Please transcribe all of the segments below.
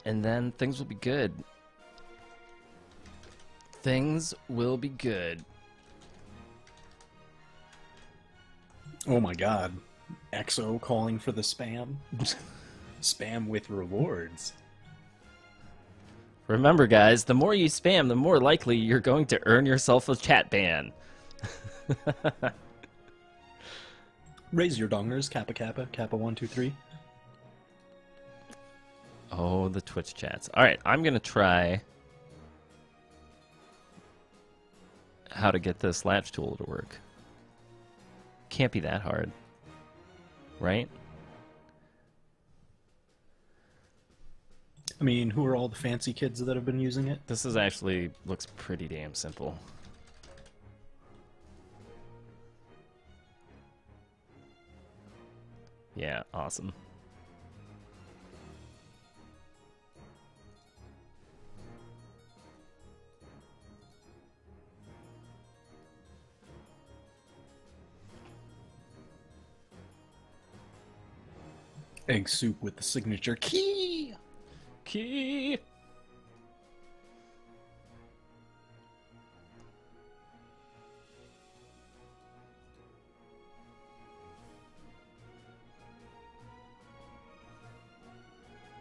and then things will be good. Things will be good. Oh my god. EXO calling for the spam? Spam with rewards. Remember, guys, the more you spam, the more likely you're going to earn yourself a chat ban. Raise your dongers, Kappa Kappa, Kappa 123. Oh, the Twitch chats. Alright, I'm going to try how to get this latch tool to work. Can't be that hard, right? I mean, who are all the fancy kids that have been using it? This is actually looks pretty damn simple. Yeah, awesome. Egg soup with the signature key! Key!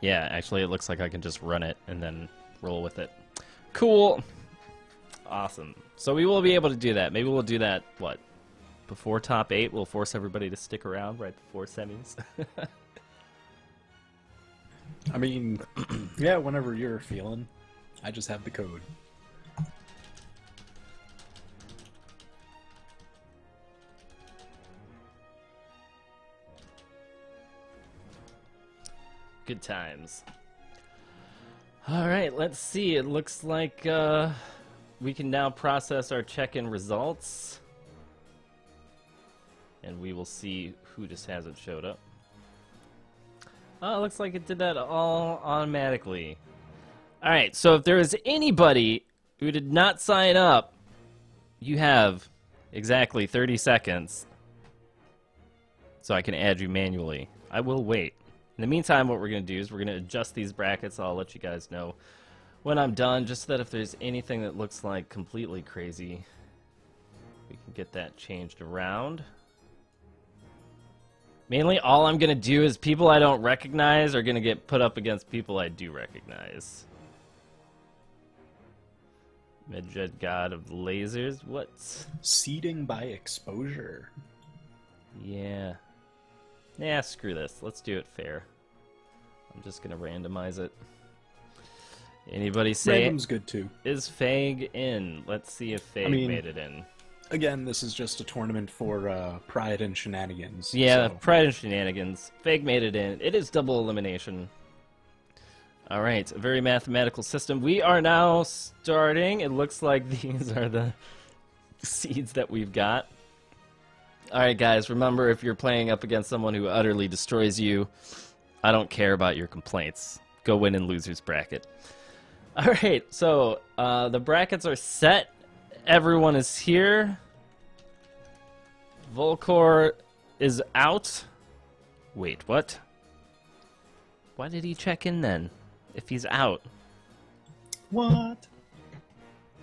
Yeah, actually it looks like I can just run it and then roll with it. Cool! Awesome. So we will be able to do that. Maybe we'll do that, what, before top 8? We'll force everybody to stick around right before semis. I mean, yeah, whenever you're feeling, I just have the code. Good times. Alright, let's see. It looks like we can now process our check-in results. And we will see who just hasn't showed up. Oh, it looks like it did that all automatically. Alright, so if there is anybody who did not sign up, you have exactly 30 seconds so I can add you manually. I will wait. In the meantime, what we're going to do is we're going to adjust these brackets. I'll let you guys know when I'm done, just so that if there's anything that looks like completely crazy, we can get that changed around. Mainly, all I'm going to do is people I don't recognize are going to get put up against people I do recognize. Metadev God of Lasers, what? Seeding by exposure. Yeah. Yeah, screw this. Let's do it fair. I'm just going to randomize it. Anybody say Random's good too. Is Fag in? Let's see if Fag made it in. Again, this is just a tournament for Pride and Shenanigans. Yeah, so. Pride and Shenanigans. Fag made it in. It is double elimination. Alright, a very mathematical system. We are now starting. It looks like these are the seeds that we've got. Alright guys, remember if you're playing up against someone who utterly destroys you, I don't care about your complaints. Go win in loser's bracket. Alright, so the brackets are set. Everyone is here. Volcor is out. Wait, what? Why did he check in then, if he's out? What?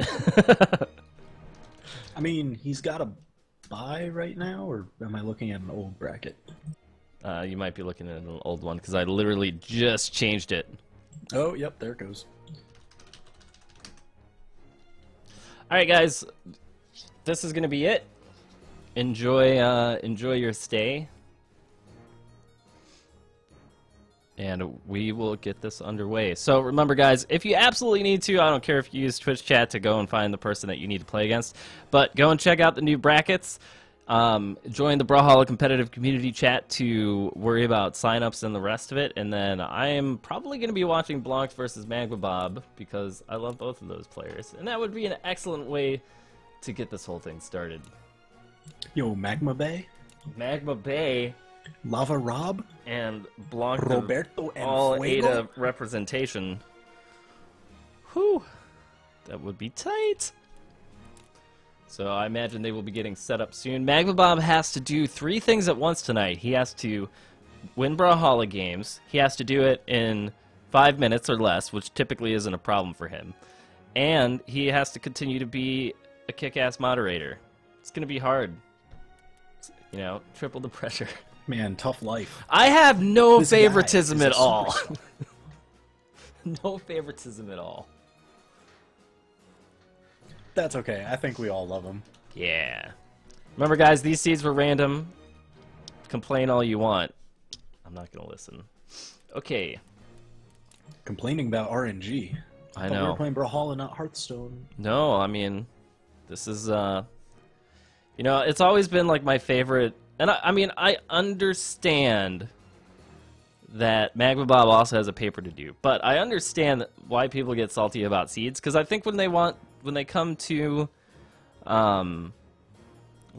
I mean, he's got a bye right now, or am I looking at an old bracket? You might be looking at an old one, because I literally just changed it. Oh, yep, there it goes. Alright guys, this is going to be it. Enjoy your stay. And we will get this underway. So remember guys, if you absolutely need to, I don't care if you use Twitch chat to go and find the person that you need to play against, but go and check out the new brackets. Join the Brawlhalla competitive community chat to worry about signups and the rest of it. And then I am probably going to be watching Blanc versus Magma Bob because I love both of those players. And that would be an excellent way to get this whole thing started. Yo, Magma Bay? Magma Bay. Lava Rob? And Blanc Roberto and all Fuego? Ada representation. Whew. That would be tight. So I imagine they will be getting set up soon. Magma Bob has to do 3 things at once tonight. He has to win Brawlhalla games. He has to do it in 5 minutes or less, which typically isn't a problem for him. And he has to continue to be a kick-ass moderator. It's going to be hard. You know, triple the pressure. Man, tough life. I have no This favoritism guy is at a all. superstar. No favoritism at all. That's okay. I think we all love him. Yeah. Remember, guys, these seeds were random. Complain all you want. I'm not going to listen. Okay. Complaining about RNG. I thought we know. were playing Brawlhalla, not Hearthstone. No, I mean, this is, you know, it's always been, like, my favorite. And, I mean, I understand that Magma Bob also has a paper to do. But I understand why people get salty about seeds. Because I think when they come to, when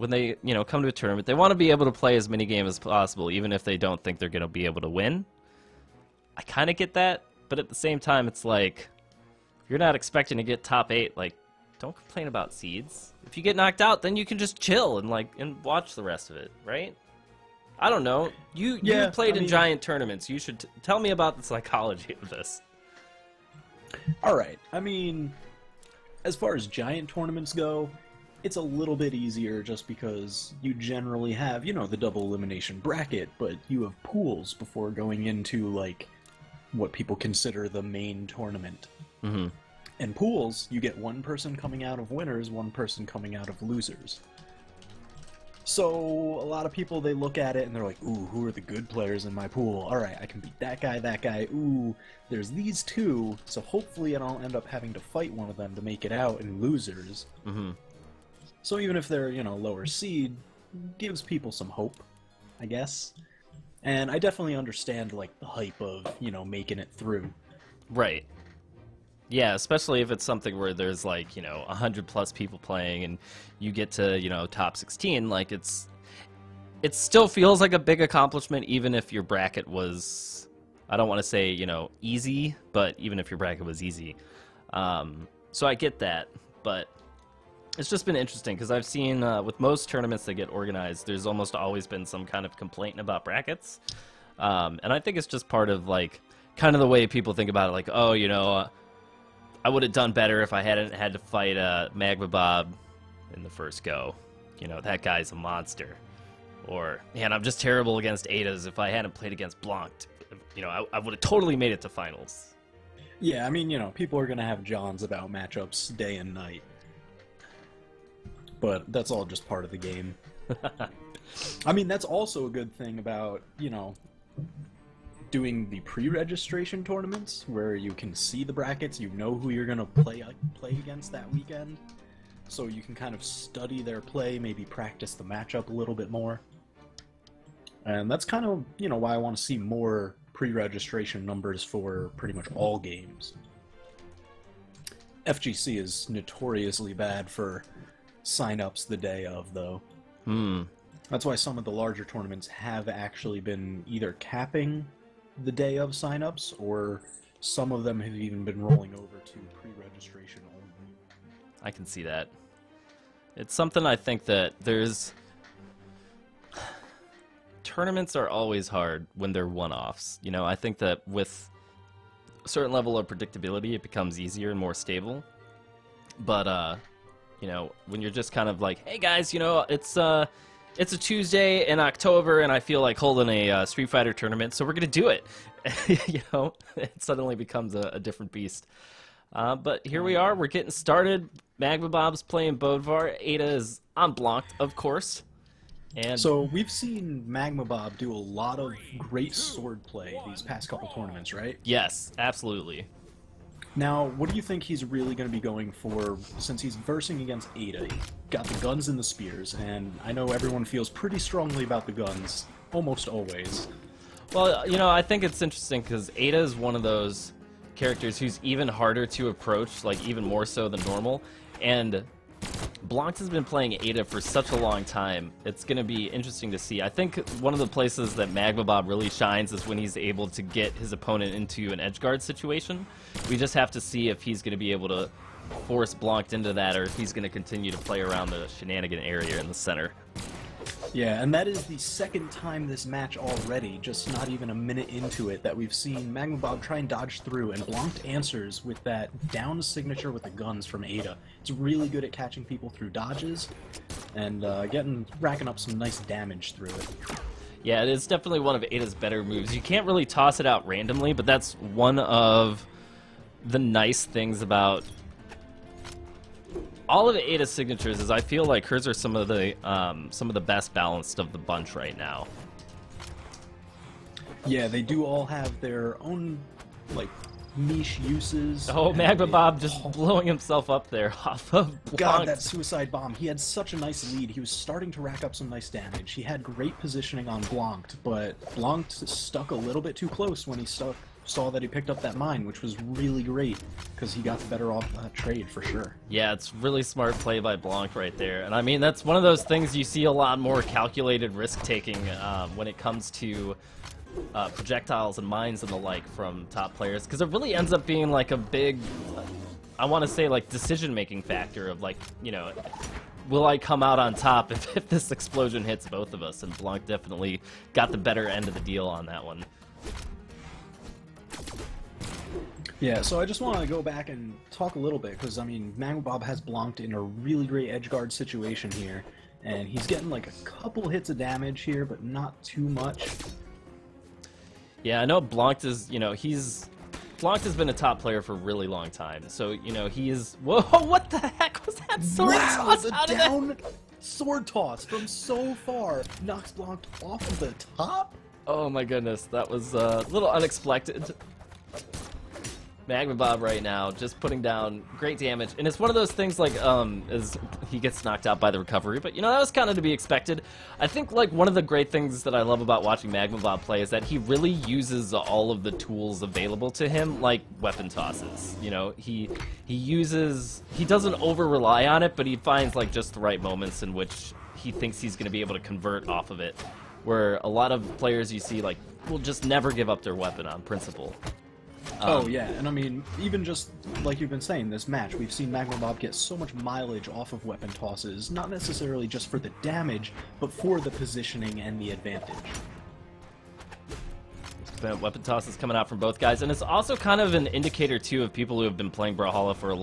they, you know, come to a tournament, they want to be able to play as many games as possible, even if they don't think they're going to be able to win. I kind of get that. But at the same time, it's like, if you're not expecting to get top 8, like, don't complain about seeds. If you get knocked out, then you can just chill and watch the rest of it, right? I don't know. You played in giant tournaments. You should tell me about the psychology of this. All right. I mean, as far as giant tournaments go, it's a little bit easier just because you generally have, you know, the double elimination bracket, but you have pools before going into, like, what people consider the main tournament. Mm-hmm. In pools, you get one person coming out of winners, one person coming out of losers. So a lot of people, they look at it and they're like, ooh, who are the good players in my pool? All right, I can beat that guy. Ooh, there's these two, so hopefully I don't end up having to fight one of them to make it out in losers. Mm-hmm. So even if they're, you know, lower seed, gives people some hope, I guess. And I definitely understand, like, the hype of, you know, making it through. Right. Yeah, especially if it's something where there's, like, you know, 100+ people playing and you get to, you know, top 16, like, it still feels like a big accomplishment, even if your bracket was, I don't want to say, you know, easy, but even if your bracket was easy. So I get that, but it's just been interesting, because I've seen, with most tournaments that get organized, there's almost always been some kind of complaint about brackets. And I think it's just part of, like, kind of the way people think about it, like, oh, you know, I would have done better if I hadn't had to fight Magma Bob in the first go. You know, that guy's a monster. Or, man, I'm just terrible against Ada's. If I hadn't played against Blanc, you know, I would have totally made it to finals. Yeah, I mean, you know, people are going to have Johns about matchups day and night. But that's all just part of the game. I mean, that's also a good thing about, you know, doing the pre-registration tournaments, where you can see the brackets, you know who you're going to play against that weekend, so you can kind of study their play, maybe practice the matchup a little bit more. And that's kind of, you know, why I want to see more pre-registration numbers for pretty much all games. FGC is notoriously bad for sign-ups the day of, though. That's why some of the larger tournaments have actually been either capping the day of sign-ups, or some of them have even been rolling over to pre-registration only. I can see that. It's something I think that there's... Tournaments are always hard when they're one-offs. You know, I think that with a certain level of predictability, it becomes easier and more stable. But, you know, when you're just kind of like, hey guys, you know, it's a Tuesday in October and I feel like holding a Street Fighter tournament, so we're going to do it. You know, it suddenly becomes a different beast. But here we are, we're getting started. Magma Bob's playing Bodvar. Ada is on Blanc, of course. And so we've seen Magma Bob do a lot of great sword play these past couple tournaments, right? yes, absolutely. Now, what do you think he's really going to be going for, since he's versing against Ada? He got the guns and the spears, and I know everyone feels pretty strongly about the guns, almost always. Well, you know, I think it's interesting because Ada is one of those characters who's even harder to approach, like even more so than normal, and Blanc has been playing Ada for such a long time. It's going to be interesting to see. I think one of the places that Magma Bob really shines is when he's able to get his opponent into an edgeguard situation. We just have to see if he's going to be able to force Blanc into that, or if he's going to continue to play around the shenanigan area in the center. Yeah, and that is the second time this match already, just not even a minute into it, that we've seen Magma Bob try and dodge through, and Blanc answers with that down signature with the guns from Ada. It's really good at catching people through dodges, and racking up some nice damage through it. Yeah, it is definitely one of Ada's better moves. You can't really toss it out randomly, but that's one of the nice things about all of Ada's signatures is I feel like hers are some of the best balanced of the bunch right now. Yeah, they do all have their own like niche uses. Oh, Magma Bob just blowing himself up there off of Blanc. God, that suicide bomb. He had such a nice lead. He was starting to rack up some nice damage. He had great positioning on Blanc, but Blanc stuck a little bit too close when he saw that he picked up that mine, which was really great because he got the better off trade for sure. Yeah, it's really smart play by Blanc right there. And I mean, that's one of those things you see a lot more calculated risk-taking when it comes to projectiles and mines and the like from top players, because it really ends up being like a big, I want to say like decision-making factor of like, you know, will I come out on top if this explosion hits both of us? And Blanc definitely got the better end of the deal on that one. Yeah, so I just want to go back and talk a little bit, because, I mean, Magma Bob has Blanc in a really great edgeguard situation here, and he's getting, like, a couple hits of damage here, but not too much. Yeah, I know Blanc is, you know, Blanc has been a top player for a really long time, so, you know, he is... Whoa, what the heck was that sword toss out of down sword toss from so far knocks Blanc off of the top? Oh my goodness, that was a little unexpected. Magma Bob right now, just putting down great damage, and it's one of those things like, as he gets knocked out by the recovery, but you know, that was kind of to be expected. I think like one of the great things that I love about watching Magma Bob play is that he really uses all of the tools available to him, like weapon tosses. You know, he doesn't over-rely on it, but he finds like just the right moments in which he thinks he's going to be able to convert off of it, where a lot of players you see like will just never give up their weapon on principle. Oh yeah, and I mean, even just like you've been saying, this match, we've seen Magma Bob get so much mileage off of weapon tosses, not necessarily just for the damage, but for the positioning and the advantage. Weapon tosses coming out from both guys, and it's also kind of an indicator too of people who have been playing Brawlhalla for a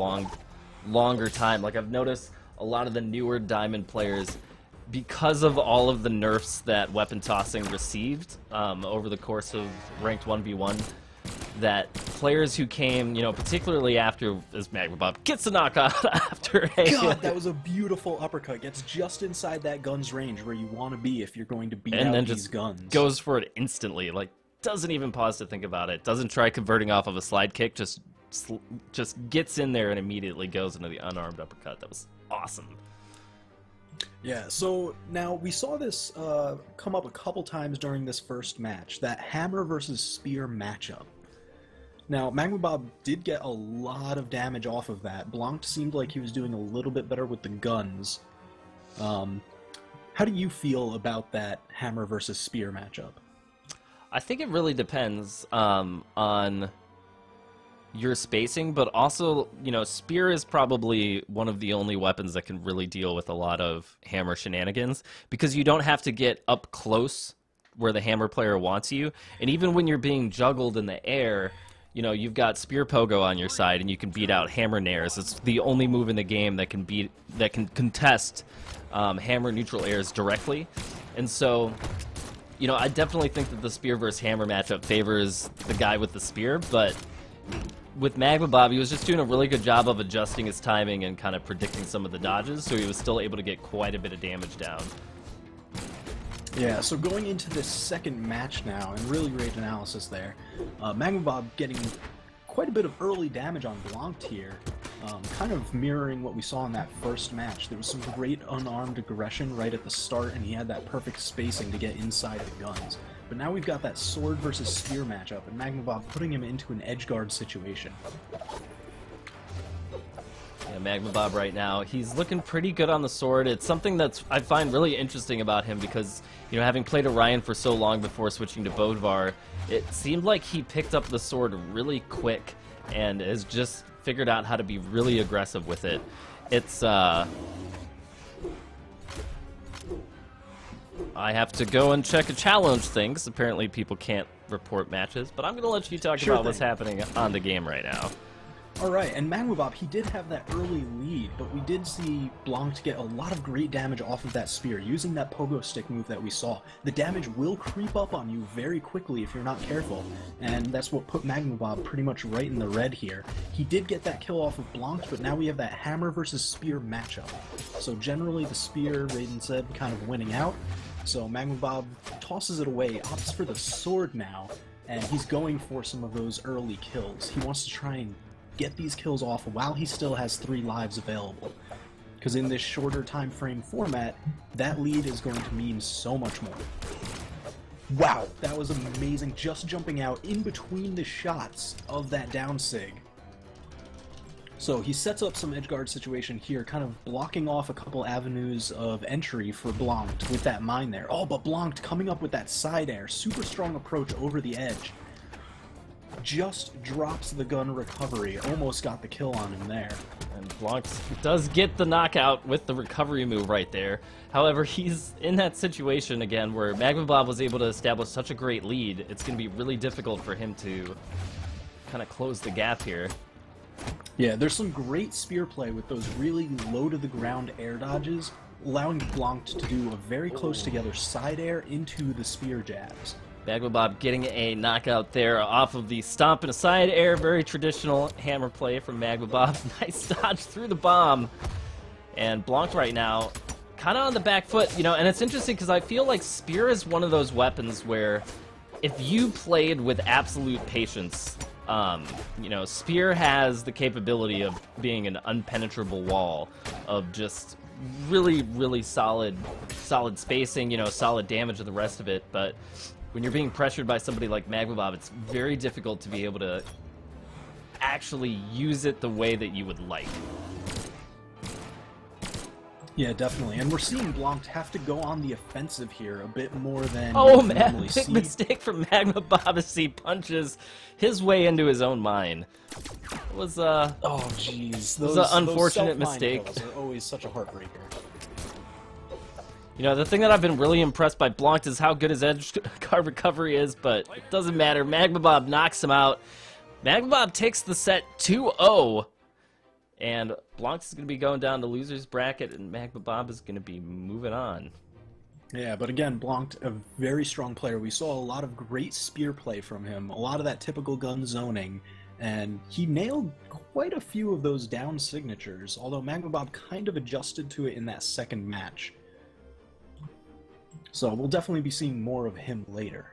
longer time. Like I've noticed a lot of the newer Diamond players, because of all of the nerfs that weapon tossing received over the course of ranked 1v1, that players who came, you know, particularly after, as Magma Bob gets a knockout after a... God, that was a beautiful uppercut. Gets just inside that gun's range where you want to be if you're going to beat and out then these just guns. Goes for it instantly, like, doesn't even pause to think about it. Doesn't try converting off of a slide kick, just gets in there and immediately goes into the unarmed uppercut. That was awesome. Yeah, so now we saw this come up a couple times during this first match, that hammer versus spear matchup. Now, Magma Bob did get a lot of damage off of that. Blanc seemed like he was doing a little bit better with the guns. How do you feel about that hammer versus spear matchup? I think it really depends on your spacing, but also, you know, spear is probably one of the only weapons that can really deal with a lot of hammer shenanigans, because you don't have to get up close where the hammer player wants you, and even when you're being juggled in the air, you know, you've got Spear Pogo on your side, and you can beat out Hammer Nairs. It's the only move in the game that can contest Hammer neutral airs directly. And so, you know, I definitely think that the Spear versus Hammer matchup favors the guy with the spear, but with Magma Bob, he was just doing a really good job of adjusting his timing and kind of predicting some of the dodges, so he was still able to get quite a bit of damage down. Yeah, so going into this second match now, and really great analysis there, Magma Bob getting quite a bit of early damage on Blanc here, kind of mirroring what we saw in that first match. There was some great unarmed aggression right at the start, and he had that perfect spacing to get inside the guns. But now we've got that sword versus spear matchup, and Magma Bob putting him into an edgeguard situation. Yeah, Magma Bob right now, he's looking pretty good on the sword. It's something that's I find really interesting about him because, you know, having played Orion for so long before switching to Bodvar, it seemed like he picked up the sword really quick and has just figured out how to be really aggressive with it. It's I have to go and check a challenge thing, 'cause apparently people can't report matches, but I'm going to let you talk about what's happening on the game right now. Alright, and Magma Bob, he did have that early lead, but we did see Blanc get a lot of great damage off of that spear, using that pogo stick move that we saw. The damage will creep up on you very quickly if you're not careful, and that's what put Magma Bob pretty much right in the red here. He did get that kill off of Blanc, but now we have that hammer versus spear matchup. So generally the spear, Raiden said, kind of winning out. So Magma Bob tosses it away, opts for the sword now, and he's going for some of those early kills. He wants to try and get these kills off while he still has 3 lives available. Because in this shorter time frame format, that lead is going to mean so much more. Wow, that was amazing, just jumping out in between the shots of that down sig. So he sets up some edgeguard situation here, kind of blocking off a couple avenues of entry for Blanc with that mine there. Oh, but Blanc coming up with that side air, super strong approach over the edge. Just drops the gun recovery, almost got the kill on him there. And Blanc does get the knockout with the recovery move right there. However, he's in that situation again where Magma Bob was able to establish such a great lead, it's going to be really difficult for him to kind of close the gap here. Yeah, there's some great spear play with those really low-to-the-ground air dodges, allowing Blanc to do a very close-together side air into the spear jabs. Magma Bob getting a knockout there off of the stomp and a side air. Very traditional hammer play from Magma Bob. Nice dodge through the bomb. And Blanc right now kind of on the back foot, you know, and it's interesting because I feel like spear is one of those weapons where if you played with absolute patience, you know, spear has the capability of being an unpenetrable wall of just really, really solid spacing, you know, solid damage and the rest of it, but when you're being pressured by somebody like Magma Bob, it's very difficult to be able to actually use it the way that you would like. Yeah, definitely. And we're seeing Blanc have to go on the offensive here a bit more than oh we man, normally big see. mistake from Magma Bob as he punches his way into his own mine. It was oh jeez, those an unfortunate those mistake. kills are always such a heartbreaker. You know, the thing that I've been really impressed by Blanc is how good his edge guard recovery is, but it doesn't matter. Magma Bob knocks him out. Magma Bob takes the set 2-0, and Blanc is going to be going down to loser's bracket, and Magma Bob is going to be moving on. Yeah, but again, Blanc, a very strong player. We saw a lot of great spear play from him, a lot of that typical gun zoning, and he nailed quite a few of those down signatures, although Magma Bob kind of adjusted to it in that second match. So we'll definitely be seeing more of him later.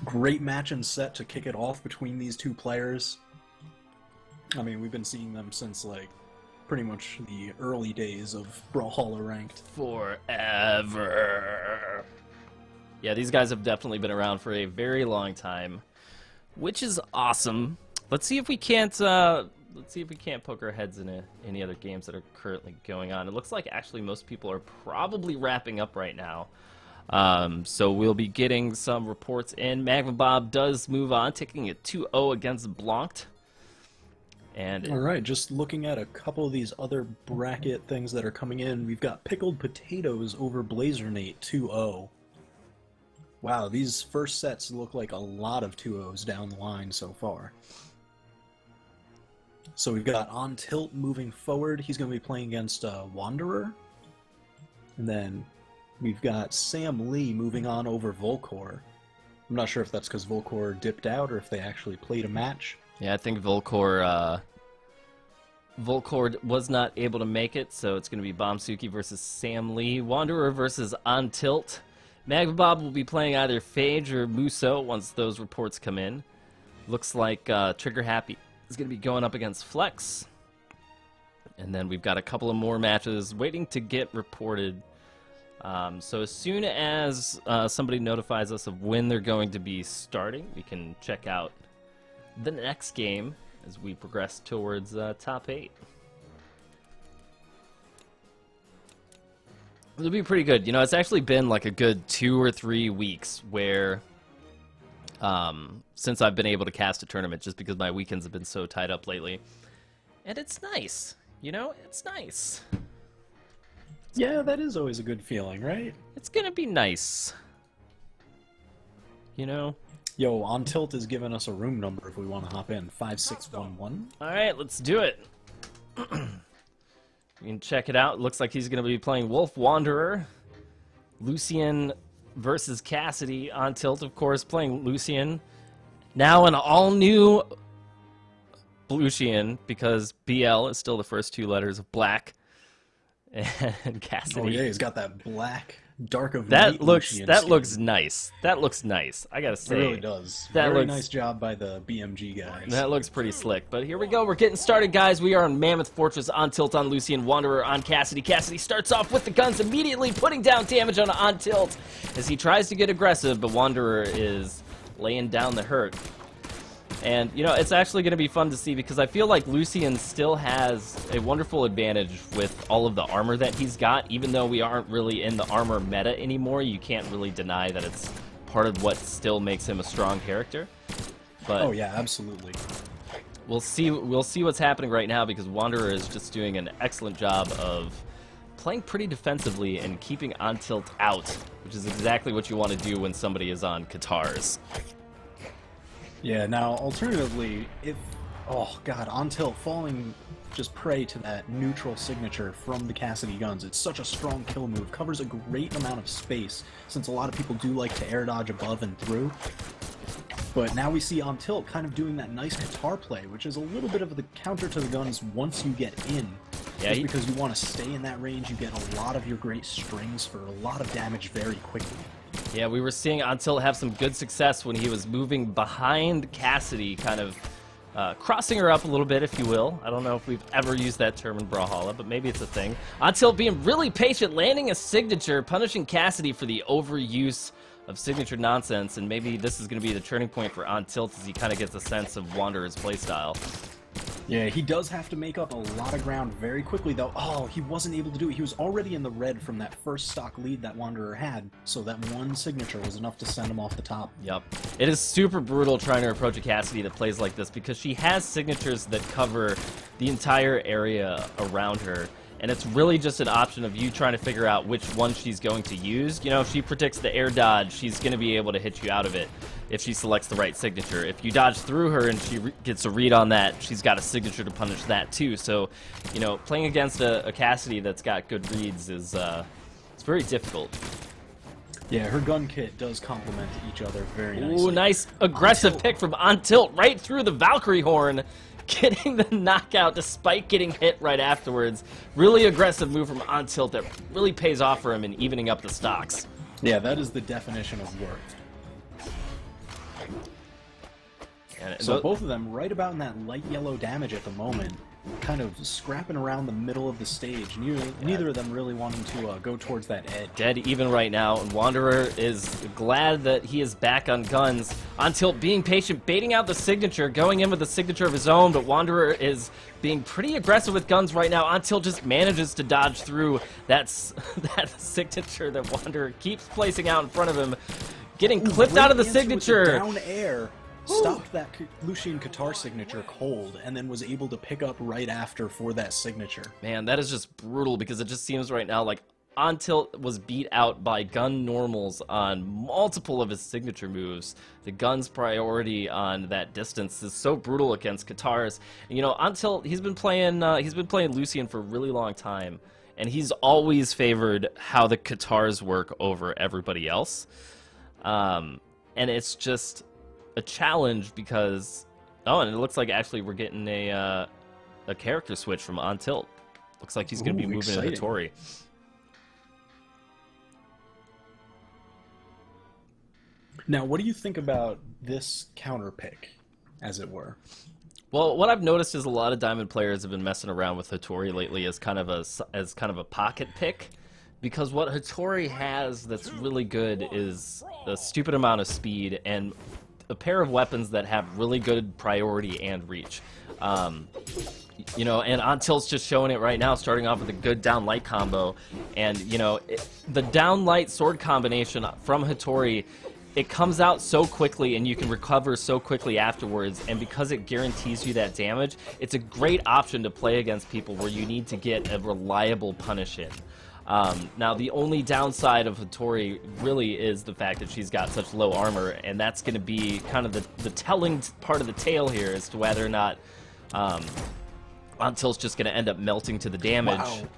Great match and set to kick it off between these two players. I mean, we've been seeing them since, like, pretty much the early days of Brawlhalla Ranked. Forever. Yeah, these guys have definitely been around for a very long time, which is awesome. Let's see if we can't poke our heads into any other games that are currently going on. It looks like actually most people are probably wrapping up right now. So we'll be getting some reports in. Magma Bob does move on, taking a 2-0 against Blanc. And alright, just looking at a couple of these other bracket things that are coming in, we've got Pickled Potatoes over Blazernate 2-0. Wow, these first sets look like a lot of 2-0s down the line so far. So we've got On Tilt moving forward. He's going to be playing against Wanderer. And then we've got Sam Lee moving on over Volcor. I'm not sure if that's because Volcor dipped out or if they actually played a match. yeah, I think Volcor was not able to make it, so it's going to be Suuki versus Sam Lee. Wanderer versus On Tilt. Magma Bob will be playing either Phage or Muso once those reports come in. Looks like Trigger Happy is going to be going up against Flex. And then we've got a couple of more matches waiting to get reported. So as soon as somebody notifies us of when they're going to be starting, we can check out the next game as we progress towards top 8. It'll be pretty good. You know, it's actually been like a good 2 or 3 weeks where since I've been able to cast a tournament, just because my weekends have been so tied up lately. And it's nice. You know, it's nice. Yeah, that is always a good feeling, right? It's gonna be nice. You know? Yo, On Tilt is giving us a room number if we want to hop in. 5611. Alright, let's do it. You can check it out. Looks like he's gonna be playing Wolf Wanderer. Lucian versus Cassidy. On Tilt, of course, playing Lucian. Now an all-new Lucian, because BL is still the first two letters of black. And Cassidy. Oh yeah, he's got that black, dark of that night looks Lucian that skin. looks nice. That looks nice. I gotta say, It really does. That Very looks nice job by the BMG guys. That looks pretty slick. But here we go. We're getting started, guys. We are on Mammoth Fortress. On Tilt on Lucian, Wanderer on Cassidy. Cassidy starts off with the guns, immediately putting down damage on Tilt as he tries to get aggressive, but Wanderer is laying down the hurt. And, you know, it's actually going to be fun to see because I feel like Lucian still has a wonderful advantage with all of the armor that he's got. Even though we aren't really in the armor meta anymore, you can't really deny that it's part of what still makes him a strong character. But oh yeah, absolutely. we'll see what's happening right now because Wanderer is just doing an excellent job of playing pretty defensively and keeping On Tilt out, which is exactly what you want to do when somebody is on Katars. Yeah, now, alternatively, if... Oh, God, On Tilt falling just prey to that neutral signature from the Cassidy guns. It's such a strong kill move. Covers a great amount of space, since a lot of people do like to air dodge above and through. But now we see On Tilt kind of doing that nice Katar play, which is a little bit of the counter to the guns once you get in. Yeah, just because you want to stay in that range, you get a lot of your great strings for a lot of damage very quickly. Yeah, we were seeing On Tilt have some good success when he was moving behind Cassidy, kind of crossing her up a little bit, if you will. I don't know if we've ever used that term in Brawlhalla, but maybe it's a thing. On Tilt being really patient, landing a signature, punishing Cassidy for the overuse of signature nonsense, and maybe this is going to be the turning point for On Tilt as he kind of gets a sense of Wanderer's playstyle. Yeah, he does have to make up a lot of ground very quickly, though. Oh, he wasn't able to do it. He was already in the red from that first stock lead that Wanderer had, so that one signature was enough to send him off the top. Yep. It is super brutal trying to approach a Cassidy that plays like this because she has signatures that cover the entire area around her. And it's really just an option of you trying to figure out which one she's going to use. You know, if she predicts the air dodge, she's going to be able to hit you out of it if she selects the right signature. If you dodge through her and she gets a read on that, she's got a signature to punish that too. So, you know, playing against a Cassidy that's got good reads is it's very difficult. Yeah, her gun kit does complement each other very nicely. Ooh, nice aggressive pick from On Tilt right through the Valkyrie horn. Getting the knockout despite getting hit right afterwards. Really aggressive move from On Tilt that really pays off for him in evening up the stocks. Yeah, that is the definition of work. And so both of them right about in that light yellow damage at the moment, kind of scrapping around the middle of the stage. Neither of them really wanting to go towards that edge. Dead even right now, and Wanderer is glad that he is back on guns. On Tilt being patient, baiting out the signature, going in with a signature of his own, but Wanderer is being pretty aggressive with guns right now. On Tilt just manages to dodge through that signature that Wanderer keeps placing out in front of him, getting clipped out of the signature. Down air. Stopped that Lucian Katar signature cold, and then was able to pick up right after for that signature. Man, that is just brutal, because it just seems right now like On Tilt was beat out by gun normals on multiple of his signature moves. The gun's priority on that distance is so brutal against Katars. And, you know, On Tilt, he's been playing Lucian for a really long time, and he's always favored how the Katars work over everybody else. And it's just a challenge because and it looks like actually we're getting a character switch from On Tilt. Looks like he's going to be moving exciting. into Hattori. Now, what do you think about this counter pick, as it were? Well, what I've noticed is a lot of Diamond players have been messing around with Hattori lately as kind of a pocket pick. Because what Hattori has that's really good is a stupid amount of speed and a pair of weapons that have really good priority and reach. You know, and On Tilt's just showing it right now, starting off with a good down light combo. And, you know, the down light sword combination from Hattori it comes out so quickly and you can recover so quickly afterwards, and because it guarantees you that damage, it's a great option to play against people where you need to get a reliable punish in. Now, the only downside of Hattori really is the fact that she's got such low armor, and that's going to be kind of the telling part of the tale here as to whether or not Until's just going to end up melting to the damage. Wow.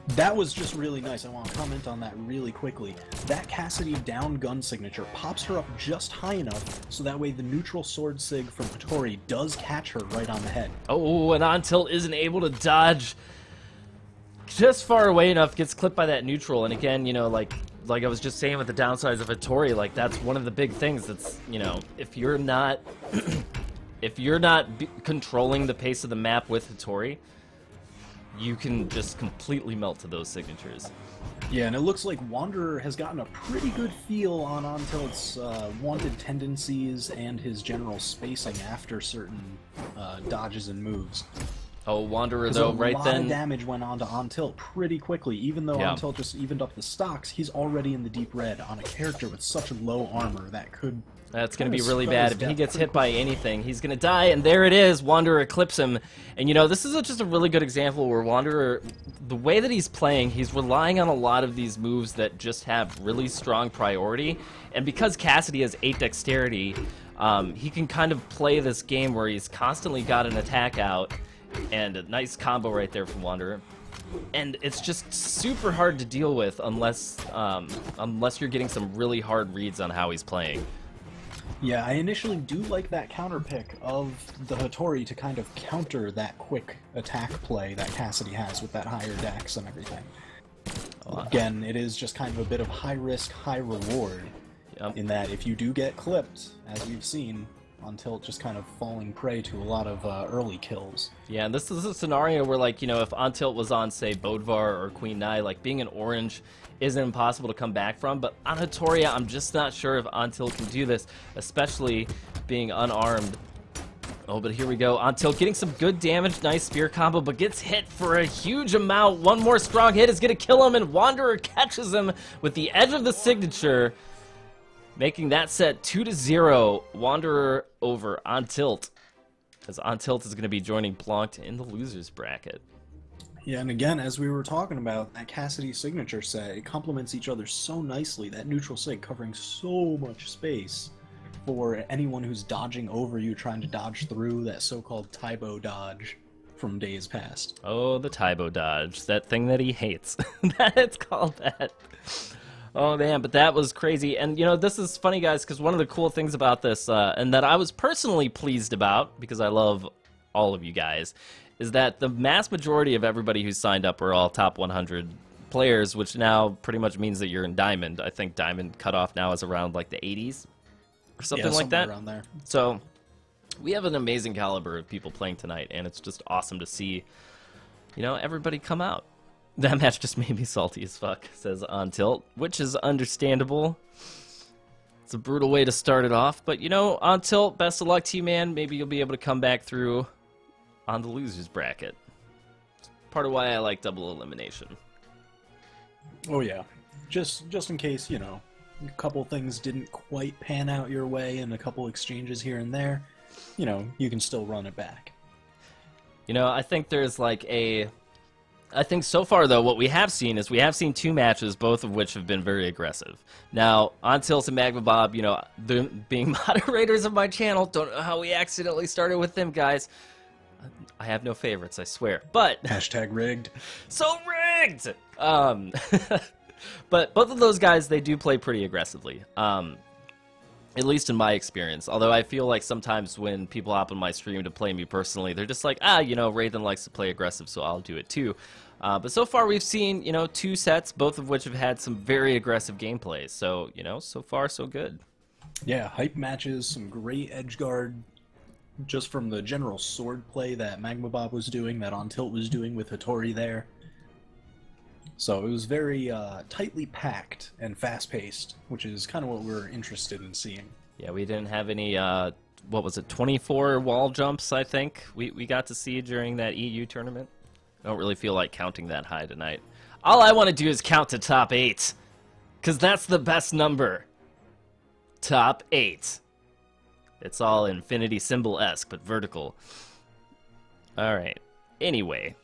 That was just really nice. I want to comment on that really quickly. That Cassidy down gun signature pops her up just high enough so that way the neutral sword sig from Hattori does catch her right on the head. Oh, and Untilt isn't able to dodge just far away enough, gets clipped by that neutral. And again, you know, like I was just saying with the downsides of Hattori, like that's one of the big things that's, you know, if you're not controlling the pace of the map with Hattori, you can just completely melt to those signatures. Yeah, and it looks like Wanderer has gotten a pretty good feel on Ontilt's wanted tendencies and his general spacing after certain dodges and moves. Oh, Wanderer though, right then. A lot of damage went on to Ontilt pretty quickly. Even though Ontilt just evened up the stocks, he's already in the deep red on a character with such low armor that could... That's going to be really bad. If he gets hit by anything, he's going to die, and there it is. Wanderer clips him. And, you know, this is just a really good example where Wanderer, the way that he's playing, he's relying on a lot of these moves that just have really strong priority. And because Cassidy has 8 dexterity, he can kind of play this game where he's constantly got an attack out, and a nice combo right there from Wanderer. And it's just super hard to deal with unless you're getting some really hard reads on how he's playing. Yeah, I initially do like that counter pick of the Hattori to kind of counter that quick attack play that Cassidy has with that higher dex and everything. Again, it is just kind of a bit of high risk, high reward in that if you do get clipped, as we've seen, Untilt just kind of falling prey to a lot of early kills. Yeah, and this is a scenario where, like, you know, if Untilt was on, say, Bodvar or Queen Nai, like, being an orange isn't impossible to come back from, but on Hattori, I'm just not sure if Untilt can do this, especially being unarmed. Oh, but here we go. Untilt getting some good damage, nice spear combo, but gets hit for a huge amount. One more strong hit is going to kill him, and Wanderer catches him with the edge of the signature, making that set 2-0. Wanderer over Untilt, as Untilt is going to be joining Blanched in the losers bracket. Yeah, and again, as we were talking about, that Cassidy signature set, it complements each other so nicely, that neutral sig covering so much space for anyone who's dodging over you, trying to dodge through that so-called Tybo dodge from days past. Oh, the Tybo dodge, that thing that he hates. It's called that. Oh, man, but that was crazy. And, you know, this is funny, guys, because one of the cool things about this, and that I was personally pleased about, because I love all of you guys, is that the mass majority of everybody who signed up are all top 100 players, which now pretty much means that you're in Diamond. I think Diamond cutoff now is around, like, the 80s or something like that. Around there. So we have an amazing caliber of people playing tonight, and it's just awesome to see, you know, everybody come out. That match just made me salty as fuck, says Untilt, which is understandable. It's a brutal way to start it off, but, you know, Untilt, best of luck to you, man. Maybe you'll be able to come back through on the losers bracket. It's part of why I like double elimination. Oh yeah, just in case, you know, a couple things didn't quite pan out your way and a couple exchanges here and there, you know, you can still run it back. You know, I think there's like I think so far, though, what we have seen is we have seen 2 matches, both of which have been very aggressive. Now, Ontilt and Magma Bob, you know, being moderators of my channel, don't know how we accidentally started with them, guys. I have no favorites, I swear. But hashtag rigged. So rigged! But both of those guys, they do play pretty aggressively. At least in my experience. Although I feel like sometimes when people hop on my stream to play me personally, they're just like, you know, Raiden likes to play aggressive, so I'll do it too. But so far we've seen, you know, 2 sets, both of which have had some very aggressive gameplays. So, you know, so far so good. Yeah, hype matches, some great edgeguard, just from the general sword play that Magma Bob was doing, that Ontilt was doing with Hattori there. So it was very tightly packed and fast-paced, which is kind of what we're interested in seeing. Yeah, we didn't have any, what was it, 24 wall jumps, I think, we got to see during that EU tournament. I don't really feel like counting that high tonight. All I want to do is count to top 8, because that's the best number. Top 8. It's all infinity symbol-esque, but vertical. Alright. Anyway,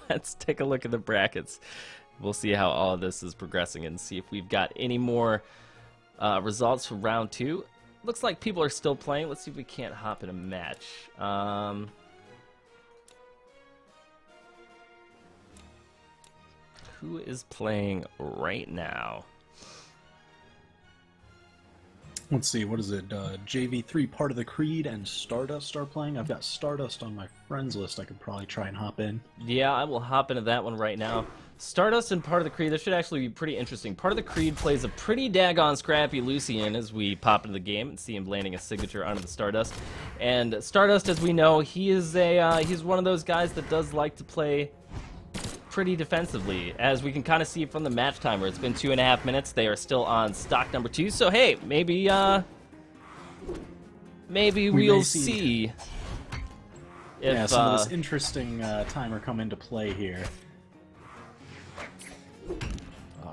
let's take a look at the brackets. We'll see how all of this is progressing and see if we've got any more results from round 2. Looks like people are still playing. Let's see if we can't hop in a match. Who is playing right now? Let's see, what is it? JV3, Part of the Creed, and Stardust are playing. I've got Stardust on my friends list. I could probably try and hop in. Yeah, I will hop into that one right now. Stardust and Part of the Creed, this should actually be pretty interesting. Part of the Creed plays a pretty daggone scrappy Lucian as we pop into the game and see him landing a signature onto the Stardust. And Stardust, as we know, he is he's one of those guys that does like to play pretty defensively, as we can kind of see from the match timer. It's been 2.5 minutes. They are still on stock number 2, so hey, maybe we'll see if some of this interesting timer come into play here.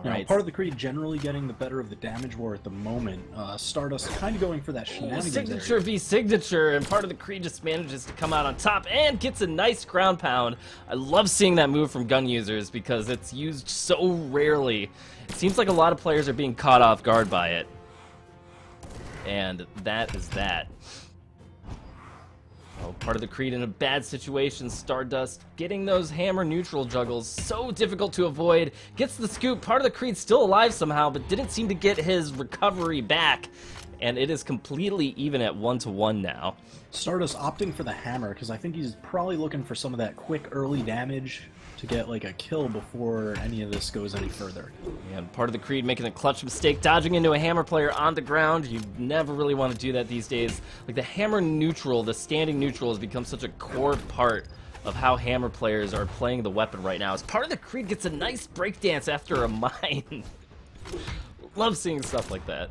Now, Part of the Creed generally getting the better of the damage war at the moment. Stardust kind of going for that shenanigans signature v signature, and Part of the Creed just manages to come out on top and gets a nice ground pound. I love seeing that move from gun users because it's used so rarely. It seems like a lot of players are being caught off guard by it. And that is that. Oh, Part of the Creed in a bad situation. Stardust getting those hammer neutral juggles so difficult to avoid. Gets the scoop. Part of the Creed still alive somehow, but didn't seem to get his recovery back. And it is completely even at 1-1 now. Stardust opting for the hammer because I think he's probably looking for some of that quick early damage to get like a kill before any of this goes any further. Yeah, and Part of the Creed making a clutch mistake, dodging into a hammer player on the ground. You never really want to do that these days. Like the hammer neutral, the standing neutral has become such a core part of how hammer players are playing the weapon right now. As Part of the Creed gets a nice breakdance after a mine. Love seeing stuff like that.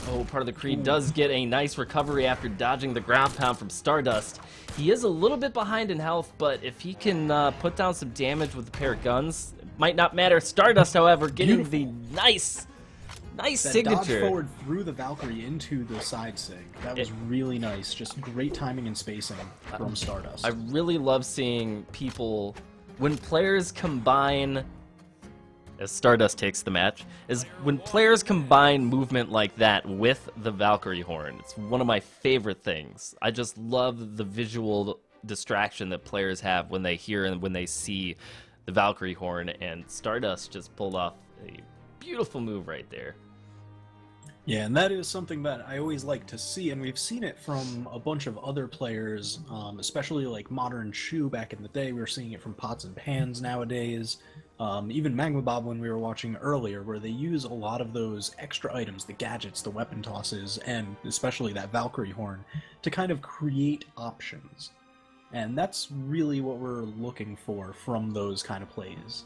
Oh, Part of the Creed does get a nice recovery after dodging the ground pound from Stardust. He is a little bit behind in health, but if he can put down some damage with a pair of guns, it might not matter. Stardust, however, getting the nice signature. Dodge forward through the Valkyrie into the side sig. That was really nice. Just great timing and spacing from Stardust. I really love seeing people, when players combine, as Stardust takes the match, is when players combine movement like that with the Valkyrie horn. It's one of my favorite things. I just love the visual distraction that players have when they hear and when they see the Valkyrie horn, and Stardust just pulled off a beautiful move right there. Yeah, and that is something that I always like to see, and we've seen it from a bunch of other players, especially like Modern Shu back in the day. We're seeing it from Pots and Pans nowadays. Even Magma Bob when we were watching earlier, where they use a lot of those extra items, the gadgets, the weapon tosses, and especially that Valkyrie horn, to kind of create options. And that's really what we're looking for from those kind of plays.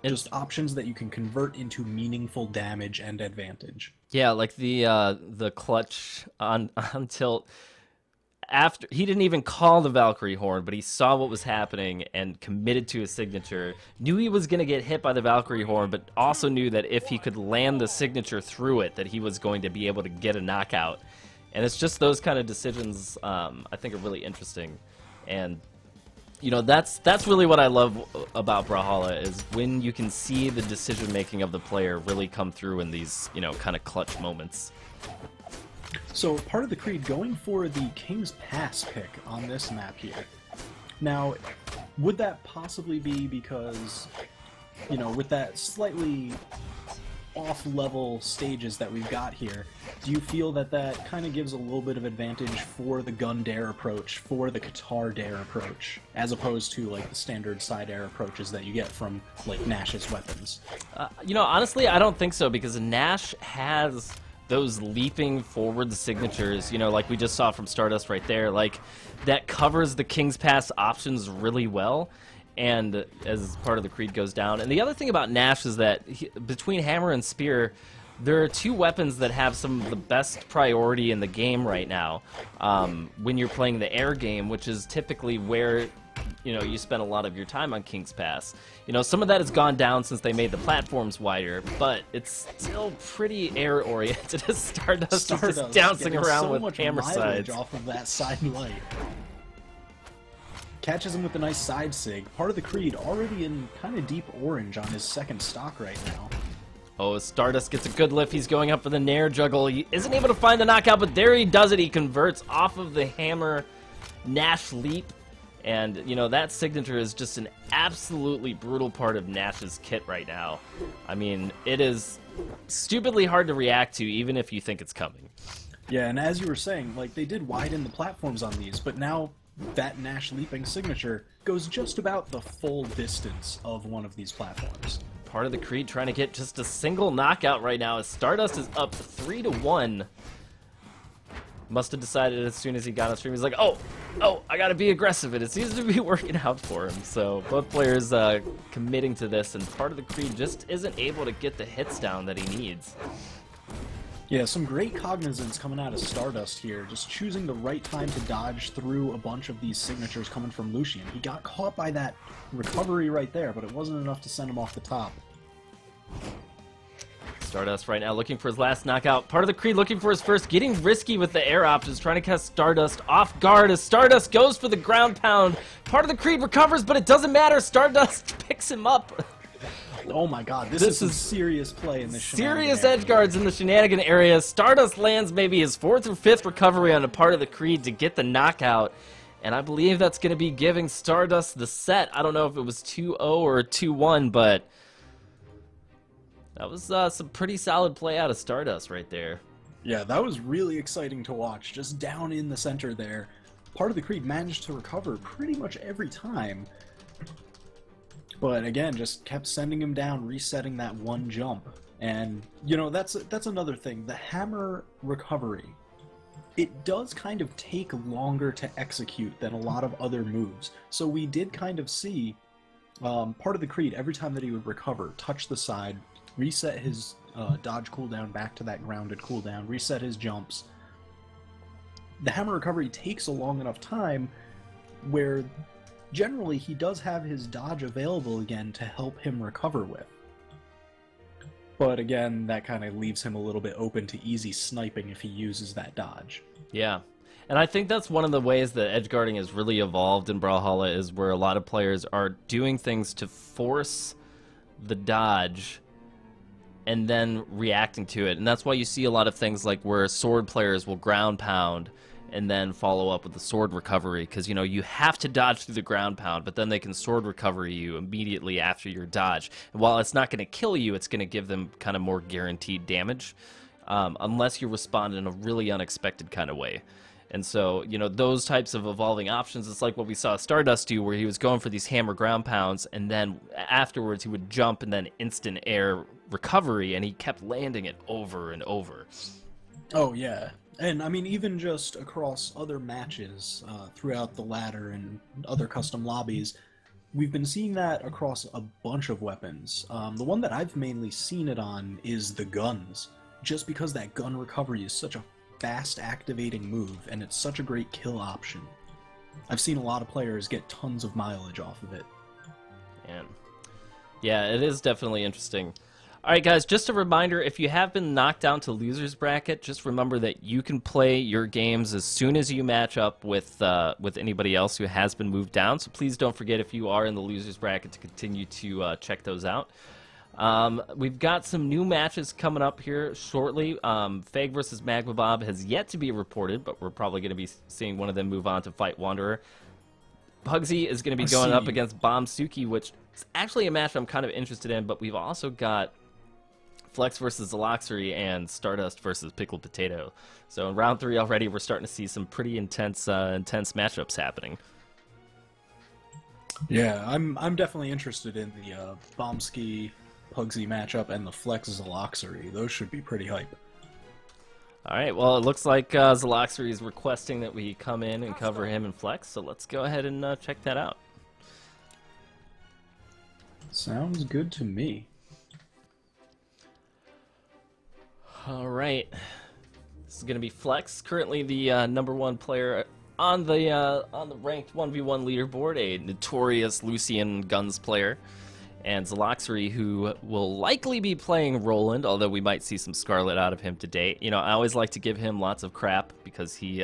Just options that you can convert into meaningful damage and advantage. Yeah, like the clutch on tilt. After he didn't even call the Valkyrie horn, but he saw what was happening and committed to his signature. Knew he was going to get hit by the Valkyrie horn, but also knew that if he could land the signature through it, that he was going to be able to get a knockout. And it's just those kind of decisions I think are really interesting. And you know, that's really what I love about Brawlhalla, is when you can see the decision making of the player really come through in these, you know, kind of clutch moments. So, Part of the Creed going for the King's Pass pick on this map here. Now, would that possibly be because, you know, with that slightly off-level stages that we've got here, do you feel that that kind of gives a little bit of advantage for the gun dare approach, for the Qatar dare approach, as opposed to, like, the standard side air approaches that you get from, like, Nash's weapons? You know, honestly, I don't think so, because Nash has those leaping forward signatures, you know, like we just saw from Stardust right there, like that covers the King's Pass options really well, and as Part of the Creed goes down. And the other thing about Nash is that between Hammer and Spear, there are two weapons that have some of the best priority in the game right now when you're playing the air game, which is typically where you know, you spend a lot of your time on King's Pass. You know, some of that has gone down since they made the platforms wider, but it's still pretty air-oriented as Stardust is just bouncing around so with much hammer mileage sides. off of that side light. Catches him with a nice side sig. Part of the Creed already in kind of deep orange on his second stock right now. Oh, Stardust gets a good lift. He's going up for the Nair juggle. He isn't able to find the knockout, but there he does it. He converts off of the hammer Nash leap. And, you know, that signature is just an absolutely brutal part of Nash's kit right now. I mean, it is stupidly hard to react to, even if you think it's coming. Yeah, and as you were saying, like, they did widen the platforms on these, but now that Nash leaping signature goes just about the full distance of one of these platforms. Part of the Creed trying to get just a single knockout right now as Stardust is up 3-1. Must have decided as soon as he got on stream, he's like, oh, I gotta be aggressive, and it seems to be working out for him. So both players committing to this, and part of the Creed just isn't able to get the hits down that he needs. Yeah, some great cognizance coming out of Stardust here, just choosing the right time to dodge through a bunch of these signatures coming from Lucian. He got caught by that recovery right there, but it wasn't enough to send him off the top. Stardust right now looking for his last knockout. Part of the Creed looking for his first, getting risky with the air options, trying to catch Stardust off guard as Stardust goes for the ground pound. Part of the Creed recovers, but it doesn't matter. Stardust picks him up. Oh my god, this is serious play in this serious edge guards in the shenanigan area. Stardust lands maybe his 4th or 5th recovery on a part of the Creed to get the knockout. And I believe that's going to be giving Stardust the set. I don't know if it was 2-0 or 2-1, but that was some pretty solid play out of Stardust right there. Yeah, that was really exciting to watch. Just down in the center there. Part of the Creed managed to recover pretty much every time. But again, just kept sending him down, resetting that one jump. And, you know, that's another thing. The hammer recovery, it does kind of take longer to execute than a lot of other moves. So we did kind of see part of the Creed, every time that he would recover, touch the side, reset his dodge cooldown back to that grounded cooldown, reset his jumps. The hammer recovery takes a long enough time where generally he does have his dodge available again to help him recover with. But again, that kind of leaves him a little bit open to easy sniping if he uses that dodge. Yeah. And I think that's one of the ways that edgeguarding has really evolved in Brawlhalla, is where a lot of players are doing things to force the dodge and then reacting to it. And that's why you see a lot of things like where sword players will ground pound and then follow up with the sword recovery, because, you know, you have to dodge through the ground pound, but then they can sword recover you immediately after your dodge. And while it's not going to kill you, it's going to give them kind of more guaranteed damage, unless you respond in a really unexpected kind of way. And so, you know, those types of evolving options, it's like what we saw Stardust do, where he was going for these hammer ground pounds, and then afterwards he would jump and then instant air recovery, and he kept landing it over and over. Oh, yeah. And, I mean, even just across other matches throughout the ladder and other custom lobbies, we've been seeing that across a bunch of weapons. The one that I've mainly seen it on is the guns, just because that gun recovery is such a fast activating move, and it's such a great kill option. I've seen a lot of players get tons of mileage off of it. And yeah, it is definitely interesting. Alright guys, just a reminder, if you have been knocked down to loser's bracket, just remember that you can play your games as soon as you match up with anybody else who has been moved down, so please don't forget, if you are in the loser's bracket, to continue to check those out. We've got some new matches coming up here shortly. Fag versus Magma Bob has yet to be reported, but we're probably going to be seeing one of them move on to fight Wanderer. Pugsy is going to be going up against Bomb Suuki, which is actually a match I'm kind of interested in, but we've also got Flex versus Zelox and Stardust versus Pickled Potato. So in round 3 already, we're starting to see some pretty intense matchups happening. Yeah, I'm definitely interested in the Bombski Pugsy matchup and the Flex Zelox. Those should be pretty hype. Alright, well, it looks like Zelox is requesting that we come in and cover him and Flex, so let's go ahead and check that out. Sounds good to me. Alright, this is going to be Flex, currently the #1 player on the ranked 1v1 leaderboard, a notorious Lucian Guns player, and Zelox, who will likely be playing Roland, although we might see some Scarlet out of him today. You know, I always like to give him lots of crap because he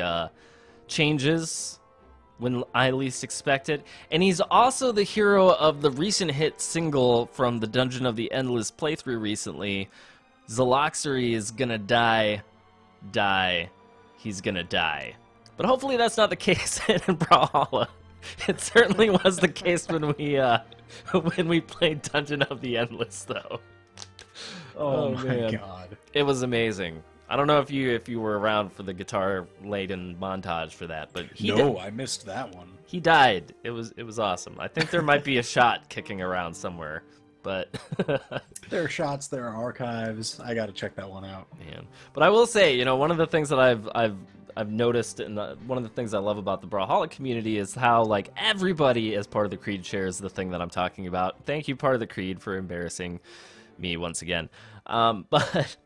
changes when I least expect it. And he's also the hero of the recent hit single from the Dungeon of the Endless playthrough recently. Zelox is gonna die, he's gonna die. But hopefully that's not the case in Brawlhalla. It certainly was the case when we played Dungeon of the Endless, though. Oh my god. It was amazing. I don't know if you were around for the guitar-laden montage for that, but I missed that one. He died. It was awesome. I think there might be a shot kicking around somewhere, but there are shots, there are archives. I got to check that one out. Man, but I will say, you know, one of the things that I've noticed, and one of the things I love about the Brawlhalla community is how, like, everybody as part of the Creed shares the thing that I'm talking about. Thank you, part of the Creed, for embarrassing me once again. But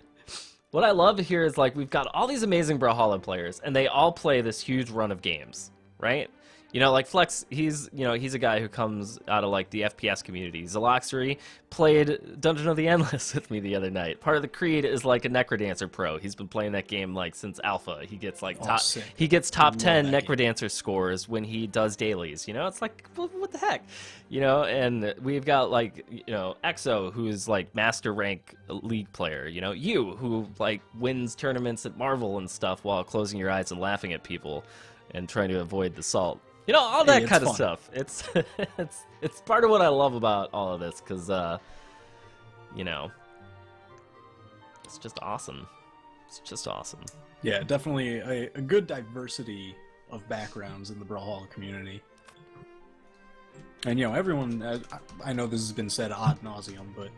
what I love here is, like, we've got all these amazing Brawlhalla players, and they all play this huge run of games, right? You know, like Flex, he's a guy who comes out of, like, the FPS community. Zelox played Dungeon of the Endless with me the other night. Part of the Creed is like a Necrodancer pro. He's been playing that game like since alpha. He gets like top 10 Necrodancer scores when he does dailies. You know, it's like, what the heck? You know, and we've got, like, you know, EXO, who's like master rank league player. You know, you who like wins tournaments at Marvel and stuff while closing your eyes and laughing at people and trying to avoid the salt. You know, all that kind of stuff. It's it's part of what I love about all of this, because, you know, it's just awesome. It's just awesome. Yeah, definitely a good diversity of backgrounds in the Brawlhalla community. And, you know, everyone, I know this has been said ad nauseum, but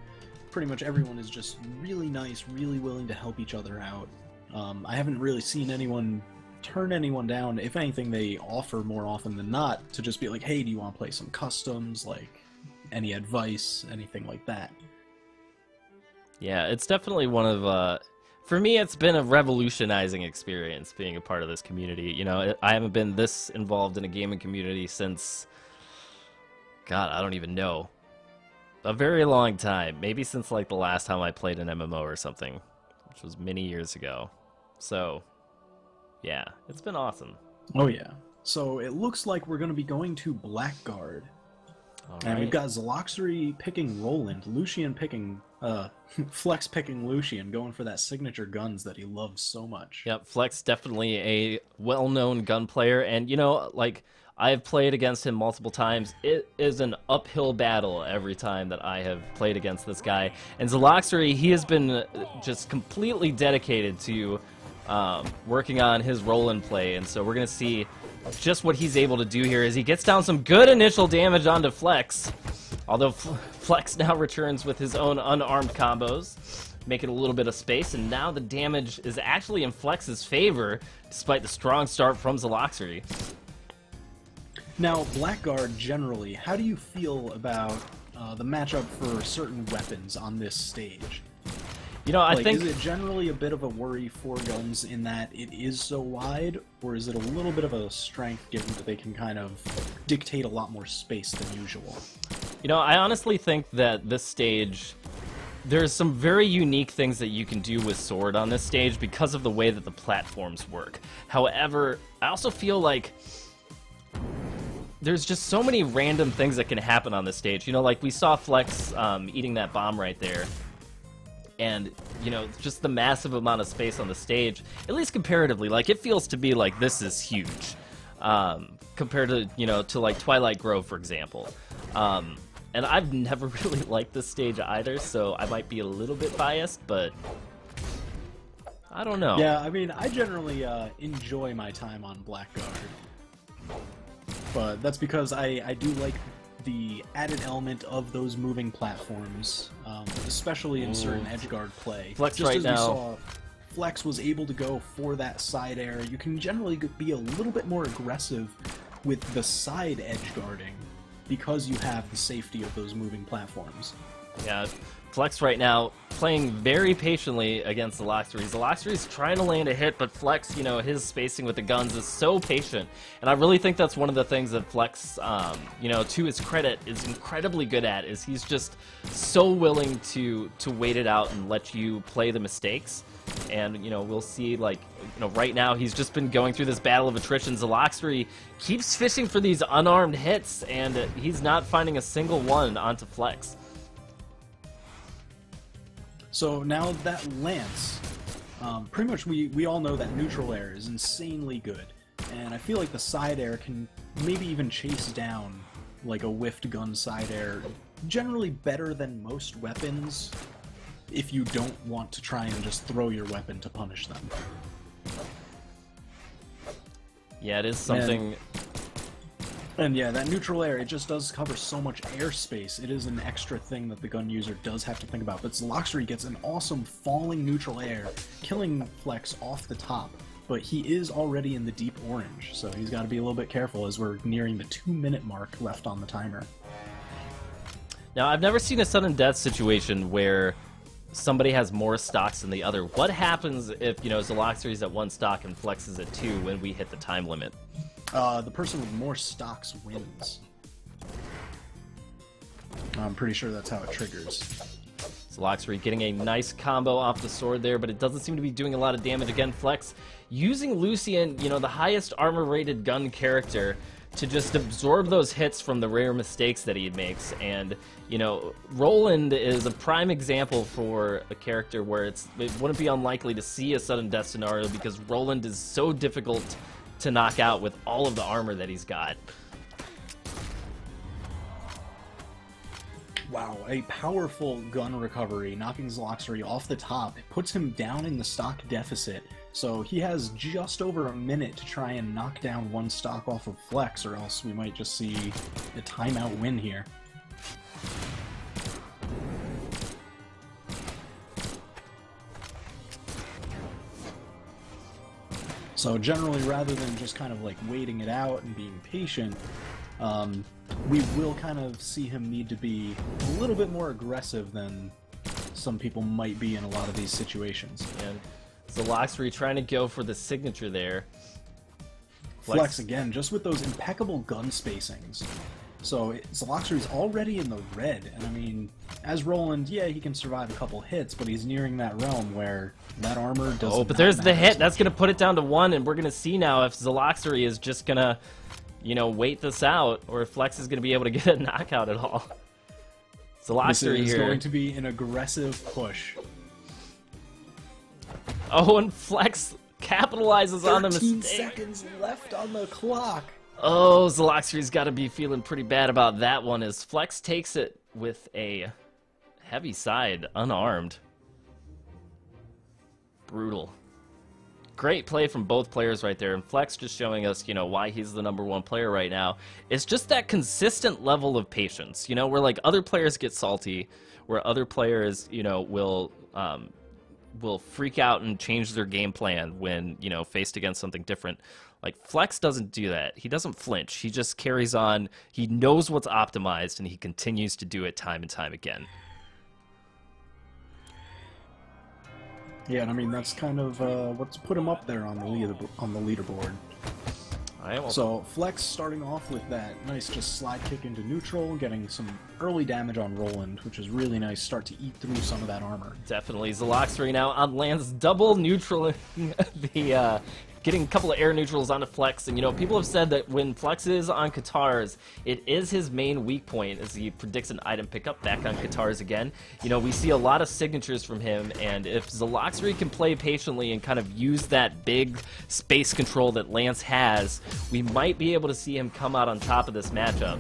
pretty much everyone is just really nice, really willing to help each other out. I haven't really seen anyone turn anyone down. If anything, they offer more often than not to just be like, hey, do you want to play some customs, like any advice, anything like that. Yeah, it's definitely one of for me, it's been a revolutionizing experience being a part of this community. You know, I haven't been this involved in a gaming community since, God, I don't even know, a very long time. Maybe since like the last time I played an MMO or something, which was many years ago. So yeah, it's been awesome. Oh yeah. So it looks like we're going to be going to Blackguard. And we've got Zelox picking Roland, Lucian picking, Flex picking Lucian, going for that signature guns that he loves so much. Yep, Flex definitely a well-known gun player, and you know, like, I've played against him multiple times. It is an uphill battle every time that I have played against this guy. And Zelox, he has been just completely dedicated to working on his Roland play, and so we're going to see just what he's able to do here as he gets down some good initial damage onto Flex, although Flex now returns with his own unarmed combos, making a little bit of space, and now the damage is actually in Flex's favor, despite the strong start from Zelox. Now, Blackguard generally, how do you feel about the matchup for certain weapons on this stage? You know, I think... Is it generally a bit of a worry for guns in that it is so wide, or is it a little bit of a strength given that they can kind of dictate a lot more space than usual? You know, I honestly think that this stage, there's some very unique things that you can do with Sword on this stage because of the way that the platforms work. However, I also feel like there's just so many random things that can happen on this stage. You know, like we saw Flex eating that bomb right there. And, you know, just the massive amount of space on the stage, at least comparatively, like, it feels to be like this is huge, compared to, you know, to, like, Twilight Grove, for example. And I've never really liked this stage either, so I might be a little bit biased, but I don't know. Yeah, I mean, I generally enjoy my time on Blackguard, but that's because I do like the added element of those moving platforms, especially in certain Edgeguard play. Flex Just right as now. We saw, Flex was able to go for that side air. You can generally be a little bit more aggressive with the side edge guarding because you have the safety of those moving platforms. Yeah, Flex right now playing very patiently against Zelox. Zelox's trying to land a hit, but Flex, you know, his spacing with the guns is so patient. And I really think that's one of the things that Flex, you know, to his credit, is incredibly good at, is he's just so willing to wait it out and let you play the mistakes. And, you know, we'll see, like, you know, right now he's just been going through this battle of attrition. Zelox keeps fishing for these unarmed hits, and he's not finding a single one onto Flex. So now that Lance, pretty much we all know that neutral air is insanely good, and I feel like the side air can maybe even chase down like a whiffed gun side air generally better than most weapons if you don't want to try and just throw your weapon to punish them. Yeah, it is something... And yeah, that neutral air, it just does cover so much airspace. It is an extra thing that the gun user does have to think about. But Zelox gets an awesome falling neutral air, killing Flex off the top. But he is already in the deep orange, so he's got to be a little bit careful as we're nearing the 2-minute mark left on the timer. Now, I've never seen a sudden death situation where somebody has more stocks than the other. What happens if, you know, Zelox is at 1 stock and Flex is at 2 when we hit the time limit? The person with more stocks wins. I'm pretty sure that's how it triggers. Zelox getting a nice combo off the sword there, but it doesn't seem to be doing a lot of damage. Again, Flex using Lucian, you know, the highest armor-rated gun character, to just absorb those hits from the rare mistakes that he makes. And, you know, Roland is a prime example for a character where it wouldn't be unlikely to see a sudden death scenario, because Roland is so difficult to knock out with all of the armor that he's got. Wow, a powerful gun recovery, knocking Zelox off the top. It puts him down in the stock deficit, so he has just over a minute to try and knock down 1 stock off of Flex, or else we might just see a timeout win here. So generally, rather than just kind of like waiting it out and being patient, we will kind of see him need to be a little bit more aggressive than some people might be in a lot of these situations. And Zelox trying to go for the signature there. Flex again, just with those impeccable gun spacings. So Zelox is already in the red, and I mean, as Roland, yeah, he can survive a couple hits, but he's nearing that realm where that armor doesn't. Oh, but there's the hit. That's going to put it down to 1, and we're going to see now if Zelox is just going to, you know, wait this out, or if Flex is going to be able to get a knockout at all. Zelox here is going to be an aggressive push. Oh, and Flex capitalizes on the mistake. 13 seconds left on the clock. Oh, Zelox's got to be feeling pretty bad about that one, as Flex takes it with a heavy side, unarmed. Brutal. Great play from both players right there, and Flex just showing us, you know, why he's the #1 player right now. It's just that consistent level of patience, you know, where like other players get salty, where other players, you know, will freak out and change their game plan when, you know, faced against something different. Like, Flex doesn't do that. He doesn't flinch. He just carries on. He knows what's optimized, and he continues to do it time and time again. Yeah, and I mean, that's kind of what's put him up there on the leaderboard. So Flex starting off with that nice just slide kick into neutral, getting some early damage on Roland, which is really nice. Start to eat through some of that armor. Definitely. Zelox now on lands double neutral the getting a couple of air neutrals onto Flex, and you know, people have said that when Flex is on Katars, it is his main weak point as he predicts an item pickup back on Katars again. You know, we see a lot of signatures from him, and if Zelox can play patiently and kind of use that big space control that Lance has, we might be able to see him come out on top of this matchup.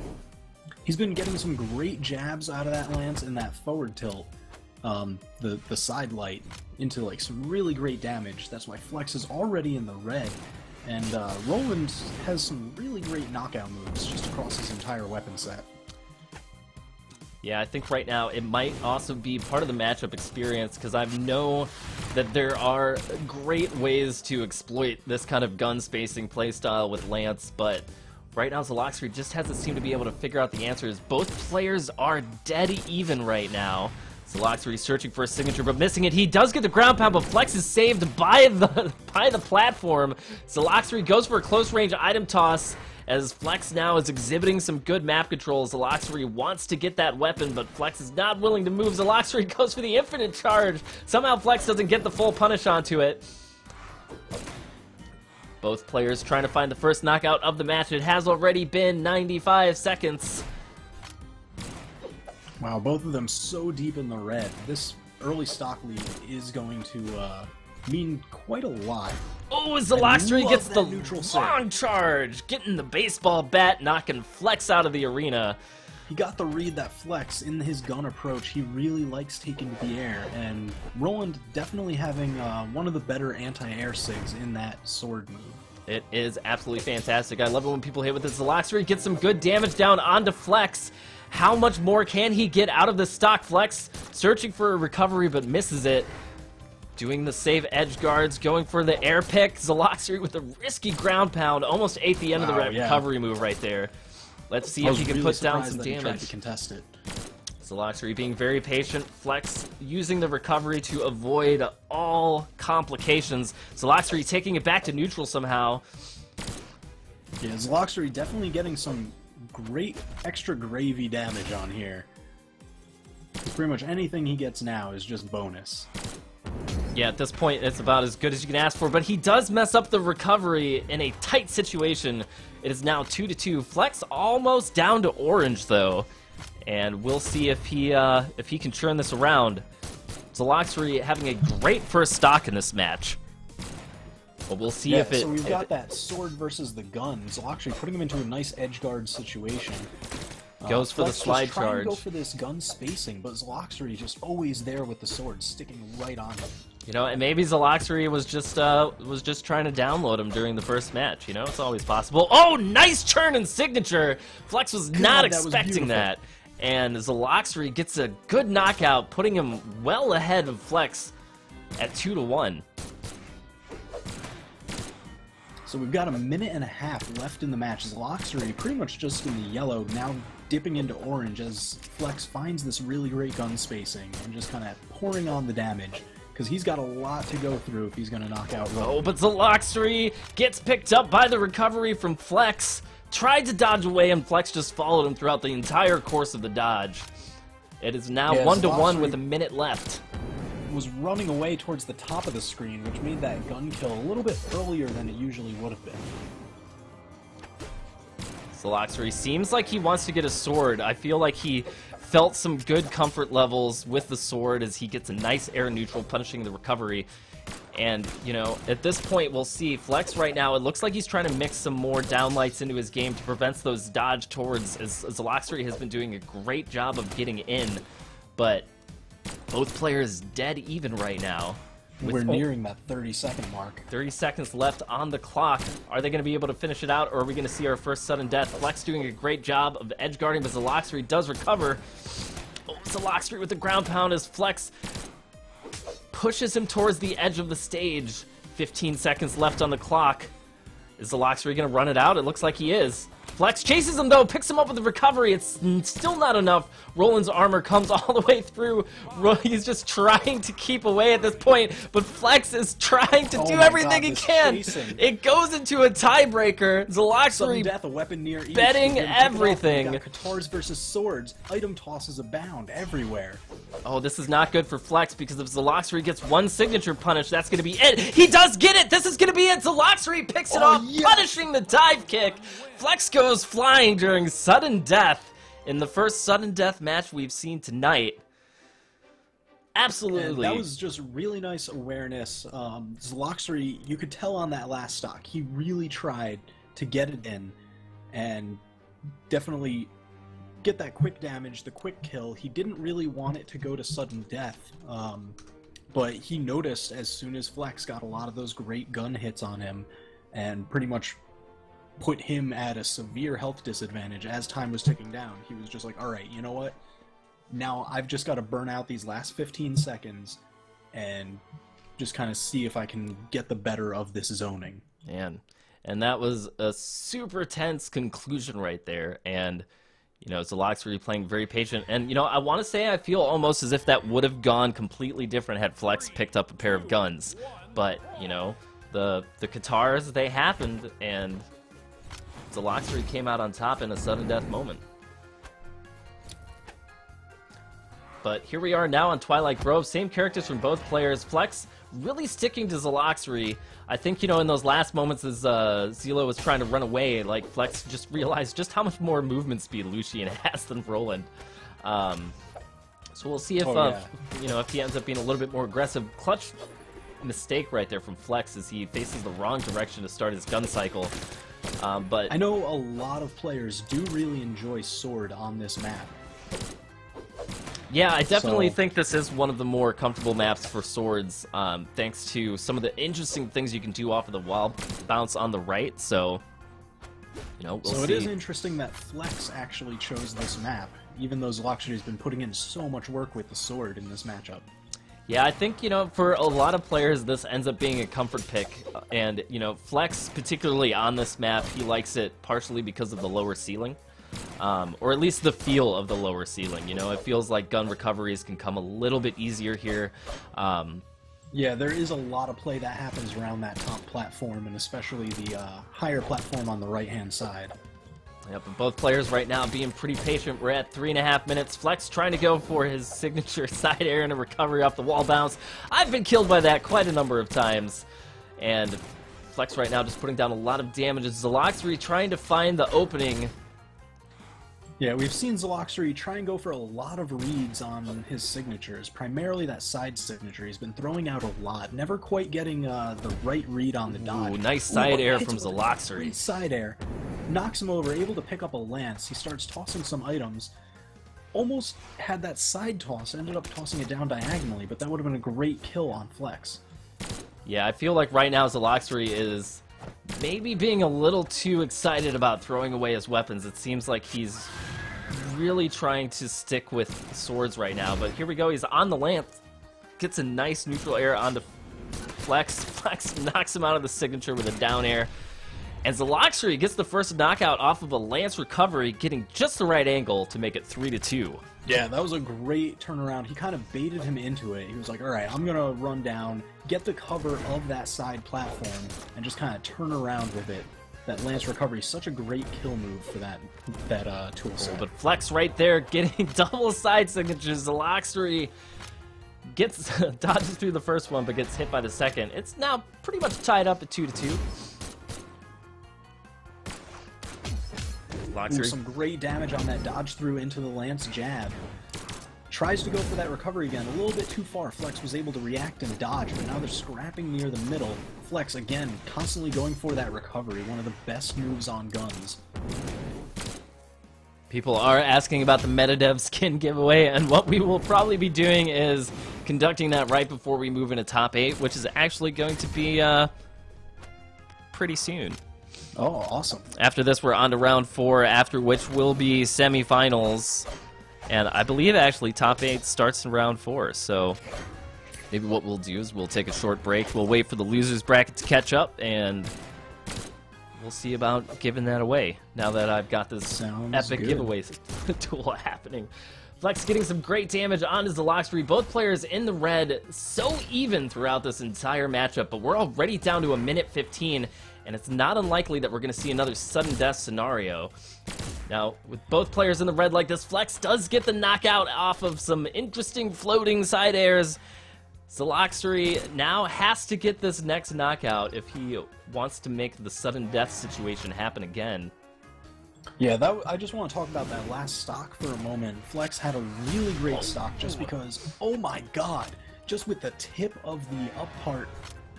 He's been getting some great jabs out of that Lance and that forward tilt. The side light into like some really great damage. That's why Flex is already in the red, and Roland has some really great knockout moves just across his entire weapon set. Yeah, I think right now it might also be part of the matchup experience, because I know that there are great ways to exploit this kind of gun spacing playstyle with Lance, but Right now, Zelox just hasn't seemed to be able to figure out the answers. Both players are dead even right now. Zelox searching for a signature, but missing it. He does get the ground pound, but Flex is saved by the platform. Zelox goes for a close-range item toss, as Flex now is exhibiting some good map control. Zelox wants to get that weapon, but Flex is not willing to move. Zelox goes for the infinite charge. Somehow Flex doesn't get the full punish onto it. Both players trying to find the first knockout of the match. It has already been 95 seconds. Wow, both of them so deep in the red. This early stock lead is going to mean quite a lot. Oh, Zelox gets the long charge, getting the baseball bat, knocking Flex out of the arena. He got the read that Flex, in his gun approach, he really likes taking to the air, and Roland definitely having one of the better anti-air sigs in that sword move. It is absolutely fantastic. I love it when people hit with this. Zelox gets some good damage down onto Flex. How much more can he get out of the stock? Flex searching for a recovery, but misses it. Doing the save edge guards, going for the air pick. Zelox with a risky ground pound, almost ate the end of the recovery move right there. Let's see if he can put down some damage. He tried to contest it. Zelox being very patient. Flex using the recovery to avoid all complications. Zelox taking it back to neutral somehow. Yeah, Zelox definitely getting some great extra gravy damage on here. Pretty much anything he gets now is just bonus. Yeah, at this point, it's about as good as you can ask for, but he does mess up the recovery in a tight situation. It is now 2-2. Flex almost down to orange, though, and we'll see if he can turn this around. Zelox having a great first stock in this match, but we'll see if it... So we've got that sword versus the gun. Zelox putting him into a nice edge guard situation. Goes for the slide charge. Trying to go for this gun spacing, but Zelox just always there with the sword, sticking right on him. You know, and maybe Zelox was just trying to download him during the first match. You know, it's always possible. Oh, nice turn and signature! Flex was not expecting that. And Zelox gets a good knockout, putting him well ahead of Flex at 2-1. So we've got a minute and a half left in the match. Zelox pretty much just in the yellow, now dipping into orange as Flex finds this really great gun spacing and just kind of pouring on the damage, because he's got a lot to go through if he's going to knock out Roland. Oh, but Zelox gets picked up by the recovery from Flex. Tried to dodge away, and Flex just followed him throughout the entire course of the dodge. It is now 1-1 with a minute left. Was running away towards the top of the screen, which made that gun kill a little bit earlier than it usually would have been. Zelox seems like he wants to get a sword. I feel like he felt some good comfort levels with the sword as he gets a nice air neutral, punishing the recovery. And, you know, at this point, we'll see. Flex right now, it looks like he's trying to mix some more downlights into his game to prevent those dodge towards, as Zelox has been doing a great job of getting in. But both players dead even right now. We're nearing that 30-second mark. 30 seconds left on the clock. Are they going to be able to finish it out, or are we going to see our first sudden death? Flex doing a great job of edge guarding, but Zelox does recover. Oh, Zelox with the ground pound as Flex pushes him towards the edge of the stage. 15 seconds left on the clock. Is Zelox going to run it out? It looks like he is. Flex chases him, though, picks him up with the recovery. It's still not enough. Roland's armor comes all the way through. He's just trying to keep away at this point, but Flex is trying to do everything he can. Chasing. It goes into a tiebreaker. Zelox death, a weapon near each. Betting everything. Guitars versus swords. Item tosses abound everywhere. Oh, this is not good for Flex, because if Zelox gets one signature punish, that's going to be it. He does get it! This is going to be it! Zelox picks it off, punishing the dive kick. Flex goes flying during sudden death in the first sudden death match we've seen tonight. Absolutely. And that was just really nice awareness. Zelox, you could tell on that last stock, he really tried to get it in and definitely get that quick damage, the quick kill. He didn't really want it to go to sudden death, but he noticed as soon as Flex got a lot of those great gun hits on him and pretty much put him at a severe health disadvantage as time was ticking down. He was just like, alright, you know what? Now I've just got to burn out these last 15 seconds and just kind of see if I can get the better of this zoning. Man, And that was a super tense conclusion right there. And, you know, Zelox really playing very patient. And, you know, I want to say I feel almost as if that would have gone completely different had Flex picked up a pair of guns. But, you know, the Katars, they happened, and Zelox came out on top in a sudden death moment. But here we are now on Twilight Grove. Same characters from both players. Flex really sticking to Zelox. I think, you know, in those last moments as Zelo was trying to run away, like, Flex just realized just how much more movement speed Lucian has than Roland. So we'll see if, you know, if he ends up being a little bit more aggressive. Clutch mistake right there from Flex as he faces the wrong direction to start his gun cycle. But I know a lot of players do really enjoy Sword on this map. Yeah, I definitely think this is one of the more comfortable maps for swords, thanks to some of the interesting things you can do off of the wall bounce on the right, so, you know, we'll see. So it is interesting that Flex actually chose this map, even though Zelox has been putting in so much work with the sword in this matchup. Yeah, I think, you know, for a lot of players, this ends up being a comfort pick, and, you know, Flex, particularly on this map, he likes it partially because of the lower ceiling. Or at least the feel of the lower ceiling. You know, it feels like gun recoveries can come a little bit easier here. Yeah, there is a lot of play that happens around that top platform, and especially the higher platform on the right-hand side. Yeah, but both players right now being pretty patient. We're at 3.5 minutes. Flex trying to go for his signature side air and a recovery off the wall bounce. I've been killed by that quite a number of times. And Flex right now just putting down a lot of damage. Zelox trying to find the opening. Yeah, we've seen Zelox try and go for a lot of reads on his signatures, primarily that side signature. He's been throwing out a lot, never quite getting the right read on the dodge. Ooh, nice side air from Zelox. Great side air. Knocks him over, able to pick up a lance. He starts tossing some items. Almost had that side toss, ended up tossing it down diagonally, but that would have been a great kill on Flex. Yeah, I feel like right now Zelox is maybe being a little too excited about throwing away his weapons. It seems like he's really trying to stick with swords right now, but here we go. He's on the lance, gets a nice neutral air onto Flex. Flex knocks him out of the signature with a down air, and Zelox gets the first knockout off of a lance recovery, getting just the right angle to make it 3-2. Yeah, that was a great turnaround. He kind of baited him into it. He was like, alright, I'm going to run down, get the cover of that side platform, and just kind of turn around with it. That lance recovery is such a great kill move for that tool set. But Flex right there getting double side signatures. Zelox gets dodges through the first one, but gets hit by the second. It's now pretty much tied up at 2-2. Ooh, some great damage on that dodge through into the lance jab. Tries to go for that recovery again, a little bit too far. Flex was able to react and dodge, but now they're scrapping near the middle. Flex, again, constantly going for that recovery, one of the best moves on guns. People are asking about the Metadev skin giveaway, and what we will probably be doing is conducting that right before we move into top 8, which is actually going to be pretty soon. Oh, awesome. After this, we're on to round 4, after which will be semifinals. And I believe, actually, top 8 starts in round 4. So maybe what we'll do is we'll take a short break. We'll wait for the losers bracket to catch up, and we'll see about giving that away now that I've got this epic giveaway tool happening. Flex getting some great damage onto Zelox. Both players in the red, so even throughout this entire matchup, but we're already down to 1:15. And it's not unlikely that we're going to see another sudden death scenario. Now, with both players in the red like this, Flex does get the knockout off of some interesting floating side airs. Zelox now has to get this next knockout if he wants to make the sudden death situation happen again. Yeah, I just want to talk about that last stock for a moment. Flex had a really great stock just because, oh my god, just with the tip of the up part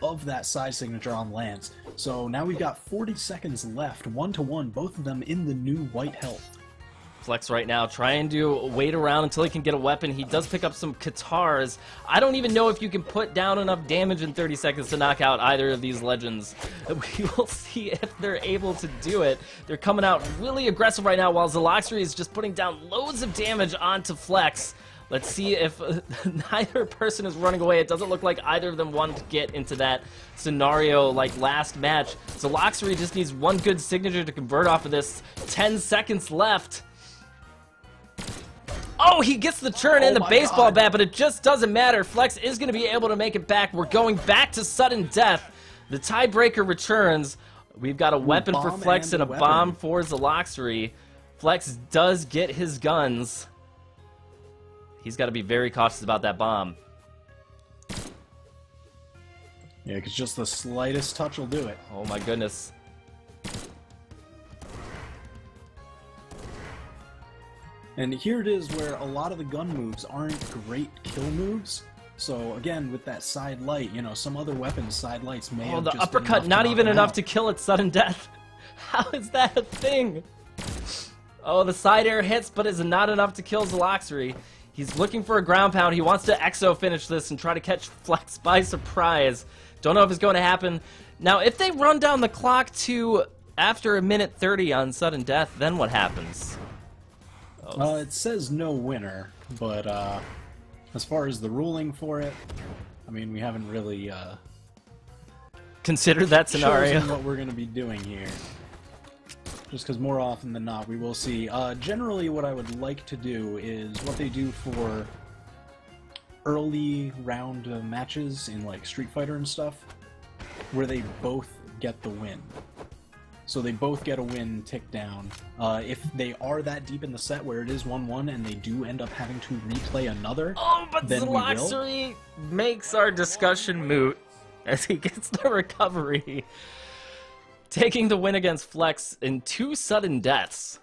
of that side signature on Lance. So now we've got 40 seconds left, 1-1, both of them in the new white health. Flex right now trying to wait around until he can get a weapon. He does pick up some Katars. I don't even know if you can put down enough damage in 30 seconds to knock out either of these legends. We will see if they're able to do it. They're coming out really aggressive right now while Zelox is just putting down loads of damage onto Flex. Let's see if neither person is running away. It doesn't look like either of them wanted to get into that scenario like last match. So Loxery just needs one good signature to convert off of this. 10 seconds left. Oh, he gets the turn and the baseball bat, but it just doesn't matter. Flex is going to be able to make it back. We're going back to sudden death. The tiebreaker returns. We've got a weapon for Flex and a bomb for Zeloxery. Flex does get his guns. He's got to be very cautious about that bomb. Yeah, because just the slightest touch will do it. Oh my goodness. And here it is where a lot of the gun moves aren't great kill moves. So again, with that side light, you know, some other weapons side lights may have the just uppercut, not even enough to kill at sudden death. How is that a thing? Oh, the side air hits, but is not enough to kill Zeloxery. He's looking for a ground pound. He wants to exo finish this and try to catch Flex by surprise. Don't know if it's going to happen. Now, if they run down the clock to after a minute 30 on sudden death, then what happens? Oh. It says no winner, but as far as the ruling for it, I mean, we haven't really considered that scenario. Chosen what we're going to be doing here. Just because more often than not, we will see. Generally, what I would like to do is what they do for early round matches in like Street Fighter and stuff, where they both get the win. So they both get a win tick down. If they are that deep in the set where it is 1-1 and they do end up having to replay another, but Zeloxery makes our discussion moot as he gets the recovery. Taking the win against Flex in 2 sudden deaths.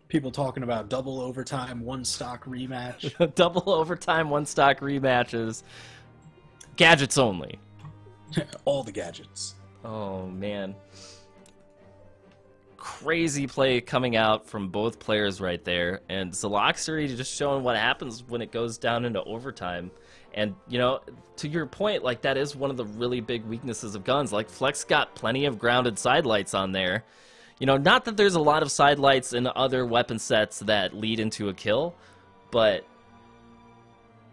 People talking about double overtime, 1 stock rematch. Double overtime, 1 stock rematches. Gadgets only. All the gadgets. Oh, man. Crazy play coming out from both players right there. And Zeloxery just showing what happens when it goes down into overtime. And, you know, to your point, like, that is one of the really big weaknesses of guns. Like, Flex got plenty of grounded side lights on there. You know, not that there's a lot of side lights in other weapon sets that lead into a kill, but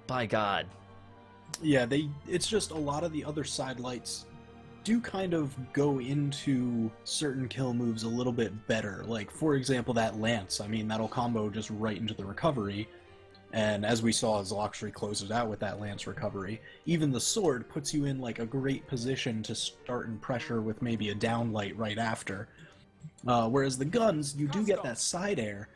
by God. Yeah, it's just a lot of the other side lights do kind of go into certain kill moves a little bit better. Like, for example, that Lance. I mean, that'll combo just right into the recovery. And as we saw, Zeloxery closes out with that Lance recovery. Even the sword puts you in like a great position to start in pressure with maybe a down light right after. Whereas the guns, you do get that side air,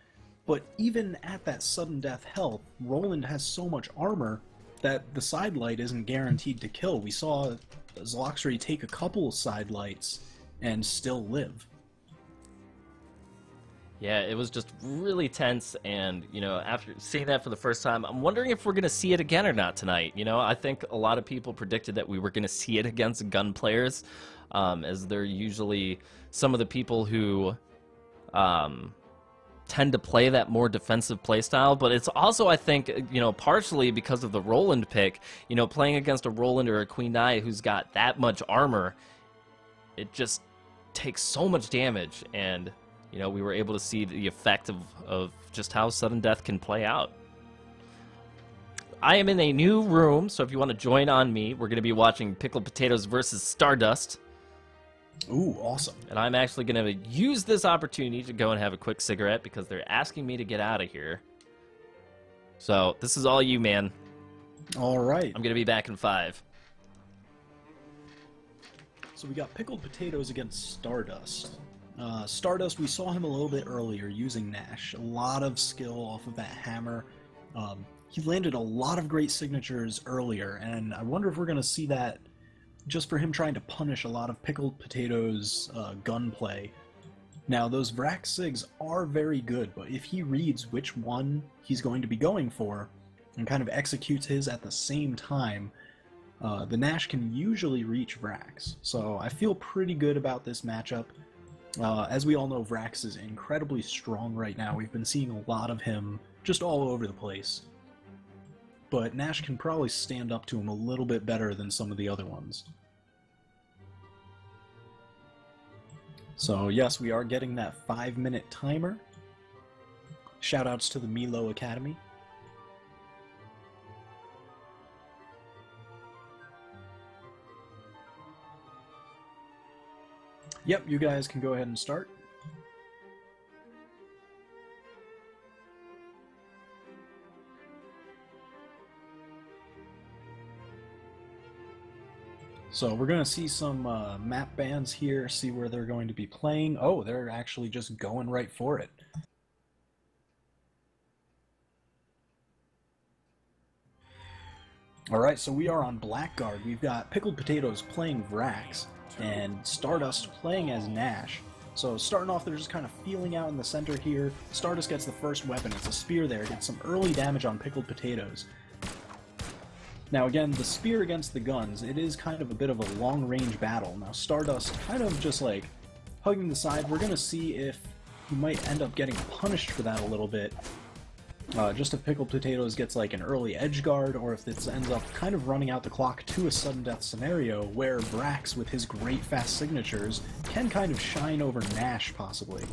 but even at that sudden death health, Roland has so much armor that the side light isn't guaranteed to kill. We saw Zeloxery take a couple side lights and still live. Yeah, it was just really tense, and, you know, after seeing that for the first time, I'm wondering if we're going to see it again or not tonight. You know, I think a lot of people predicted that we were going to see it against gun players, as they're usually some of the people who tend to play that more defensive playstyle, but it's also, I think, you know, partially because of the Roland pick. You know, playing against a Roland or a Queen Nai who's got that much armor, it just takes so much damage, and you know, we were able to see the effect of just how sudden death can play out. I am in a new room, so if you want to join on me, we're going to be watching Pickled Potatoes versus Stardust. Ooh, awesome. And I'm actually going to use this opportunity to go and have a quick cigarette because they're asking me to get out of here. So, this is all you, man. All right. I'm going to be back in 5. So we got Pickled Potatoes against Stardust. Stardust, we saw him a little bit earlier using Nash. A lot of skill off of that hammer. He landed a lot of great signatures earlier, and I wonder if we're going to see that just for him trying to punish a lot of Pickled Potatoes' gunplay. Now, those Vrax Sigs are very good, but if he reads which one he's going to be going for, and kind of executes his at the same time, the Nash can usually reach Vrax. So I feel pretty good about this matchup. As we all know, Vrax is incredibly strong right now. We've been seeing a lot of him just all over the place. But Nash can probably stand up to him a little bit better than some of the other ones. So yes, we are getting that 5-minute timer. Shoutouts to the Milo Academy. Yep, you guys can go ahead and start. So we're going to see some map bans here, see where they're going to be playing. Oh, they're actually just going right for it. Alright, so we are on Blackguard. We've got Pickled Potatoes playing Vrax, and Stardust playing as Nash. So starting off, they're just kind of feeling out in the center here. Stardust gets the first weapon. It's a spear there. Gets some early damage on Pickled Potatoes. Now again, the spear against the guns, it is kind of a bit of a long-range battle. Now Stardust kind of just like hugging the side. We're going to see if he might end up getting punished for that a little bit. Just if Pickled Potatoes gets like an early edge guard, or if this ends up kind of running out the clock to a sudden death scenario where Vrax, with his great fast signatures, can kind of shine over Nash, possibly.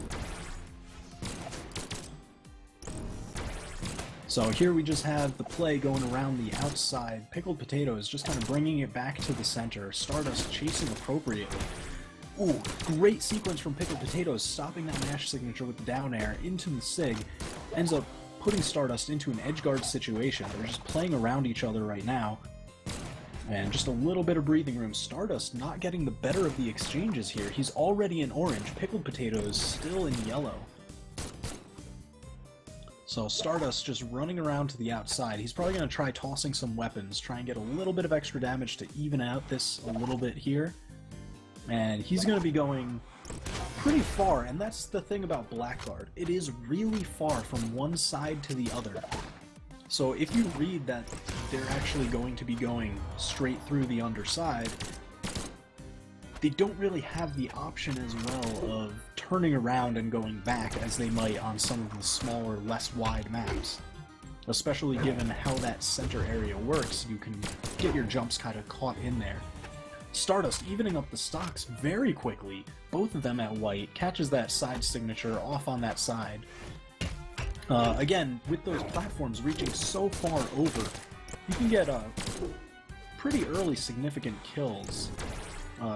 So here we just have the play going around the outside. Pickled Potatoes just kind of bringing it back to the center. Stardust chasing appropriately. Ooh, great sequence from Pickled Potatoes, stopping that Nash signature with the down air into the sig. Ends up putting Stardust into an edgeguard situation. They're just playing around each other right now. And just a little bit of breathing room. Stardust not getting the better of the exchanges here. He's already in orange. Pickled Potatoes still in yellow. So Stardust just running around to the outside. He's probably going to try tossing some weapons, try and get a little bit of extra damage to even out this a little bit here. And he's going to be going pretty far, and that's the thing about Blackguard. It is really far from one side to the other. So if you read that they're actually going to be going straight through the underside, they don't really have the option as well of turning around and going back as they might on some of the smaller, less wide maps. Especially given how that center area works, you can get your jumps kind of caught in there. Stardust evening up the stocks very quickly, both of them at white, catches that side signature off on that side. Again, with those platforms reaching so far over, you can get pretty early significant kills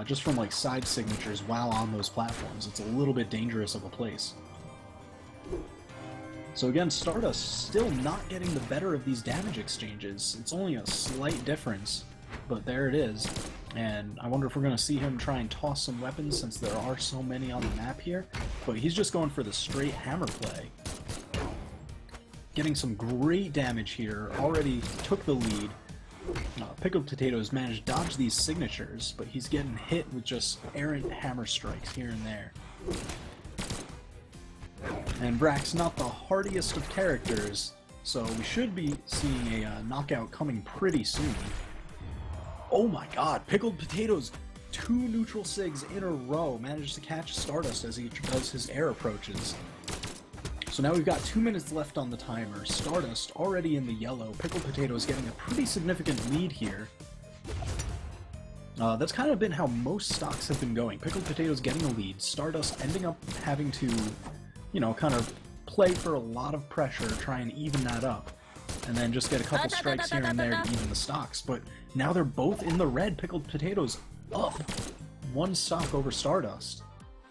just from like side signatures while on those platforms. It's a little bit dangerous of a place. So again, Stardust still not getting the better of these damage exchanges. It's only a slight difference, but there it is. And I wonder if we're going to see him try and toss some weapons since there are so many on the map here. But he's just going for the straight hammer play. Getting some great damage here. Already took the lead. Pickled Potatoes managed to dodge these signatures, but he's getting hit with just errant hammer strikes here and there. And Vrax not the hardiest of characters, so we should be seeing a knockout coming pretty soon. Oh my god, Pickled Potatoes, 2 neutral sigs in a row, managed to catch Stardust as he does his air approaches. So now we've got 2 minutes left on the timer. Stardust already in the yellow. Pickled Potatoes getting a pretty significant lead here. That's kind of been how most stocks have been going. Pickled Potatoes getting a lead. Stardust ending up having to, you know, kind of play for a lot of pressure, try and even that up. And then just get a couple strikes here and there to even the stocks. But now they're both in the red. Pickled Potatoes up 1 stock over Stardust.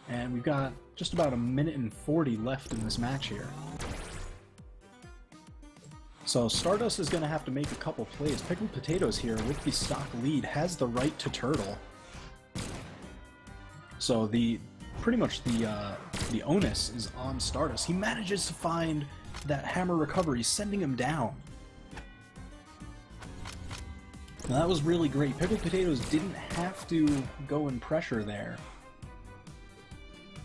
And we've got just about 1 minute and 40 left in this match here. So Stardust is going to have to make a couple plays. Pickled Potatoes here with the stock lead has the right to turtle. So pretty much the onus is on Stardust. He manages to find that hammer recovery, sending him down. Now that was really great. Pickled Potatoes didn't have to go in pressure there.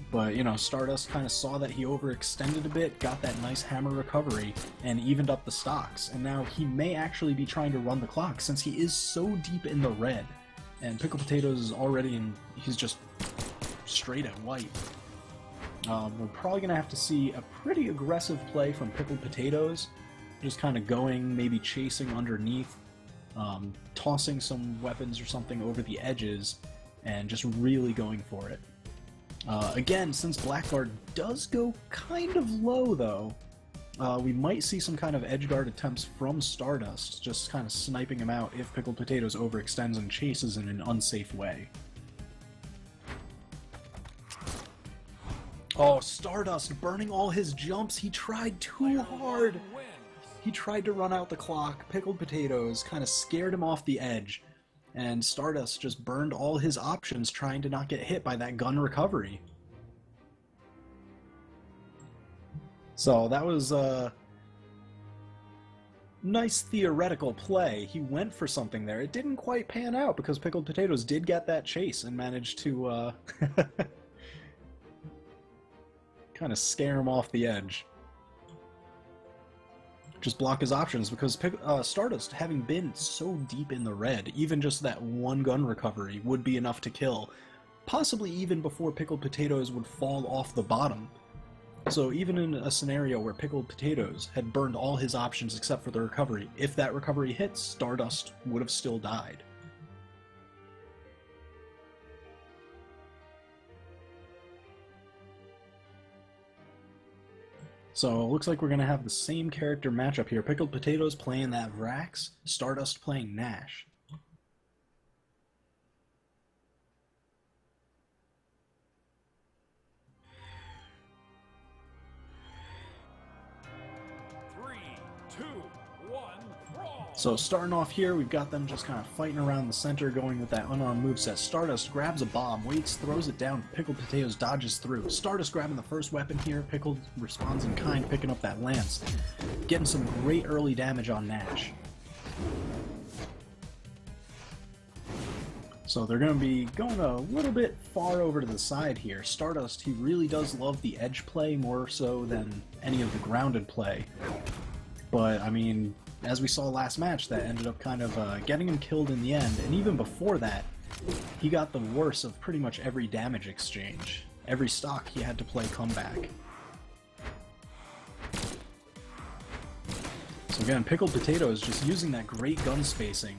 But, you know, Stardust kind of saw that he overextended a bit, got that nice hammer recovery, and evened up the stocks. And now he may actually be trying to run the clock since he is so deep in the red. And Pickled Potatoes is already in, he's just straight at white. We're probably going to have to see a pretty aggressive play from Pickled Potatoes. Just kind of going, maybe chasing underneath, tossing some weapons or something over the edges, and just really going for it. Again, since Blackguard does go kind of low, though, we might see some kind of edgeguard attempts from Stardust, just kind of sniping him out if Pickled Potatoes overextends and chases in an unsafe way. Oh, Stardust burning all his jumps. He tried too hard. He tried to run out the clock. Pickled Potatoes kind of scared him off the edge. And Stardust just burned all his options trying to not get hit by that gun recovery. So that was a nice theoretical play. He went for something there. It didn't quite pan out because Pickled Potatoes did get that chase and managed to kind of scare him off the edge. Just block his options because Stardust, having been so deep in the red, even just that one gun recovery would be enough to kill, possibly even before Pickled Potatoes would fall off the bottom. So even in a scenario where Pickled Potatoes had burned all his options except for the recovery, if that recovery hits, Stardust would have still died. So it looks like we're going to have the same character matchup here. Pickled Potatoes playing that Vrax, Stardust playing Nash. So starting off here, we've got them just kind of fighting around the center, going with that unarmed moveset. Stardust grabs a bomb, waits, throws it down. Pickled Potatoes dodges through. Stardust grabbing the first weapon here. Pickled responds in kind, picking up that lance. Getting some great early damage on Nash. So they're going to be going a little bit far over to the side here. Stardust, he really does love the edge play more so than any of the grounded play. But, I mean, as we saw last match, that ended up kind of getting him killed in the end. And even before that, he got the worst of pretty much every damage exchange. Every stock he had to play comeback. So again, Pickled Potatoes just using that great gun spacing.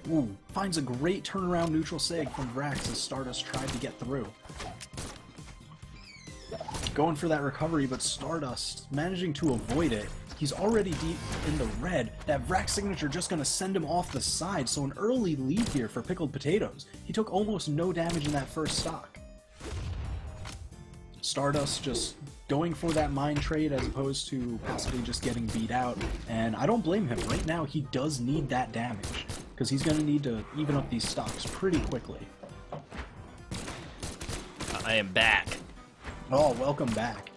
Ooh, finds a great turnaround neutral sig from Vrax as Stardust tried to get through. Going for that recovery, but Stardust managing to avoid it. He's already deep in the red. That Vrax signature just going to send him off the side, so an early lead here for Pickled Potatoes. He took almost no damage in that first stock. Stardust just going for that mind trade as opposed to possibly just getting beat out, and I don't blame him. Right now, he does need that damage, because he's going to need to even up these stocks pretty quickly. I am back. Oh, welcome back.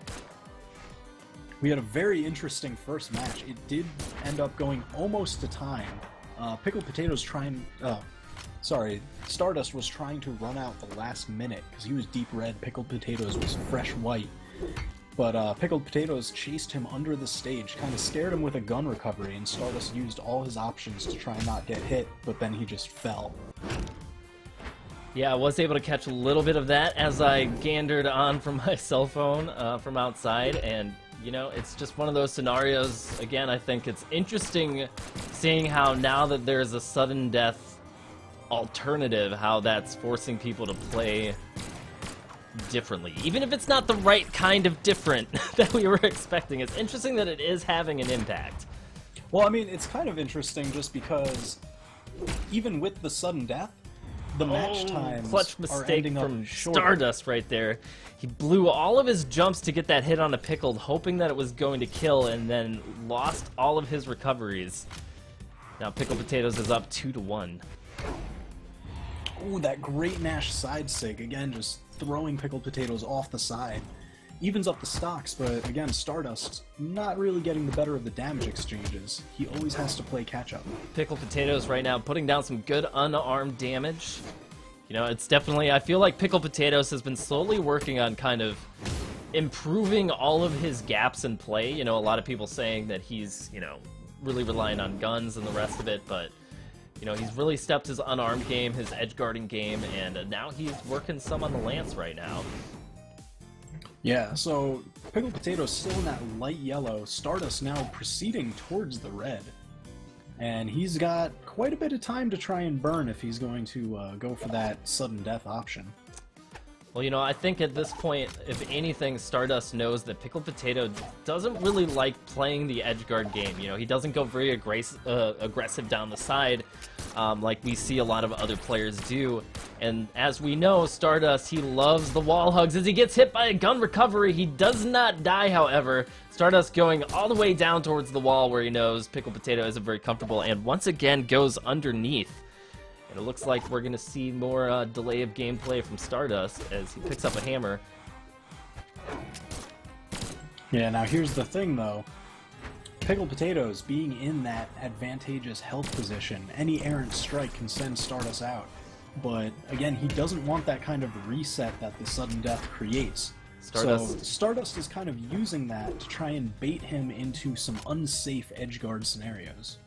We had a very interesting first match. It did end up going almost to time. Pickled Potatoes Stardust was trying to run out the last minute because he was deep red. Pickled Potatoes was fresh white. But Pickled Potatoes chased him under the stage, kind of scared him with a gun recovery, and Stardust used all his options to try and not get hit, but then he just fell. Yeah, I was able to catch a little bit of that as I gandered on from my cell phone from outside, and you know, it's just one of those scenarios. Again, I think it's interesting seeing how now that there's a sudden death alternative, how that's forcing people to play differently. Even if it's not the right kind of different that we were expecting, it's interesting that it is having an impact. Well, I mean, it's kind of interesting just because even with the sudden death, the match times clutch are mistake ending up from shorter. Stardust right there. He blew all of his jumps to get that hit on a Pickled, hoping that it was going to kill, and then lost all of his recoveries. Now Pickled Potatoes is up 2-1. Ooh, that great Nash side sig. Again, just throwing Pickled Potatoes off the side. Evens up the stocks, but again, Stardust not really getting the better of the damage exchanges. He always has to play catch-up. Pickled Potatoes right now putting down some good unarmed damage. You know, it's definitely, I feel like Pickled Potatoes has been slowly working on kind of improving all of his gaps in play. You know, a lot of people saying that he's, you know, really relying on guns and the rest of it, but you know, he's really stepped his unarmed game, his edgeguarding game, and now he's working some on the lance right now. Yeah, so Pickled Potatoes still in that light yellow, Stardust now proceeding towards the red. And he's got quite a bit of time to try and burn if he's going to go for that sudden death option. Well, you know, I think at this point, if anything, Stardust knows that Pickled Potato doesn't really like playing the edgeguard game. You know, he doesn't go very aggressive down the side, like we see a lot of other players do. And as we know, Stardust, he loves the wall hugs. As he gets hit by a gun recovery, he does not die, however. Stardust going all the way down towards the wall where he knows Pickled Potato isn't very comfortable, and once again goes underneath. And it looks like we're going to see more delay of gameplay from Stardust as he picks up a hammer. Yeah, now here's the thing, though. Pickled Potatoes being in that advantageous health position, any errant strike can send Stardust out. But again, he doesn't want that kind of reset that the sudden death creates. So Stardust is kind of using that to try and bait him into some unsafe edgeguard scenarios.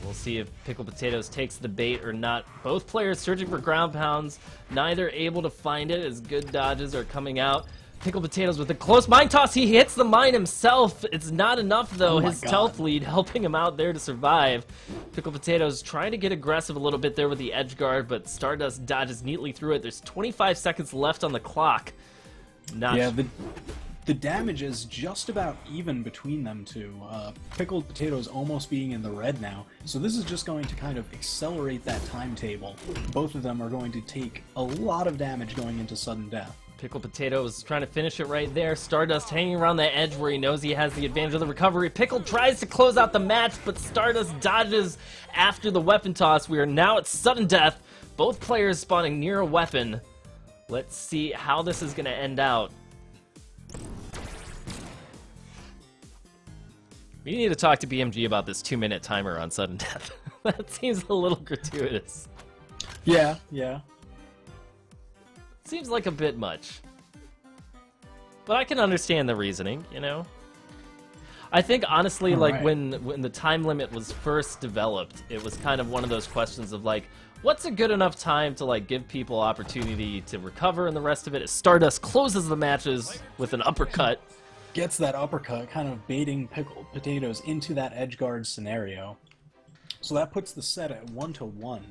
We'll see if Pickled Potatoes takes the bait or not. Both players searching for ground pounds, neither able to find it as good dodges are coming out. Pickled Potatoes with a close mine toss. He hits the mine himself. It's not enough, though. His stealth lead helping him out there to survive. Pickled Potatoes trying to get aggressive a little bit there with the edge guard, but Stardust dodges neatly through it. There's 25 seconds left on the clock. Yeah, the damage is just about even between them two. Pickled Potatoes almost being in the red now, so this is just going to kind of accelerate that timetable. Both of them are going to take a lot of damage going into sudden death. Pickled Potatoes trying to finish it right there. Stardust hanging around that edge where he knows he has the advantage of the recovery. Pickled tries to close out the match, but Stardust dodges after the weapon toss. We are now at sudden death. Both players spawning near a weapon. Let's see how this is going to end out. We need to talk to BMG about this 2-minute timer on sudden death. That seems a little gratuitous. Yeah. Seems like a bit much. But I can understand the reasoning, you know? I think, honestly, like, when the time limit was first developed, it was kind of one of those questions of, like, what's a good enough time to, like, give people opportunity to recover and the rest of it? As Stardust closes the matches with an uppercut. Gets that uppercut, kind of baiting Pickled Potatoes into that edgeguard scenario. So that puts the set at 1-1.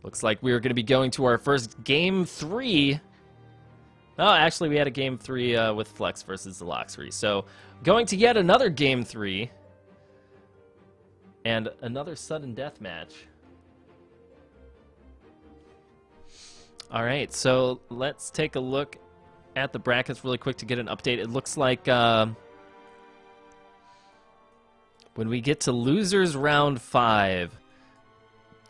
Looks like we're going to be going to our first Game 3. Oh, actually, we had a Game 3 with Flex versus Zelox. So, going to yet another Game 3. And another sudden death match. Alright, so let's take a look at the brackets really quick to get an update. It looks like when we get to Losers Round 5...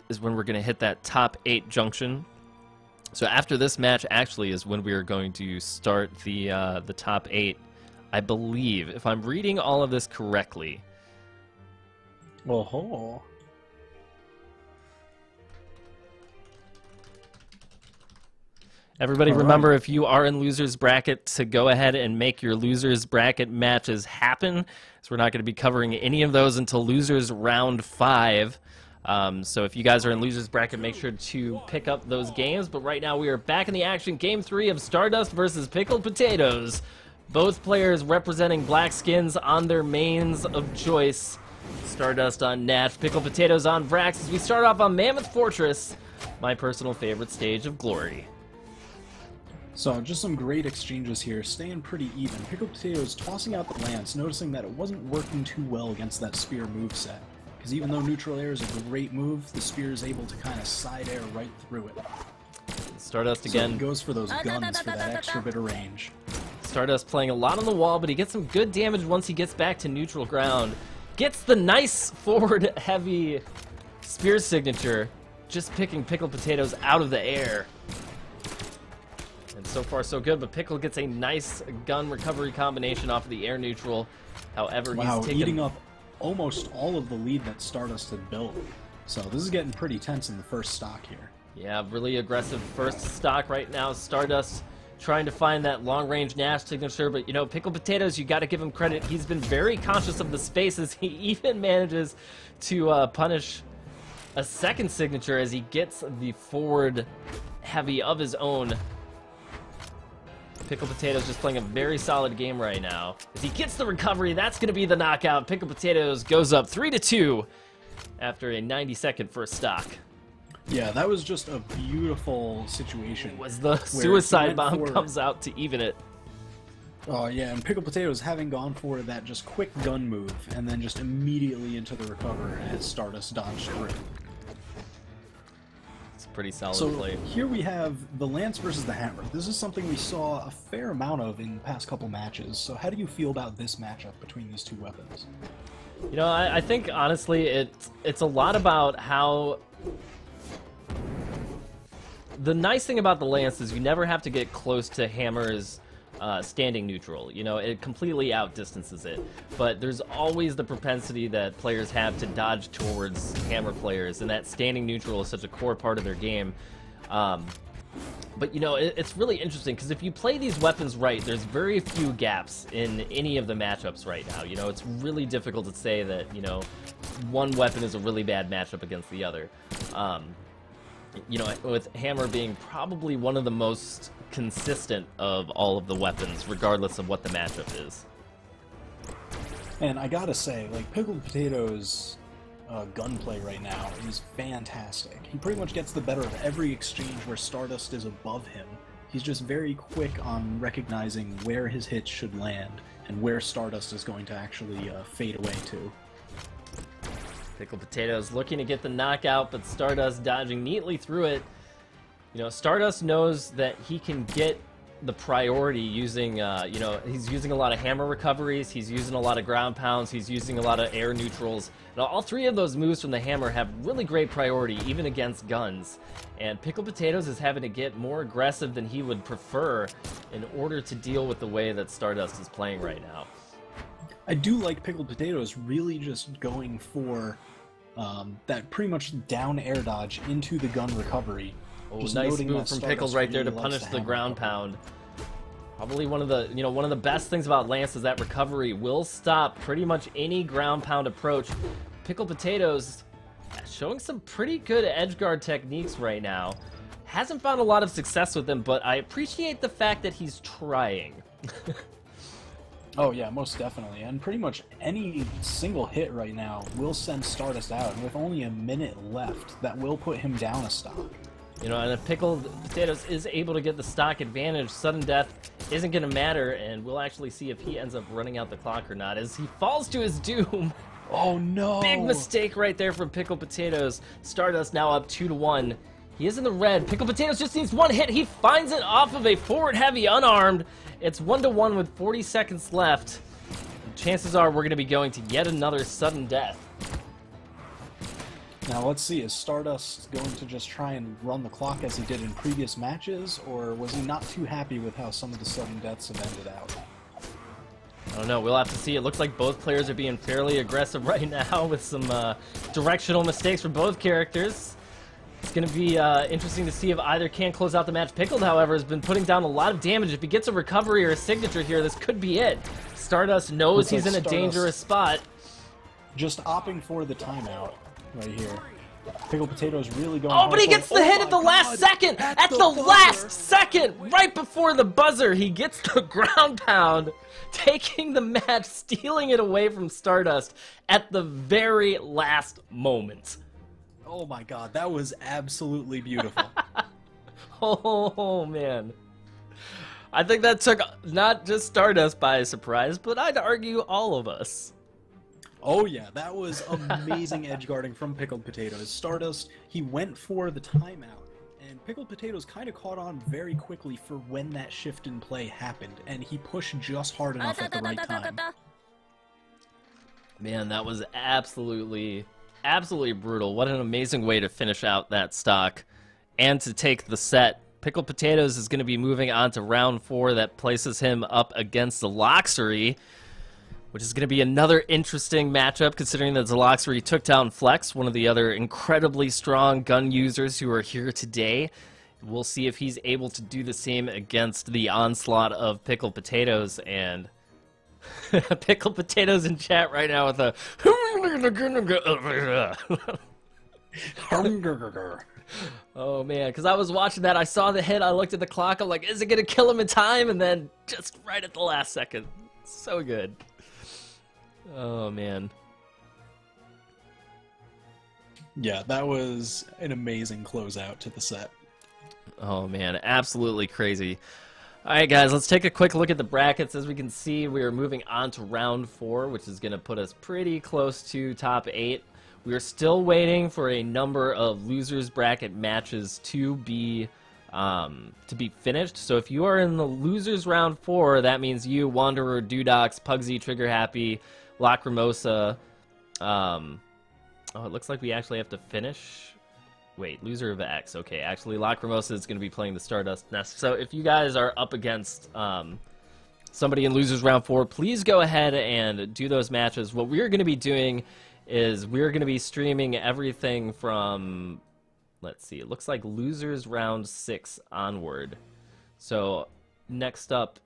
is when we're going to hit that top 8 junction. So after this match actually is when we are going to start the top 8, I believe, if I'm reading all of this correctly. Oh. Everybody remember, if you are in Losers Bracket, to go ahead and make your Losers Bracket matches happen. So we're not going to be covering any of those until Losers Round 5. So if you guys are in Losers Bracket, make sure to pick up those games. But right now we are back in the action. Game 3 of Stardust versus Pickled Potatoes. Both players representing black skins on their mains of choice. Stardust on Natch, Pickled Potatoes on Vrax. As we start off on Mammoth Fortress, my personal favorite stage of glory. So just some great exchanges here, staying pretty even. Pickled Potatoes tossing out the lance, noticing that it wasn't working too well against that spear moveset. Because even though neutral air is a great move, the spear is able to kind of side air right through it. Stardust again. So he goes for those guns for that extra bit of range. Stardust playing a lot on the wall, but he gets some good damage once he gets back to neutral ground. Gets the nice forward heavy spear signature, just picking Pickled Potatoes out of the air. And so far so good, but Pickle gets a nice gun recovery combination off of the air neutral. However, he's taking... eating up almost all of the lead that Stardust had built. So this is getting pretty tense in the first stock here. Yeah, really aggressive first stock right now. Stardust trying to find that long-range Nash signature, but, you know, Pickled Potatoes, you got to give him credit. He's been very conscious of the spaces. He even manages to punish a second signature as he gets the forward heavy of his own. Pickled Potatoes just playing a very solid game right now. As he gets the recovery, that's going to be the knockout. Pickled Potatoes goes up 3-2 after a 90-second first stock. Yeah, that was just a beautiful situation. Was the suicide bomb comes out to even it. Oh yeah, and Pickled Potatoes having gone for that just quick gun move and then just immediately into the recover as Stardust dodged through. It's pretty solid So play. here we have the Lance versus the Hammer. This is something we saw a fair amount of in the past couple matches. So how do you feel about this matchup between these two weapons? You know, I think honestly it's a lot about how. The nice thing about the Lance is you never have to get close to Hammer's standing neutral. You know, it completely outdistances it. But there's always the propensity that players have to dodge towards Hammer players, and that standing neutral is such a core part of their game. But, you know, it's really interesting, because if you play these weapons right, there's very few gaps in any of the matchups right now. You know, it's really difficult to say that, you know, one weapon is a really bad matchup against the other. You know, with Hammer being probably one of the most consistent of all of the weapons, regardless of what the matchup is. And I gotta say, like, Pickled Potatoes' gunplay right now is fantastic. He pretty much gets the better of every exchange where Stardust is above him. He's just very quick on recognizing where his hits should land and where Stardust is going to actually fade away to. Pickled Potatoes looking to get the knockout, but Stardust dodging neatly through it. You know, Stardust knows that he can get the priority using, you know, he's using a lot of hammer recoveries, he's using a lot of ground pounds, he's using a lot of air neutrals. Now, all three of those moves from the hammer have really great priority, even against guns. And Pickled Potatoes is having to get more aggressive than he would prefer in order to deal with the way that Stardust is playing right now. I do like Pickled Potatoes really just going for that pretty much down air dodge into the gun recovery. Oh, just nice noting move that from Stardust Pickles right there to really punish likes the hammer ground recovery. pound. Probably one of the, you know, one of the best things about Lance is that recovery will stop pretty much any ground pound approach. Pickled Potatoes showing some pretty good edge guard techniques right now. Hasn't found a lot of success with them, but I appreciate the fact that he's trying. Oh yeah, most definitely. And pretty much any single hit right now will send Stardust out. And with only a minute left, that will put him down a stock. You know, and if Pickled Potatoes is able to get the stock advantage, sudden death isn't going to matter, and we'll actually see if he ends up running out the clock or not as he falls to his doom. Oh no! Big mistake right there from Pickled Potatoes. Stardust now up 2-1. He is in the red. Pickled Potatoes just needs one hit. He finds it off of a forward heavy unarmed. It's 1-1 with 40 seconds left. And chances are we're going to be going to yet another sudden death. Now let's see, is Stardust going to just try and run the clock as he did in previous matches, or was he not too happy with how some of the sudden deaths have ended out? I don't know. We'll have to see. It looks like both players are being fairly aggressive right now with some directional mistakes for both characters. It's going to be interesting to see if either can close out the match. Pickled, however, has been putting down a lot of damage. If he gets a recovery or a signature here, this could be it. Stardust knows he's in a dangerous spot. Just opting for the timeout right here. Pickled Potatoes really going Oh, hard but he for gets it. the Oh hit my at the last God, second! At the buzzer. last second! Right before the buzzer, he gets the ground pound, taking the match, stealing it away from Stardust at the very last moment. Oh my God, that was absolutely beautiful. Oh, man. I think that took not just Stardust by surprise, but I'd argue all of us. Oh yeah, that was amazing edgeguarding from Pickled Potatoes. Stardust, he went for the timeout, and Pickled Potatoes kind of caught on very quickly for when that shift in play happened, and he pushed just hard enough at the right time. Man, that was absolutely brutal. What an amazing way to finish out that stock and to take the set. Pickled Potatoes is going to be moving on to round 4. That places him up against Zelox, which is going to be another interesting matchup considering that Zelox took down Flex, one of the other incredibly strong gun users who are here today. We'll see if he's able to do the same against the onslaught of Pickled Potatoes. And Pickled Potatoes in chat right now with a oh man, because I was watching that, I saw the hit, I looked at the clock, I'm like, is it gonna kill him in time? And then just right at the last second. So good. Oh man. Yeah, that was an amazing closeout to the set. Oh man, absolutely crazy. Alright guys, let's take a quick look at the brackets. As we can see, we are moving on to round 4, which is going to put us pretty close to top 8. We are still waiting for a number of losers bracket matches to be finished. So if you are in the losers round 4, that means you, Wanderer, Dudox, Pugsy, Trigger Happy, Lacrimosa. Oh, it looks like we actually have to finish. Wait, loser of X. Okay, actually, Lacrimosa is going to be playing the Stardust Nest. So if you guys are up against somebody in losers round 4, please go ahead and do those matches. What we're going to be doing is we're going to be streaming everything from, let's see, it looks like losers round 6 onward. So next up,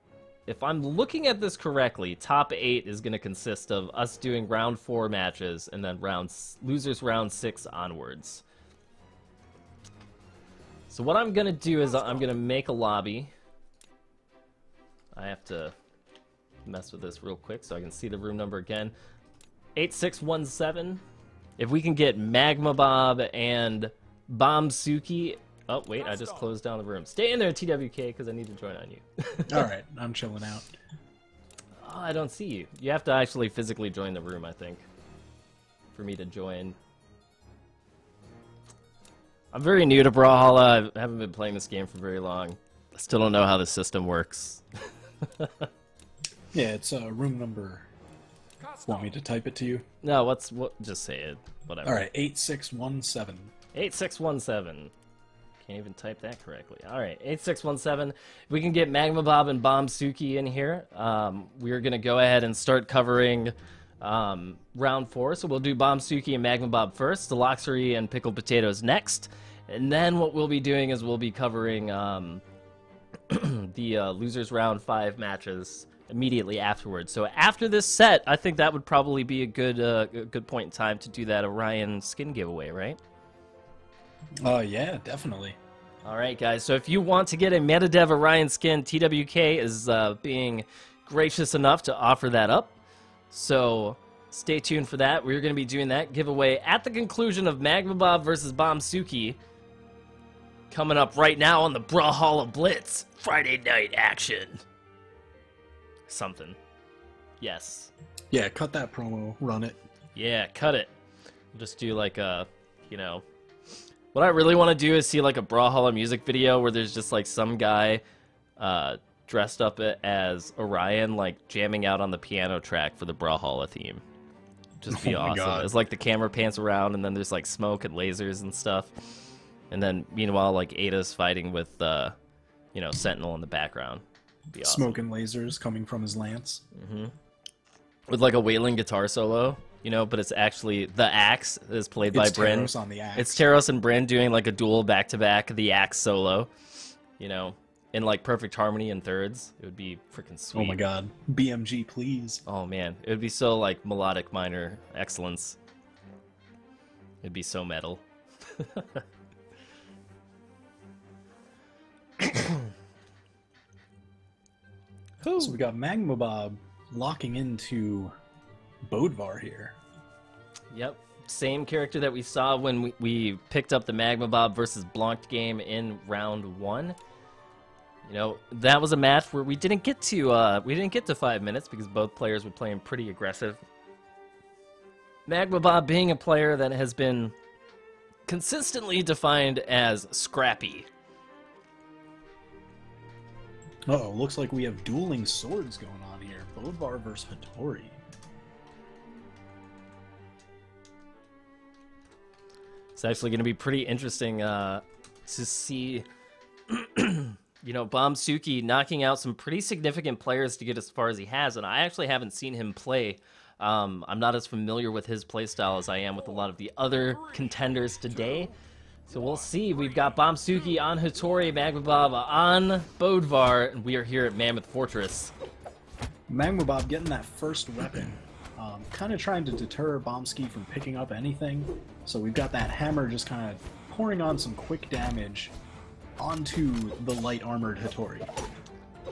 if I'm looking at this correctly, top 8 is going to consist of us doing round 4 matches and then losers round 6 onwards. So what I'm going to do is I'm going to make a lobby. I have to mess with this real quick so I can see the room number again. 8617. If we can get Magma Bob and Suuki. Oh, wait, I just closed down the room. Stay in there, TWK, because I need to join on you. Alright, I'm chilling out. Oh, I don't see you. You have to actually physically join the room, I think, for me to join. I'm very new to Brawlhalla. I haven't been playing this game for very long. I still don't know how the system works. Yeah, it's room number... Want me to type it to you? No, just say it. Whatever. Alright, 8617. 8617. Can't even type that correctly. Alright, 8617. We can get Magma Bob and Suuki in here. We're going to go ahead and start covering round 4. So we'll do Suuki and Magma Bob first, Zelox and Pickled Potatoes next. And then what we'll be doing is we'll be covering the losers round 5 matches immediately afterwards. So after this set, I think that would probably be a good point in time to do that Orion skin giveaway, right? Yeah, definitely. All right, guys. So if you want to get a Metadev Orion skin, TWK is being gracious enough to offer that up. So stay tuned for that. We're going to be doing that giveaway at the conclusion of Magma Bob versus Suuki. Coming up right now on the Brawlhalla Blitz Friday night action. Something. Yes. Yeah, cut that promo, run it. Yeah, cut it. We'll just do like a, you know... What I really want to do is see like a Brawlhalla music video where there's just like some guy dressed up as Orion, like jamming out on the piano track for the Brawlhalla theme. Just be awesome. God. It's like the camera pans around and then there's like smoke and lasers and stuff. And then meanwhile, like Ada's fighting with, you know, Sentinel in the background. Be awesome. Smoke and lasers coming from his lance. Mm-hmm. With like a wailing guitar solo, you know, but it's actually the axe is played by Bryn. Taros on the axe. It's Taros and Bryn doing like a dual back-to-back, the axe solo, you know, in like perfect harmony in thirds. It would be freaking sweet. Oh my god. BMG, please. Oh man, it would be so like melodic minor excellence. It'd be so metal. So we got Magma Bob locking into Bodvar here. Yep, same character that we saw when we picked up the Magma Bob versus Blanched game in round 1. You know, that was a match where we didn't get to 5 minutes because both players were playing pretty aggressive. Magma Bob being a player that has been consistently defined as scrappy. Uh-oh, looks like we have dueling swords going on here. Bodvar versus Hattori. It's actually going to be pretty interesting to see, you know, Suuki knocking out some pretty significant players to get as far as he has, and I actually haven't seen him play. I'm not as familiar with his playstyle as I am with a lot of the other contenders today. So we'll see. We've got Suuki on Hattori, Magma Bob on Bodvar, and we are here at Mammoth Fortress. Magma Bob getting that first weapon. Kind of trying to deter Bombski from picking up anything. So we've got that hammer just kind of pouring on some quick damage onto the light armored Hattori.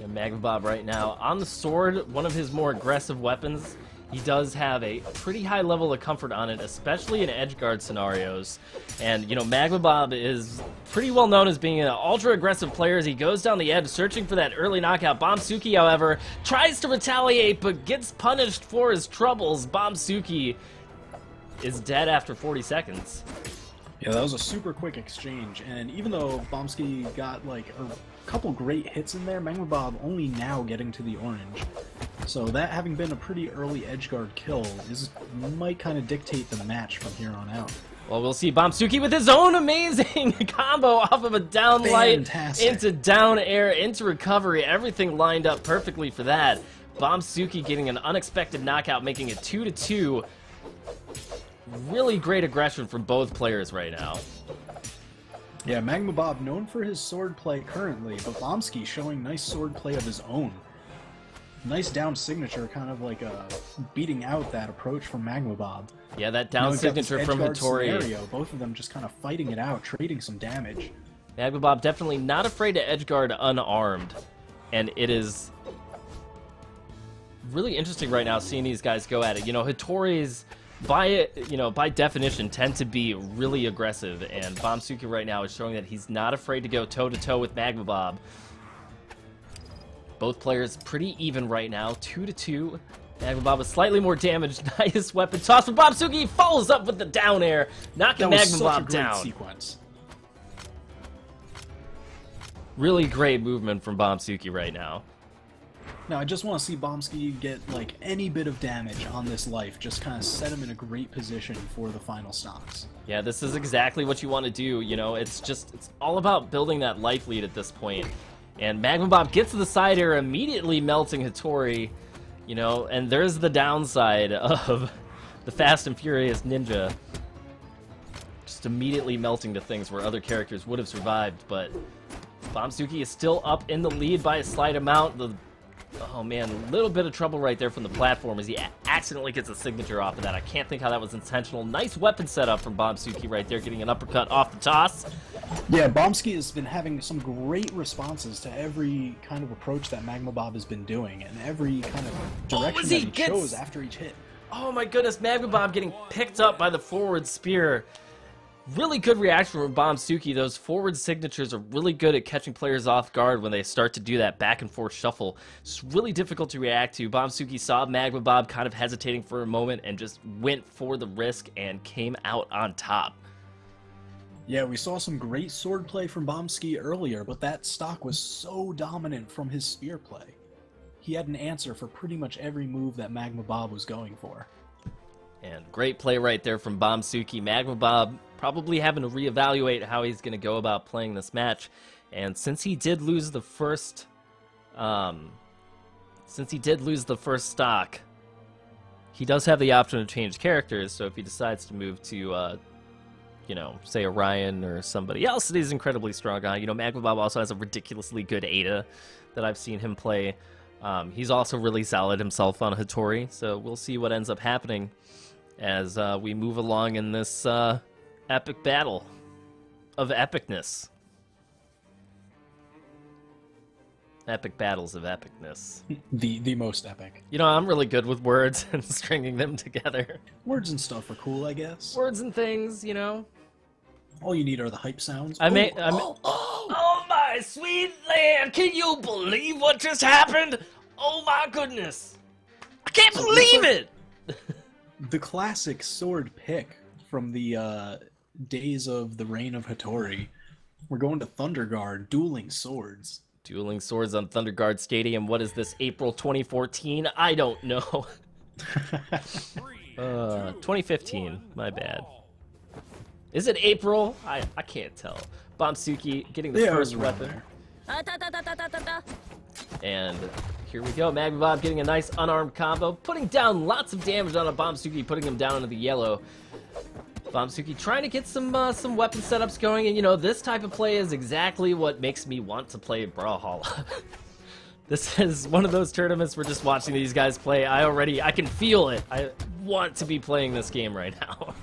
And Magma Bob right now on the sword, one of his more aggressive weapons. He does have a pretty high level of comfort on it, especially in edgeguard scenarios. And, you know, Magma Bob is pretty well known as being an ultra-aggressive player as he goes down the edge searching for that early knockout. Suuki, however, tries to retaliate but gets punished for his troubles. Suuki is dead after 40 seconds. Yeah, that was a super quick exchange, and even though Bombski got like a couple great hits in there, Magma Bob only now getting to the orange. So that having been a pretty early edgeguard kill might kind of dictate the match from here on out. Well, we'll see Suuki with his own amazing combo off of a down light into down air, into recovery. Everything lined up perfectly for that. Suuki getting an unexpected knockout, making it 2-2. Really great aggression from both players right now. Yeah, Magma Bob known for his sword play currently, but Bombski showing nice sword play of his own. Nice down signature, kind of like beating out that approach from Magma Bob. Yeah, that down signature from Hattori. Both of them just kind of fighting it out, trading some damage. Magma Bob definitely not afraid to edgeguard unarmed, and it is really interesting right now seeing these guys go at it. You know, Hattori's by definition, tend to be really aggressive, and Suuki right now is showing that he's not afraid to go toe-to-toe with Magma Bob. Both players pretty even right now, 2-2. Magma Bob with slightly more damage. Nice weapon toss from Suuki. Follows up with the down air, knocking Magma Bob down. Sequence. Really great movement from Suuki right now. Now, I just want to see Bombski get, like, any bit of damage on this life. Just kind of set him in a great position for the final stocks. Yeah, this is exactly what you want to do, you know. It's all about building that life lead at this point. And Magma Bob gets to the side air, immediately melting Hattori, you know, and there's the downside of the Fast and Furious Ninja. Just immediately melting to things where other characters would have survived, but Suuki is still up in the lead by a slight amount. Oh man, a little bit of trouble right there from the platform as he accidentally gets a signature off of that. I can't think how that was intentional. Nice weapon setup from Suuki right there, getting an uppercut off the toss. Yeah, Bombski has been having some great responses to every kind of approach that Magma Bob has been doing, and every kind of direction that he chose after each hit. Oh my goodness, Magma Bob getting picked up by the forward spear. Really good reaction from Suuki. Those forward signatures are really good at catching players off guard when they start to do that back and forth shuffle. It's really difficult to react to. Suuki saw Magma Bob kind of hesitating for a moment and just went for the risk and came out on top. Yeah, we saw some great sword play from Bombski earlier, but that stock was so dominant from his spear play. He had an answer for pretty much every move that Magma Bob was going for. And great play right there from Suuki. Magma Bob probably having to reevaluate how he's going to go about playing this match. And since he did lose the first stock, he does have the option to change characters. So if he decides to move to, you know, say Orion or somebody else that he's incredibly strong on. You know, Magma Bob also has a ridiculously good Ada that I've seen him play. He's also really solid himself on Hattori. So we'll see what ends up happening as we move along in this epic battle of epicness. Epic battles of epicness. The most epic. You know, I'm really good with words and stringing them together. Words and stuff are cool, I guess. Words and things, you know. All you need are the hype sounds. Oh my sweet land! Can you believe what just happened? Oh my goodness! I can't believe it! The classic sword pick from the days of the reign of Hattori. We're going to Thunderguard, dueling swords. Dueling swords on Thunderguard Stadium. What is this, April 2014? I don't know. 2015, my bad. Is it April? I can't tell. Suuki getting the first weapon. And here we go. Magma Bob getting a nice unarmed combo, putting down lots of damage on a Suuki, putting him down into the yellow. Suuki trying to get some weapon setups going, and you know, this type of play is exactly what makes me want to play Brawlhalla. This is one of those tournaments where just watching these guys play, I can feel it. I want to be playing this game right now.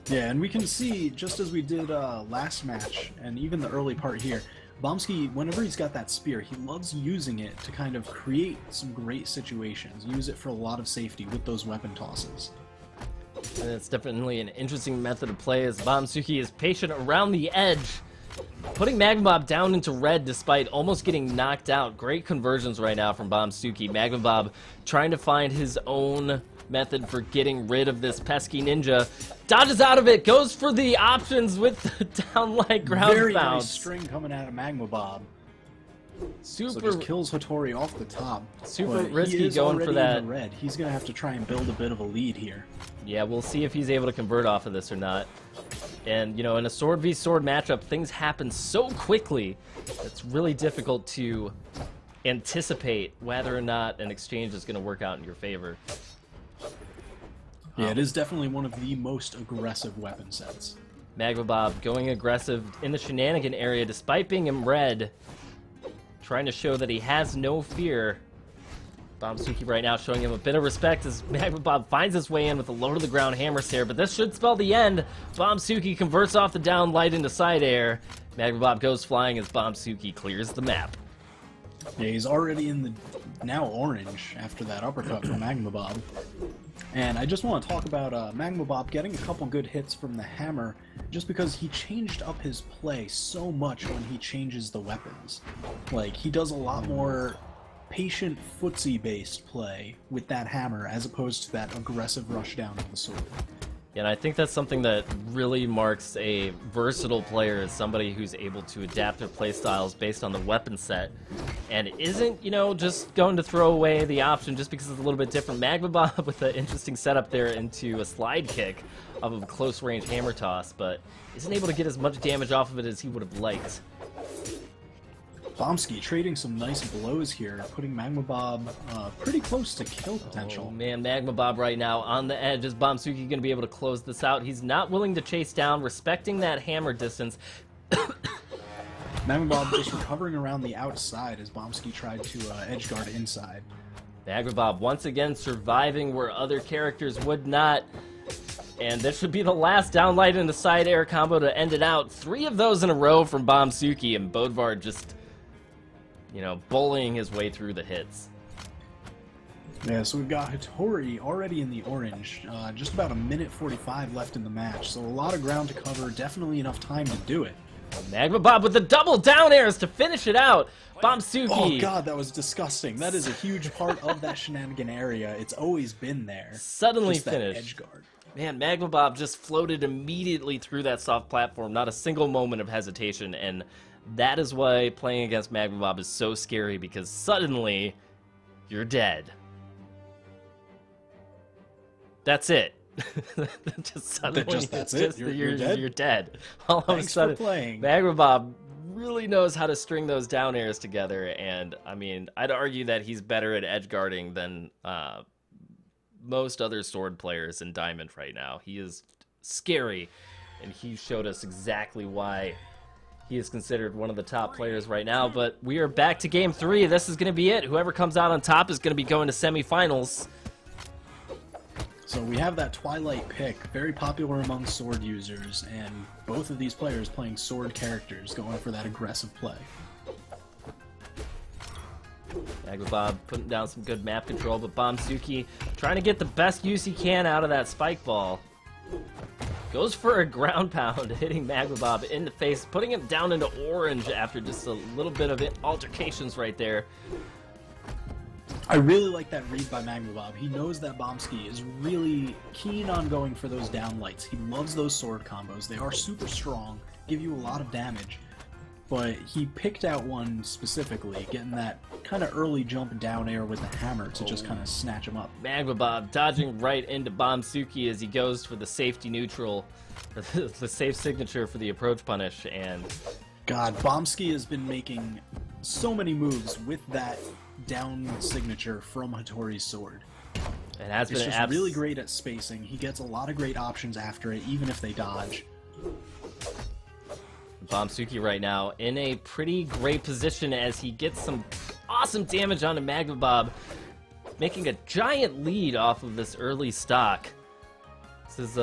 Yeah, and we can see, just as we did last match, and even the early part here, Bombski, whenever he's got that spear, he loves using it to kind of create some great situations. Use it for a lot of safety with those weapon tosses. And it's definitely an interesting method of play as Suuki is patient around the edge, putting Magma Bob down into red despite almost getting knocked out. Great conversions right now from Suuki. Magma Bob trying to find his own method for getting rid of this pesky ninja. Dodges out of it, goes for the options with the downlight ground Very bounce. nice string coming out of Magma Bob. Super, so just kills Hattori off the top. Super but risky he is going for that. In the red. He's gonna have to try and build a bit of a lead here. Yeah, we'll see if he's able to convert off of this or not. And, you know, in a sword v sword matchup, things happen so quickly, it's really difficult to anticipate whether or not an exchange is going to work out in your favor. Yeah, it is definitely one of the most aggressive weapon sets. Magma Bob going aggressive in the shenanigan area despite being in red, trying to show that he has no fear. Suuki right now showing him a bit of respect as Magma Bob finds his way in with a low to the ground hammer stare, but this should spell the end. Suuki converts off the down light into side air. Magma Bob goes flying as Suuki clears the map. Yeah, he's already in the now orange after that uppercut from Magma Bob. And I just want to talk about Magma Bob getting a couple good hits from the hammer just because he changed up his play so much when he changes the weapons. Like, he does a lot more patient footsie-based play with that hammer as opposed to that aggressive rush down of the sword. And I think that's something that really marks a versatile player as somebody who's able to adapt their playstyles based on the weapon set and isn't, you know, just going to throw away the option just because it's a little bit different. Magma Bob with an interesting setup there into a slide kick off of a close-range hammer toss, but isn't able to get as much damage off of it as he would have liked. Bombski trading some nice blows here, putting Magma Bob pretty close to kill potential. Oh man, Magma Bob right now on the edge. Is Suuki going to be able to close this out? He's not willing to chase down, respecting that hammer distance. Magma Bob just recovering around the outside as Bombski tried to edgeguard inside. Magma Bob once again surviving where other characters would not. And this should be the last downlight in the side air combo to end it out. 3 of those in a row from Suuki, and Bodvar just, you know, bullying his way through the hits. Yeah, so we've got Hattori already in the orange. Just about a minute 45 left in the match, so a lot of ground to cover, definitely enough time to do it. Magma Bob with the double down airs to finish it out. Suuki. Oh god, that was disgusting. That is a huge part of that shenanigan area. It's always been there. Suddenly just finished. That edge guard. Man, Magma Bob just floated immediately through that soft platform, not a single moment of hesitation, and that is why playing against Magma Bob is so scary, because suddenly, you're dead. That's it. Just suddenly, that's it. You're dead. You're dead. All of a Thanks sudden, for playing. Magma Bob really knows how to string those down airs together, and I mean, I'd argue that he's better at edge guarding than most other sword players in Diamond right now. He is scary, and he showed us exactly why he is considered one of the top players right now. But we are back to game 3. This is going to be it. Whoever comes out on top is going to be going to semifinals. So we have that Twilight pick, very popular among sword users, and both of these players playing sword characters, going for that aggressive play. Magma Bob putting down some good map control, but Suuki trying to get the best use he can out of that spike ball. Goes for a ground pound, hitting Magma Bob in the face, putting him down into orange after just a little bit of altercations right there. I really like that read by Magma Bob. He knows that Bombski is really keen on going for those downlights. He loves those sword combos. They are super strong, give you a lot of damage. But he picked out one specifically, getting that kind of early jump down air with the hammer to just kind of snatch him up. Magma Bob dodging right into Suuki as he goes for the safety neutral, the safe signature for the approach punish, and God, Bombski has been making so many moves with that down signature from Hattori's sword. it has It's been just really great at spacing. He gets a lot of great options after it, even if they dodge. Suuki right now in a pretty great position as he gets some awesome damage onto Magma Bob, making a giant lead off of this early stock. This is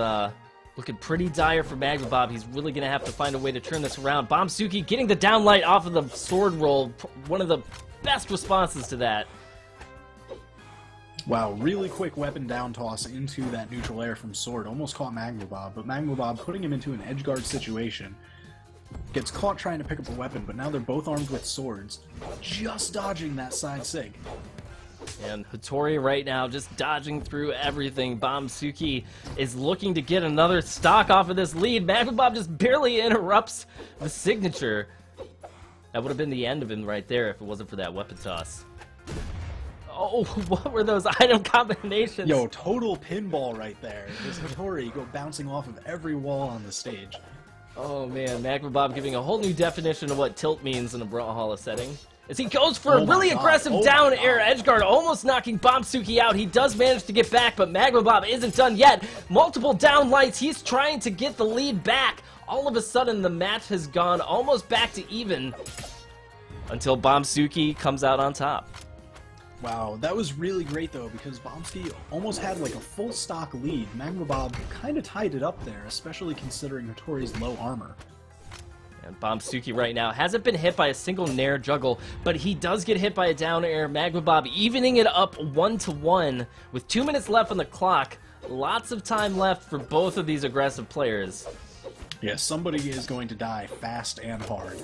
Looking pretty dire for Magma Bob. He's really going to have to find a way to turn this around. Suuki getting the down light off of the sword roll. One of the best responses to that. Wow, really quick weapon down toss into that neutral air from sword. Almost caught Magma Bob, but Magma Bob putting him into an edge guard situation. Gets caught trying to pick up a weapon, but now they're both armed with swords. Just dodging that side sig. And Hattori right now just dodging through everything. Suuki is looking to get another stock off of this lead. Magma Bob just barely interrupts the signature. That would have been the end of him right there if it wasn't for that weapon toss. Oh, what were those item combinations? Yo, total pinball right there. This Hattori go bouncing off of every wall on the stage. Oh man, Magma Bob giving a whole new definition of what tilt means in a Brawlhalla setting. As he goes for a really aggressive down air edgeguard, almost knocking Suuki out. He does manage to get back, but Magma Bob isn't done yet. Multiple down lights. He's trying to get the lead back. All of a sudden, the match has gone almost back to even until Suuki comes out on top. Wow, that was really great though, because Bombski almost had like a full stock lead. Magma Bob kind of tied it up there, especially considering Hattori's low armor. And Suuki right now hasn't been hit by a single nair juggle, but he does get hit by a down air. Magma Bob evening it up 1-1 with 2 minutes left on the clock. Lots of time left for both of these aggressive players. Yeah, somebody is going to die fast and hard.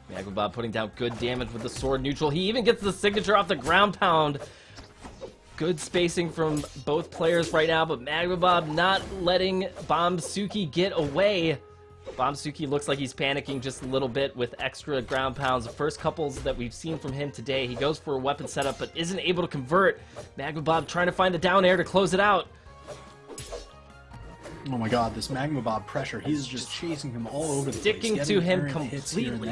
Magma Bob putting down good damage with the sword neutral. He even gets the signature off the ground pound. Good spacing from both players right now, but Magma Bob not letting Suuki get away. Suuki looks like he's panicking just a little bit with extra ground pounds. The first couples that we've seen from him today, he goes for a weapon setup but isn't able to convert. Magma Bob trying to find the down air to close it out. Oh my god, this Magma Bob pressure, he's just chasing him all over the place. Sticking to him completely.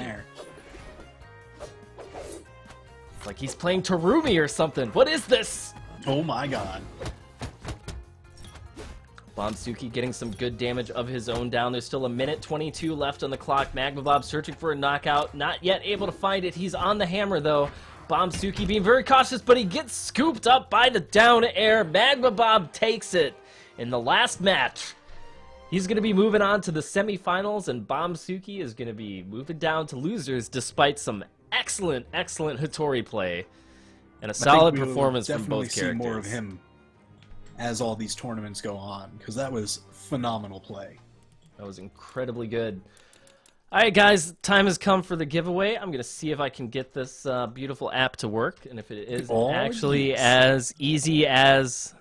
It's like he's playing Terumi or something. What is this? Oh my god. Suuki getting some good damage of his own down. There's still 1:22 left on the clock. Magma Bob searching for a knockout. Not yet able to find it. He's on the hammer though. Suuki being very cautious, but he gets scooped up by the down air. Magma Bob takes it in the last match. He's going to be moving on to the semifinals, and Suuki is going to be moving down to losers despite some excellent Hattori play and a solid performance from both characters. See more of him as all these tournaments go on, because that was phenomenal play. That was incredibly good. All right, guys, time has come for the giveaway. I'm going to see if I can get this beautiful app to work, and if it is actually as easy as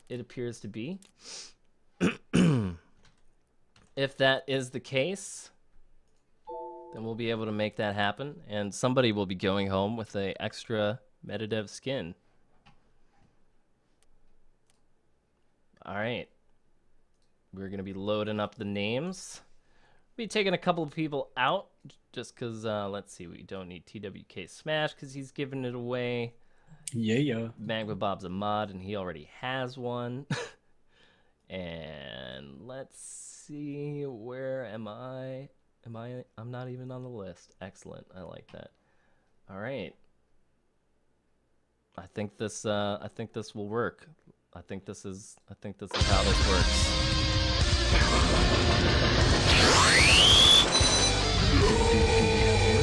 it appears to be. If that is the case, then we'll be able to make that happen, and somebody will be going home with an extra Metadev skin. All right. We're going to be loading up the names. Be taking a couple of people out just because, let's see, we don't need TWK Smash because he's giving it away. Yeah. Magma Bob's a mod, and he already has one. And let's see, where am I? I'm not even on the list. Excellent. I like that. All right. I think this will work. I think this is how this works.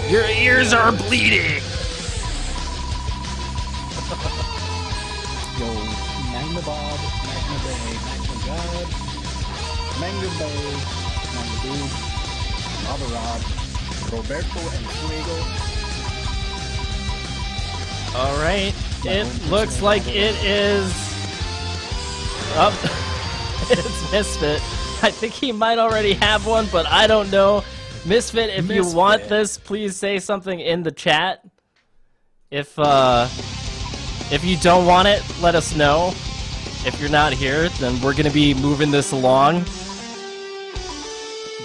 Your ears are bleeding. Yo, Magma Bob, Magma Bay, Magma God, Magma Bay, Magma Dude, Lava Rod, Roberto and Fuego. All right, it looks like it is up. It's Misfit. I think he might already have one, but I don't know. Misfit, if you want this, please say something in the chat. If you don't want it, let us know. If you're not here, then we're gonna be moving this along.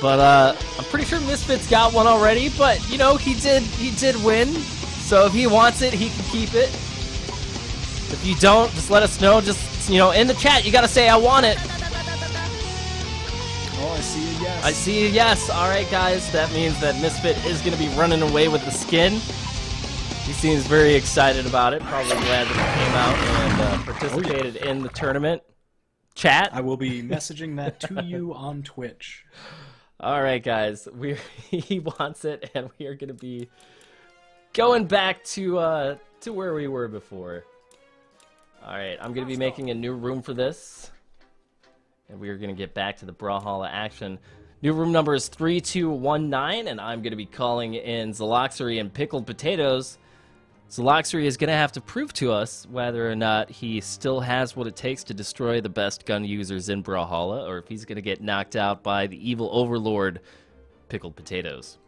But I'm pretty sure Misfit's got one already. But you know, he did win. So if he wants it, he can keep it. If you don't, just let us know. Just, you know, in the chat, you gotta say I want it. Oh, I see a yes. I see a yes. All right, guys. That means that Misfit is gonna be running away with the skin. He seems very excited about it. Probably glad that he came out and participated in the tournament. chat? I will be messaging that to you on Twitch. All right, guys. He wants it, and we are going to be going back to where we were before. All right, I'm going to be making a new room for this, and we are going to get back to the Brawlhalla action. New room number is 3219, and I'm going to be calling in Zelox and Pickled Potatoes. Zelox is going to have to prove to us whether or not he still has what it takes to destroy the best gun users in Brawlhalla, or if he's going to get knocked out by the evil overlord, Pickled Potatoes.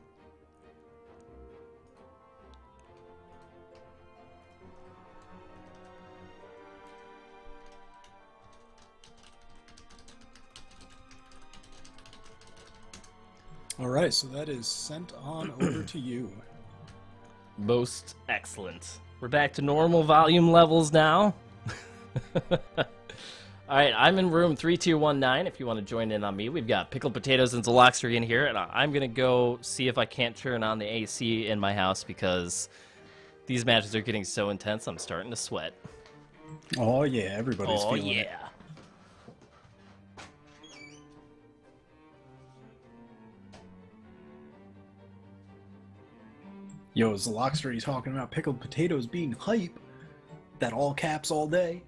All right, so that is sent on over to you. Most excellent. We're back to normal volume levels now. Alright, I'm in room 3219 if you want to join in on me. We've got Pickled Potatoes and Zelox in here, and I'm going to go see if I can't turn on the AC in my house because these matches are getting so intense I'm starting to sweat. Oh yeah, everybody's feeling it. Yeah. Yo, Zelox talking about Pickled Potatoes being hype. That all caps all day.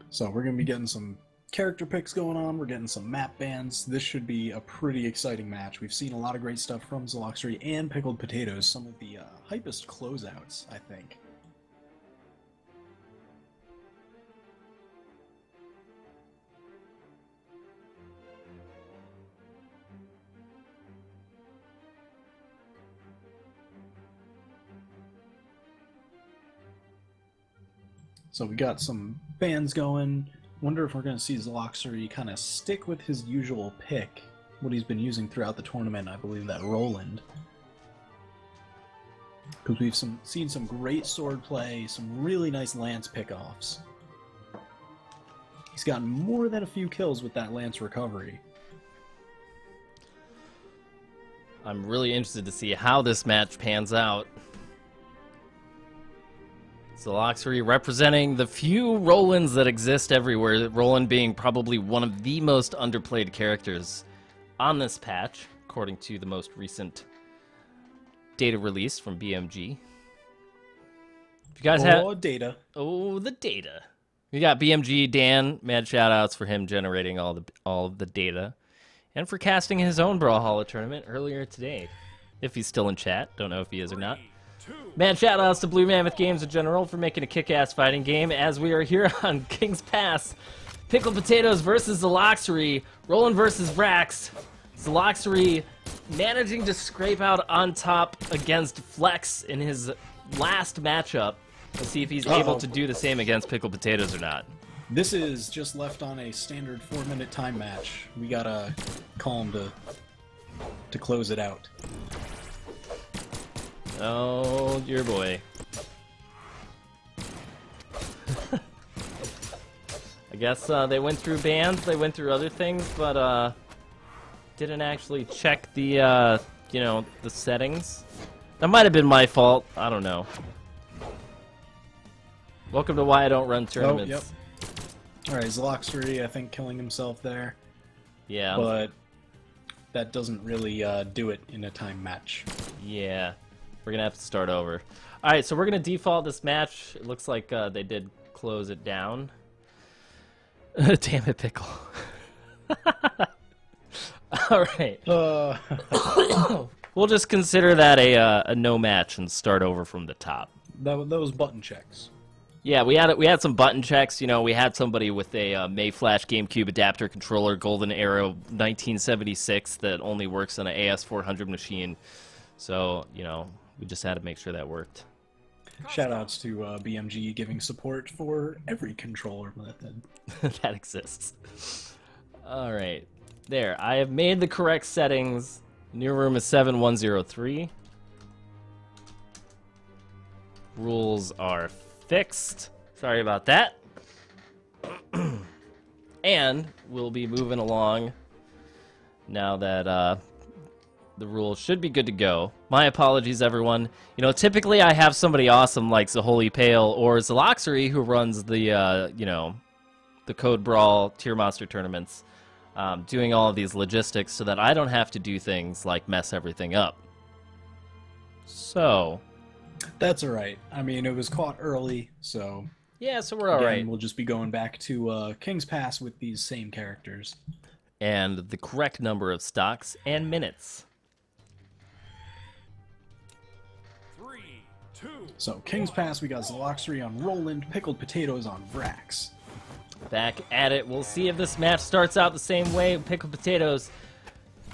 So we're going to be getting some character picks going on. We're getting some map bans. This should be a pretty exciting match. We've seen a lot of great stuff from Zelox and Pickled Potatoes. Some of the hypest closeouts, I think. So we got some bans going. Wonder if we're going to see Zelox kind of stick with his usual pick, what he's been using throughout the tournament. I believe that Roland, because we've seen some great sword play, some really nice lance pickoffs. He's gotten more than a few kills with that lance recovery. I'm really interested to see how this match pans out. Zelox representing the few Rolands that exist everywhere, Roland being probably one of the most underplayed characters on this patch, according to the most recent data release from BMG. If you guys have data. Oh, the data. We got BMG Dan, mad shoutouts for him generating all of the data, and for casting his own Brawlhalla tournament earlier today. If he's still in chat, don't know if he is or not. Man, shoutouts to Blue Mammoth Games in general for making a kick-ass fighting game as we are here on King's Pass. Pickled Potatoes versus Zelox, Roland versus Rax. Zelox managing to scrape out on top against Flex in his last matchup. Let's see if he's able to do the same against Pickled Potatoes or not. This is just left on a standard 4-minute time match. We gotta call him to close it out. Oh, dear boy. I guess they went through bans, they went through other things, but didn't actually check the, you know, the settings. That might have been my fault. I don't know. Welcome to Why I Don't Run Tournaments. Oh, yep. Alright, Zelox, I think, killing himself there. Yeah. But that doesn't really do it in a time match. Yeah. We're going to have to start over. Alright, so we're going to default this match. It looks like they did close it down. Damn it, Pickle. Alright. We'll just consider that a no match and start over from the top. That was button checks. Yeah, we had some button checks. You know, we had somebody with a Mayflash GameCube adapter controller, Golden Arrow 1976, that only works on an AS400 machine. So, you know, we just had to make sure that worked. Shoutouts to BMG giving support for every controller method that exists. All right, there. I have made the correct settings. New room is 7103. Rules are fixed. Sorry about that. And we'll be moving along now that the rule should be good to go. My apologies, everyone. You know, typically I have somebody awesome like Holy Pale or Zelox who runs the, you know, the Code Brawl Tier Monster tournaments, doing all of these logistics so that I don't have to do things like mess everything up. So... That's alright. I mean, it was caught early, so... Yeah, so we're alright. We'll just be going back to King's Pass with these same characters. And the correct number of stocks and minutes. 3, 2. So, King's Pass, we got Zelox on Roland, Pickled Potatoes on Vrax. Back at it. We'll see if this match starts out the same way. Pickled Potatoes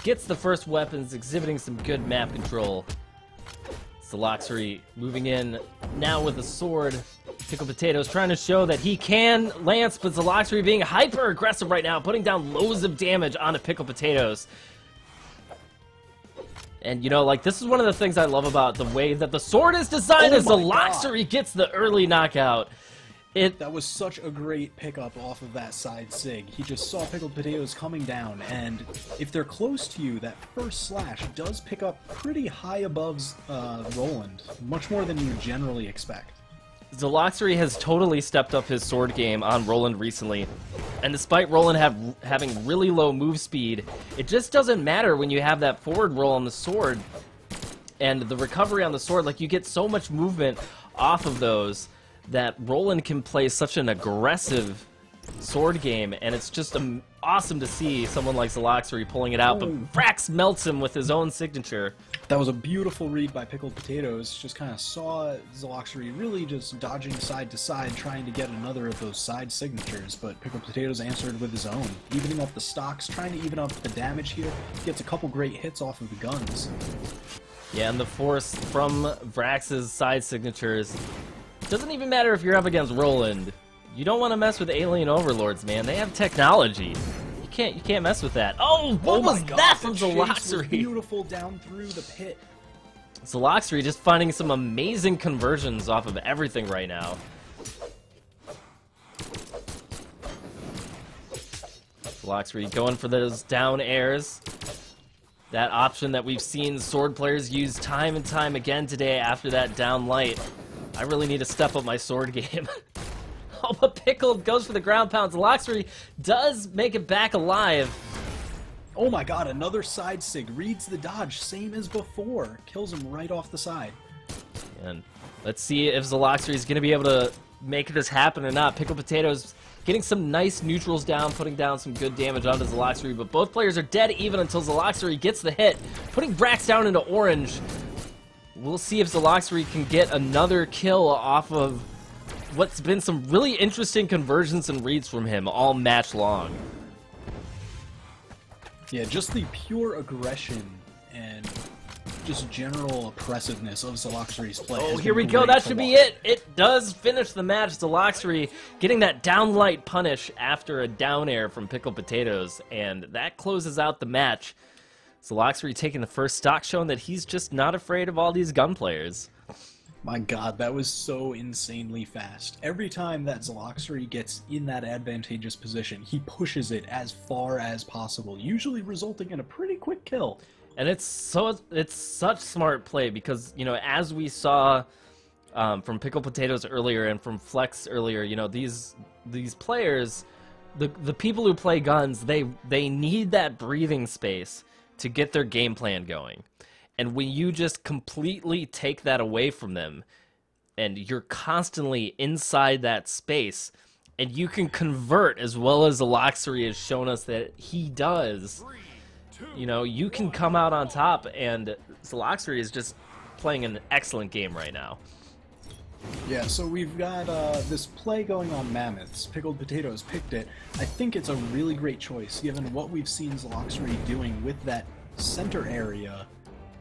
gets the first weapons, exhibiting some good map control. Zelox moving in now with a sword. Pickled Potatoes trying to show that he can lance, but Zelox being hyper aggressive right now, putting down loads of damage onto Pickled Potatoes. And you know, like, this is one of the things I love about the way that the sword is designed, as Zelox gets the early knockout. That was such a great pickup off of that side sig. He just saw Pickled Potatoes coming down, and if they're close to you, that first slash does pick up pretty high above Roland, much more than you generally expect. Zelox has totally stepped up his sword game on Roland recently, and despite Roland having really low move speed, it just doesn't matter when you have that forward roll on the sword and the recovery on the sword. Like, you get so much movement off of those that Roland can play such an aggressive sword game, and it's just awesome to see someone like Zelox pulling it out, but Vrax melts him with his own signature. That was a beautiful read by Pickled Potatoes. Just kind of saw Zelox really just dodging side to side, trying to get another of those side signatures, but Pickled Potatoes answered with his own, evening up the stocks, trying to even up the damage here. Gets a couple great hits off of the guns. Yeah, and the force from Vrax's side signatures. Doesn't even matter if you're up against Roland. You don't want to mess with alien overlords, man. They have technology. You can't mess with that. Oh, what was that from Zelox? Beautiful down through the pit. Zelox just finding some amazing conversions off of everything right now. Zelox going for those down airs. That option that we've seen sword players use time and time again today after that down light. I really need to step up my sword game. Oh, but Pickled goes for the ground pound. Zelox does make it back alive. Oh my god, another side sig. Reads the dodge, same as before. Kills him right off the side. And let's see if Zelox is going to be able to make this happen or not. Pickled Potatoes getting some nice neutrals down, putting down some good damage onto Zelox, but both players are dead even until Zelox gets the hit, putting Vrax down into orange. We'll see if Zelox can get another kill off of what's been some really interesting conversions and reads from him all match long. Yeah, just the pure aggression and just general oppressiveness of Zelox's play. Oh, here we go. That should be it. It does finish the match. Zelox getting that downlight punish after a down air from Pickled Potatoes, and that closes out the match. Zelox taking the first stock, showing that he's just not afraid of all these gun players. My god, that was so insanely fast. Every time that Zelox gets in that advantageous position, he pushes it as far as possible, usually resulting in a pretty quick kill. And it's such smart play because, you know, as we saw from Pickled Potatoes earlier and from Flex earlier, you know, these players, the people who play guns, they need that breathing space to get their game plan going. And when you just completely take that away from them, and you're constantly inside that space, and you can convert as well as Zelox has shown us that he does, you know, you can come out on top, and Zelox is just playing an excellent game right now. Yeah, so we've got this play going on Mammoths. Pickled Potatoes picked it. I think it's a really great choice, given what we've seen Zelox doing with that center area,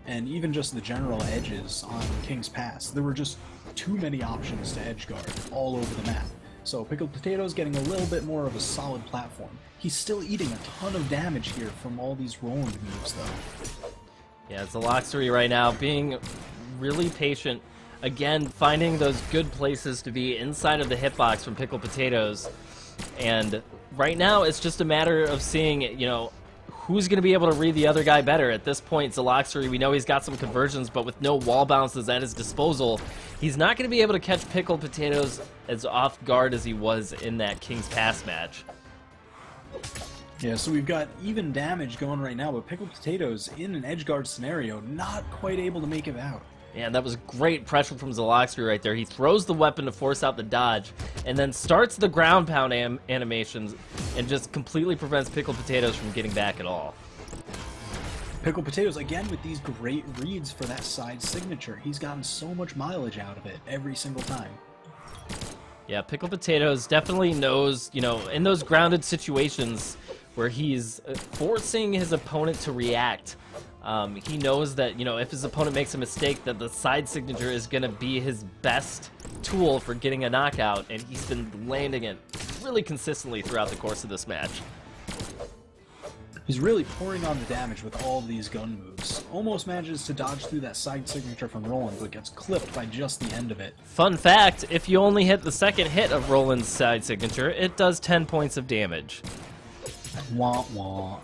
and even just the general edges on King's Pass. There were just too many options to edgeguard all over the map. So Pickled Potatoes getting a little bit more of a solid platform. He's still eating a ton of damage here from all these Roland moves, though. Yeah, Zelox right now being really patient. Again, finding those good places to be inside of the hitbox from Pickled Potatoes. And right now, it's just a matter of seeing, you know, who's going to be able to read the other guy better? At this point, Zelox, we know he's got some conversions, but with no wall bounces at his disposal, he's not going to be able to catch Pickled Potatoes as off guard as he was in that King's Pass match. Yeah, so we've got even damage going right now, but Pickled Potatoes in an Edgeguard scenario, not quite able to make it out. Yeah, that was great pressure from Zelox right there. He throws the weapon to force out the dodge, and then starts the ground pound animations, and just completely prevents Pickled Potatoes from getting back at all. Pickled Potatoes, again, with these great reads for that side signature. He's gotten so much mileage out of it every single time. Yeah, Pickled Potatoes definitely knows, you know, in those grounded situations where he's forcing his opponent to react, he knows that, you know, if his opponent makes a mistake, that the side signature is going to be his best tool for getting a knockout, and he's been landing it really consistently throughout the course of this match. He's really pouring on the damage with all of these gun moves. Almost manages to dodge through that side signature from Roland, but gets clipped by just the end of it. Fun fact, if you only hit the second hit of Roland's side signature, it does 10 points of damage. Wah wah.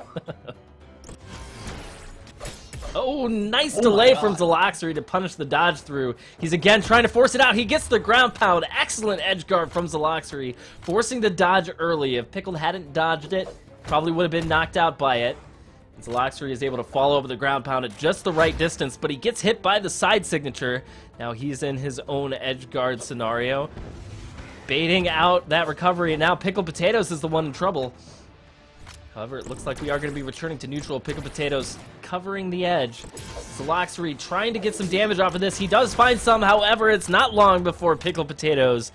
Oh, nice delay from Zelox to punish the dodge through. He's again trying to force it out. He gets the ground pound. Excellent edge guard from Zelox, forcing the dodge early. If Pickled hadn't dodged it, probably would have been knocked out by it. Zelox is able to follow up with the ground pound at just the right distance, but he gets hit by the side signature. Now he's in his own edge guard scenario, baiting out that recovery, and now Pickled Potatoes is the one in trouble. However, it looks like we are going to be returning to neutral. Pickled Potatoes covering the edge. Zelox trying to get some damage off of this. He does find some, however, it's not long before Pickled Potatoes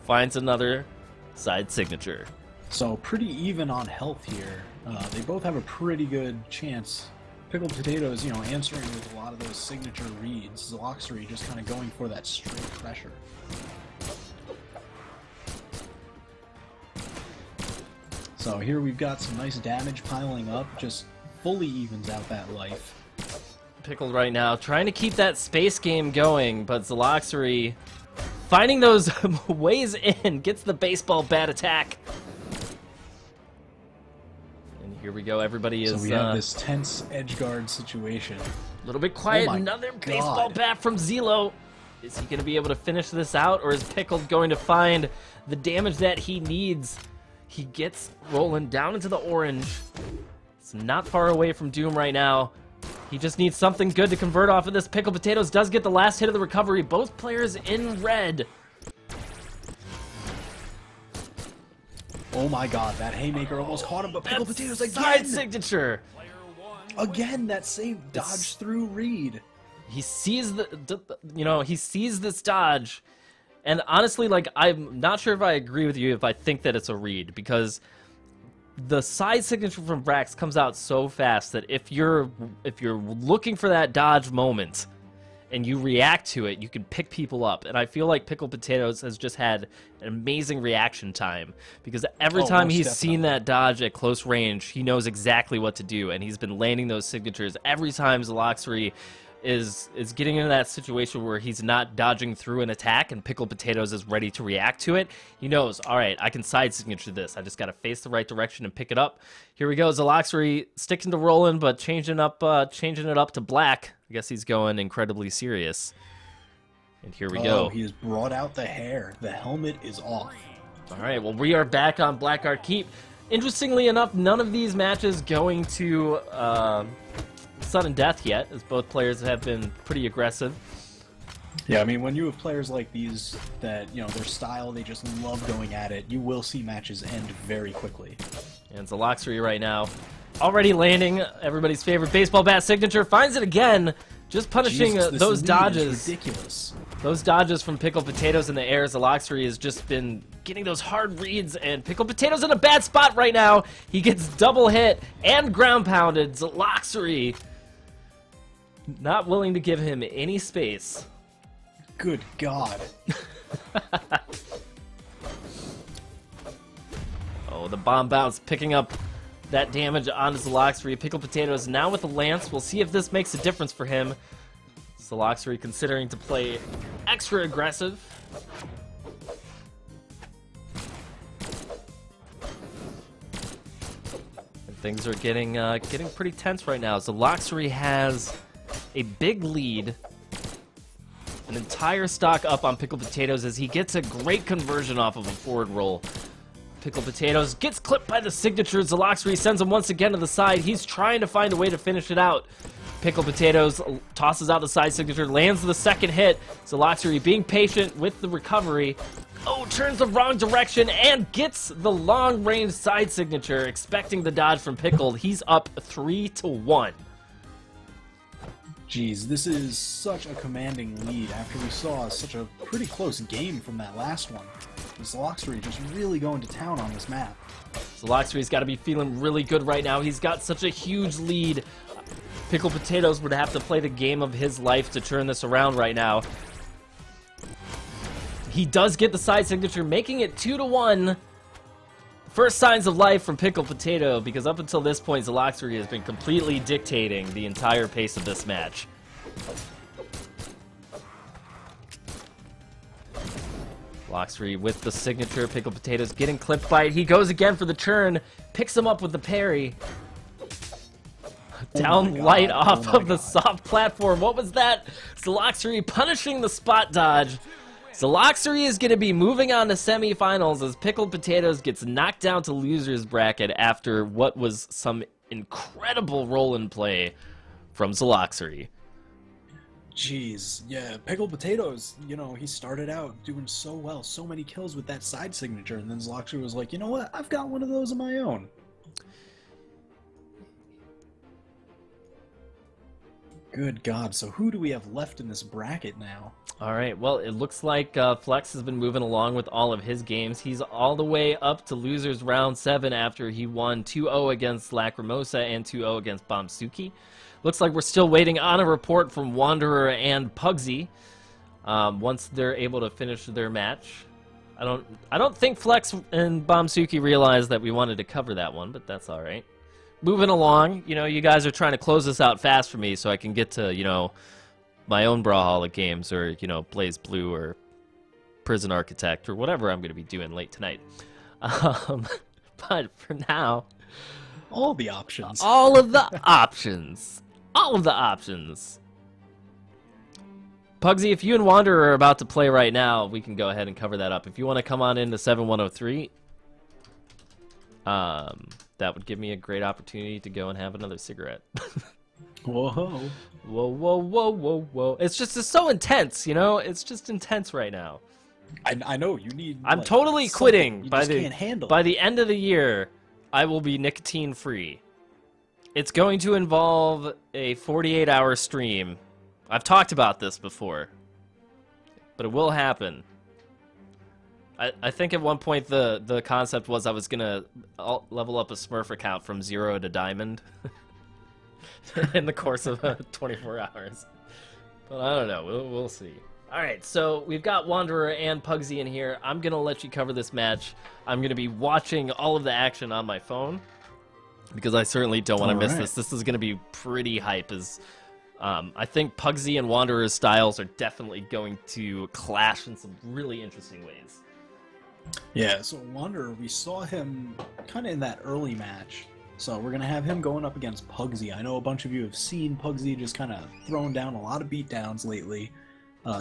finds another side signature. So pretty even on health here. They both have a pretty good chance. Pickled Potatoes, you know, answering with a lot of those signature reads. Zelox just kind of going for that straight pressure. So here we've got some nice damage piling up, just fully evens out that life. Pickled right now, trying to keep that space game going, but Zelox finding those ways in, gets the baseball bat attack. And here we go, everybody is... So we have this tense edgeguard situation. A little bit quiet, Oh another baseball bat from Zelo. Is he going to be able to finish this out, or is Pickled going to find the damage that he needs? He gets Roland down into the orange. It's not far away from Doom right now. He just needs something good to convert off of this. Pickled Potatoes does get the last hit of the recovery. Both players in red. Oh my god, that haymaker almost caught him, but Pickled Potatoes again! Side signature! Again, that same dodge through read. He sees he sees this dodge. And honestly, like, I'm not sure if I agree with you if I think that it's a read, because the side signature from Brax comes out so fast that if you're looking for that dodge moment and you react to it, you can pick people up. And I feel like Pickled Potatoes has just had an amazing reaction time, because every time he's seen that dodge at close range, he knows exactly what to do, and he's been landing those signatures every time Zelox is getting into that situation where he's not dodging through an attack and Pickled Potatoes is ready to react to it. He knows, all right, I can side signature this. I just got to face the right direction and pick it up. Here we go. Zelox sticking to Roland, but changing it up to black. I guess he's going incredibly serious. And here we go. He has brought out the hair. The helmet is off. All right, well, we are back on Blackguard Keep. Interestingly enough, none of these matches going to sudden death yet, as both players have been pretty aggressive. Yeah, I mean, when you have players like these that, you know, their style, they just love going at it, you will see matches end very quickly. And Zelox right now already landing everybody's favorite baseball bat signature, finds it again, just punishing those dodges. Ridiculous. Those dodges from Pickled Potatoes in the air. Zelox has just been getting those hard reads, and Pickled Potatoes in a bad spot right now. He gets double hit and ground pounded. Zelox not willing to give him any space. Good God. Oh, the bomb bounce picking up that damage onto Zelox. Pickled Potatoes now with the lance. We'll see if this makes a difference for him. Zelox considering to play extra aggressive. And things are getting pretty tense right now. Zelox has a big lead, an entire stock up on Pickled Potatoes as he gets a great conversion off of a forward roll. Pickled Potatoes gets clipped by the signature. Zelox sends him once again to the side. He's trying to find a way to finish it out. Pickled Potatoes tosses out the side signature, lands the second hit. Zelox being patient with the recovery. Oh, turns the wrong direction and gets the long-range side signature, expecting the dodge from Pickled. He's up 3-1. Jeez, this is such a commanding lead after we saw such a pretty close game from that last one. Zelox just really going to town on this map. Zelox got to be feeling really good right now. He's got such a huge lead. Pickled Potatoes would have to play the game of his life to turn this around right now. He does get the side signature, making it 2-1. First signs of life from Pickled Potato, because up until this point, Zelox has been completely dictating the entire pace of this match. Zelox with the signature, Pickled Potatoes getting clipped by it. He goes again for the turn, picks him up with the parry. Down light off of the soft platform. What was that? Zelox punishing the spot dodge. Zelox is going to be moving on to semifinals as Pickled Potatoes gets knocked down to loser's bracket after what was some incredible roll and play from Zelox. Jeez, yeah, Pickled Potatoes, you know, he started out doing so well, so many kills with that side signature, and then Zelox was like, you know what, I've got one of those of my own. Good God, so who do we have left in this bracket now? All right, well, it looks like Flex has been moving along with all of his games. He's all the way up to losers round 7 after he won 2-0 against Lacrimosa and 2-0 against Suuki. Looks like we're still waiting on a report from Wanderer and Pugsy once they're able to finish their match. I don't think Flex and Suuki realized that we wanted to cover that one, but that's all right. Moving along, you know, you guys are trying to close this out fast for me so I can get to, you know, my own Brawlhalla games or, you know, Blaze Blue or Prison Architect or whatever I'm going to be doing late tonight. But for now... all the options. All of the options. All of the options. Pugsy, if you and Wanderer are about to play right now, we can go ahead and cover that up. If you want to come on into 7103, that would give me a great opportunity to go and have another cigarette. Whoa. Whoa, whoa, whoa, whoa, whoa. It's so intense, you know? It's just intense right now. I know, you need... I'm like, totally quitting. You just can't handle by it. the end of the year, I will be nicotine free. It's going to involve a 48-hour stream. I've talked about this before, but it will happen. I think at one point the concept was I was gonna level up a Smurf account from 0 to Diamond in the course of 24 hours. But I don't know. We'll see. All right, so we've got Wanderer and Pugsy in here. I'm going to let you cover this match. I'm going to be watching all of the action on my phone because I certainly don't want to miss this. This is going to be pretty hype. I think Pugsy and Wanderer's styles are definitely going to clash in some really interesting ways. Yeah, so Wanderer, we saw him kind of in that early match. So we're going to have him going up against Pugsy. I know a bunch of you have seen Pugsy just kind of throwing down a lot of beatdowns lately.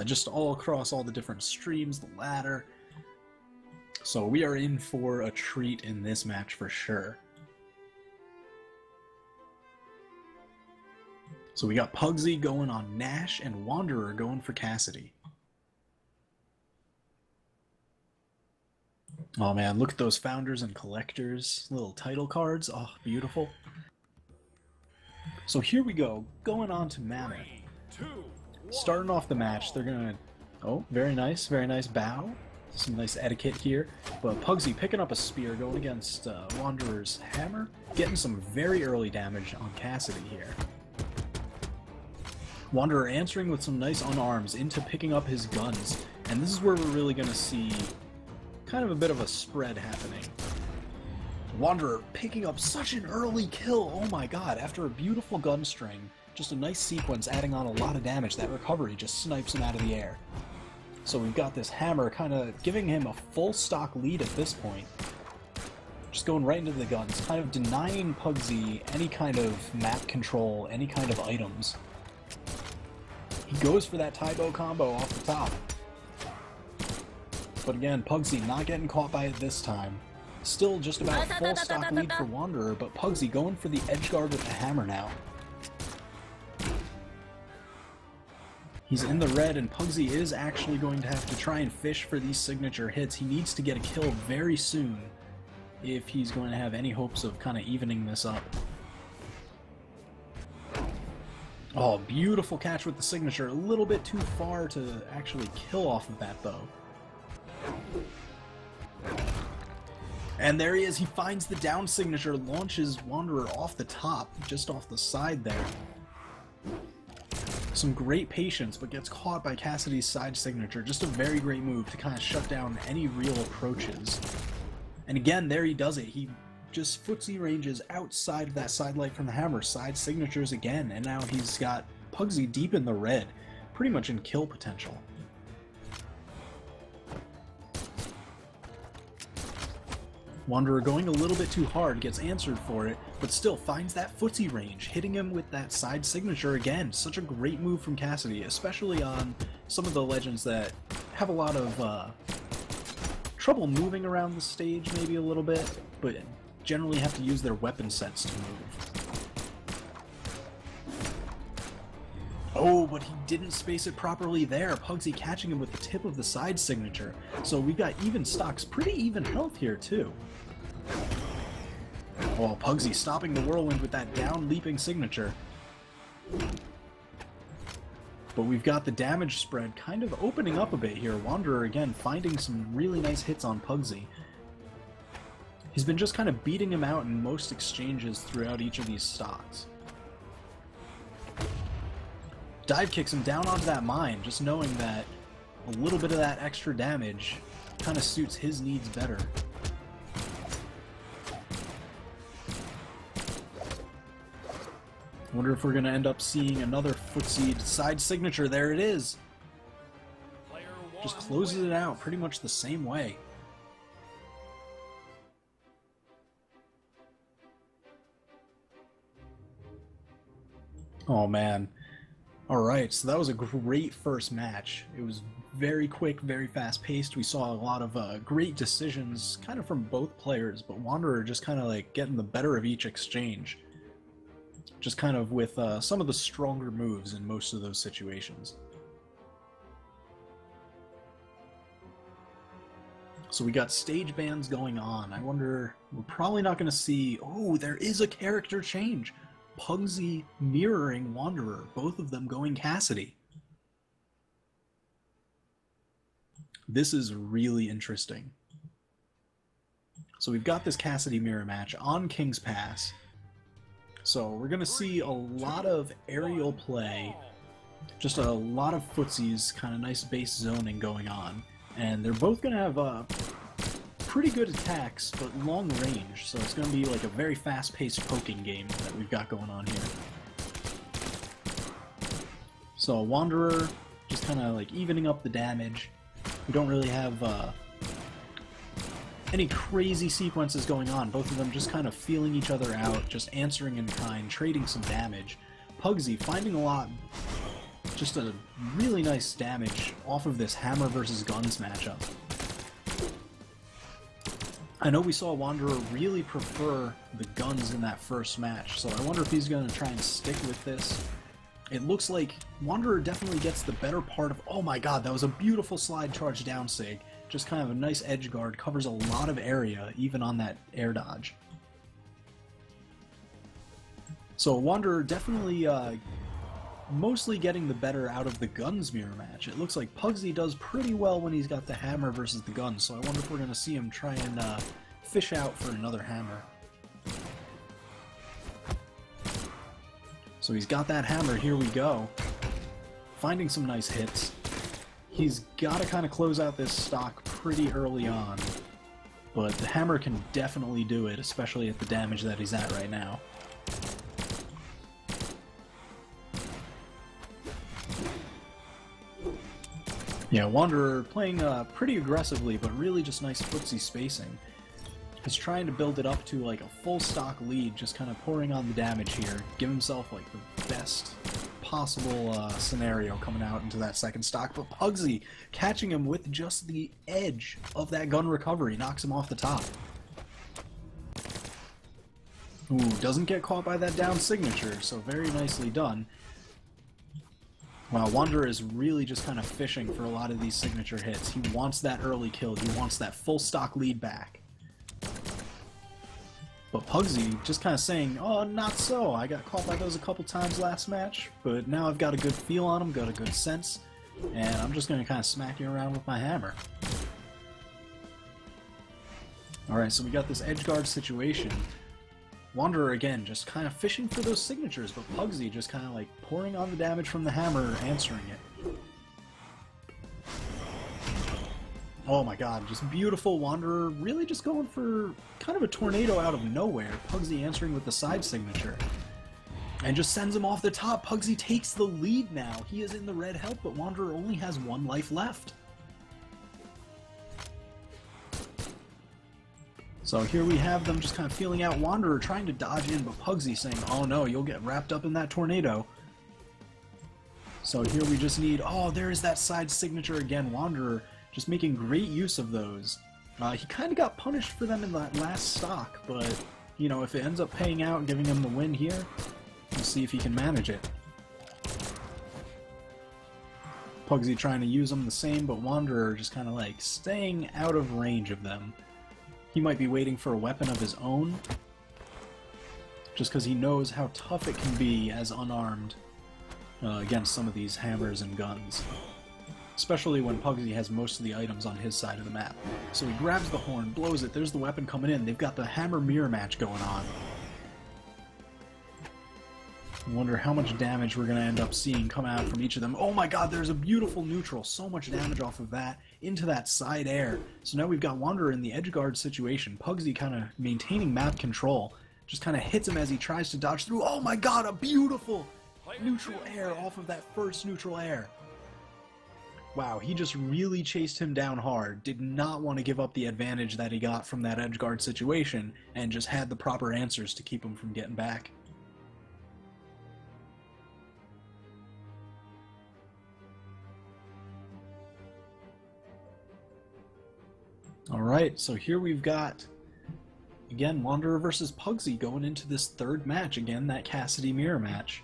Just all across all the different streams, the ladder. So we are in for a treat in this match for sure. So we got Pugsy going on Nash and Wanderer going for Cassidy. Oh man, look at those founders and collectors, little title cards. Oh, beautiful. So here we go, going on to Mammoth. 3, 2, 1. Starting off the match, they're gonna... oh, very nice bow. Some nice etiquette here. But Pugsy picking up a spear, going against Wanderer's hammer. Getting some very early damage on Cassidy here. Wanderer answering with some nice unarms into picking up his guns. And this is where we're really gonna see kind of a bit of a spread happening. Wanderer picking up such an early kill, oh my god, after a beautiful gun string. Just a nice sequence adding on a lot of damage. That recovery just snipes him out of the air. So we've got this hammer kind of giving him a full stock lead at this point. Just going right into the guns, kind of denying Pugsy any kind of map control, any kind of items. He goes for that Taibo combo off the top. But again, Pugsy not getting caught by it this time. Still just about full stock lead for Wanderer, but Pugsy going for the Edgeguard with the hammer now. He's in the red, and Pugsy is actually going to have to try and fish for these signature hits. He needs to get a kill very soon if he's going to have any hopes of kind of evening this up. Oh, beautiful catch with the signature. A little bit too far to actually kill off of that, though. And there he is. He finds the down signature, launches Wanderer off the top, just off the side there. Some great patience, but gets caught by Cassidy's side signature. Just a very great move to kind of shut down any real approaches. And again, there he does it. He just footsie ranges outside of that side light from the hammer. Side signatures again, and now he's got Pugsy deep in the red. Pretty much in kill potential. Wanderer going a little bit too hard, gets answered for it, but still finds that footsie range, hitting him with that side signature again. Such a great move from Cassidy, especially on some of the legends that have a lot of trouble moving around the stage maybe a little bit, but generally have to use their weapon sets to move. Oh, but he didn't space it properly there. Pugsy catching him with the tip of the side signature. So we've got even stocks, pretty even health here too. Oh, Pugsy stopping the whirlwind with that down leaping signature. But we've got the damage spread kind of opening up a bit here. Wanderer again finding some really nice hits on Pugsy. He's been just kind of beating him out in most exchanges throughout each of these stocks. Dive kicks him down onto that mine, just knowing that a little bit of that extra damage kind of suits his needs better. Wonder if we're going to end up seeing another footsie side signature. There it is. Just closes it out pretty much the same way. Oh man. Alright, so that was a great first match. It was very quick, very fast-paced. We saw a lot of great decisions kind of from both players, but Wanderer just kind of like getting the better of each exchange. Just kind of with some of the stronger moves in most of those situations. So we got stage bans going on. I wonder, we're probably not going to see... Oh, there is a character change! Pugsy mirroring Wanderer, both of them going Cassidy. This is really interesting. So we've got this Cassidy mirror match on King's Pass. So we're going to see a lot of aerial play, just a lot of footsies, kind of nice base zoning going on. And they're both going to have pretty good attacks, but long range, so it's going to be like a very fast-paced poking game that we've got going on here. So Wanderer just kind of like evening up the damage. We don't really have any crazy sequences going on. Both of them just kind of feeling each other out, just answering in kind, trading some damage. Pugsy finding a lot, just a really nice damage off of this hammer versus guns matchup. I know we saw Wanderer really prefer the guns in that first match, so I wonder if he's going to try and stick with this. It looks like Wanderer definitely gets the better part of... Oh my god, that was a beautiful slide charge down sig. Just kind of a nice edge guard, covers a lot of area, even on that air dodge. So Wanderer definitely mostly getting the better out of the guns mirror match. It looks like Pugsy does pretty well when he's got the hammer versus the guns, so I wonder if we're going to see him try and fish out for another hammer. So he's got that hammer, here we go. Finding some nice hits. He's got to kind of close out this stock pretty early on, but the hammer can definitely do it, especially at the damage that he's at right now. Yeah, Wanderer playing pretty aggressively, but really just nice footsie spacing. He's trying to build it up to like a full stock lead, just kind of pouring on the damage here, give himself like the best possible scenario coming out into that second stock. But Pugsy catching him with just the edge of that gun recovery, knocks him off the top. Ooh, doesn't get caught by that down signature, so very nicely done. Wow, Wanderer is really just kind of fishing for a lot of these signature hits. He wants that early kill, he wants that full stock lead back. But Pugsy just kind of saying, oh, not so. I got caught by those a couple times last match, but now I've got a good feel on them, got a good sense, and I'm just going to kind of smack you around with my hammer. Alright, so we got this Edgeguard situation. Wanderer, again, just kind of fishing for those signatures, but Pugsy just kind of like pouring on the damage from the hammer, answering it. Oh my god, just beautiful. Wanderer really just going for kind of a tornado out of nowhere. Pugsy answering with the side signature. And just sends him off the top. Pugsy takes the lead now. He is in the red health, but Wanderer only has 1 life left. So here we have them just kind of feeling out Wanderer, trying to dodge in, but Pugsy saying, oh no, you'll get wrapped up in that tornado. So here we just need, oh, there's that side signature again. Wanderer just making great use of those. He kind of got punished for them in that last stock, but, you know, if it ends up paying out, giving him the win here, we'll see if he can manage it. Pugsy trying to use them the same, but Wanderer just kind of like staying out of range of them. He might be waiting for a weapon of his own, just because he knows how tough it can be as unarmed against some of these hammers and guns. Especially when Pugsy has most of the items on his side of the map. So he grabs the horn, blows it, there's the weapon coming in. They've got the hammer mirror match going on. I wonder how much damage we're going to end up seeing come out from each of them. Oh my god, there's a beautiful neutral. So much damage off of that into that side air. So now we've got Wanderer in the Edgeguard situation. Pugsy kind of maintaining map control. Just kind of hits him as he tries to dodge through. Oh my god, a beautiful neutral air off of that first neutral air. Wow, he just really chased him down hard. Did not want to give up the advantage that he got from that Edgeguard situation, and just had the proper answers to keep him from getting back. Alright, so here we've got, again, Wanderer versus Pugsy going into this third match. Again, that Cassidy mirror match.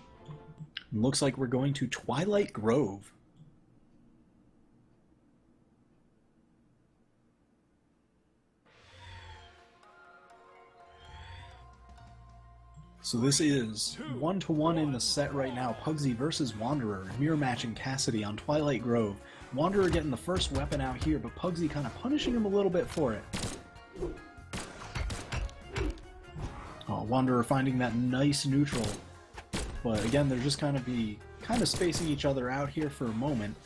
Looks like we're going to Twilight Grove. So this is 1-1 in the set right now. Pugsy versus Wanderer, mirror matching Cassidy on Twilight Grove. Wanderer getting the first weapon out here, but Pugsy kind of punishing him a little bit for it. Oh, Wanderer finding that nice neutral. But again, they're just kind of spacing each other out here for a moment.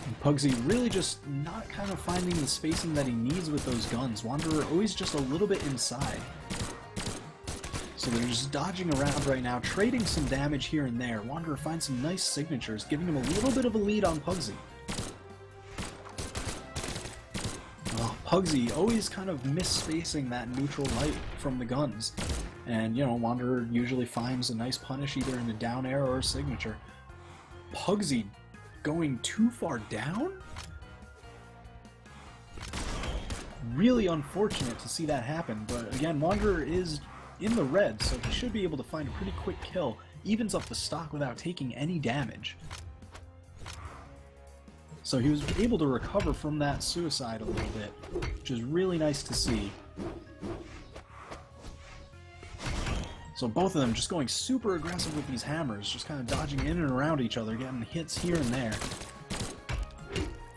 And Pugsy really just not kind of finding the spacing that he needs with those guns. Wanderer always just a little bit inside. So they're just dodging around right now, trading some damage here and there. Wanderer finds some nice signatures, giving him a little bit of a lead on Pugsy. Oh, Pugsy always kind of misspacing that neutral light from the guns. And, you know, Wanderer usually finds a nice punish either in the down air or a signature. Pugsy going too far down? Really unfortunate to see that happen, but again, Wanderer is in the red, so he should be able to find a pretty quick kill. Evens up the stock without taking any damage. So he was able to recover from that suicide a little bit, which is really nice to see. So both of them just going super aggressive with these hammers, just kind of dodging in and around each other, getting hits here and there.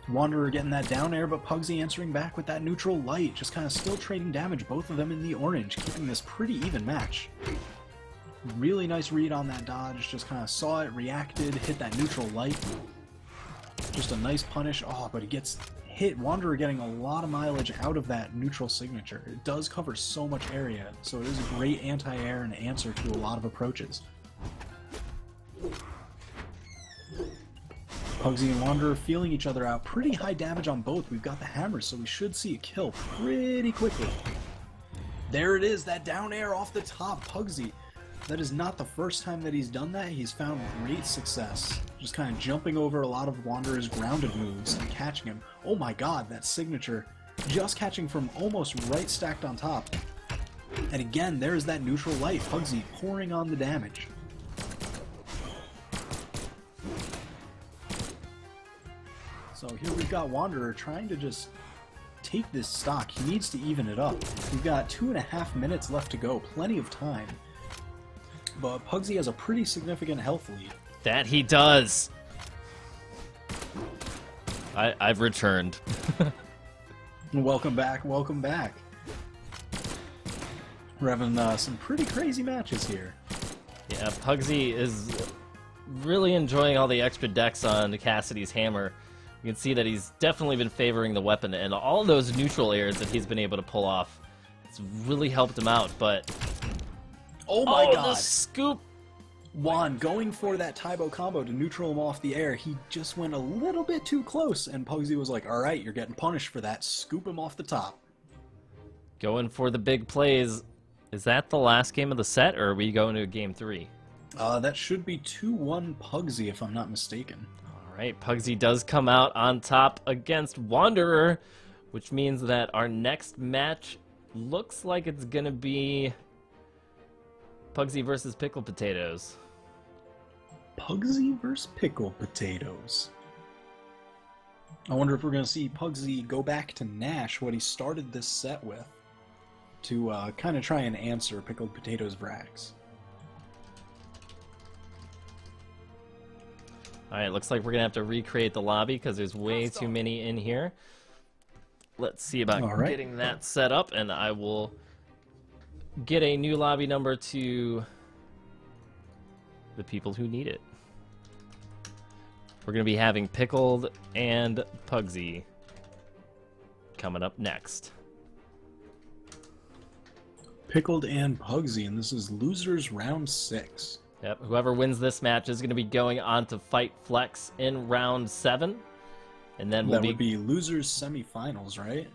Wanderer getting that down air, but Pugsy answering back with that neutral light, just kind of still trading damage, both of them in the orange, keeping this pretty even match. Really nice read on that dodge, just kind of saw it, reacted, hit that neutral light. Just a nice punish. Oh, but he gets hit. Wanderer getting a lot of mileage out of that neutral signature. It does cover so much area, so it is a great anti-air and answer to a lot of approaches. Pugsy and Wanderer feeling each other out. Pretty high damage on both. We've got the hammers, so we should see a kill pretty quickly. There it is, that down air off the top. Pugsy, that is not the first time that he's done that. He's found great success. Just kind of jumping over a lot of Wanderer's grounded moves and catching him. Oh my god, that signature. Just catching from almost right stacked on top. And again, there's that neutral light. Pugsy pouring on the damage. So here we've got Wanderer trying to just take this stock. He needs to even it up. We've got 2.5 minutes left to go. Plenty of time. But Pugsy has a pretty significant health lead. That he does. I've returned. Welcome back, welcome back. We're having some pretty crazy matches here. Yeah, Pugsy is really enjoying all the extra decks on Cassidy's hammer. You can see that he's definitely been favoring the weapon, and all those neutral airs that he's been able to pull off, it's really helped him out, but... Oh my god! The scoop! Juan going for that Taibo combo to neutral him off the air. He just went a little bit too close, and Pugsy was like, alright, you're getting punished for that. Scoop him off the top. Going for the big plays. Is that the last game of the set, or are we going to game 3? That should be 2-1 Pugsy, if I'm not mistaken. Alright, Pugsy does come out on top against Wanderer, which means that our next match looks like it's going to be Pugsy versus Pickled Potatoes. Pugsy versus Pickled Potatoes. I wonder if we're going to see Pugsy go back to Nash, what he started this set with, to kind of try and answer Pickled Potatoes' Vrax. Alright, looks like we're going to have to recreate the lobby because there's way too many in here. Let's see about getting that set up, and I will get a new lobby number to the people who need it. We're going to be having Pickled and Pugsy coming up next. Pickled and Pugsy, and this is losers round 6. Yep, whoever wins this match is going to be going on to fight Flex in round 7. And then that would be losers semifinals, right?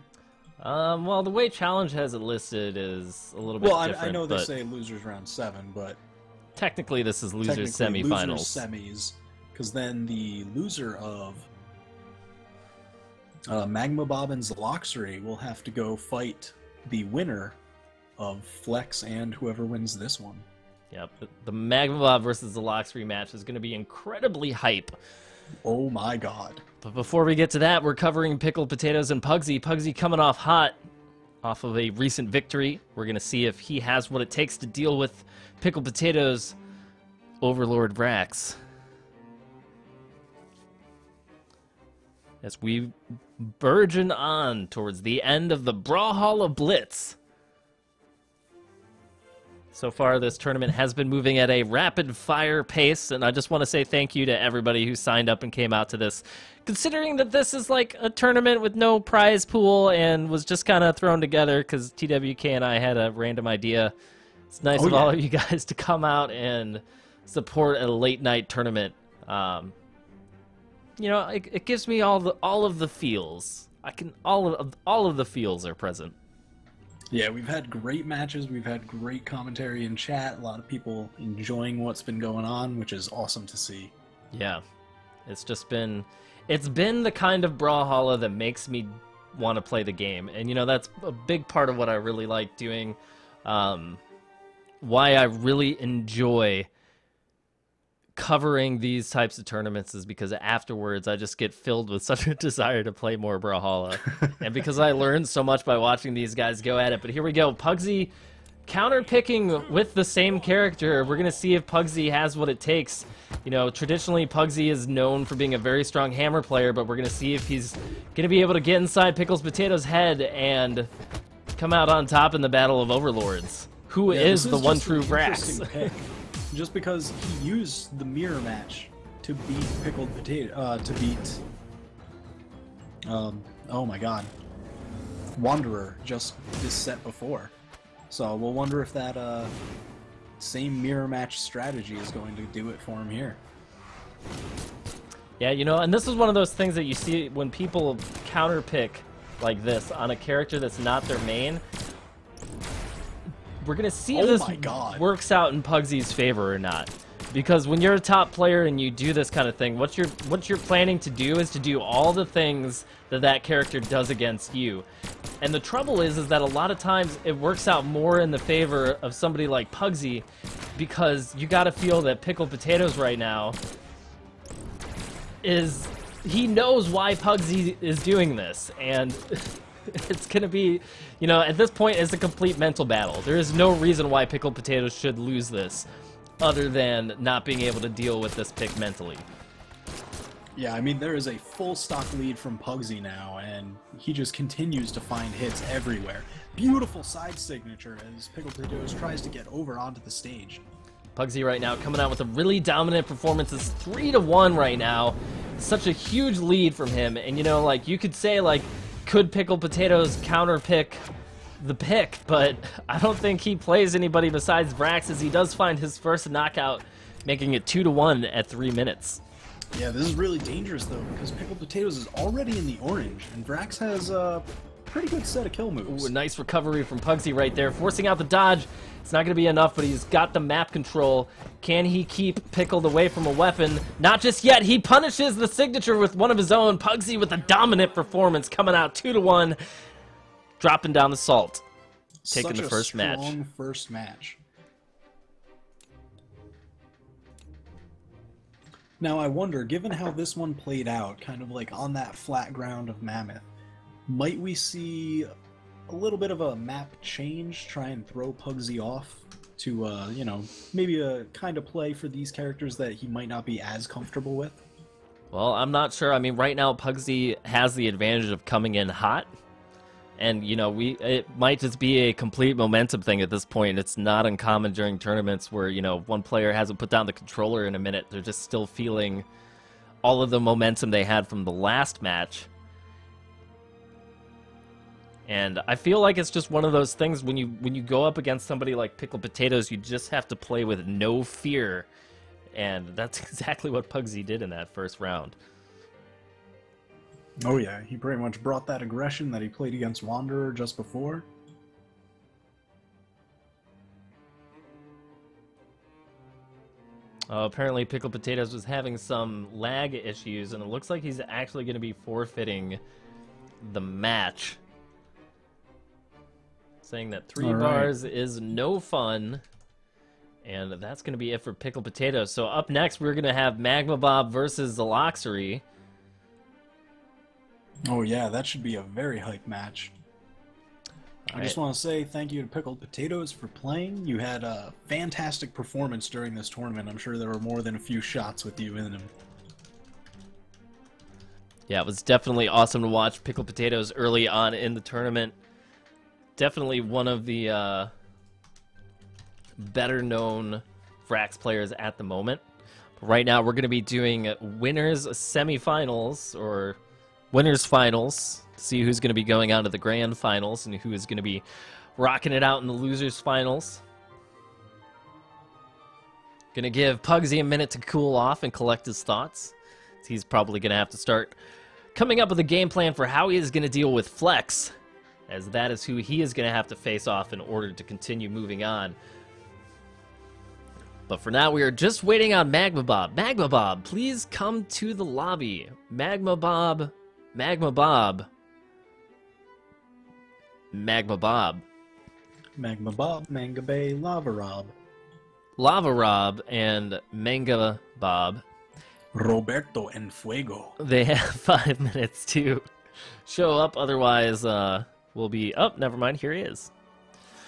Well, the way Challenge has it listed is a little bit different. Well, I know they say losers round 7, but technically this is losers semifinals. Losers semis, because then the loser of Magma Bob and Zelox will have to go fight the winner of Flex and whoever wins this one. Yep, the Magma Bob versus Zelox rematch is going to be incredibly hype. Oh my god. But before we get to that, we're covering Pickled Potatoes and Pugsy. Pugsy coming off hot off of a recent victory. We're going to see if he has what it takes to deal with Pickled Potatoes' Overlord Vrax. As we burgeon on towards the end of the Brawlhalla Blitz. So far, this tournament has been moving at a rapid-fire pace, and I just want to say thank you to everybody who signed up and came out to this. Considering that this is like a tournament with no prize pool and was just kind of thrown together because TWK and I had a random idea. It's nice of all of you guys to come out and support a late-night tournament. You know, it gives me all of the feels. All of the feels are present. Yeah, we've had great matches, we've had great commentary in chat, a lot of people enjoying what's been going on, which is awesome to see. Yeah, it's been the kind of Brawlhalla that makes me want to play the game, and you know, that's a big part of what I really like doing, why I really enjoy covering these types of tournaments is because afterwards I just get filled with such a desire to play more Brawlhalla. And because I learned so much by watching these guys go at it. But here we go. Pugsy counter-picking with the same character. We're going to see if Pugsy has what it takes. You know, traditionally Pugsy is known for being a very strong hammer player, but we're going to see if he's going to be able to get inside Pickles Potato's head and come out on top in the Battle of Overlords. Who is the one true Vrax? Just because he used the mirror match to beat Pickled Potato, oh my god, Wanderer just this set before. So we'll wonder if that same mirror match strategy is going to do it for him here. Yeah, you know, and this is one of those things that you see when people counterpick like this on a character that's not their main. We're gonna see if this works out in Pugsy's favor or not. Because when you're a top player and you do this kind of thing, what you're planning to do is to do all the things that that character does against you. And the trouble is that a lot of times it works out more in the favor of somebody like Pugsy, because you gotta feel that Pickled Potatoes right now he knows why Pugsy is doing this, and it's gonna be, you know, at this point it's a complete mental battle. There is no reason why Pickled Potatoes should lose this, other than not being able to deal with this pick mentally. Yeah, I mean, there is a full stock lead from Pugsy now, and he just continues to find hits everywhere. Beautiful side signature as Pickled Potatoes tries to get over onto the stage. Pugsy right now coming out with a really dominant performance. It's 3-1 right now. Such a huge lead from him. And, you know, like, you could say, like, could Pickled Potatoes counterpick the pick? But I don't think he plays anybody besides Vrax, as he does find his first knockout, making it 2-1 at 3 minutes. Yeah, this is really dangerous, though, because Pickled Potatoes is already in the orange, and Vrax has a pretty good set of kill moves. Ooh, a nice recovery from Pugsy right there, forcing out the dodge. It's not going to be enough, but he's got the map control. Can he keep Pickled away from a weapon? Not just yet. He punishes the signature with one of his own. Pugsy with a dominant performance, coming out 2-1, dropping down the salt, taking the first match. Such a strong first match. Now, I wonder, given how this one played out, kind of like on that flat ground of Mammoth, might we see a little bit of a map change, try and throw Pugsy off to, you know, maybe a kind of play for these characters that he might not be as comfortable with? Well, I'm not sure. I mean, right now, Pugsy has the advantage of coming in hot. And, you know, it might just be a complete momentum thing at this point. It's not uncommon during tournaments where, you know, one player hasn't put down the controller in a minute. They're just still feeling all of the momentum they had from the last match. And I feel like it's just one of those things when you go up against somebody like Pickled Potatoes, you just have to play with no fear. And that's exactly what Pugsy did in that first round. Oh yeah, he pretty much brought that aggression that he played against Wanderer just before. Apparently Pickled Potatoes was having some lag issues, and it looks like he's actually going to be forfeiting the match. Saying that 3 bars is no fun, and that's going to be it for Pickled Potatoes. So up next, we're going to have Magma Bob versus Zelox. Oh yeah, that should be a very hype match. I just want to say thank you to Pickled Potatoes for playing. You had a fantastic performance during this tournament. I'm sure there were more than a few shots with you in them. Yeah, it was definitely awesome to watch Pickled Potatoes early on in the tournament. Definitely one of the better-known Vrax players at the moment. But right now, we're going to be doing winners semifinals, or winners finals, to see who's going to be going on to the grand finals and who is going to be rocking it out in the losers finals. Going to give Pugsy a minute to cool off and collect his thoughts. He's probably going to have to start coming up with a game plan for how he is going to deal with Flex, as that is who he is going to have to face off in order to continue moving on. But for now, we are just waiting on Magma Bob. Magma Bob, please come to the lobby. Magma Bob, Magma Bob, Magma Bob. Magma Bob, Manga Bay, Lava Rob. Lava Rob and Manga Bob. Roberto en Fuego. They have 5 minutes to show up, otherwise we'll be... Oh, never mind, here he is.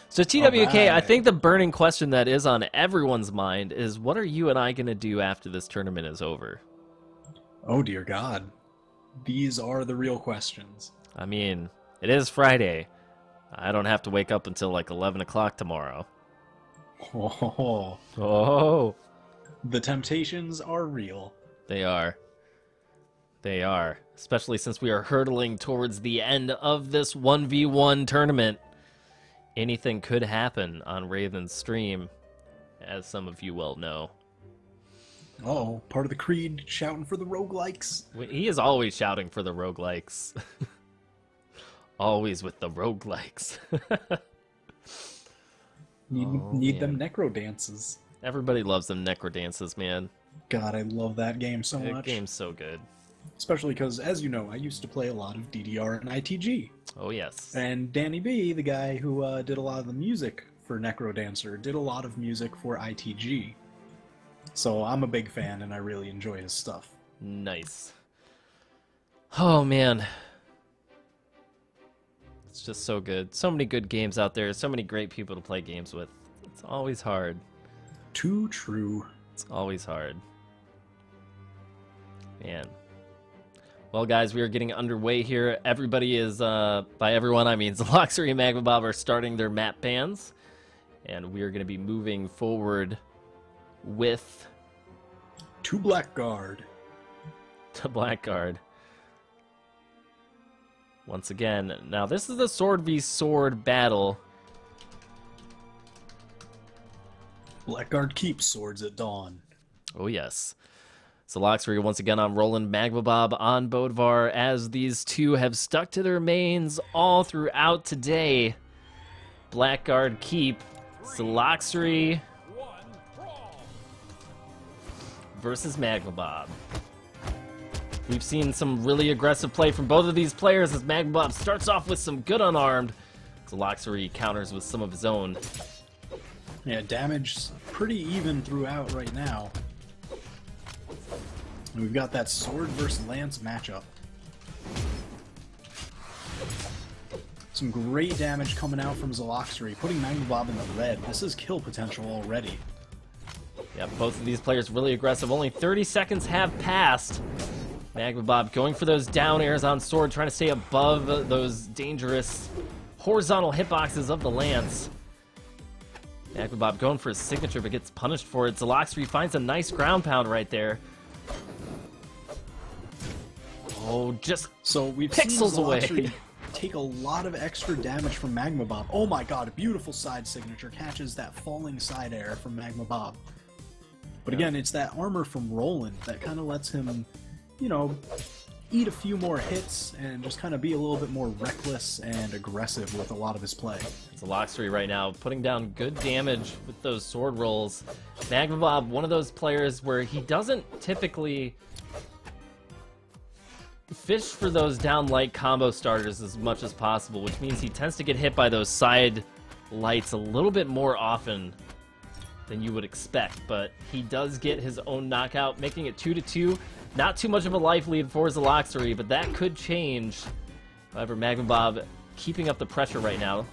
So TWK, right. I think the burning question that is on everyone's mind is, what are you and I going to do after this tournament is over? Oh dear God. These are the real questions. I mean, it is Friday. I don't have to wake up until like 11 o'clock tomorrow. Oh. Oh. The temptations are real. They are. They are. Especially since we are hurtling towards the end of this 1v1 tournament. Anything could happen on Raven's stream, as some of you well know. Oh, part of the creed, shouting for the roguelikes. He is always shouting for the roguelikes. Always with the roguelikes. Need them necro dances. Everybody loves them necro dances, man. God, I love that game so That much. game's so good. Especially because, as you know, I used to play a lot of DDR and ITG. Oh, yes. And Danny B, the guy who did a lot of the music for Necro Dancer, did a lot of music for ITG. So I'm a big fan, and I really enjoy his stuff. Nice. Oh, man. It's just so good. So many good games out there. So many great people to play games with. It's always hard. Too true. It's always hard. Man. Well, guys, we are getting underway here. Everybody is, by everyone, I mean Zelox and Magma Bob are starting their map bans. And we are going to be moving forward with... To Blackguard. To Blackguard. Once again. Now, this is a sword v sword battle. Blackguard keeps swords at dawn. Oh, yes. Zelox once again on Roland, Magma Bob on Bodvar, as these two have stuck to their mains all throughout today. Blackguard keep, Zelox versus Magma Bob. We've seen some really aggressive play from both of these players as Magma Bob starts off with some good unarmed. Zelox counters with some of his own. Yeah, damage pretty even throughout right now. And we've got that sword versus lance matchup. Some great damage coming out from Zelox, putting Magma Bob in the red. This is kill potential already. Yeah, both of these players really aggressive. Only 30 seconds have passed. Magma Bob going for those down airs on sword, trying to stay above those dangerous horizontal hitboxes of the lance. Magma Bob going for his signature, but gets punished for it. Zelox finds a nice ground pound right there. Oh, just so we've pixels seen away. Take a lot of extra damage from Magma Bob. Oh my god, a beautiful side signature. Catches that falling side air from Magma Bob. But again, it's that armor from Roland that kind of lets him, you know, eat a few more hits and just kind of be a little bit more reckless and aggressive with a lot of his play. Zelox right now putting down good damage with those sword rolls. Magma Bob, one of those players where he doesn't typically fish for those down light combo starters as much as possible, which means he tends to get hit by those side lights a little bit more often than you would expect, but he does get his own knockout, making it 2-2. Not too much of a life lead for Zelox, but that could change. However, Magma Bob keeping up the pressure right now.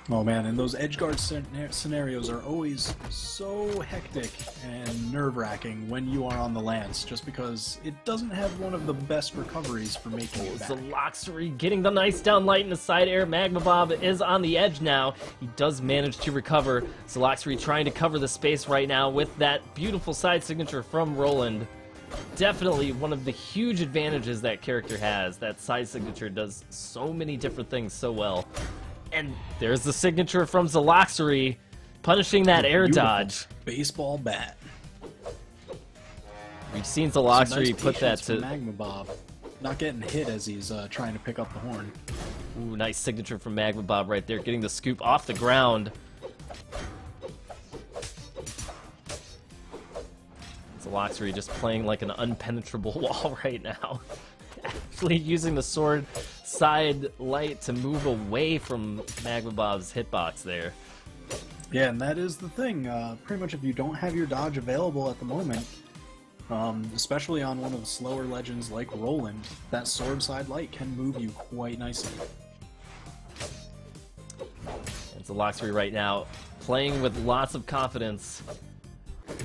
Oh man, and those Edgeguard scenarios are always so hectic and nerve-wracking when you are on the lance, just because it doesn't have one of the best recoveries for making it back. Zelox getting the nice down light in the side air. Magma Bob is on the edge now. He does manage to recover. Zelox trying to cover the space right now with that beautiful side signature from Roland. Definitely one of the huge advantages that character has. That side signature does so many different things so well. And there's the signature from Zelox, punishing that air dodge. Baseball bat. We've seen Zelox nice put that to Magma Bob, not getting hit as he's trying to pick up the horn. Ooh, nice signature from Magma Bob right there, getting the scoop off the ground. Zelox just playing like an unpenetrable wall right now. Actually using the sword side light to move away from Magma Bob's hitbox there. Yeah, and that is the thing. Pretty much if you don't have your dodge available at the moment, especially on one of the slower legends like Roland, that sword side light can move you quite nicely. And Zelox right now playing with lots of confidence.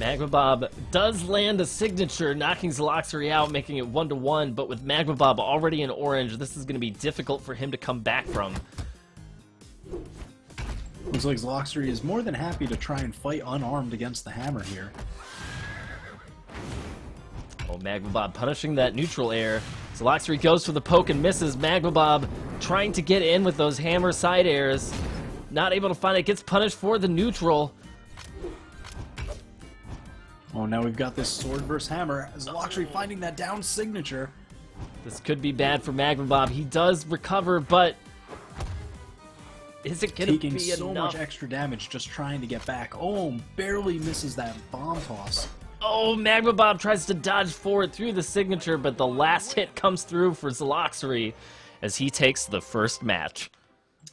Magma Bob does land a signature, knocking Zelox out, making it 1-1, but with Magma Bob already in orange, this is going to be difficult for him to come back from. Looks like Zelox is more than happy to try and fight unarmed against the hammer here. Oh, Magma Bob punishing that neutral air. Zelox goes for the poke and misses. Magma Bob trying to get in with those hammer side airs. Not able to find it, gets punished for the neutral. Oh, now we've got this sword versus hammer. Zelox finding that down signature. This could be bad for Magma Bob. He does recover, but is it going to be Taking so enough? much extra damage just trying to get back. Oh, barely misses that bomb toss. Oh, Magma Bob tries to dodge forward through the signature, but the last hit comes through for Zelox as he takes the first match.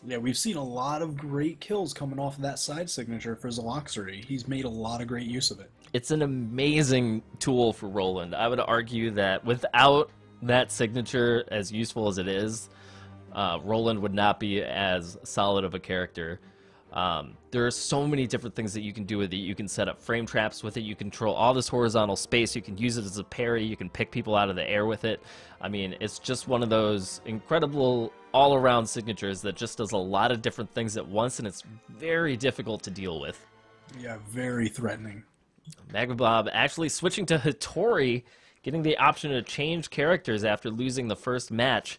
Yeah, we've seen a lot of great kills coming off of that side signature for Zelox. He's made a lot of great use of it. It's an amazing tool for Roland. I would argue that without that signature, as useful as it is, Roland would not be as solid of a character. There are so many different things that you can do with it. You can set up frame traps with it. You control all this horizontal space. You can use it as a parry. You can pick people out of the air with it. I mean, it's just one of those incredible all-around signatures that just does a lot of different things at once, and it's very difficult to deal with. Yeah, very threatening. Magma Bob actually switching to Hattori, getting the option to change characters after losing the first match.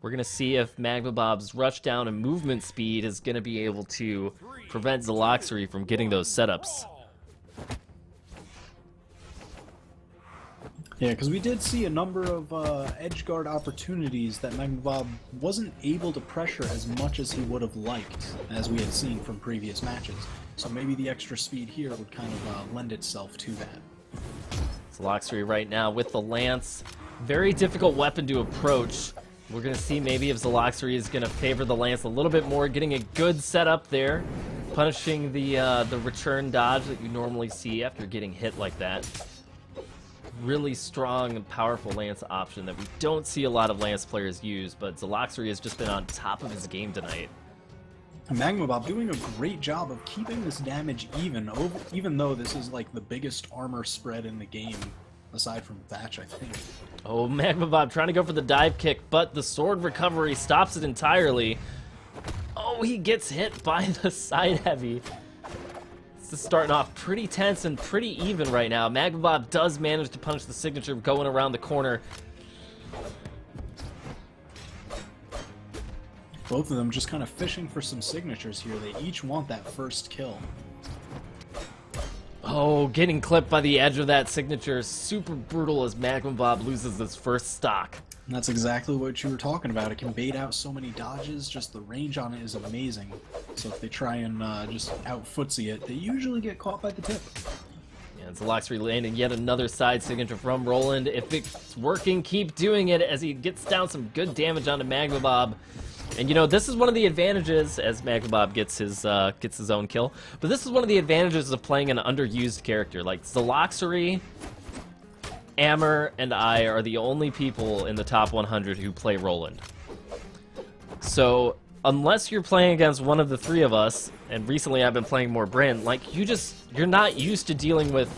We're going to see if Magma Bob's rush down and movement speed is going to be able to prevent Zelox from getting those setups. Yeah, because we did see a number of edgeguard opportunities that Magma Bob wasn't able to pressure as much as he would have liked, as we had seen from previous matches. So maybe the extra speed here would kind of lend itself to that. Zelox right now with the lance. Very difficult weapon to approach. We're going to see maybe if Zelox is going to favor the lance a little bit more, getting a good setup there, punishing the return dodge that you normally see after getting hit like that. Really strong and powerful lance option that we don't see a lot of lance players use, but Zelox has just been on top of his game tonight. Magma Bob doing a great job of keeping this damage even though this is like the biggest armor spread in the game, aside from Thatch, I think. Oh, Magma Bob trying to go for the dive kick, but the sword recovery stops it entirely. Oh, he gets hit by the side heavy. This is starting off pretty tense and pretty even right now. Magma Bob does manage to punch the signature going around the corner. Both of them just kind of fishing for some signatures here. They each want that first kill. Oh, getting clipped by the edge of that signature is super brutal as Magma Bob loses his first stock. And that's exactly what you were talking about. It can bait out so many dodges. Just the range on it is amazing. So if they try and just out-footsie it, they usually get caught by the tip. And Zelox landing yet another side signature from Roland. If it's working, keep doing it as he gets down some good damage onto Magma Bob. And you know, this is one of the advantages, as Magma Bob gets his own kill, but this is one of the advantages of playing an underused character. Like Zelox, Amber, and I are the only people in the top 100 who play Roland. So unless you're playing against one of the three of us, and recently I've been playing more Brand, like you're not used to dealing with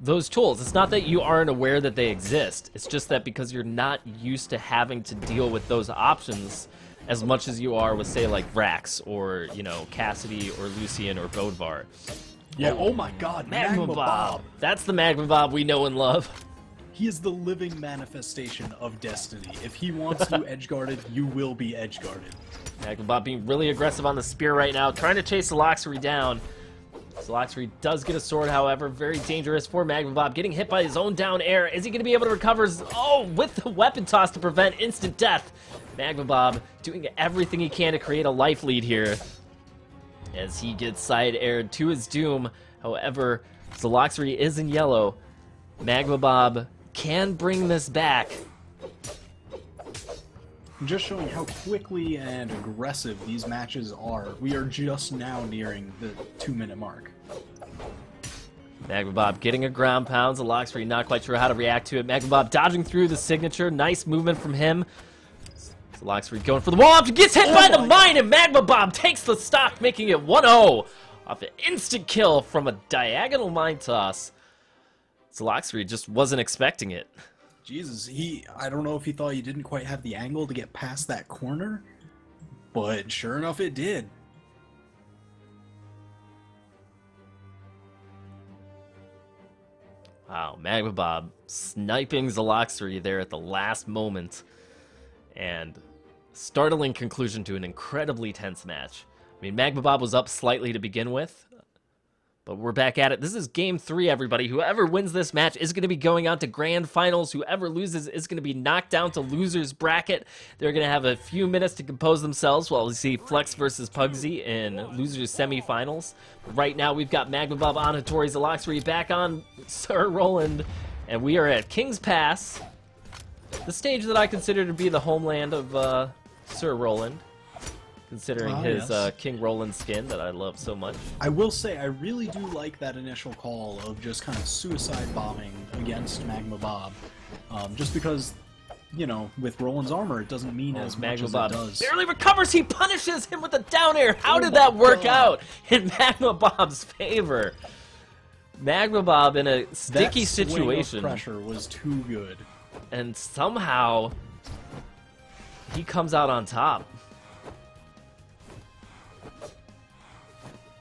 those tools. It's not that you aren't aware that they exist. It's just that because you're not used to having to deal with those options as much as you are with, say, like Rax or, you know, Cassidy or Lucian or Bodvar. Yeah, oh my god, Magma Bob! That's the Magma Bob we know and love. He is the living manifestation of destiny. If he wants you edgeguarded, you will be edgeguarded. Magma Bob being really aggressive on the spear right now, trying to chase Zelox down. Zelox does get a sword, however, very dangerous for Magma Bob, getting hit by his own down air. Is he going to be able to recover? Oh, with the weapon toss to prevent instant death. Magma Bob doing everything he can to create a life lead here as he gets side-aired to his doom. However, Zelox is in yellow. Magma Bob can bring this back. Just showing how quickly and aggressive these matches are. We are just now nearing the 2-minute mark. Magma Bob getting a ground pound. Zelox not quite sure how to react to it. Magma Bob dodging through the signature. Nice movement from him. Zelox going for the wall after gets hit by the mine, and Magma Bob takes the stock, making it 1-0 off an instant kill from a diagonal mine toss. Zelox just wasn't expecting it. Jesus, I don't know if he thought he didn't quite have the angle to get past that corner, but sure enough it did. Wow, Magma Bob sniping Zelox there at the last moment. And startling conclusion to an incredibly tense match. I mean, Magma Bob was up slightly to begin with, But we're back at it. This is game 3, everybody. Whoever wins this match is going to be going on to grand finals. Whoever loses is going to be knocked down to loser's bracket. They're going to have a few minutes to compose themselves while we see Flex versus Pugsy in loser's semifinals. Right now, we've got Magma Bob on Hattori Zelox back on Sir Roland, and we are at King's Pass, the stage that I consider to be the homeland of Sir Roland, considering his King Roland skin that I love so much. I will say, I really do like that initial call of just kind of suicide bombing against Magma Bob. Just because, you know, with Roland's armor, it doesn't mean as much as it does. Barely recovers, he punishes him with a down air. How did that work out in Magma Bob's favor? Magma Bob in a sticky situation. That pressure was too good. And somehow, he comes out on top.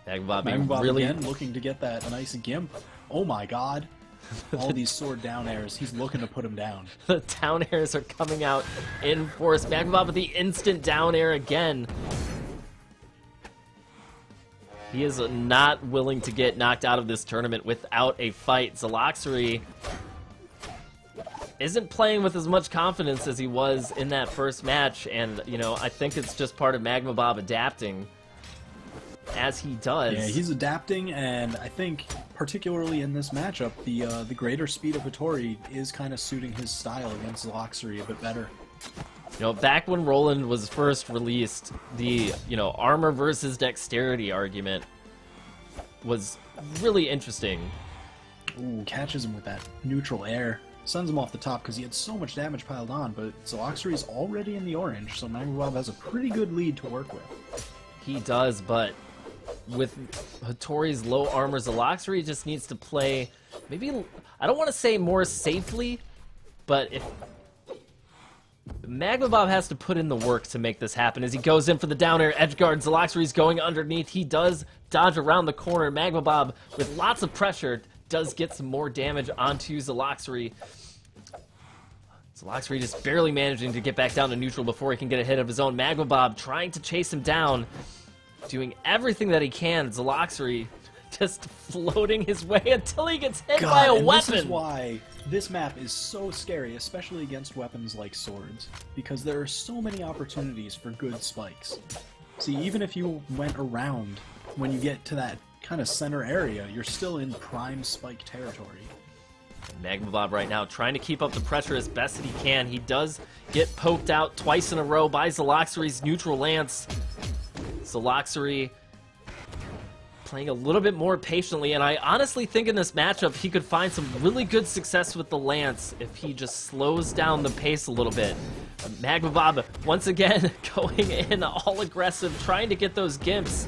Magma Bob really again looking to get that nice gimp. Oh my god. All these sword down airs. He's looking to put him down. The down airs are coming out in force. Magma Bob with the instant down air again. He is not willing to get knocked out of this tournament without a fight. Zelox isn't playing with as much confidence as he was in that first match, and, you know, I think it's just part of Magma Bob adapting as he does. Yeah, he's adapting, and I think particularly in this matchup, the greater speed of Hattori is kind of suiting his style against Zelox a bit better. You know, back when Roland was first released, the, you know, armor versus dexterity argument was really interesting. Ooh, catches him with that neutral air. Sends him off the top because he had so much damage piled on, but Zelox is already in the orange, so Magma Bob has a pretty good lead to work with. He does, but with Hattori's low armor, Zelox just needs to play, maybe, I don't want to say more safely, but if Magma Bob has to put in the work to make this happen. As he goes in for the down air, Edgeguard, Zelox going underneath. He does dodge around the corner. Magma Bob, with lots of pressure, does get some more damage onto Zelox. Zelox just barely managing to get back down to neutral before he can get a hit of his own. Magma Bob trying to chase him down, doing everything that he can. Zelox just floating his way until he gets hit by a weapon. This is why this map is so scary, especially against weapons like swords, because there are so many opportunities for good spikes. See, even if you went around, when you get to that kind of center area, you're still in prime spike territory. Magma Bob right now trying to keep up the pressure as best that he can. He does get poked out twice in a row by Zelox's neutral lance. Zelox playing a little bit more patiently, and I honestly think in this matchup he could find some really good success with the lance if he just slows down the pace a little bit. Magma Bob once again going in all aggressive, trying to get those gimps.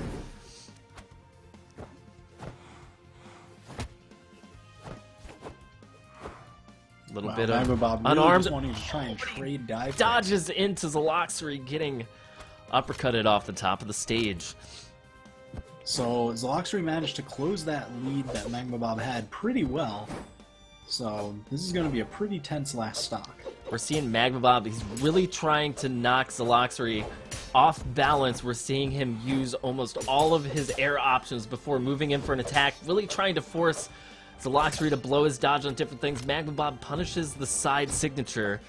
Little bit of Magma Bob really unarmed, just wanting to try and trade dive dodges into Zelox, getting uppercutted off the top of the stage. So Zelox managed to close that lead that Magma Bob had pretty well. So this is going to be a pretty tense last stock. We're seeing Magma Bob, he's really trying to knock Zelox off balance. We're seeing him use almost all of his air options before moving in for an attack, really trying to force Zelox to blow his dodge on different things. Magma Bob punishes the side signature.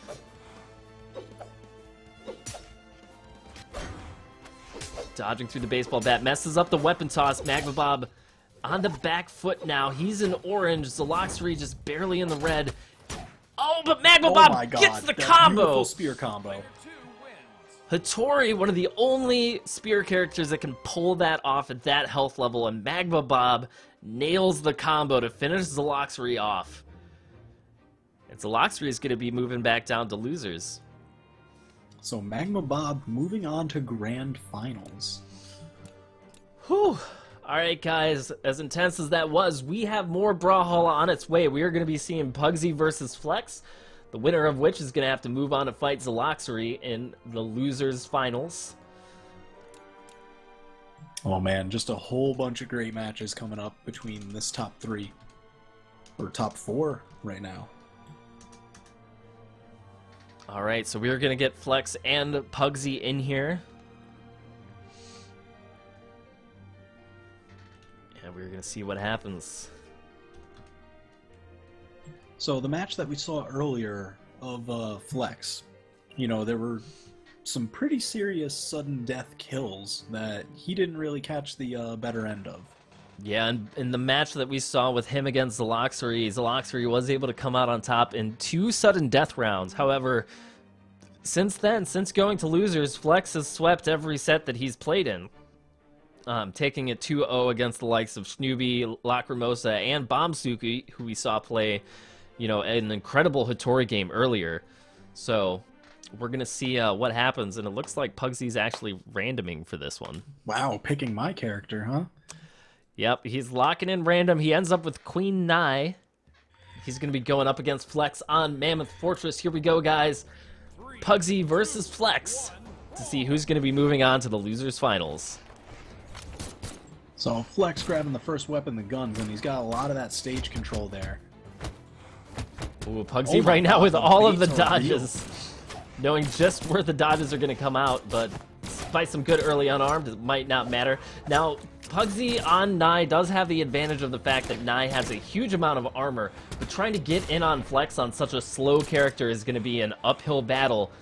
Dodging through the baseball bat, messes up the weapon toss. Magma Bob on the back foot now. He's in orange. Zelox just barely in the red. Oh, but Magma Bob gets the combo! Beautiful spear combo. Hattori, one of the only spear characters that can pull that off at that health level, and Magma Bob nails the combo to finish Zelox off. And Zelox is going to be moving back down to losers. So Magma Bob moving on to grand finals. Whew. Alright guys, as intense as that was, we have more Brawlhalla on its way. We are going to be seeing Pugsy versus Flex, the winner of which is going to have to move on to fight Zelox in the losers finals. Oh man, just a whole bunch of great matches coming up between this top 3, or top 4 right now. Alright, so we're going to get Flex and Pugsy in here. And we're gonna see what happens. So the match that we saw earlier of Flex, you know, there were some pretty serious sudden death kills that he didn't really catch the better end of. Yeah, and in the match that we saw with him against Zelox was able to come out on top in 2 sudden death rounds. However, since then, since going to losers, Flex has swept every set that he's played in, taking it 2-0 against the likes of Snoopy, Lacrimosa, and Bomb Suuki, who we saw play, you know, an incredible Hattori game earlier. So we're going to see what happens, and it looks like Pugsy's actually randoming for this one. Wow, picking my character, huh? Yep, he's locking in random. He ends up with Queen Nai. He's going to be going up against Flex on Mammoth Fortress. Here we go, guys. Pugsy versus Flex to see who's going to be moving on to the losers finals. So Flex grabbing the first weapon, the guns, and he's got a lot of that stage control there. Ooh, Pugsy right now with all of the dodges. Knowing just where the dodges are going to come out, but despite some good early unarmed, it might not matter. Now, Pugsy on Nai does have the advantage of the fact that Nai has a huge amount of armor, but trying to get in on Flex on such a slow character is going to be an uphill battle.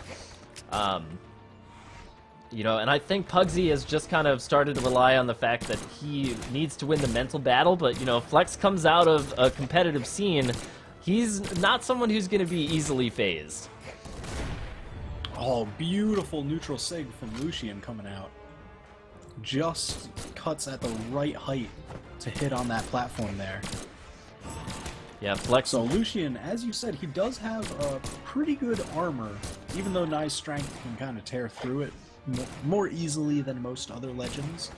You know, and I think Pugsy has just kind of started to rely on the fact that he needs to win the mental battle, but, you know, Flex comes out of a competitive scene. He's not someone who's going to be easily phased. Oh, beautiful neutral sig from Lucian coming out. Just cuts at the right height to hit on that platform there. Yeah, Flex. So Lucian, as you said, he does have a pretty good armor, even though Nai's strength can kind of tear through it more easily than most other legends.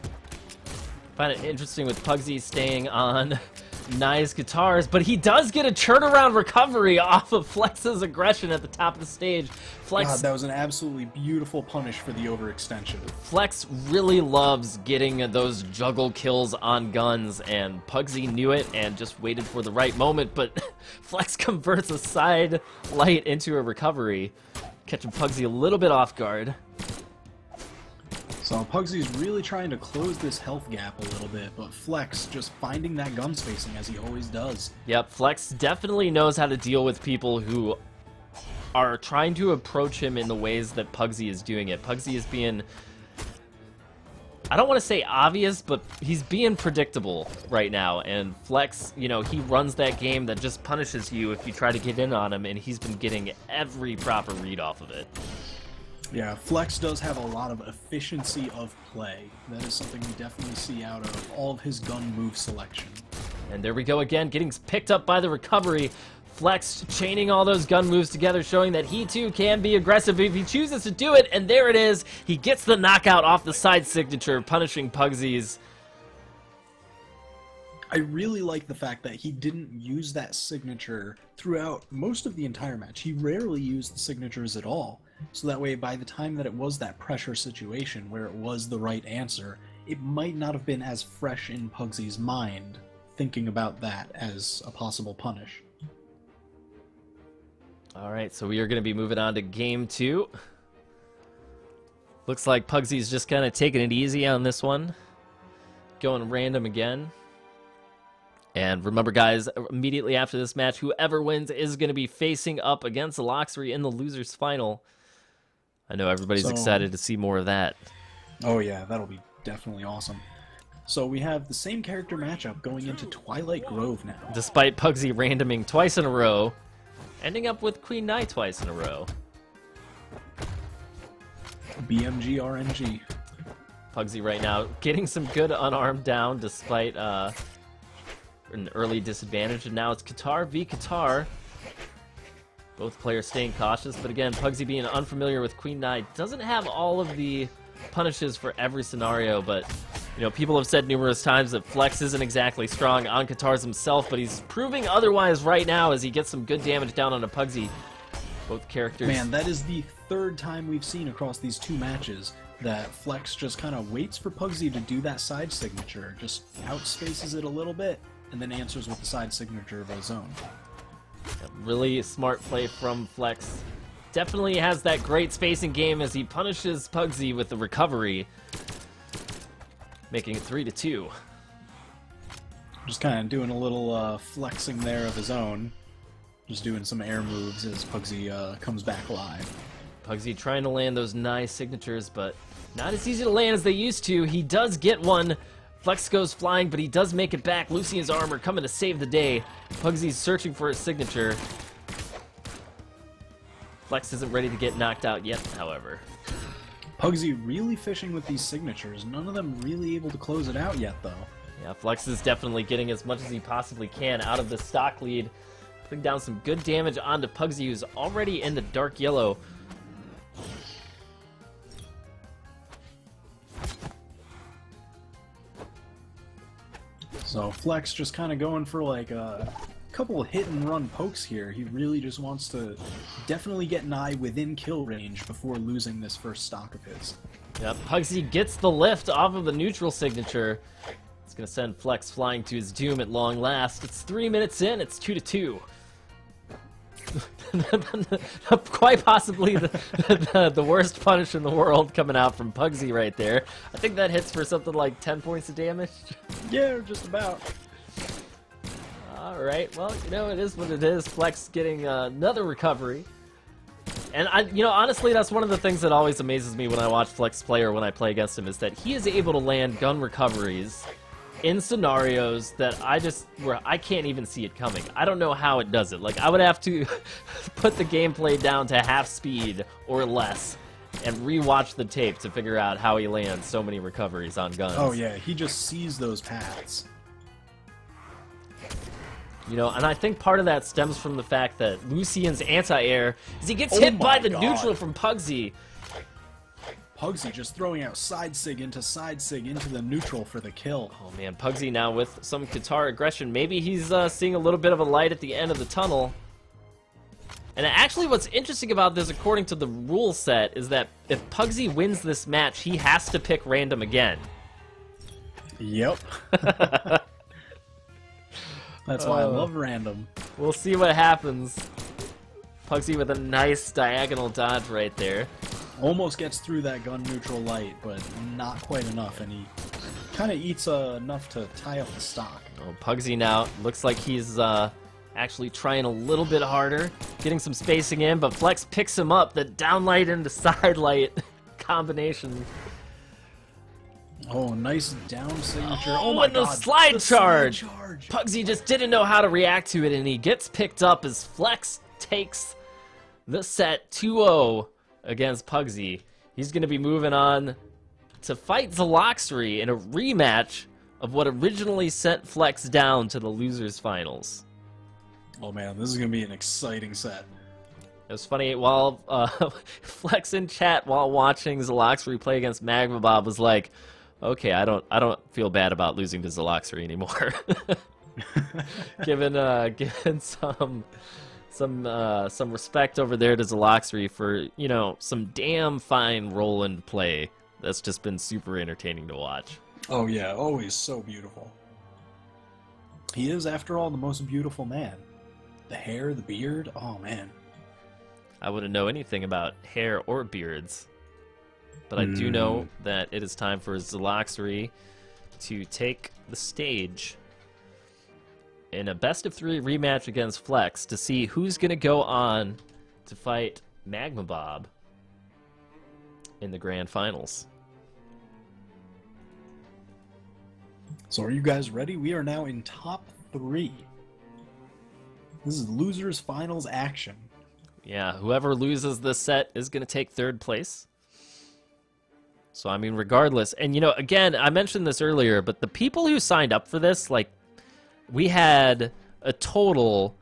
Find it interesting with Pugsy staying on Nai's guitars, but he does get a turnaround recovery off of Flex's aggression at the top of the stage. Flex, God, that was an absolutely beautiful punish for the overextension. Flex really loves getting those juggle kills on guns, and Pugsy knew it and just waited for the right moment, but Flex converts a side light into a recovery, catching Pugsy a little bit off guard. So Pugsy's really trying to close this health gap a little bit, but Flex just finding that gun spacing as he always does. Yep, Flex definitely knows how to deal with people who are trying to approach him in the ways that Pugsy is doing it. Pugsy is being, I don't want to say obvious, but he's being predictable right now, and Flex, you know, he runs that game that just punishes you if you try to get in on him, and he's been getting every proper read off of it. Yeah, Flex does have a lot of efficiency of play. That is something we definitely see out of all of his gun move selection. And there we go again, getting picked up by the recovery. Flex chaining all those gun moves together, showing that he too can be aggressive if he chooses to do it, and there it is. He gets the knockout off the side signature, punishing Pugsy's. I really like the fact that he didn't use that signature throughout most of the entire match. He rarely used the signatures at all. So that way, by the time that it was that pressure situation where it was the right answer, it might not have been as fresh in Pugsy's mind, thinking about that as a possible punish. Alright, so we are going to be moving on to game 2. Looks like Pugsy's just kind of taking it easy on this one. Going random again. And remember, guys, immediately after this match, whoever wins is going to be facing up against Zelox in the losers final. I know everybody's excited to see more of that. Oh yeah, that'll be definitely awesome. So we have the same character matchup going into Twilight Grove now. Despite Pugsy randoming twice in a row, ending up with Queen Nai twice in a row. BMG RNG. Pugsy right now getting some good unarmed down despite an early disadvantage, and now it's Qatar v Qatar. Both players staying cautious, but again, Pugsy being unfamiliar with Queen Nai doesn't have all of the punishes for every scenario, but you know, people have said numerous times that Flex isn't exactly strong on Qatar's himself, but he's proving otherwise right now as he gets some good damage down on a Pugsy. Both characters. Man, that is the third time we've seen across these two matches that Flex just kind of waits for Pugsy to do that side signature, just outspaces it a little bit, and then answers with the side signature of his own. A really smart play from Flex. Definitely has that great spacing game as he punishes Pugsy with the recovery, making it 3-2. Just kind of doing a little flexing there of his own. Just doing some air moves as Pugsy comes back live. Pugsy trying to land those nice signatures, but not as easy to land as they used to. He does get one. Flex goes flying, but he does make it back. Lucian's armor coming to save the day. Pugsy's searching for his signature. Flex isn't ready to get knocked out yet, however. Pugsy really fishing with these signatures. None of them really able to close it out yet, though. Yeah, Flex is definitely getting as much as he possibly can out of the stock lead. Putting down some good damage onto Pugsy, who's already in the dark yellow. So Flex just kind of going for like a couple of hit and run pokes here. He really just wants to definitely get an eye within kill range before losing this first stock of his. Yep, Pugsy gets the lift off of the neutral signature. It's going to send Flex flying to his doom at long last. It's 3 minutes in, it's 2-2. Quite possibly the worst punish in the world coming out from Pugsy right there. I think that hits for something like 10 points of damage. Yeah, just about. Alright, well, you know, it is what it is. Flex getting another recovery. And, honestly, that's one of the things that always amazes me when I watch Flex play or when I play against him, is that he is able to land gun recoveries in scenarios that where I can't even see it coming. I don't know how it does it. Like, I would have to put the gameplay down to half speed or less and rewatch the tape to figure out how he lands so many recoveries on guns. Oh yeah, he just sees those paths. You know, and I think part of that stems from the fact that Lucian's anti-air is he gets hit by the neutral from Pugsy. Pugsy just throwing out side sig into the neutral for the kill. Oh man, Pugsy now with some Qatar aggression. Maybe he's seeing a little bit of a light at the end of the tunnel. And actually what's interesting about this, according to the rule set, is that if Pugsy wins this match, he has to pick random again. Yep. That's why I love random. We'll see what happens. Pugsy with a nice diagonal dodge right there. Almost gets through that gun neutral light, but not quite enough, and he kind of eats enough to tie up the stock. Oh, Pugsy now looks like he's actually trying a little bit harder, getting some spacing in, but Flex picks him up. The downlight into side light combination. Oh, nice down signature. Oh, my and the God. slide The charge. slide charge. Pugsy just didn't know how to react to it, and he gets picked up as Flex takes the set 2-0 against Pugsy. He's going to be moving on to fight Zelox in a rematch of what originally sent Flex down to the losers finals. Oh man, this is going to be an exciting set. It was funny, while Flex in chat while watching Zelox play against Magma Bob was like, okay, I don't feel bad about losing to Zelox anymore. given some respect over there to Zelox for, you know, some damn fine Roland play that's just been super entertaining to watch. Oh yeah, always so beautiful. He is, after all, the most beautiful man. The hair, the beard, oh man. I wouldn't know anything about hair or beards, but I do know that it is time for Zelox to take the stage in a best-of-3 rematch against Flex to see who's going to go on to fight Magma Bob in the grand finals. So are you guys ready? We are now in top 3. This is losers finals action. Yeah, whoever loses this set is going to take 3rd place. So, I mean, regardless. And, you know, again, I mentioned this earlier, but the people who signed up for this, like, we had a total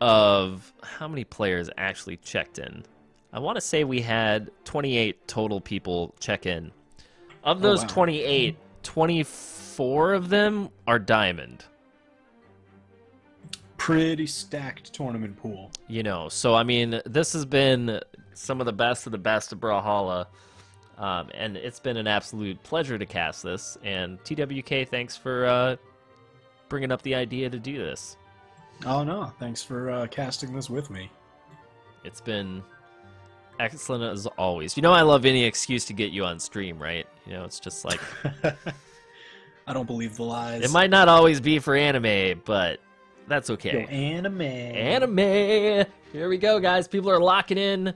of... How many players actually checked in? I want to say we had 28 total people check in. Of those 28, 24 of them are Diamond. Pretty stacked tournament pool. You know, so I mean, this has been some of the best of Brawlhalla, and it's been an absolute pleasure to cast this. And TWK, thanks for bringing up the idea to do this. Oh no, thanks for casting this with me. It's been excellent as always. You know, I love any excuse to get you on stream, right? You know, it's just like I don't believe the lies. It might not always be for anime, but that's okay. Yo, anime. Anime. Here we go, guys. People are locking in.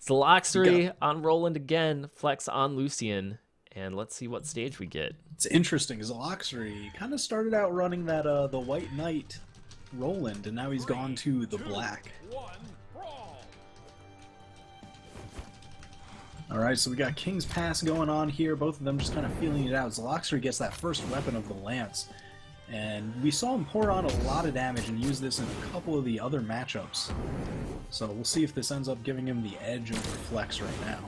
Zelox on Roland again. Flex on Lucian. And let's see what stage we get. It's interesting. Zelox kind of started out running that the White Knight Roland, and now he's gone to the black. Alright, so we got King's Pass going on here. Both of them just kind of feeling it out. Zelox gets that first weapon of the Lance. And we saw him pour on a lot of damage and use this in a couple of the other matchups. So we'll see if this ends up giving him the edge over Flex right now.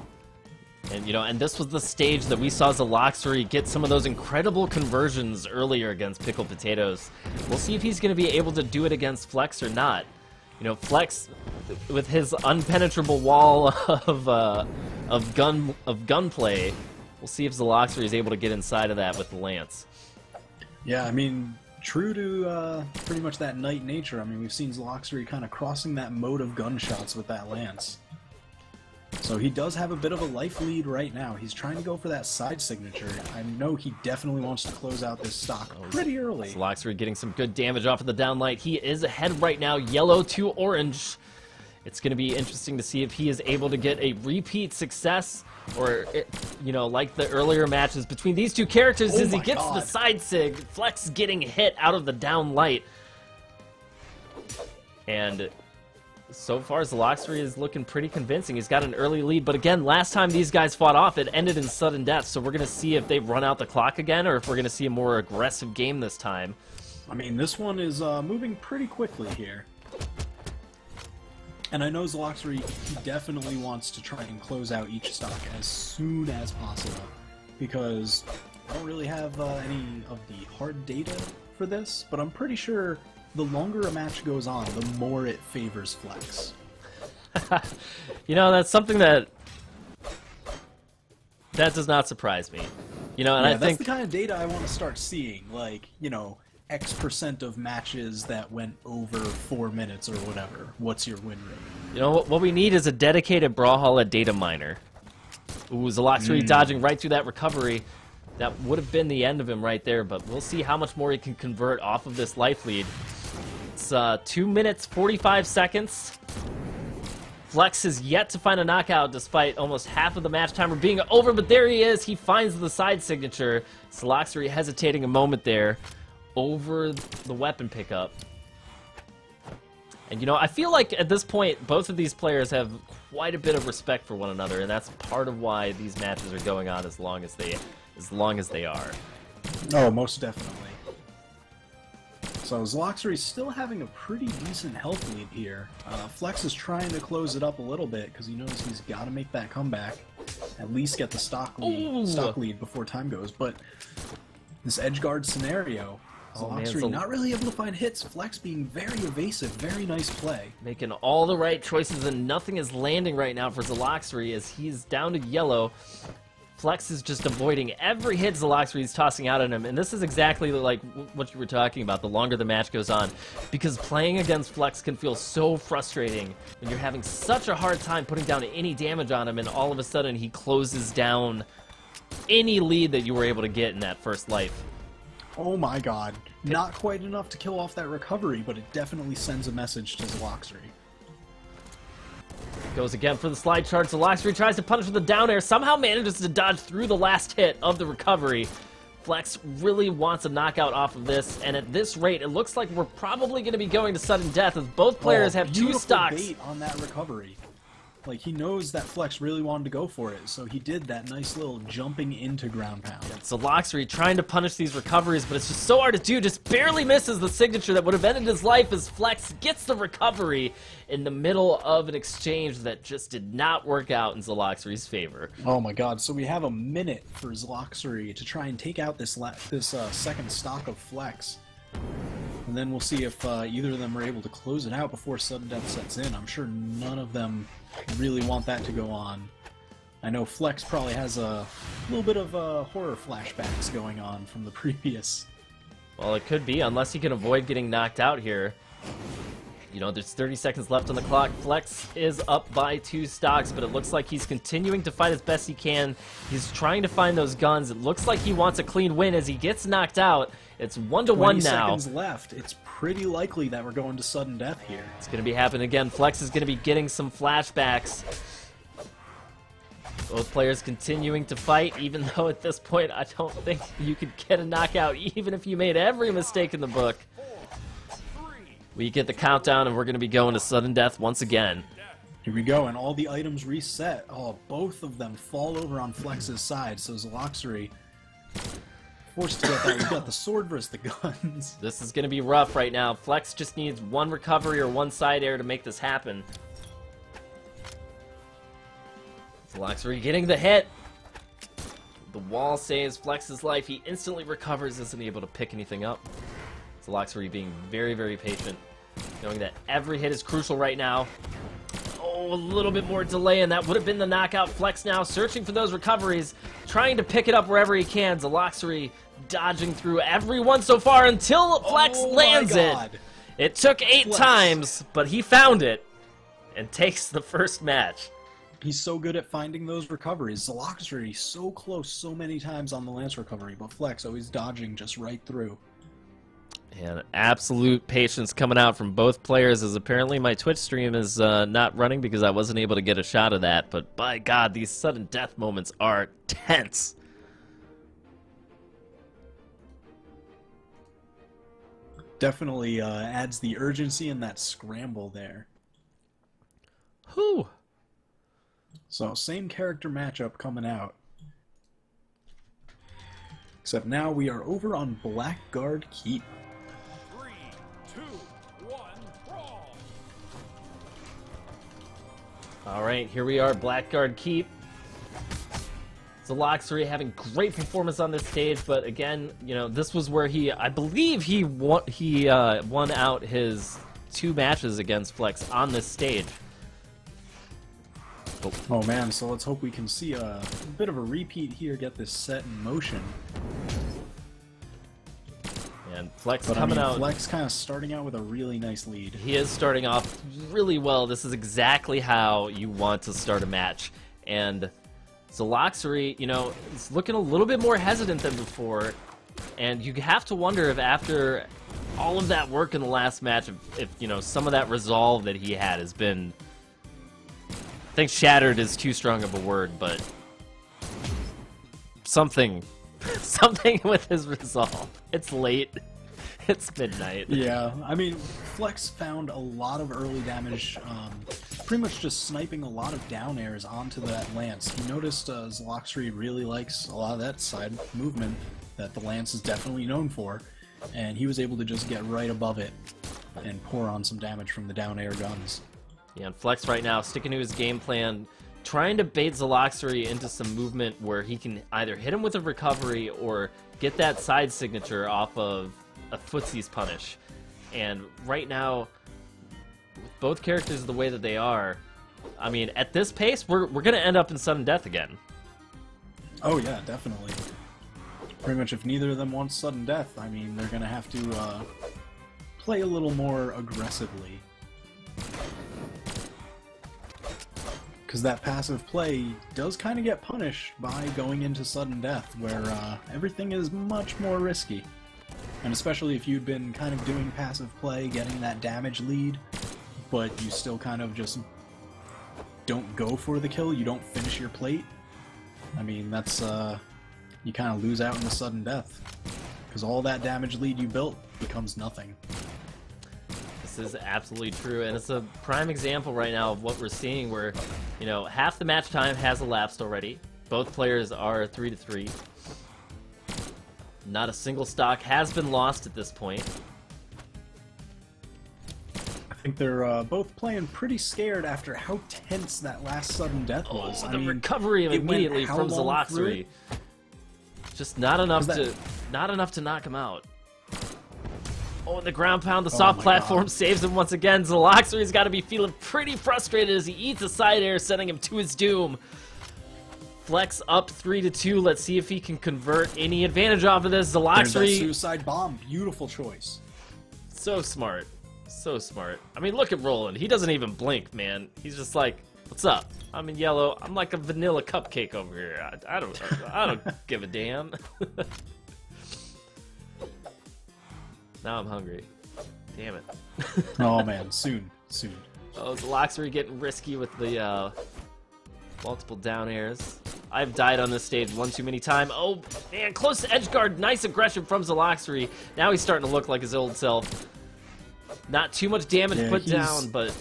And, you know, and this was the stage that we saw Zelox get some of those incredible conversions earlier against Pickled Potatoes. We'll see if he's going to be able to do it against Flex or not. You know, Flex, with his unpenetrable wall of gunplay, we'll see if Zelox is able to get inside of that with the Lance. Yeah, I mean, true to pretty much that knight nature. I mean, we've seen Zelox kind of crossing that mode of gunshots with that Lance. So he does have a bit of a life lead right now. He's trying to go for that side signature. I know he definitely wants to close out this stock pretty early. Zelox getting some good damage off of the downlight. He is ahead right now, yellow to orange. It's going to be interesting to see if he is able to get a repeat success, or, you know, like the earlier matches between these two characters, as he gets the side sig, Flex getting hit out of the downlight. And so far, Zelox is looking pretty convincing. He's got an early lead, but again, last time these guys fought off, it ended in sudden death, so we're going to see if they run out the clock again, or if we're going to see a more aggressive game this time. I mean, this one is moving pretty quickly here. And I know Zelox definitely wants to try and close out each stock as soon as possible, because I don't really have any of the hard data for this, but I'm pretty sure the longer a match goes on, the more it favors Flex. You know, that's something that does not surprise me. You know, and yeah, I think that's the kind of data I want to start seeing, like, you know, X% of matches that went over 4 minutes or whatever. What's your win rate? You know, what we need is a dedicated Brawlhalla data miner. Ooh, Zelox dodging right through that recovery. That would have been the end of him right there, but we'll see how much more he can convert off of this life lead. It's 2 minutes, 45 seconds. Flex is yet to find a knockout despite almost half of the match timer being over, but there he is. He finds the side signature. Zelox hesitating a moment there over the weapon pickup. And, you know, I feel like at this point, both of these players have quite a bit of respect for one another, and that's part of why these matches are going on as long as they are. Oh, most definitely. So Zelox still having a pretty decent health lead here. Flex is trying to close it up a little bit because he knows he's got to make that comeback, at least get the stock lead before time goes. But this Edgeguard scenario, Zelox not really able to find hits. Flex being very evasive. Very nice play. Making all the right choices, and nothing is landing right now for Zelox as he's down to yellow. Flex is just avoiding every hit Zelox is tossing out at him, and this is exactly like what you were talking about, the longer the match goes on, because playing against Flex can feel so frustrating when you're having such a hard time putting down any damage on him, and all of a sudden he closes down any lead that you were able to get in that first life. Oh my god. Not quite enough to kill off that recovery, but it definitely sends a message to Zelox. Goes again for the slide charge. Zelox tries to punish with the down air. Somehow manages to dodge through the last hit of the recovery. Flex really wants a knockout off of this, and at this rate, it looks like we're probably going to be going to sudden death as both players have two stocks. Bait on that recovery. Like, he knows that Flex really wanted to go for it, so he did that nice little jumping into ground pound. Zelox trying to punish these recoveries, but it's just so hard to do. Just barely misses the signature that would have ended his life as Flex gets the recovery in the middle of an exchange that just did not work out in Zelox's favor. Oh my god, so we have a minute for Zelox to try and take out this second stock of Flex. And then we'll see if either of them are able to close it out before sudden death sets in. I'm sure none of them really want that to go on. I know Flex probably has a little bit of horror flashbacks going on from the previous. Well, it could be, unless he can avoid getting knocked out here. You know, there's 30 seconds left on the clock. Flex is up by 2 stocks, but it looks like he's continuing to fight as best he can. He's trying to find those guns. It looks like he wants a clean win as he gets knocked out. It's 1-1 now. 20 seconds left. It's pretty likely that we're going to sudden death here. It's going to be happening again. Flex is going to be getting some flashbacks. Both players continuing to fight, even though at this point I don't think you could get a knockout, even if you made every mistake in the book. We get the countdown, and we're going to be going to sudden death once again. Here we go, and all the items reset. Oh, both of them fall over on Flex's side, so Zelox forced to get that. We've got the sword versus the guns. This is going to be rough right now. Flex just needs 1 recovery or 1 side air to make this happen. Zelox getting the hit. The wall saves Flex's life. He instantly recovers, isn't able to pick anything up. Zelox being very, very patient, knowing that every hit is crucial right now. Oh, a little bit more delay, and that would have been the knockout. Flex now searching for those recoveries, trying to pick it up wherever he can. Zelox dodging through everyone so far until Flex lands it. It took 8 times, but he found it and takes the first match. He's so good at finding those recoveries. Zelox so close so many times on the lance recovery, but Flex always dodging just right through. And absolute patience coming out from both players, as apparently my Twitch stream is not running because I wasn't able to get a shot of that. But by God, these sudden death moments are tense. Definitely adds the urgency in that scramble there. Whew. So, same character matchup coming out. Except now we are over on Blackguard Keep. 3, 2, 1, brawl! Alright, here we are, Blackguard Keep. Zelox having great performance on this stage, but again, you know, this was where I believe he won out his 2 matches against Flex on this stage. Oh man, so let's hope we can see a bit of a repeat here, get this set in motion. And Flex coming out. Flex kind of starting out with a really nice lead. He is starting off really well. This is exactly how you want to start a match. And Zelox, you know, is looking a little bit more hesitant than before. And you have to wonder if after all of that work in the last match, if you know, some of that resolve that he had has been... I think shattered is too strong of a word, but something with his resolve. It's late. It's midnight. Yeah, I mean, Flex found a lot of early damage, pretty much just sniping a lot of down airs onto that lance. He noticed Zelox really likes a lot of that side movement that the lance is definitely known for, and he was able to just get right above it and pour on some damage from the down air guns. Yeah, and Flex right now sticking to his game plan, trying to bait Zelox into some movement where he can either hit him with a recovery or get that side signature off of a footsie's punish. And right now, with both characters the way that they are, I mean, at this pace, we're going to end up in sudden death again. Oh yeah, definitely. Pretty much if neither of them wants sudden death, I mean, they're going to have to play a little more aggressively. Because that passive play does kind of get punished by going into sudden death, where everything is much more risky. And especially if you'd been kind of doing passive play, getting that damage lead, but you still kind of just don't go for the kill, you don't finish your plate. I mean, that's, you kind of lose out in the sudden death. Because all that damage lead you built becomes nothing. This is absolutely true, and it's a prime example right now of what we're seeing where, you know, half the match time has elapsed already. Both players are 3-3. Not a single stock has been lost at this point. I think they're both playing pretty scared after how tense that last sudden death was. The recovery immediately from Zelox. Just not enough to knock him out. Oh, the ground pound, the soft platform saves him once again. Zelox got to be feeling pretty frustrated as he eats a side air, sending him to his doom. Flex up 3-2. Let's see if he can convert any advantage off of this. Zelox. There's that suicide bomb. Beautiful choice. So smart. So smart. I mean, look at Roland. He doesn't even blink, man. He's just like, what's up? I'm in yellow. I'm like a vanilla cupcake over here. I don't give a damn. Now I'm hungry. Damn it. Oh man, soon. Oh, Zelox getting risky with the multiple down airs. I've died on this stage one too many times. Oh man, close to Edgeguard. Nice aggression from Zelox. Now he's starting to look like his old self. Not too much damage put down, but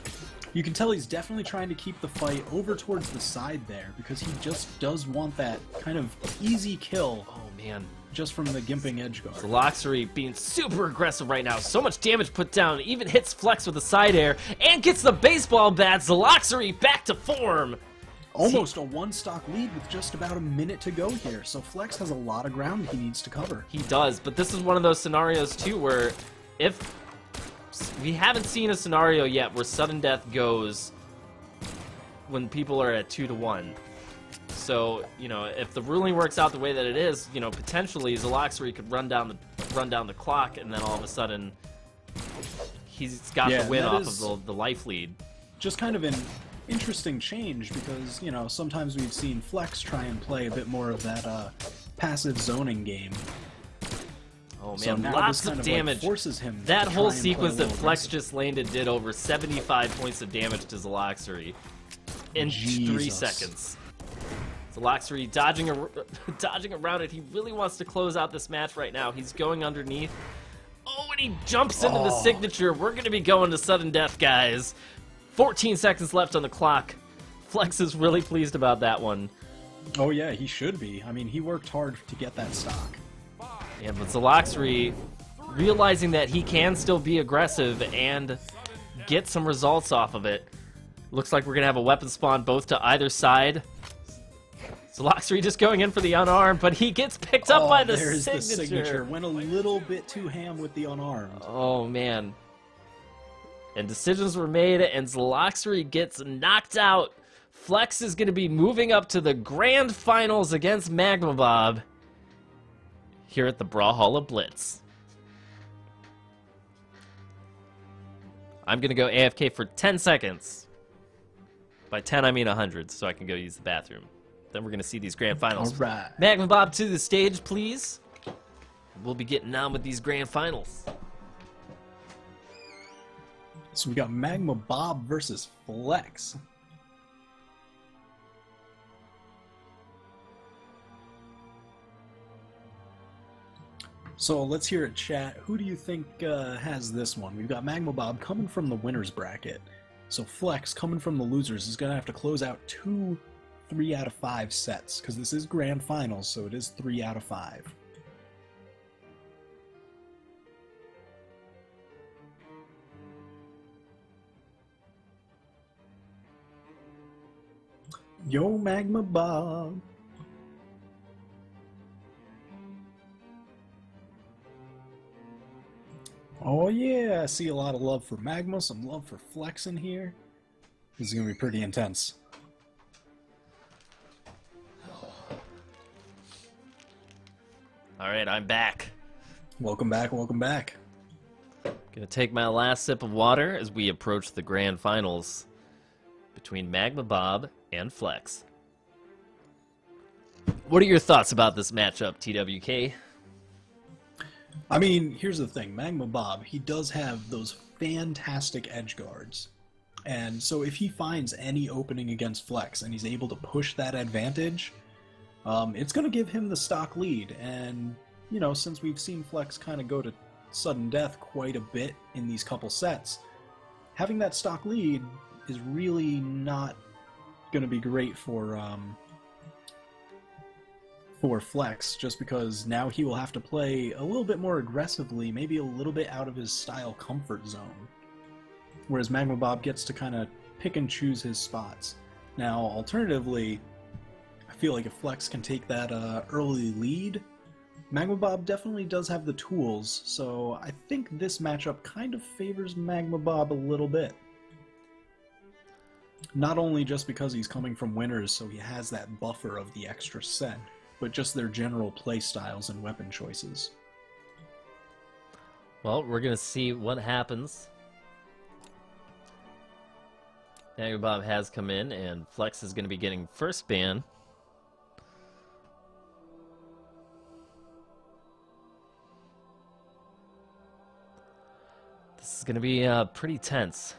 you can tell he's definitely trying to keep the fight over towards the side there because he just does want that kind of easy kill. Oh man, just from the gimping Edgeguard. Zelox being super aggressive right now. So much damage put down. Even hits Flex with a side air and gets the baseball bat. Zelox back to form. Almost a one-stock lead with just about a minute to go here. So Flex has a lot of ground he needs to cover. He does, but this is one of those scenarios too where if we haven't seen a scenario yet where sudden death goes when people are at 2-1. So, you know, if the ruling works out the way that it is, you know, potentially Zelox could run down the clock, and then all of a sudden he's got the win off of the life lead. Just kind of an interesting change because, you know, sometimes we've seen Flex try and play a bit more of that passive zoning game. Oh man, so lots of damage. Like forces him that whole sequence that Flex just landed did over 75 points of damage to Zelox in 3 seconds. Zelox dodging around it. He really wants to close out this match right now. He's going underneath. Oh, and he jumps into the signature. We're going to be going to sudden death, guys. 14 seconds left on the clock. Flex is really pleased about that one. Oh yeah, he should be. I mean, he worked hard to get that stock. Yeah, but Zelox realizing that he can still be aggressive and get some results off of it. Looks like we're going to have a weapon spawn both to either side. Zelox just going in for the unarmed, but he gets picked up by the there's signature. The signature. Went a little bit too ham with the unarmed. Oh, man. And decisions were made, and Zelox gets knocked out. Flex is going to be moving up to the grand finals against Magma Bob here at the Brawlhalla Blitz. I'm going to go AFK for 10 seconds. By 10, I mean 100, so I can go use the bathroom. Then we're going to see these grand finals. All right. Magma Bob to the stage, please. We'll be getting on with these grand finals. So we got Magma Bob versus Flex. So let's hear it, chat. Who do you think has this one? We've got Magma Bob coming from the winner's bracket. So Flex, coming from the losers, is going to have to close out 2 3 out of 5 sets, because this is grand finals, so it is 3 out of 5. Yo, Magma Bob. Oh yeah, I see a lot of love for Magma, some love for Flex in here. This is going to be pretty intense. Alright, I'm back. Welcome back, welcome back. Gonna take my last sip of water as we approach the grand finals between Magma Bob and Flex. What are your thoughts about this matchup, TWK? I mean, here's the thing. Magma Bob, he does have those fantastic edge guards. And so if he finds any opening against Flex and he's able to push that advantage, it's going to give him the stock lead. And, you know, since we've seen Flex kind of go to sudden death quite a bit in these couple sets, having that stock lead is really not going to be great for Flex, just because now he will have to play a little bit more aggressively, maybe a little bit out of his style comfort zone. Whereas Magma Bob gets to kind of pick and choose his spots. Now, alternatively, I feel like if Flex can take that early lead, Magma Bob definitely does have the tools, so I think this matchup kind of favors Magma Bob a little bit. Not only just because he's coming from winners, so he has that buffer of the extra set, but just their general play styles and weapon choices. Well, we're going to see what happens Magma Bob has come in, and Flex is going to be getting first ban. This is going to be pretty tense.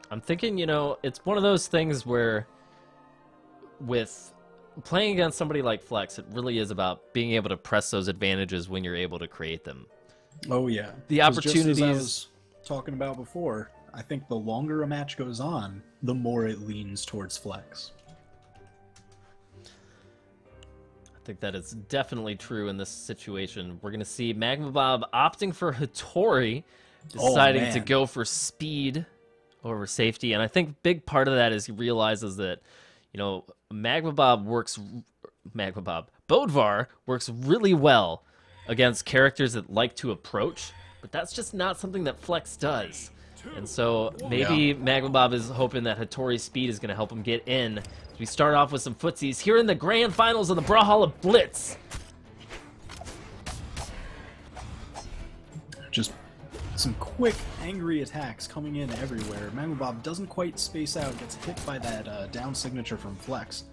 I'm thinking, you know, it's one of those things where with playing against somebody like Flex, it really is about being able to press those advantages when you're able to create them. Oh, yeah. The 'Cause just opportunities... as I was talking about before, I think the longer a match goes on, the more it leans towards Flex. I think that is definitely true in this situation. We're going to see Magma Bob opting for Hattori, deciding to go for speed over safety. And I think a big part of that is he realizes that, you know, Bodvar works really well against characters that like to approach, but that's just not something that Flex does. And so maybe Magma Bob is hoping that Hattori's speed is going to help him get in. We start off with some footsies here in the grand finals of the Brawlhalla Blitz. Just some quick, angry attacks coming in everywhere. Magma Bob doesn't quite space out, gets hit by that down signature from Flex.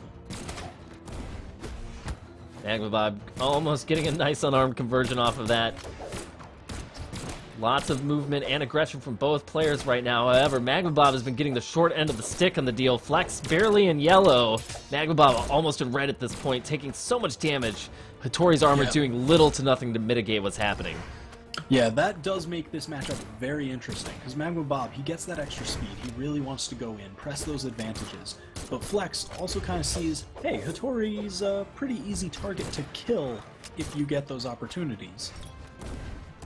Magma Bob almost getting a nice unarmed conversion off of that. Lots of movement and aggression from both players right now. However, Magma Bob has been getting the short end of the stick on the deal. Flex barely in yellow. Magma Bob almost in red at this point, taking so much damage. Hattori's armor doing little to nothing to mitigate what's happening. Yeah, that does make this matchup very interesting, because Magma Bob, he gets that extra speed. He really wants to go in, press those advantages. But Flex also kind of sees, hey, Hattori's a pretty easy target to kill if you get those opportunities.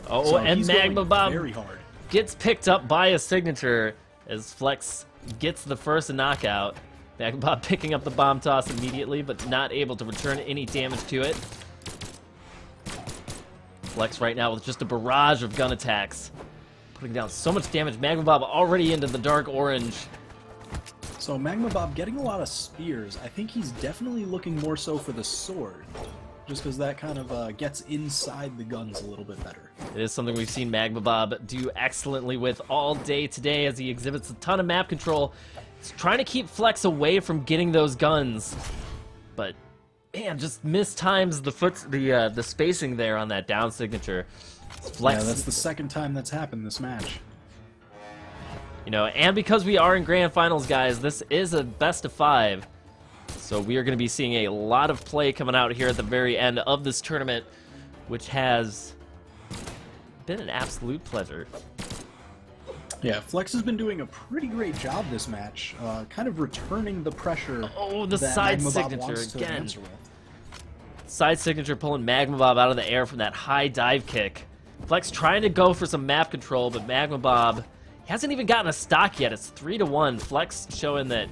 Oh, So and he's Magma going Bob very hard. gets picked up by a signature as Flex gets the first knockout. Magma Bob picking up the bomb toss immediately, but not able to return any damage to it. Flex right now with just a barrage of gun attacks, putting down so much damage. Magma Bob already into the dark orange. So Magma Bob getting a lot of spears. I think he's definitely looking more so for the sword, just because that kind of gets inside the guns a little bit better. It is something we've seen Magma Bob do excellently with all day today as he exhibits a ton of map control. He's trying to keep Flex away from getting those guns, but man, just mistimes the spacing there on that down signature. Flex, Yeah, that's the second time that's happened this match. You know, and because we are in grand finals, guys, this is a best of 5. So we are going to be seeing a lot of play coming out here at the very end of this tournament, which has been an absolute pleasure. Yeah, Flex has been doing a pretty great job this match, kind of returning the pressure. Oh, the that side Magma Bob signature wants to again. answer with. Side signature pulling Magma Bob out of the air from that high dive kick. Flex trying to go for some map control, but Magma Bob hasn't even gotten a stock yet. It's 3-1. Flex showing that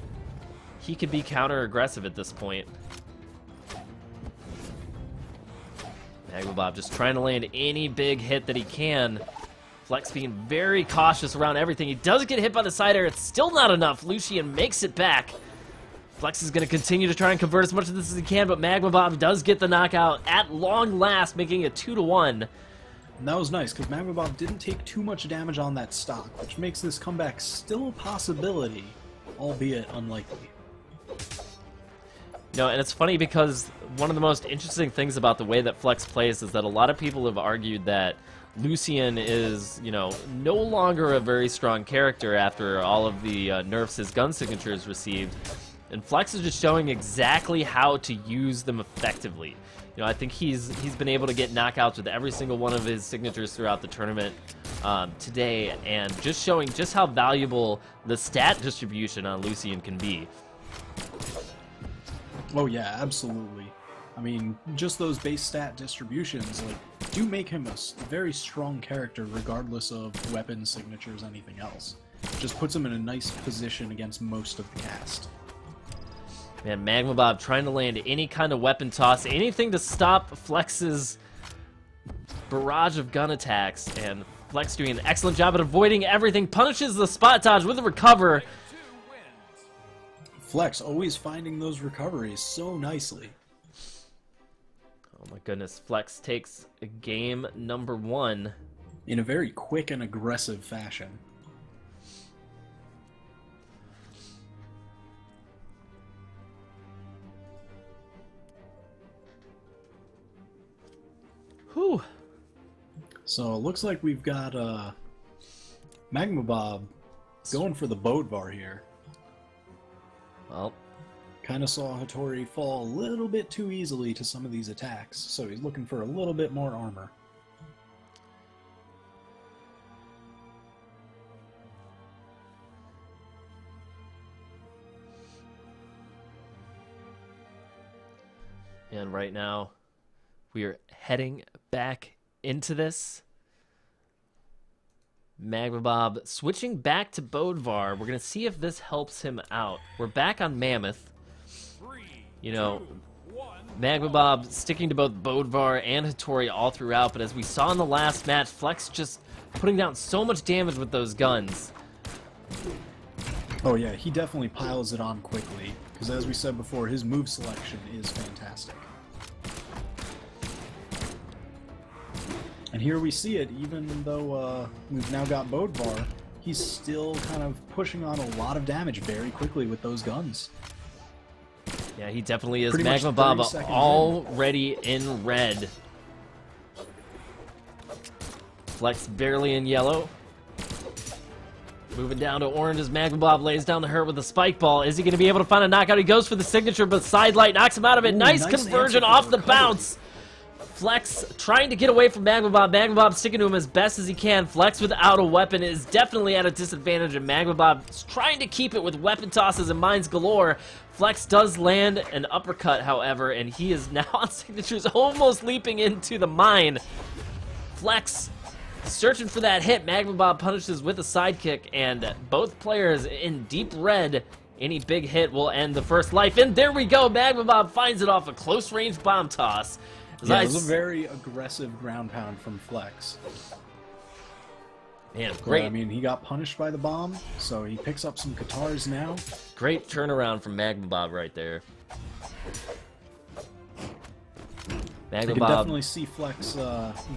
he could be counter-aggressive at this point. Magma Bob just trying to land any big hit that he can. Flex being very cautious around everything. He does get hit by the side air. It's still not enough. Lucian makes it back. Flex is going to continue to try and convert as much of this as he can, but Magma Bob does get the knockout at long last, making it 2-1. And that was nice, because Magma Bob didn't take too much damage on that stock, which makes this comeback still a possibility, albeit unlikely. No, and it's funny because one of the most interesting things about the way that Flex plays is that a lot of people have argued that Lucian is, you know, no longer a very strong character after all of the nerfs his gun signatures received. And Flex is just showing exactly how to use them effectively. You know, I think he's been able to get knockouts with every single one of his signatures throughout the tournament today, and just showing just how valuable the stat distribution on Lucian can be. Oh yeah, absolutely. I mean, just those base stat distributions, like, do make him a very strong character regardless of weapon signatures, anything else. Just puts him in a nice position against most of the cast. Man, Magma Bob trying to land any kind of weapon toss, anything to stop Flex's barrage of gun attacks, and Flex doing an excellent job at avoiding everything, punishes the spot dodge with a recover. Flex always finding those recoveries so nicely. Oh my goodness, Flex takes game number 1. In a very quick and aggressive fashion. So it looks like we've got Magma Bob going for the Bodvar here. Well, kind of saw Hattori fall a little bit too easily to some of these attacks, so he's looking for a little bit more armor. and right now we are heading back into this. Magma Bob switching back to Bodvar. We're going to see if this helps him out. We're back on Mammoth. You know, Magma Bob sticking to both Bodvar and Hattori all throughout, but as we saw in the last match, Flex just putting down so much damage with those guns. Oh yeah, he definitely piles it on quickly, because as we said before, his move selection is fantastic. And here we see it, even though we've now got Bodvar, he's still kind of pushing on a lot of damage very quickly with those guns. Yeah, he definitely is. Pretty Magma Bob already in red. Flex barely in yellow. Moving down to orange as Magma Bob lays down the hurt with the spike ball. Is he going to be able to find a knockout? He goes for the signature, but Sidelight knocks him out of it. Ooh, nice nice conversion off the bounce. Flex trying to get away from Magma Bob. Magma Bob sticking to him as best as he can. Flex without a weapon is definitely at a disadvantage, and Magma Bob is trying to keep it with weapon tosses and mines galore. Flex does land an uppercut, however, and he is now on signatures, almost leaping into the mine. Flex searching for that hit. Magma Bob punishes with a sidekick, and both players in deep red. Any big hit will end the first life, and there we go. Magma Bob finds it off a close-range bomb toss. Yeah, it was a very aggressive ground pound from Flex. Man, great. But, I mean, he got punished by the bomb, so he picks up some Katars now. Great turnaround from Magma Bob right there. I Magma can Bob definitely see Flex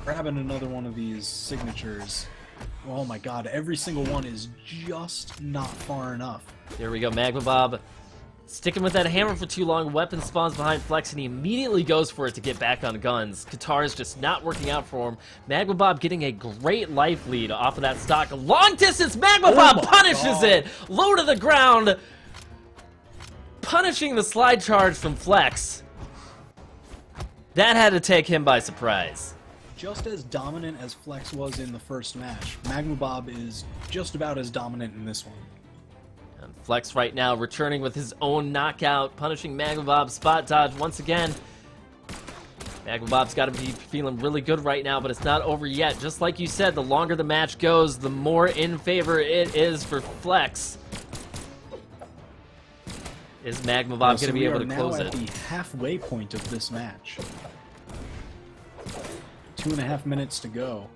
grabbing another one of these signatures. Oh my god, every single one is just not far enough. There we go, Magma Bob sticking with that hammer for too long. Weapon spawns behind Flex, and he immediately goes for it to get back on guns. Qatar is just not working out for him. Magma Bob getting a great life lead off of that stock. Long distance, Magma Bob punishes it! Low to the ground, punishing the slide charge from Flex. That had to take him by surprise. Just as dominant as Flex was in the first match, Magma Bob is just about as dominant in this one. And Flex right now returning with his own knockout, punishing Magma Bob's spot dodge once again. Magma Bob's got to be feeling really good right now, but it's not over yet. Just like you said, the longer the match goes, the more in favor it is for Flex. Is Magma Bob going to be able to close it? We are now at the halfway point of this match. 2.5 minutes to go.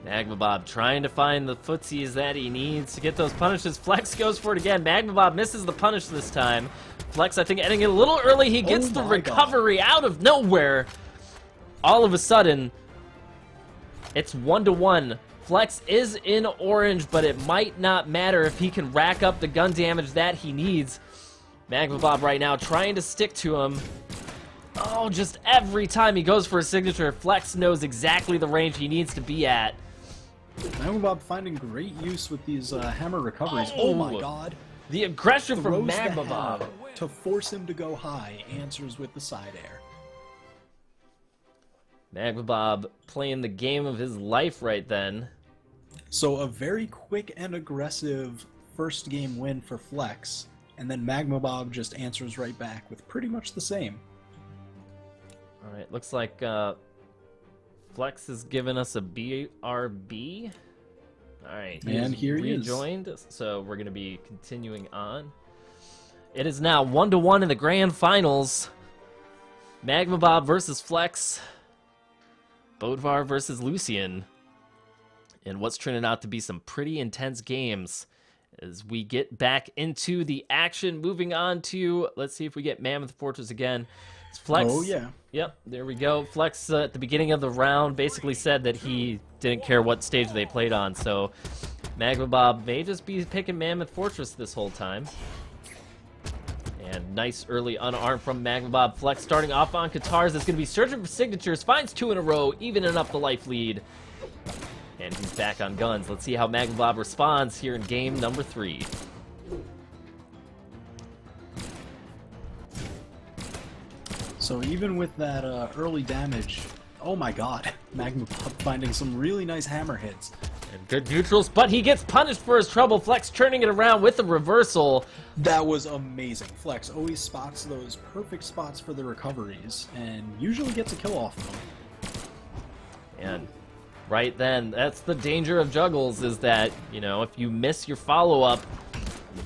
Magma Bob trying to find the footsies that he needs to get those punishes. Flex goes for it again. Magma Bob misses the punish this time. Flex, I think, ending it a little early. He gets the recovery out of nowhere. All of a sudden, it's 1-1. Flex is in orange, but it might not matter if he can rack up the gun damage that he needs. Magma Bob right now trying to stick to him. Oh, just every time he goes for a signature, Flex knows exactly the range he needs to be at. Magma Bob finding great use with these hammer recoveries. Oh my god. The aggression from Throws Magma the Bob. hammer to force him to go high, answers with the side air. Magma Bob playing the game of his life right then. So a very quick and aggressive first game win for Flex, and then Magma Bob just answers right back with pretty much the same. Alright, looks like Flex has given us a BRB. Alright, And here he is. rejoined, so we're going to be continuing on. It is now 1-1 in the grand finals. Magma Bob versus Flex. Bodvar versus Lucian. And what's turning out to be some pretty intense games as we get back into the action. Moving on to, let's see if we get Mammoth Fortress again. It's Flex. Oh, yeah. Yep, there we go. Flex at the beginning of the round basically said that he didn't care what stage they played on, so Magma Bob may just be picking Mammoth Fortress this whole time. And nice early unarmed from Magma Bob. Flex starting off on Katars. It's going to be searching for signatures. Finds 2 in a row, evening up the life lead. And he's back on guns. Let's see how Magma Bob responds here in game number 3. So even with that early damage, oh my god, Magma Bob finding some really nice hammer hits. And good neutrals, but he gets punished for his trouble. Flex turning it around with the reversal. That was amazing. Flex always spots those perfect spots for the recoveries, and usually gets a kill off them. And right then, that's the danger of juggles, is that, you know, if you miss your follow-up,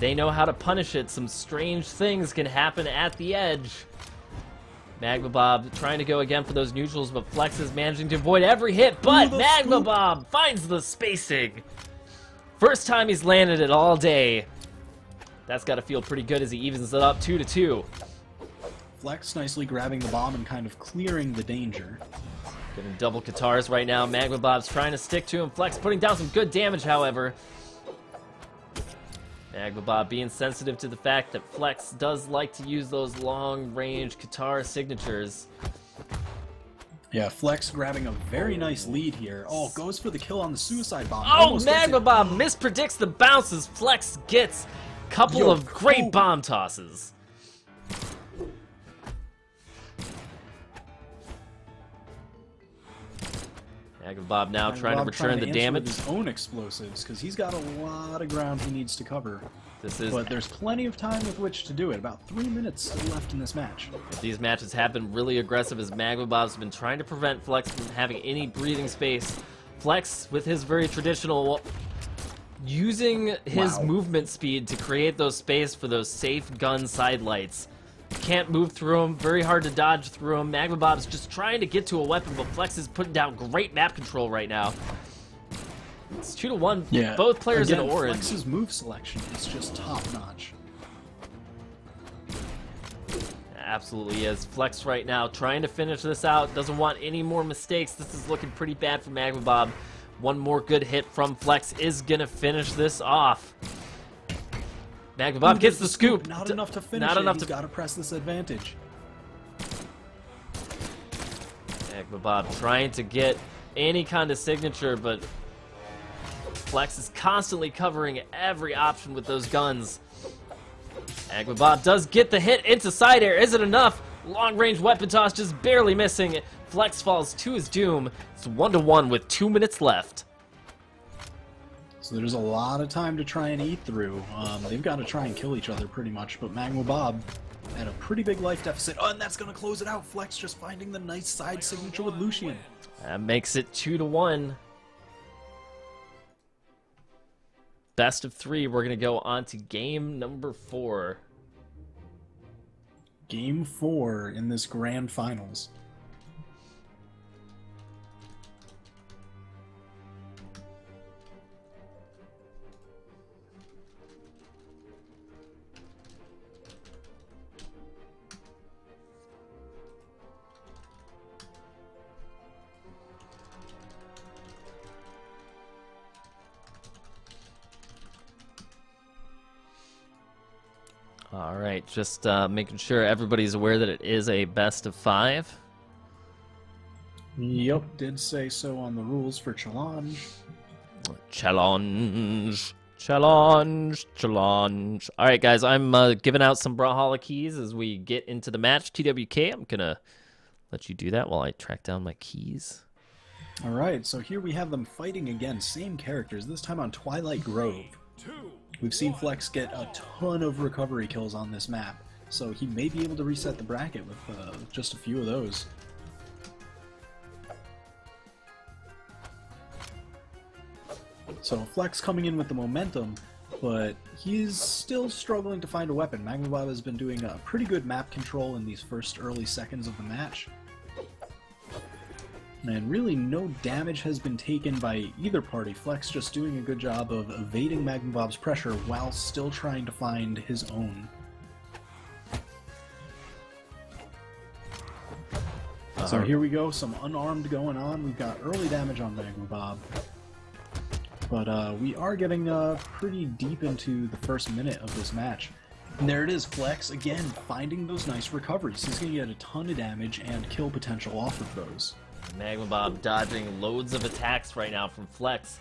they know how to punish it. Some strange things can happen at the edge. Magma Bob trying to go again for those neutrals, but Flex is managing to avoid every hit, but Magma Bob finds the spacing. First time he's landed it all day. That's got to feel pretty good as he evens it up 2-2. Flex nicely grabbing the bomb and kind of clearing the danger. Getting double Katars right now. Magma Bob's trying to stick to him. Flex putting down some good damage, however. Magma Bob being sensitive to the fact that Flex does like to use those long-range Katar signatures. Yeah, Flex grabbing a very nice lead here. Oh, goes for the kill on the suicide bomb. Oh, Magma Bob mispredicts the bounces. Flex gets a couple of great bomb tosses. Magma Bob now trying to return the damage. With his own explosives, because he's got a lot of ground he needs to cover. But there's plenty of time with which to do it. About 3 minutes left in this match. These matches have been really aggressive as Magma Bob's been trying to prevent Flex from having any breathing space. Flex, with his very traditional, using his movement speed to create those space for those safe gun side lights. Can't move through them, very hard to dodge through them. Magma Bob's just trying to get to a weapon, but Flex is putting down great map control right now. It's 2-1, yeah. Both players Again, in orange. Flex's move selection is just top-notch. Absolutely is. Flex right now trying to finish this out, doesn't want any more mistakes. This is looking pretty bad for Magma Bob. One more good hit from Flex is going to finish this off. Magma Bob gets the scoop. Not enough to finish it. He's got to press this advantage. Magma Bob trying to get any kind of signature, but Flex is constantly covering every option with those guns. Magma Bob does get the hit into side air. Is it enough? Long-range weapon toss just barely missing. Flex falls to his doom. It's 1-1 with 2 minutes left. So there's a lot of time to try and eat through. They've got to try and kill each other pretty much, but Magma Bob at a pretty big life deficit. Oh, and that's going to close it out. Flex just finding the nice side signature with Lucian. That makes it 2-1. Best of 3. We're going to go on to game number 4. Game 4 in this grand finals. Alright, just making sure everybody's aware that it is a best of 5. Yep, did say so on the rules for challenge. Challenge. Challenge. Challenge. Alright, guys, I'm giving out some Brawlhalla keys as we get into the match. TWK, I'm going to let you do that while I track down my keys. Alright, so here we have them fighting again. Same characters, this time on Twilight Grove. We've seen Flex get a ton of recovery kills on this map, so he may be able to reset the bracket with just a few of those. So Flex coming in with the momentum, but he's still struggling to find a weapon. Magma Bob has been doing a pretty good map control in these first early seconds of the match. And really no damage has been taken by either party. Flex just doing a good job of evading Magma Bob's pressure while still trying to find his own. So here we go, some unarmed going on. We've got early damage on Magma Bob. But we are getting pretty deep into the first minute of this match. And there it is, Flex, again, finding those nice recoveries. He's going to get a ton of damage and kill potential off of those. Magma Bob dodging loads of attacks right now from Flex.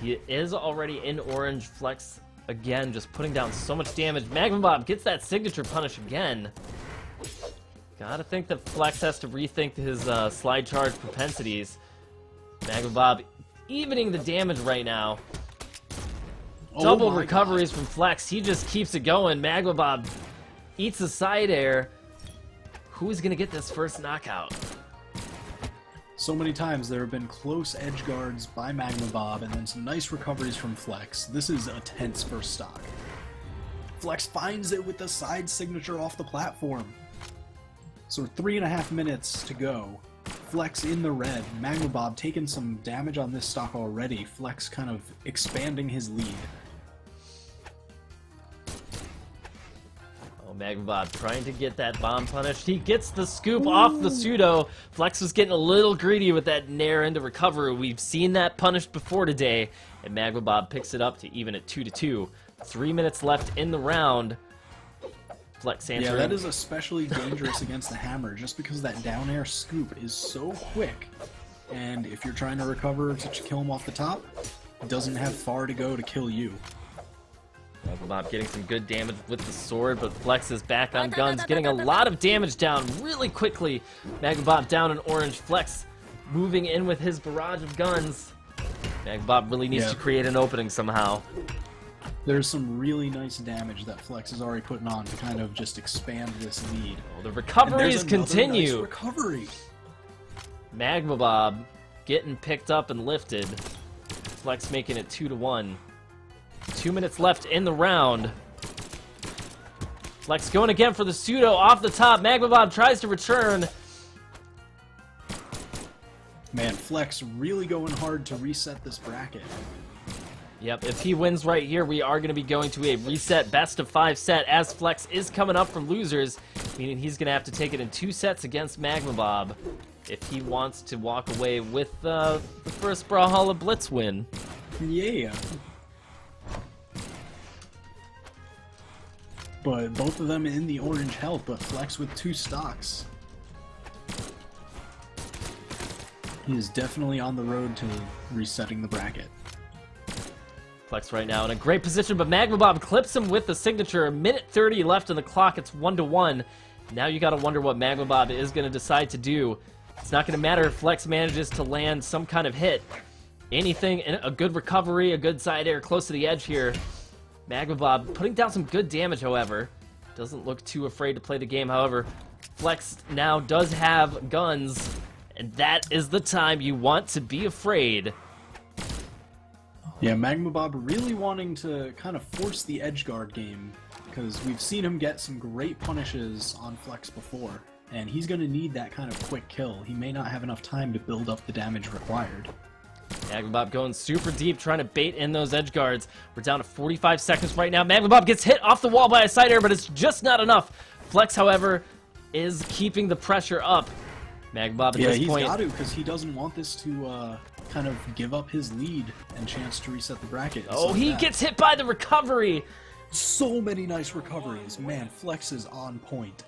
He is already in orange. Flex, again, just putting down so much damage. Magma Bob gets that signature punish again. Gotta think that Flex has to rethink his slide charge propensities. Magma Bob evening the damage right now. Double recoveries from Flex. He just keeps it going. Magma Bob eats a side air. Who's gonna get this first knockout? So many times there have been close edge guards by Magma Bob and then some nice recoveries from Flex. This is a tense first stock. Flex finds it with the side signature off the platform. So 3.5 minutes to go. Flex in the red. Magma Bob taking some damage on this stock already. Flex kind of expanding his lead. Magma Bob trying to get that bomb punished. He gets the scoop off the pseudo. Flex was getting a little greedy with that nair into recovery. We've seen that punished before today. And Magma Bob picks it up to even at 2-2. 3 minutes left in the round. Flex answering. Yeah, that is especially dangerous against the hammer, just because that down air scoop is so quick. And if you're trying to recover to kill him off the top, it doesn't have far to go to kill you. Magma Bob getting some good damage with the sword, but Flex is back on guns, getting a lot of damage down really quickly. Magma Bob down in orange. Flex moving in with his barrage of guns. Magma Bob really needs to create an opening somehow. There's some really nice damage that Flex is already putting on to kind of just expand this lead. Oh, the recoveries continue. Nice recovery. Magma Bob getting picked up and lifted. Flex making it 2-1. 2 minutes left in the round. Flex going again for the pseudo off the top. Magma Bob tries to return. Man, Flex really going hard to reset this bracket. Yep, if he wins right here, we are going to be going to a reset best-of-5 set, as Flex is coming up from losers, meaning he's going to have to take it in 2 sets against Magma Bob if he wants to walk away with the first Brawlhalla Blitz win. Yeah. But both of them in the orange health, but Flex with 2 stocks. He is definitely on the road to resetting the bracket. Flex right now in a great position, but Magma Bob clips him with the signature. 1:30 left on the clock. It's 1-1. Now you gotta wonder what Magma Bob is gonna decide to do. It's not gonna matter if Flex manages to land some kind of hit. Anything, a good recovery, a good side air close to the edge here. Magma Bob putting down some good damage, however. Doesn't look too afraid to play the game, however. Flex now does have guns, and that is the time you want to be afraid. Yeah, Magma Bob really wanting to kind of force the Edgeguard game, because we've seen him get some great punishes on Flex before, and he's going to need that kind of quick kill. He may not have enough time to build up the damage required. Magma Bob going super deep, trying to bait in those edge guards. We're down to 45 seconds right now. Magma Bob gets hit off the wall by a side air, but it's just not enough. Flex, however, is keeping the pressure up. Magma Bob at this point... Yeah, he's got to, because he doesn't want this to kind of give up his lead and chance to reset the bracket. Oh, he gets hit by the recovery! So many nice recoveries. Man, Flex is on point.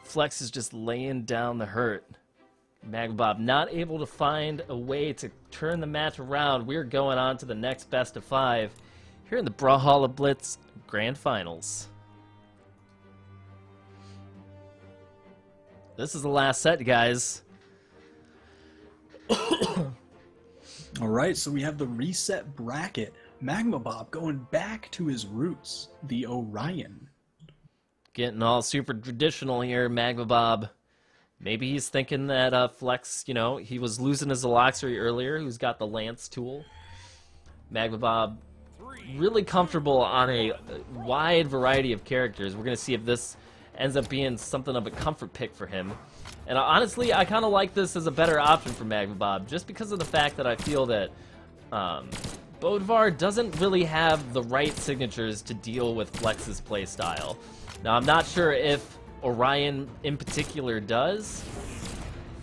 Flex is just laying down the hurt. Magma Bob not able to find a way to turn the match around. We're going on to the next best of 5 here in the Brawlhalla Blitz Grand Finals. This is the last set, guys. Alright, so we have the reset bracket. Magma Bob going back to his roots, the Orion. Getting all super traditional here, Magma Bob. Maybe he's thinking that Flex, you know, he was losing his Zelox earlier, who's got the Lance tool. Magma Bob really comfortable on a wide variety of characters. We're going to see if this ends up being something of a comfort pick for him. And honestly, I kind of like this as a better option for Magma Bob, just because of the fact that I feel that Bodvar doesn't really have the right signatures to deal with Flex's playstyle. Now, I'm not sure if Orion in particular does,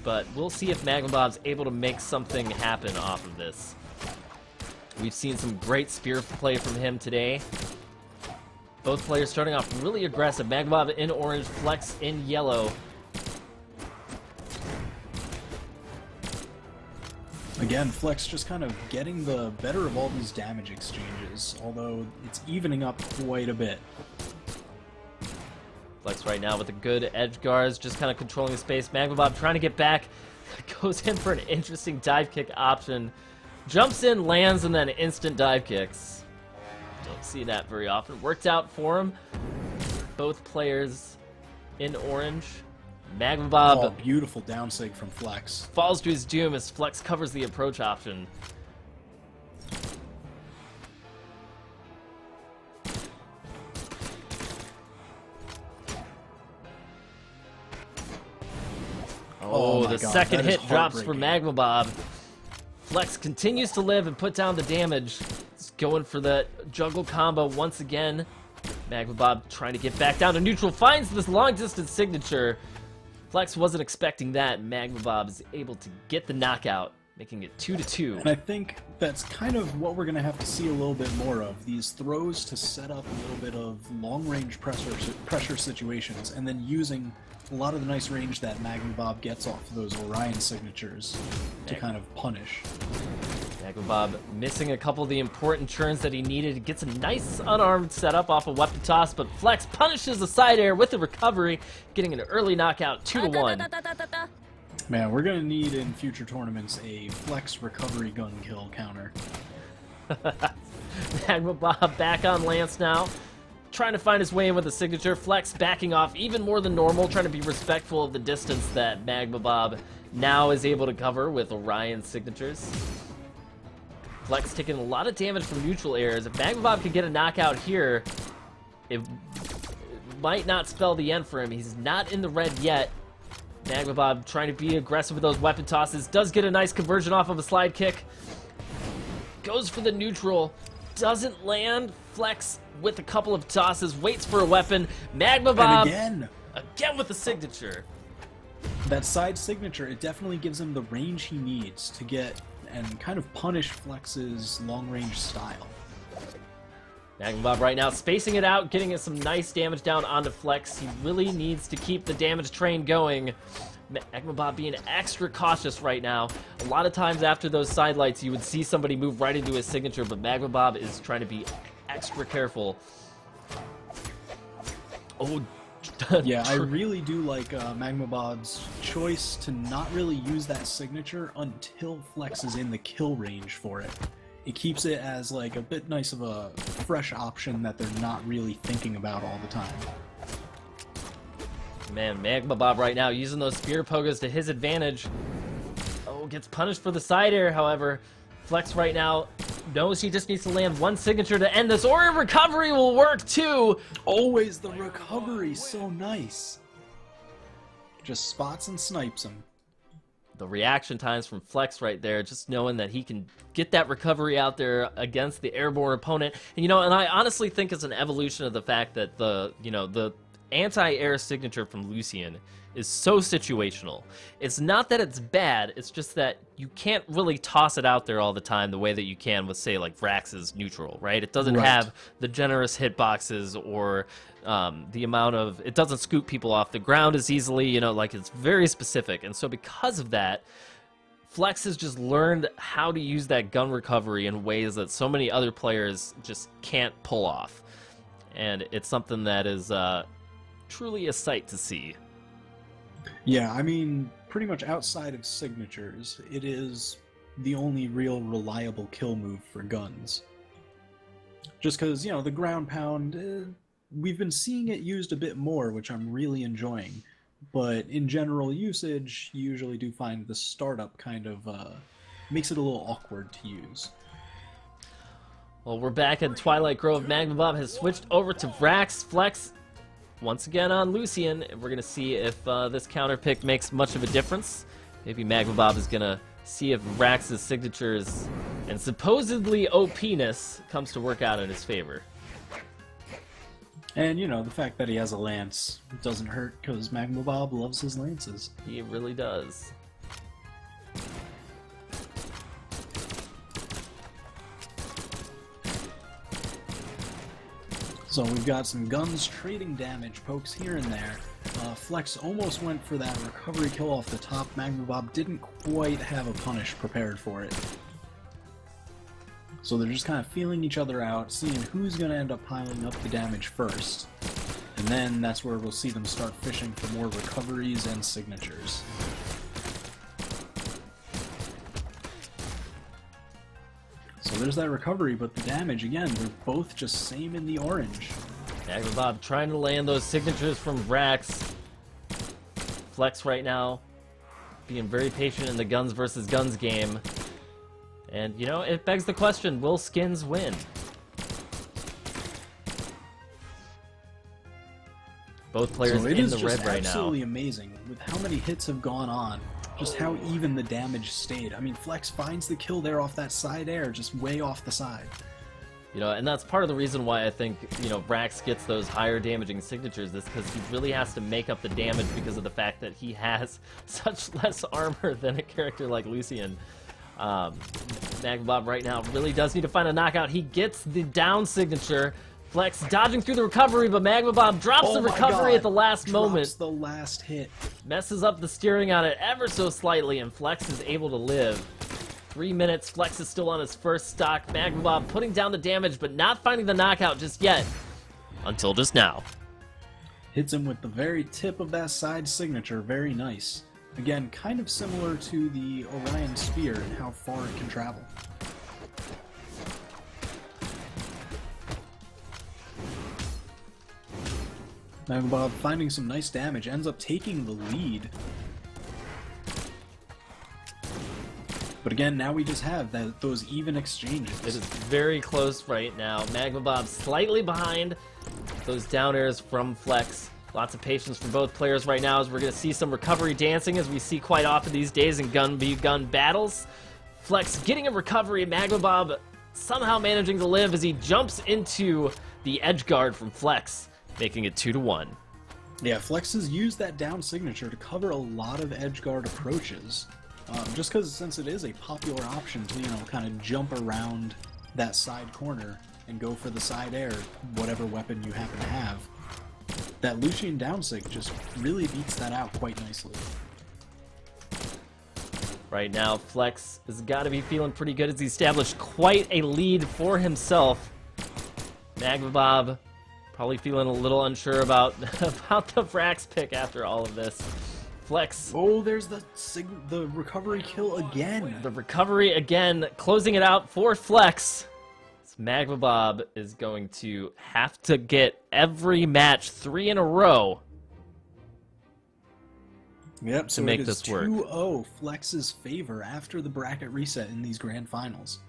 but we'll see if Magma Bob's able to make something happen off of this. We've seen some great spear play from him today. Both players starting off really aggressive. Magma Bob in orange, Flex in yellow. Again, Flex just kind of getting the better of all these damage exchanges, although it's evening up quite a bit. Flex right now with the good edge guards, just kind of controlling the space. Magma Bob trying to get back, goes in for an interesting dive kick option. Jumps in, lands, and then instant dive kicks. Don't see that very often. Worked out for him. Both players in orange. Magma Bob. Oh, beautiful down sig from Flex. Falls to his doom as Flex covers the approach option. Oh, the God, second hit drops for heartbreaking. Magma Bob. Flex continues to live and put down the damage. He's going for the juggle combo once again. Magma Bob trying to get back down to neutral. Finds this long distance signature. Flex wasn't expecting that. Magma Bob is able to get the knockout, making it 2-2. And I think that's kind of what we're going to have to see a little bit more of. These throws to set up a little bit of long-range pressure situations, and then using a lot of the nice range that Magma Bob gets off of those Orion signatures to kind of punish. Magma Bob missing a couple of the important turns that he needed. Gets a nice unarmed setup off a weapon toss, but Flex punishes the side air with the recovery, getting an early knockout 2-1. Man, we're going to need in future tournaments a Flex recovery gun kill counter. Magma Bob back on Lance now. Trying to find his way in with a signature. Flex backing off even more than normal, trying to be respectful of the distance that Magma Bob now is able to cover with Orion signatures. Flex taking a lot of damage from neutral airs. If Magma Bob can get a knockout here, it might not spell the end for him. He's not in the red yet. Magma Bob trying to be aggressive with those weapon tosses. Does get a nice conversion off of a slide kick. Goes for the neutral. Doesn't land. Flex with a couple of tosses. Waits for a weapon. Magma Bob And again with the signature. that side signature, it definitely gives him the range he needs to get and kind of punish Flex's long-range style. Magma Bob right now spacing it out, getting some nice damage down onto Flex. He really needs to keep the damage train going. Magma Bob being extra cautious right now. A lot of times after those sidelights, you would see somebody move right into his signature, but Magma Bob is trying to be extra careful. Oh, Yeah, I really do like Magma Bob's choice to not really use that signature until Flex is in the kill range for it. It keeps it as like a bit nice of a fresh option that they're not really thinking about all the time. Man, Magma Bob right now using those spear pogas to his advantage. Oh, gets punished for the side air, however. Flex right now knows he just needs to land one signature to end this, or a recovery will work too. Always the recovery, so nice. Just spots and snipes him. The reaction times from Flex right there, just knowing that he can get that recovery out there against the airborne opponent. And, and I honestly think it's an evolution of the fact that the anti-air signature from Lucian is so situational. It's not that it's bad, it's just that you can't really toss it out there all the time the way that you can with, say, like Vrax's neutral, right? It doesn't have the generous hitboxes or the amount of... It doesn't scoop people off the ground as easily, like it's very specific. And so because of that, Flex has just learned how to use that gun recovery in ways that so many other players just can't pull off. And it's something that is truly a sight to see. Yeah, I mean, pretty much outside of signatures, it is the only real reliable kill move for guns. Just because, the ground pound, we've been seeing it used a bit more, which I'm really enjoying. But in general usage, you usually do find the startup kind of makes it a little awkward to use. Well, we're back at Twilight Grove. Magma Bob has switched over to Vrax. Flex once again on Lucian. We're going to see if this counter pick makes much of a difference. Maybe Magma Bob is going to see if Vrax's signatures and supposedly OP-ness comes to work out in his favor. And, the fact that he has a lance doesn't hurt because Magma Bob loves his lances. He really does. So we've got some guns trading damage, pokes here and there. Flex almost went for that recovery kill off the top. Magma Bob didn't quite have a punish prepared for it. So they're just kind of feeling each other out, seeing who's going to end up piling up the damage first. And then that's where we'll see them start fishing for more recoveries and signatures. So there's that recovery, but the damage, again, they're both just same in the orange. Magma Bob trying to land those signatures from Vrax. Flex right now, being very patient in the guns versus guns game. And, you know, it begs the question, will skins win? Both players in the red right now. It is just absolutely amazing with how many hits have gone on, just how even the damage stayed. I mean, Flex finds the kill there off that side air, just way off the side. You know, and that's part of the reason why I think, you know, Vrax gets those higher damaging signatures, is because he really has to make up the damage because of the fact that he has such less armor than a character like Lucian. Magma Bob right now really does need to find a knockout. He gets the down signature. Flex dodging through the recovery, but Magma Bob drops the recovery at the last moment. Drops the last hit. Messes up the steering on it ever so slightly, and Flex is able to live. 3 minutes, Flex is still on his first stock. Magma Bob putting down the damage, but not finding the knockout just yet. Until just now. Hits him with the very tip of that side signature, very nice. Again, kind of similar to the Orion Spear and how far it can travel. Magma Bob finding some nice damage, ends up taking the lead. But again, now we just have those even exchanges. It is very close right now. Magma Bob slightly behind those down airs from Flex. Lots of patience from both players right now, as we're going to see some recovery dancing, as we see quite often these days in gun-v-gun battles. Flex getting a recovery, Magma Bob somehow managing to live as he jumps into the edge guard from Flex, making it 2-1. Yeah, Flex has used that down signature to cover a lot of edge guard approaches. Just because since it is a popular option to, you know, kind of jump around that side corner and go for the side air, whatever weapon you happen to have. That Lucian downsig just really beats that out quite nicely. Right now, Flex has got to be feeling pretty good as he established quite a lead for himself. Magma Bob probably feeling a little unsure about the Vrax pick after all of this. Flex. Oh, there's the recovery kill again. The recovery again, closing it out for Flex. Magma Bob is going to have to get every match 3 in a row. Yep, so make it is this work. 2-0 Flex's favor after the bracket reset in these grand finals.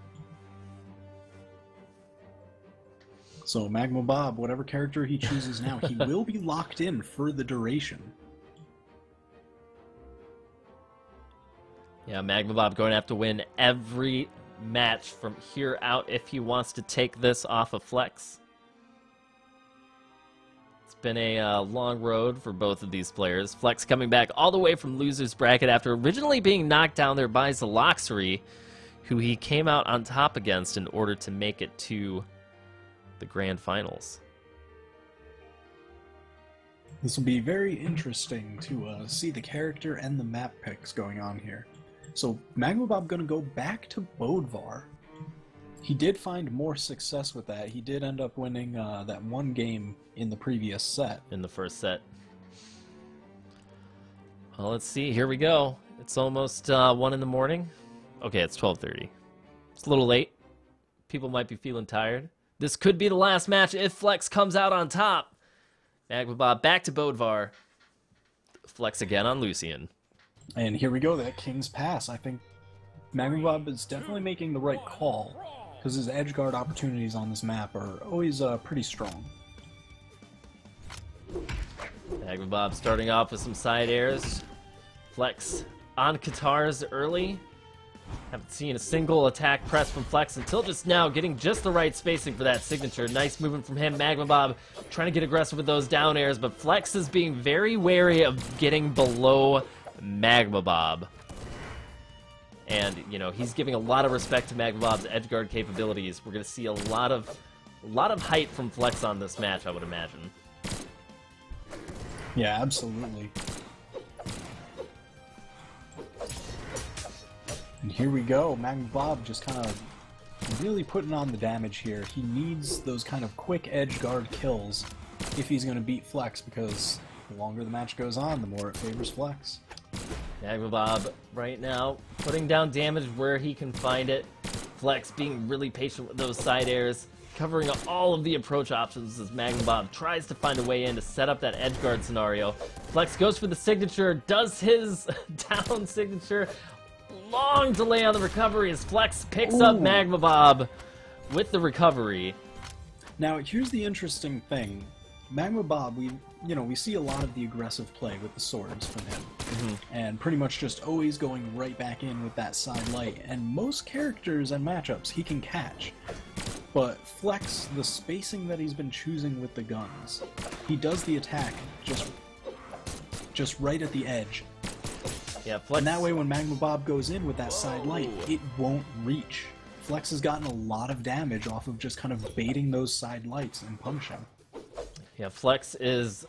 So Magma Bob, whatever character he chooses now, he will be locked in for the duration. Yeah, Magma Bob going to have to win every match from here out if he wants to take this off of Flex. It's been a long road for both of these players. Flex coming back all the way from loser's bracket after originally being knocked down there by Zelox, who he came out on top against in order to make it to the grand finals. This will be very interesting to see the character and the map picks going on here. So Magma Bob going to go back to Bodvar. He did find more success with that. He did end up winning that one game in the previous set. In the first set. Well, let's see. Here we go. It's almost 1 in the morning. Okay, it's 12:30. It's a little late. People might be feeling tired. This could be the last match if Flex comes out on top. Magma Bob back to Bodvar. Flex again on Lucian. And here we go, that King's Pass. I think Magma Bob is definitely making the right call, because his edge guard opportunities on this map are always pretty strong. Magma Bob starting off with some side airs. Flex on Katars early. Haven't seen a single attack press from Flex until just now, getting just the right spacing for that signature. Nice movement from him. Magma Bob trying to get aggressive with those down airs, but Flex is being very wary of getting below Magma Bob. And, you know, he's giving a lot of respect to Magma Bob's edgeguard capabilities. We're going to see a lot of A lot of height from Flex on this match, I would imagine. Yeah, absolutely. And here we go. Magma Bob just kind of really putting on the damage here. He needs those kind of quick edge guard kills if he's going to beat Flex, because the longer the match goes on, the more it favors Flex. Magma Bob right now putting down damage where he can find it. Flex being really patient with those side airs, covering all of the approach options as Magma Bob tries to find a way in to set up that edge guard scenario. Flex goes for the signature, does his down signature. Long delay on the recovery as Flex picks up Magma Bob with the recovery. Now, here's the interesting thing. Magma Bob, we see a lot of the aggressive play with the swords from him. And pretty much just always going right back in with that side light. And most characters and matchups he can catch. But Flex, the spacing that he's been choosing with the guns, he does the attack just right at the edge. Yeah, Flex. And that way when Magma Bob goes in with that side light, it won't reach. Flex has gotten a lot of damage off of just kind of baiting those side lights and punishing. Yeah, Flex is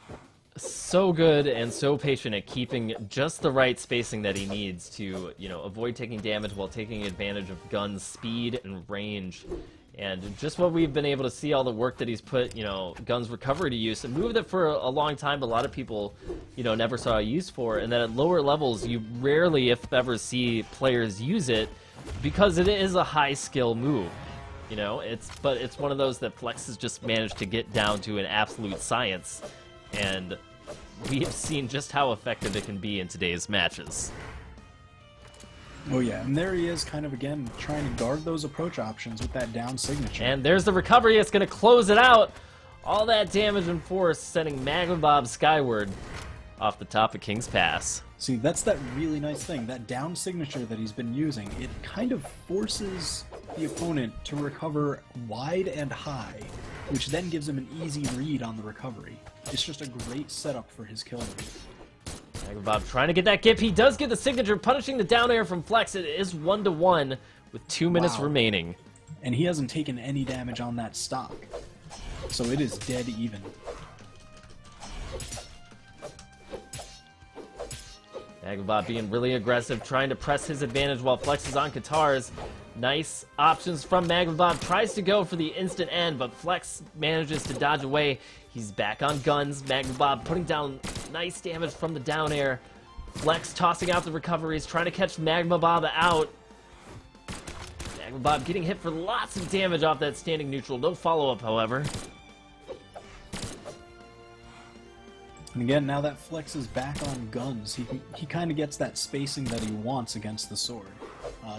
so good and so patient at keeping just the right spacing that he needs to, avoid taking damage while taking advantage of gun's speed and range. And just what we've been able to see, all the work that he's put, Gun's recovery to use, a move that for a long time a lot of people, never saw a use for, and that at lower levels you rarely, if ever, see players use it because it is a high skill move. But it's one of those that Flex has just managed to get down to an absolute science, and we have seen just how effective it can be in today's matches. Oh yeah, and there he is kind of again trying to guard those approach options with that down signature. And there's the recovery, it's going to close it out. All that damage and force sending Magma Bob skyward off the top of King's Pass. See, that's that really nice thing, that down signature that he's been using. It kind of forces the opponent to recover wide and high, which then gives him an easy read on the recovery. It's just a great setup for his kill move. Magma Bob trying to get that gip. He does get the signature, punishing the down air from Flex. It is 1-1 with 2 minutes remaining. And he hasn't taken any damage on that stock. So it is dead even. Magma Bob being really aggressive, trying to press his advantage while Flex is on guitars. Nice options from Magma Bob. Tries to go for the instant end, but Flex manages to dodge away. He's back on guns. Magma Bob putting down nice damage from the down air. Flex tossing out the recoveries, trying to catch Magma Bob out. Magma Bob getting hit for lots of damage off that standing neutral. No follow-up, however. And again, now that Flex is back on guns, he kind of gets that spacing that he wants against the sword.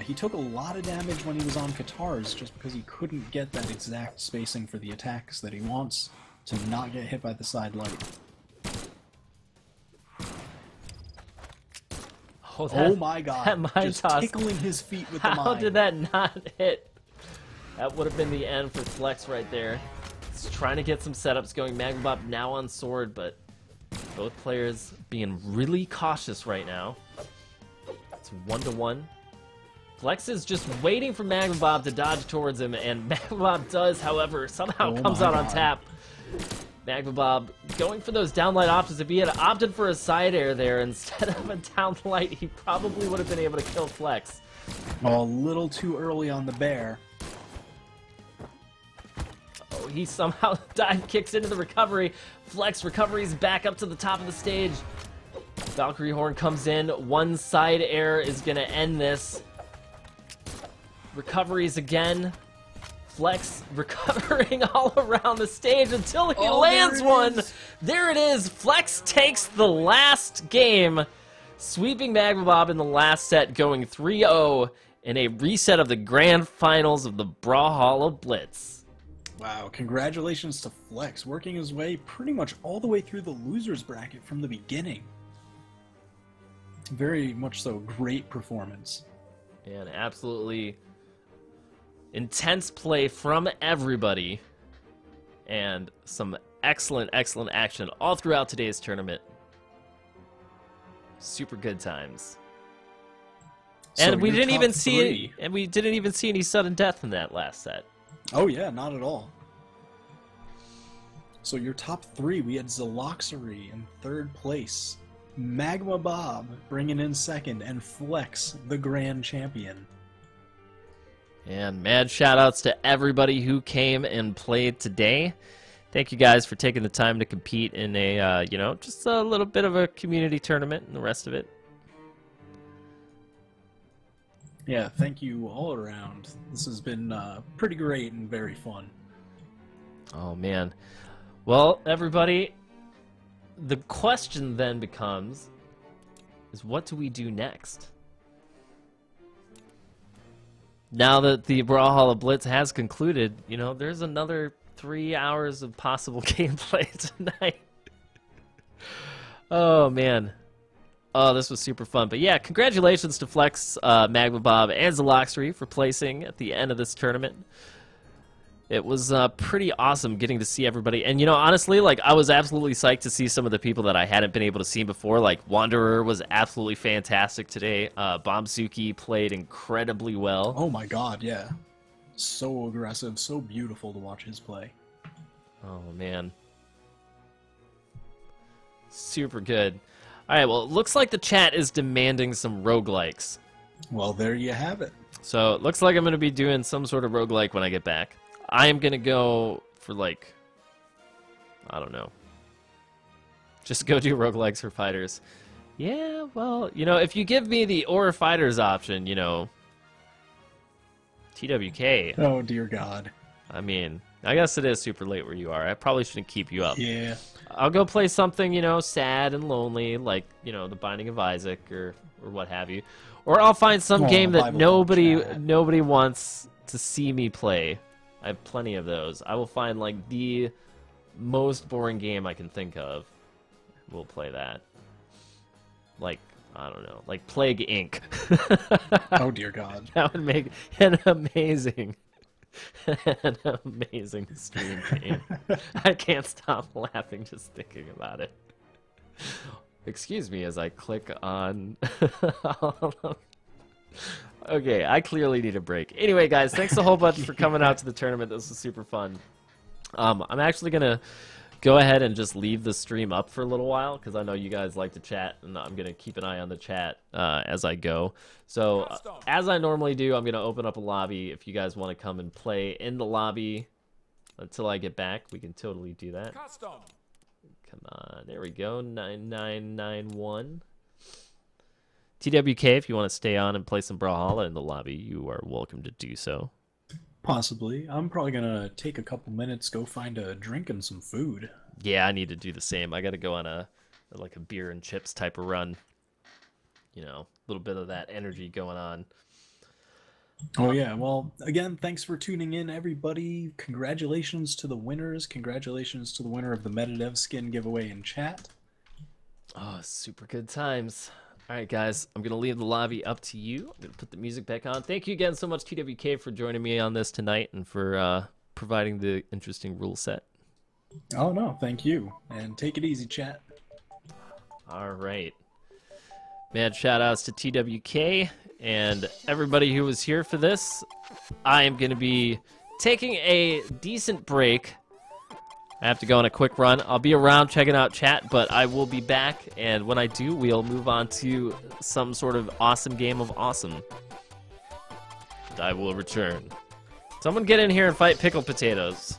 He took a lot of damage when he was on guitars just because he couldn't get that exact spacing for the attacks that he wants to not get hit by the side light. Oh my god, that mine just toss, tickling his feet with the mine. How did that not hit? That would have been the end for Flex right there. He's trying to get some setups going. Magma Bob now on sword, but both players being really cautious right now. It's 1-1. Flex is just waiting for Magma Bob to dodge towards him, and Magma Bob does, however, somehow comes out on tap. Magma Bob going for those downlight options. If he had opted for a side air there instead of a downlight, he probably would have been able to kill Flex. Oh, a little too early on the bear. Oh, he somehow dive kicks into the recovery. Flex recoveries back up to the top of the stage. Valkyrie Horn comes in. One side air is going to end this. Recoveries again. Flex recovering all around the stage until he lands one. There it is. Flex takes the last game, sweeping Magma Bob in the last set, going 3-0 in a reset of the grand finals of the Brawlhalla Blitz. Wow, congratulations to Flex, working his way pretty much all the way through the loser's bracket from the beginning. Very much so, great performance. And absolutely intense play from everybody, and some excellent action all throughout today's tournament. Super good times. So And we didn't even see three. any sudden death in that last set. Oh yeah, not at all. So your top three, we had Zeloxery in third place, Magma Bob bringing in second, and Flex, the grand champion. And mad shout-outs to everybody who came and played today. Thank you guys for taking the time to compete in a, you know, just a little bit of a community tournament and the rest of it. Yeah, thank you all around. This has been pretty great and very fun. Oh, man. Well, everybody, the question then becomes, is what do we do next? Now that the Brawlhalla Blitz has concluded, you know, there's another 3 hours of possible gameplay tonight. Oh, man. Oh, this was super fun. But yeah, congratulations to Flex, Magma Bob, and Zeloxery for placing at the end of this tournament. It was pretty awesome getting to see everybody. And, you know, honestly, like, I was absolutely psyched to see some of the people that I hadn't been able to see before. Like, Wanderer was absolutely fantastic today. Bomb Suuki played incredibly well. Oh, my God, yeah. So aggressive, so beautiful to watch his play. Oh, man. Super good. All right, well, it looks like the chat is demanding some roguelikes. Well, there you have it. So it looks like I'm going to be doing some sort of roguelike when I get back. I am going to go for, like, I don't know. Just go do roguelikes for fighters. Yeah, well, you know, if you give me the or fighters option, you know, TWK. Oh, dear God. I mean, I guess it is super late where you are. I probably shouldn't keep you up. Yeah. I'll go play something, you know, sad and lonely, like, you know, The Binding of Isaac or what have you. Or I'll find some game that nobody wants to see me play. I have plenty of those. I will find, like, the most boring game I can think of. We'll play that. Like, I don't know, like Plague Inc. Oh, dear God. That would make an amazing stream game. I can't stop laughing just thinking about it. Excuse me as I click on all of... Okay, I clearly need a break. Anyway, guys, thanks a whole bunch for coming out to the tournament. This was super fun. I'm actually going to go ahead and just leave the stream up for a little while because I know you guys like to chat, and I'm going to keep an eye on the chat as I go. So, as I normally do, I'm going to open up a lobby. If you guys want to come and play in the lobby until I get back, we can totally do that. Custom. Come on, there we go, 9991. TWK, if you want to stay on and play some Brawlhalla in the lobby, you are welcome to do so. Possibly. I'm probably going to take a couple minutes, go find a drink and some food. Yeah, I need to do the same. I got to go on a beer and chips type of run. You know, a little bit of that energy going on. Oh, yeah. Well, again, thanks for tuning in, everybody. Congratulations to the winners. Congratulations to the winner of the Metadev skin giveaway in chat. Oh, super good times. All right, guys, I'm going to leave the lobby up to you. I'm going to put the music back on. Thank you again so much, TWK, for joining me on this tonight and for providing the interesting rule set. Oh, no, thank you. And take it easy, chat. All right. Mad shout-outs to TWK and everybody who was here for this. I am going to be taking a decent break. I have to go on a quick run. I'll be around checking out chat, but I will be back, and when I do, we'll move on to some sort of awesome game of awesome. And I will return. Someone get in here and fight pickled potatoes.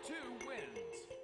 2 wins.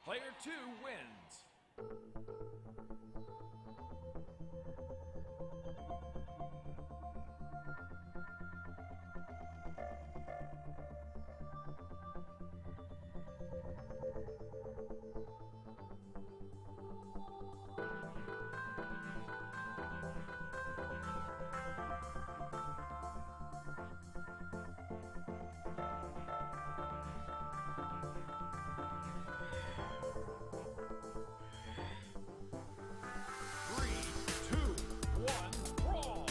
Player 2 wins. Three, two, one, brawl.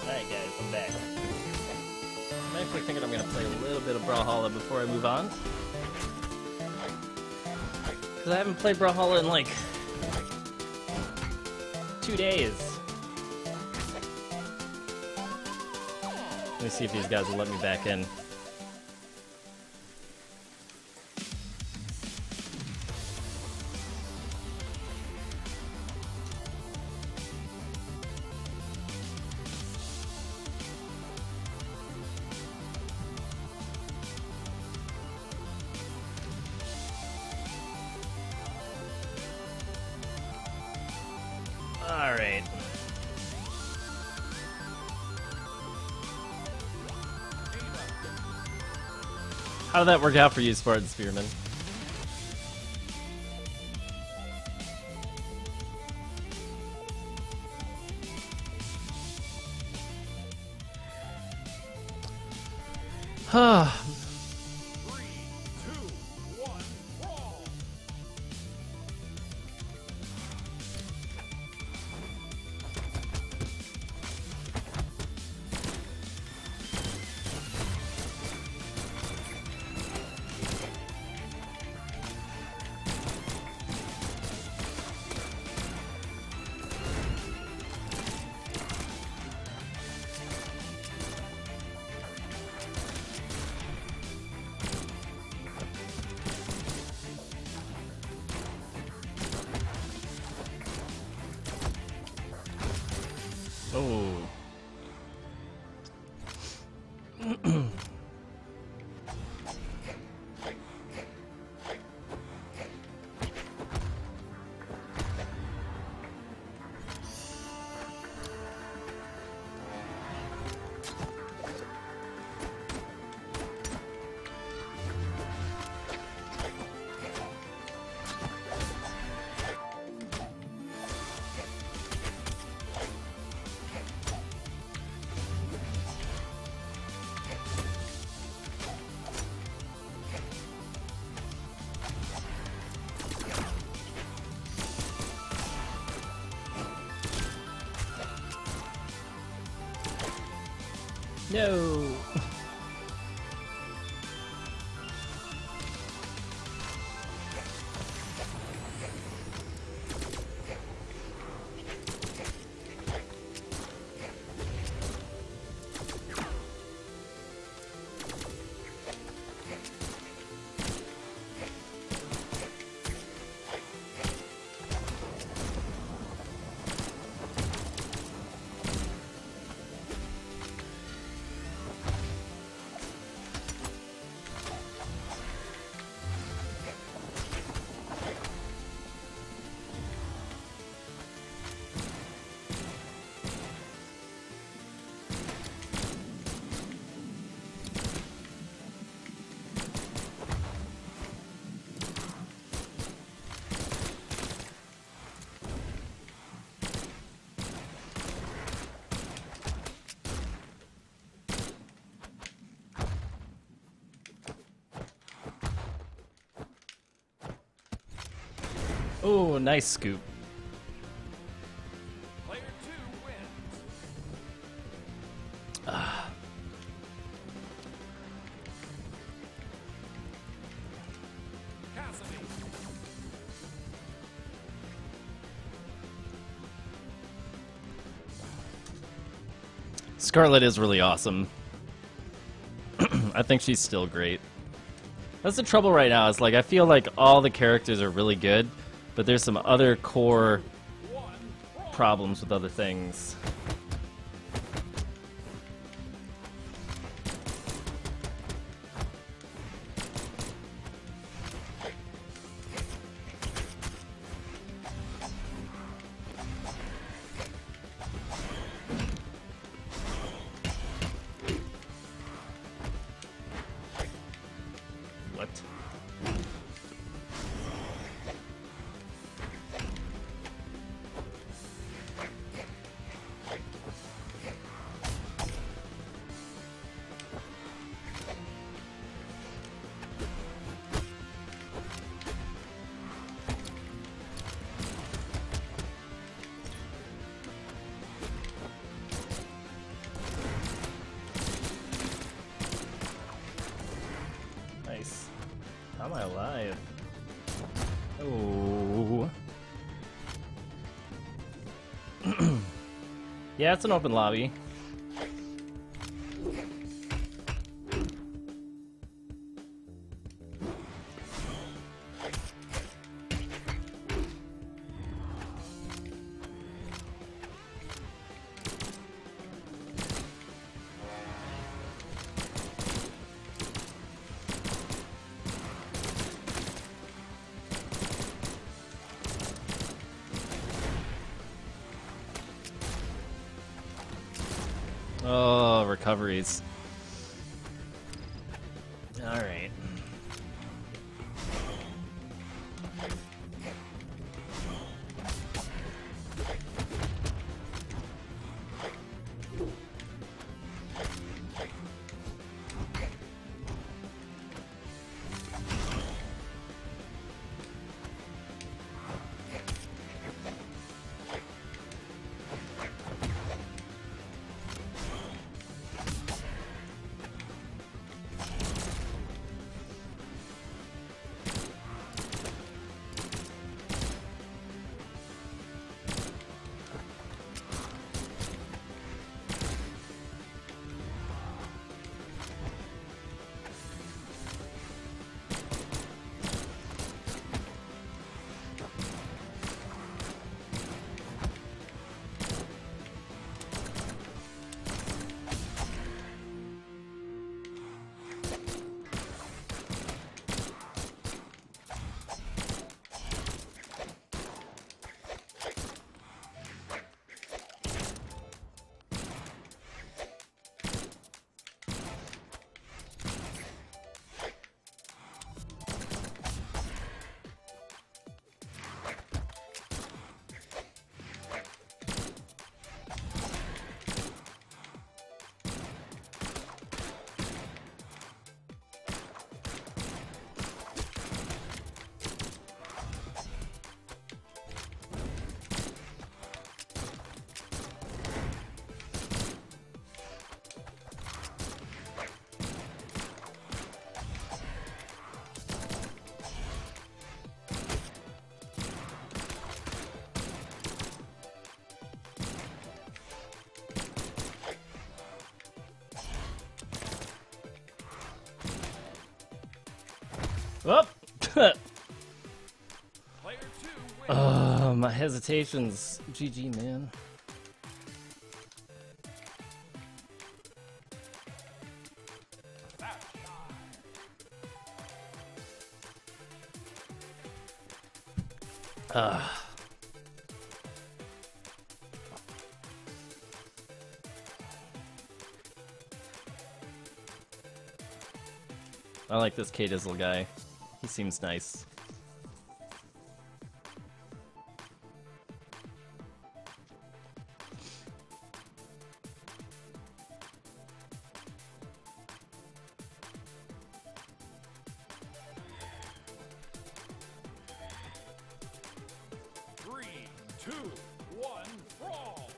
Alright guys, I'm back. I'm actually thinking I'm going to play a little bit of Brawlhalla before I move on. Because I haven't played Brawlhalla in like 2 days. Let me see if these guys will let me back in. Alright. How did that work out for you, Spartan Spearman? Huh. 3, 2, 1, brawl! Oh. No. Oh, nice scoop. Player 2 wins. Cassidy. Scarlet is really awesome. I think she's still great. That's the trouble right now. Is like I feel like all the characters are really good, but there's some other core problems with other things. What? Nice. How am I alive? Oh. Yeah, it's an open lobby. Oh, recoveries. All right. Oh. Player 2 wins. My hesitations. GG, man. I like this K-Dizzle guy. He seems nice. 2, 1, brawl!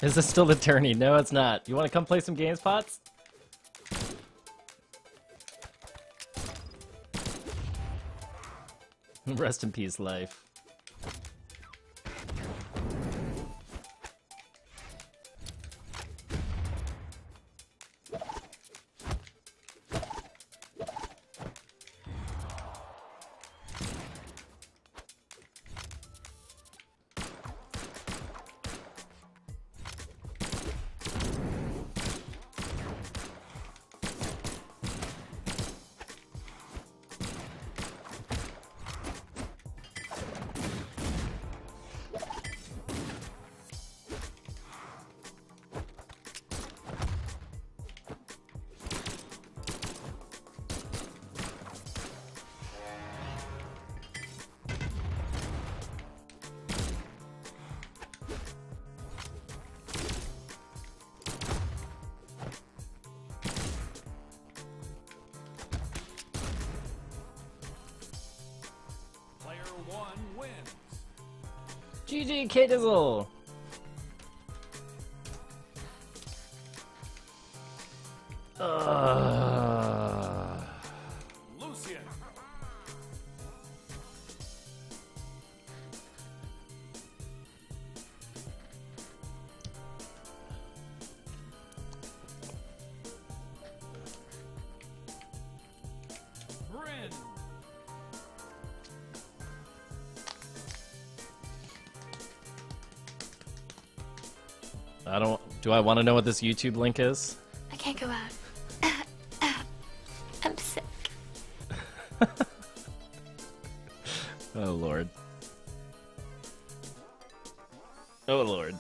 Is this still the tourney? No, it's not. You want to come play some games, Pots? Rest in peace, life. Player 1 wins. GG, K-Dizzle! Lucian. Bryn. I don't... Do I want to know what this YouTube link is? I can't go out. I'm sick. Oh, Lord. Oh, Lord.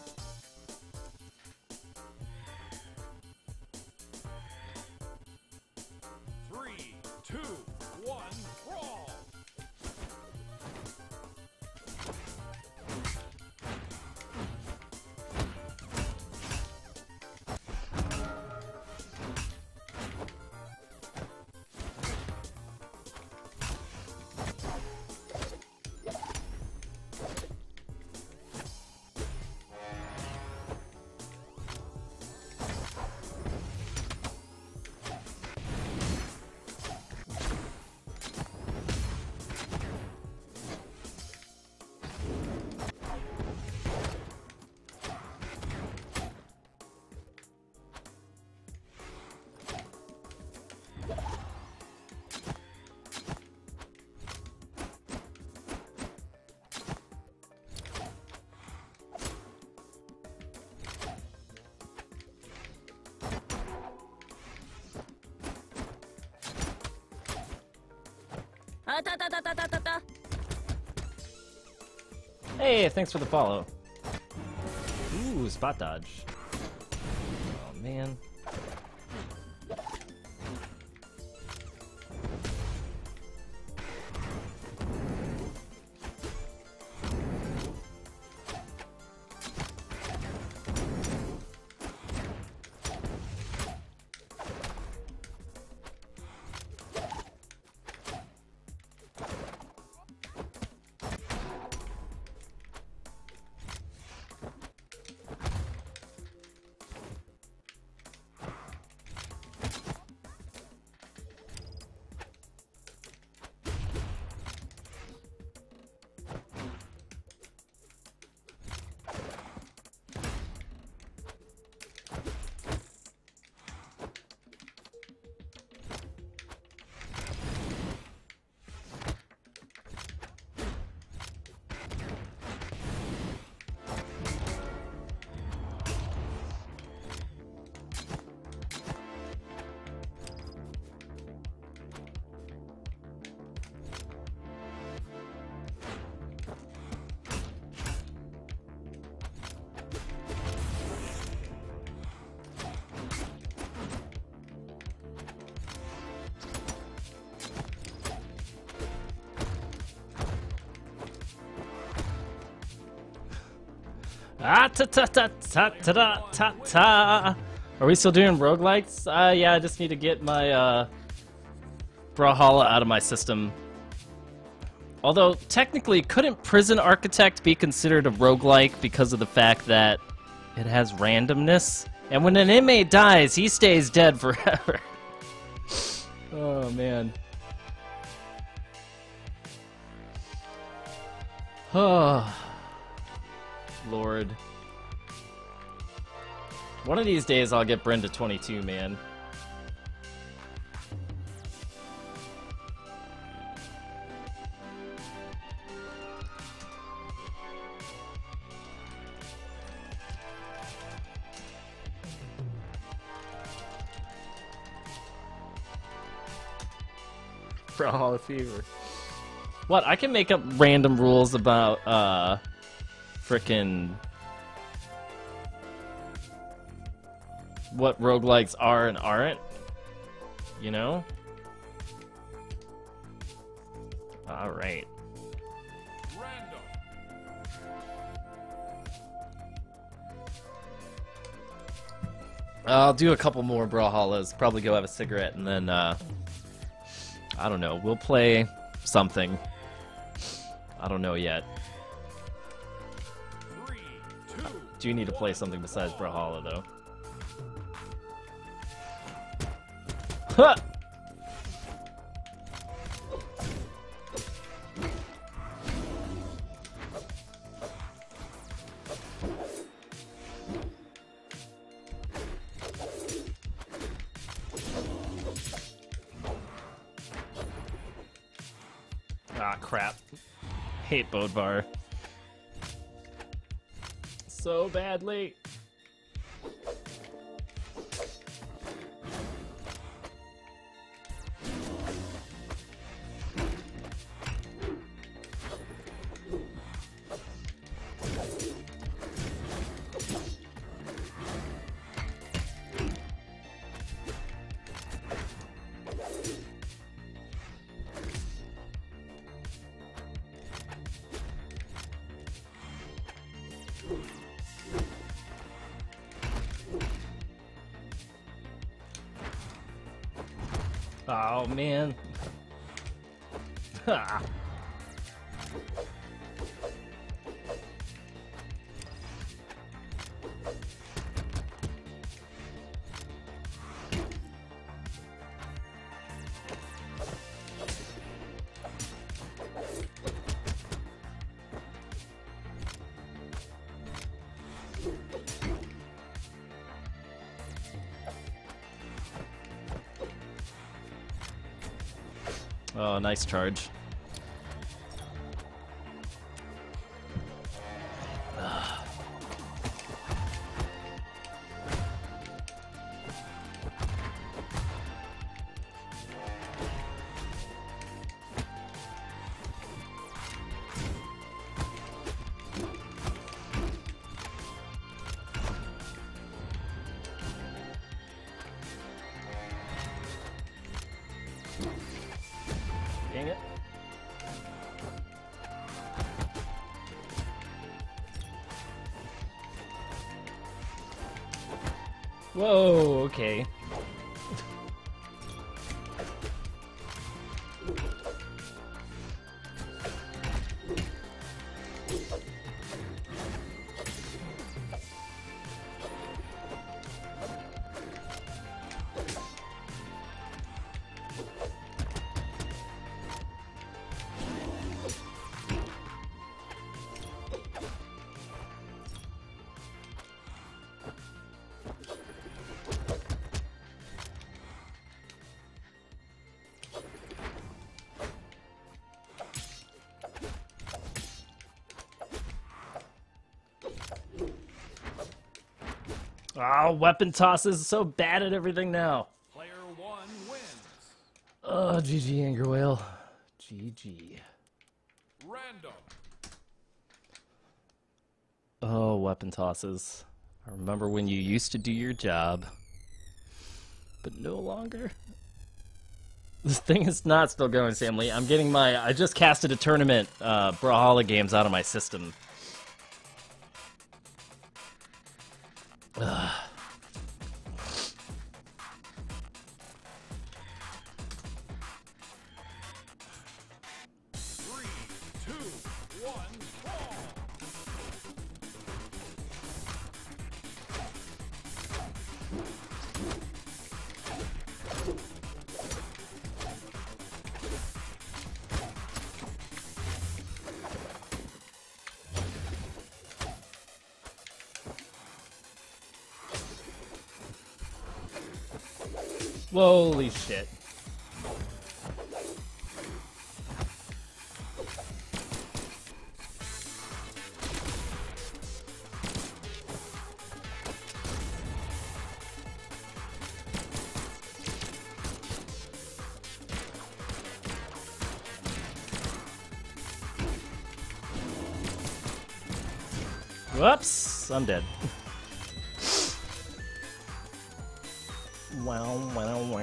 Three, two, one, brawl! Hey, thanks for the follow. Ooh, spot dodge. Oh, man. Ah, ta ta ta ta ta ta ta ta. Are we still doing roguelikes? Yeah, I just need to get my Brawlhalla out of my system. Although, technically, couldn't Prison Architect be considered a roguelike because of the fact that it has randomness? And when an inmate dies, he stays dead forever. Oh, man. Oh, Lord. One of these days, I'll get Brenda 22, man. Brawlhalla fever. What? I can make up random rules about, frickin' what roguelikes are and aren't, you know? Alright. Random. I'll do a couple more Brawlhallas, probably go have a cigarette, and then, I don't know, we'll play something. I don't know yet. 3, 2. Do you need to play something besides Brawlhalla, though? Huh! Ah, crap. Hate Bodvar. So badly. Oh, man. Ha. Oh, nice charge. Dang it. Whoa, okay. Oh, weapon tosses so bad at everything now. Player 1 wins. Oh, GG, Anger Whale. GG. Random. Oh, weapon tosses. I remember when you used to do your job, but no longer. This thing is not still going, Sam Lee. I'm getting my... I just casted a tournament, Brawlhalla games out of my system. Ugh. Three, two, one, fall. Holy shit. Whoops, I'm dead. Wow, wow, wow.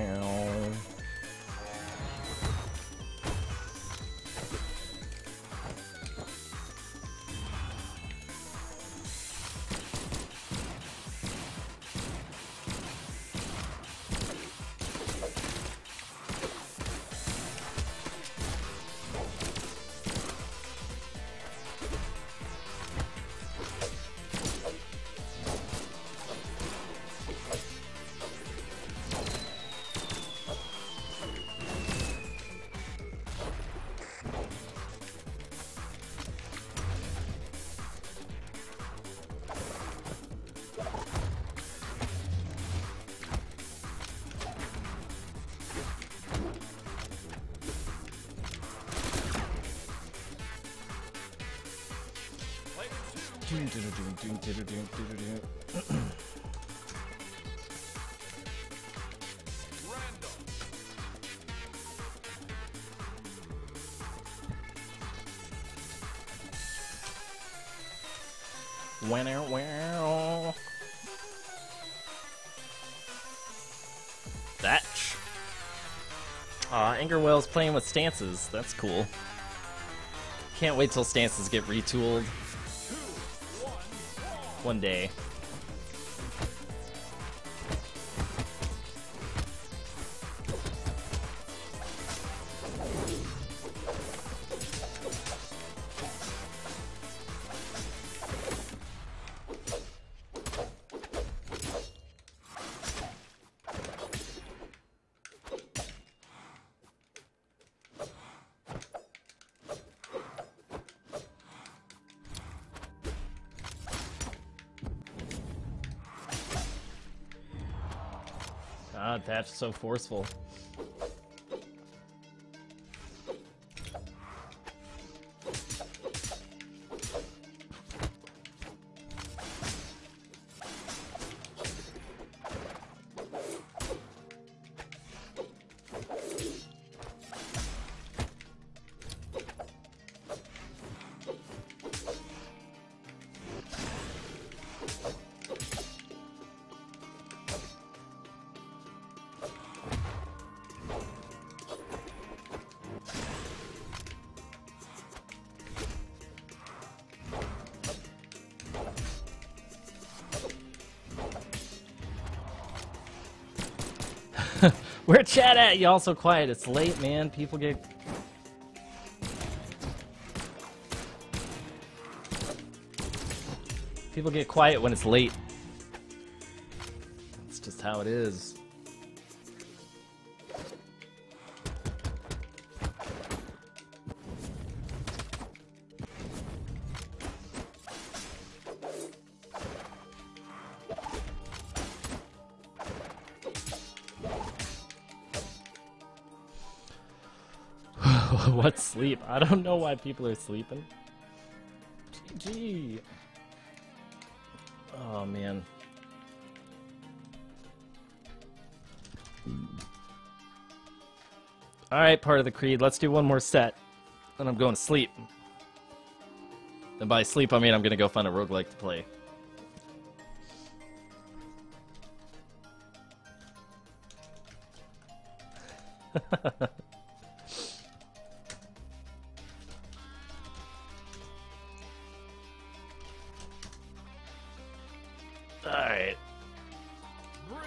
Random. Wow, wow. Thatch. Aw, Angerwell's playing with stances. That's cool. Can't wait till stances get retooled. One day. God, that's so forceful. Where chat at? Y'all so quiet. It's late, man. People get... People get quiet when it's late. It's just how it is. What sleep? I don't know why people are sleeping. GG. Oh, man. Alright, part of the creed. Let's do one more set. Then I'm going to sleep. And by sleep, I mean I'm going to go find a roguelike to play. Alright. Alright, Bryn.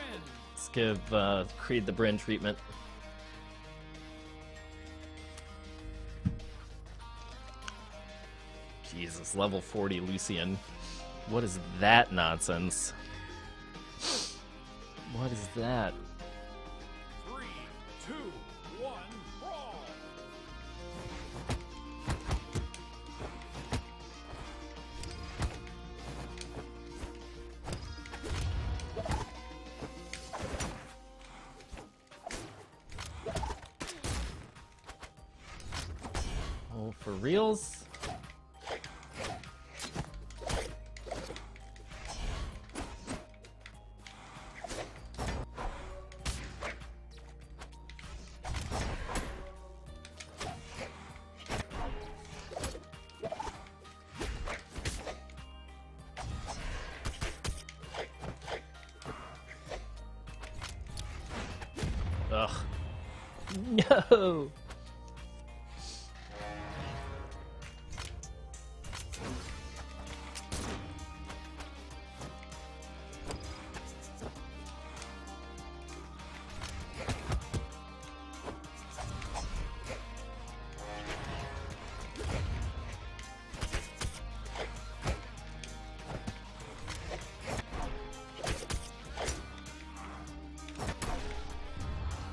let's give Creed the Bryn treatment. Jesus, level 40 Lucian. What is that nonsense? What is that? 3, 2, 1, brawl. Oh, for reals? Ugh. No!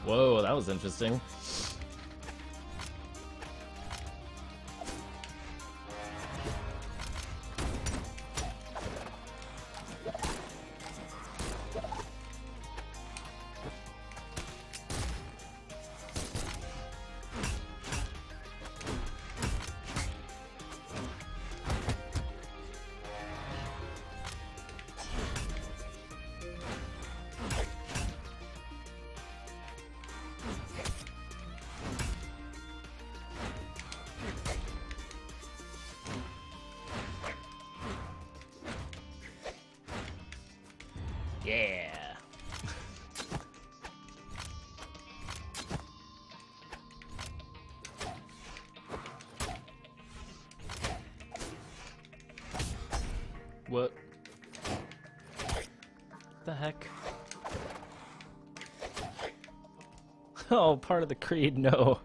Whoa, that was interesting. Yeah. What the heck? Oh, part of the creed, no.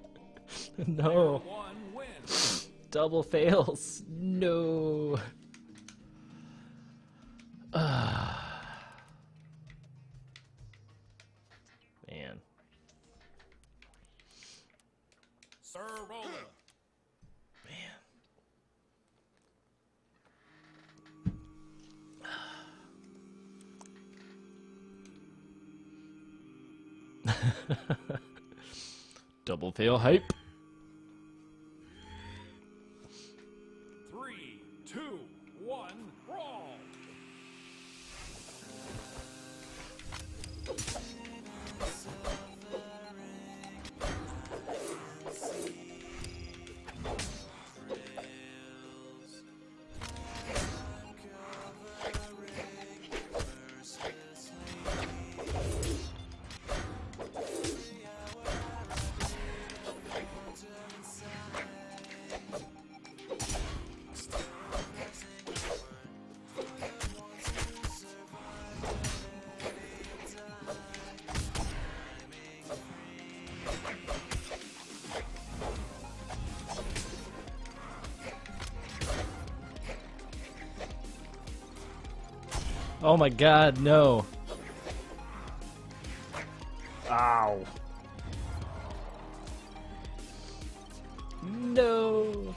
No. 1 wins. Double fails. No. Man. Sir Roller. Double fail hype. 3, 2, 1, brawl. Oh my god, no. Ow. No.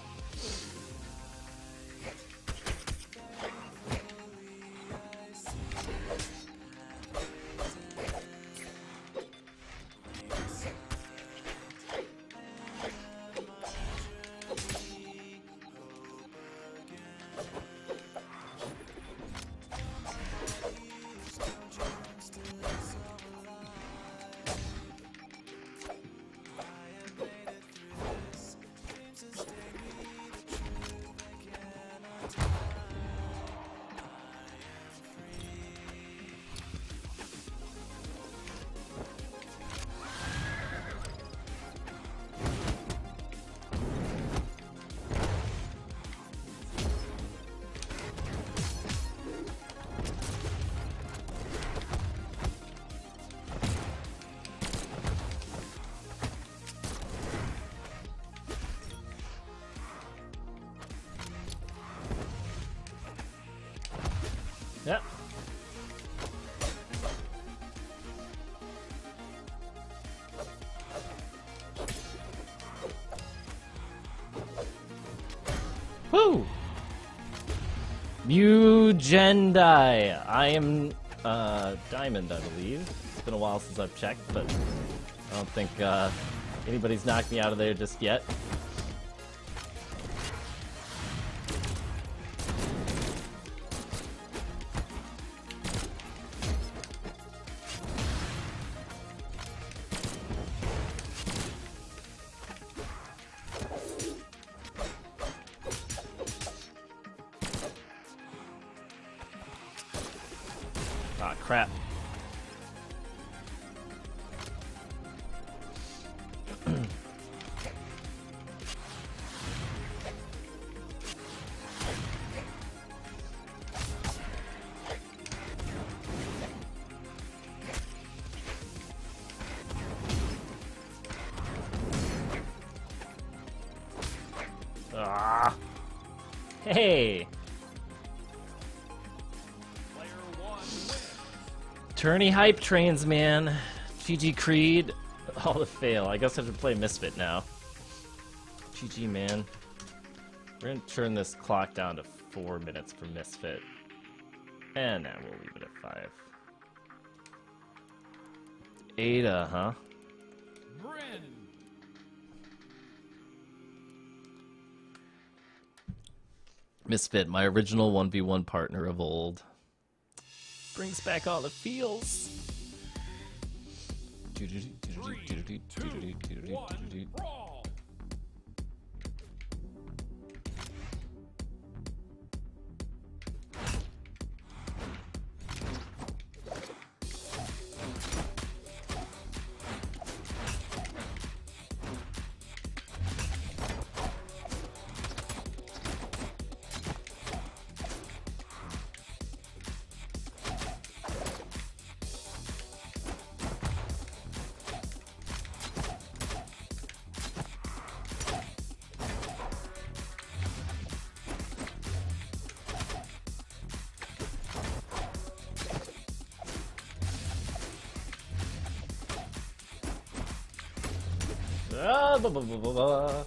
Yep. Woo! Mugendai. I am Diamond, I believe. It's been a while since I've checked, but I don't think anybody's knocked me out of there just yet. Ah, crap. Ah. Hey. Player 1 wins. Tourney hype trains, man. GG Creed. All to fail. I guess I have to play Misfit now. GG, man. We're gonna turn this clock down to 4 minutes for Misfit. And now we'll leave it at 5. Ada, huh? Bryn. Misfit, my original 1v1 partner of old. Brings back all the feels. 3, 2, 1, brawl. Ah, blah, blah, blah, blah, blah.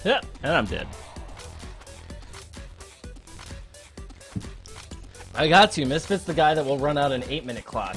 Yep, and I'm dead. I got to. Misfit's the guy that will run out an 8-minute clock.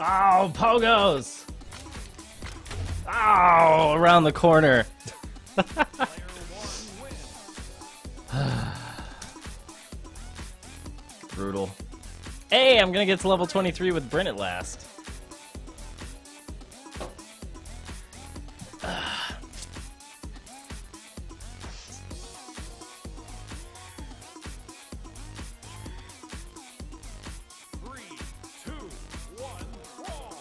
Oh, pogos! Oh, around the corner. Player 1 wins. Brutal. Hey, I'm gonna get to level 23 with Bryn at last. 3, 2, 1, brawl.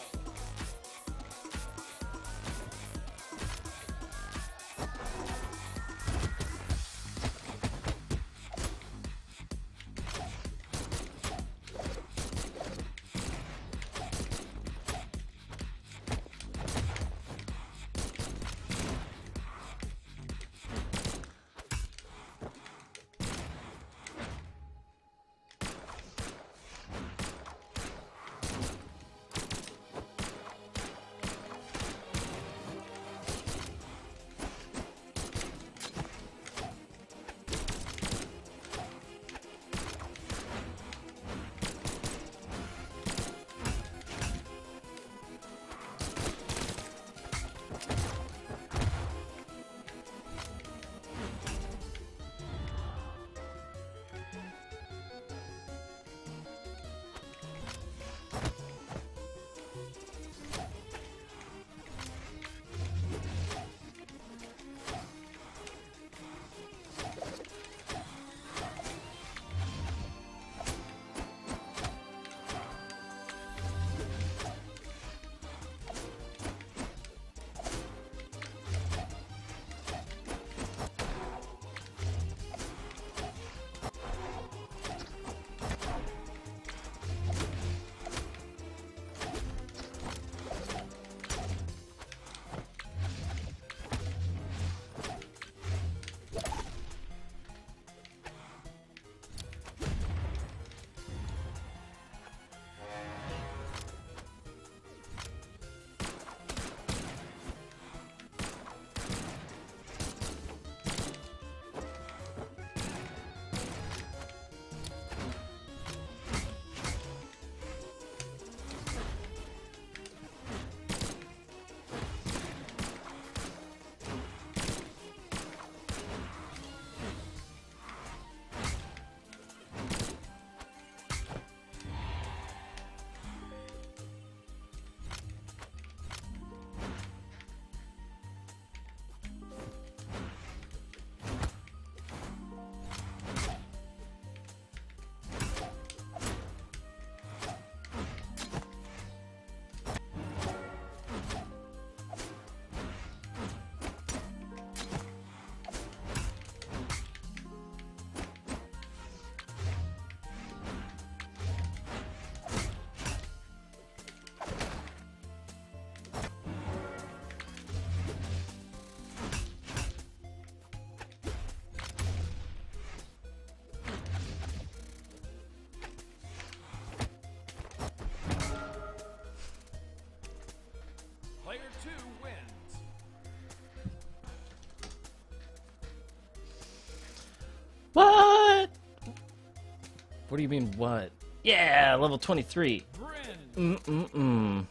Player 2 wins. What? What do you mean, what? Yeah, level 23. Bryn.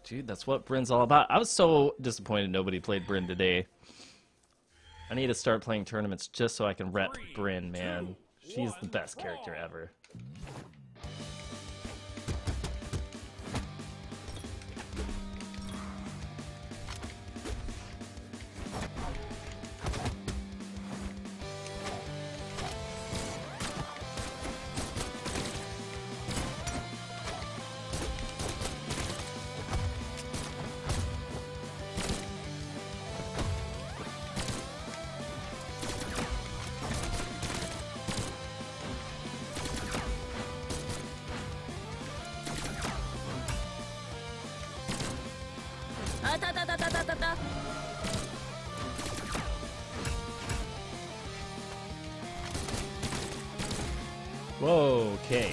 Dude, that's what Bryn's all about. I was so disappointed nobody played Bryn today. I need to start playing tournaments just so I can rep Bryn, man. She's the best character ever. Whoa, okay.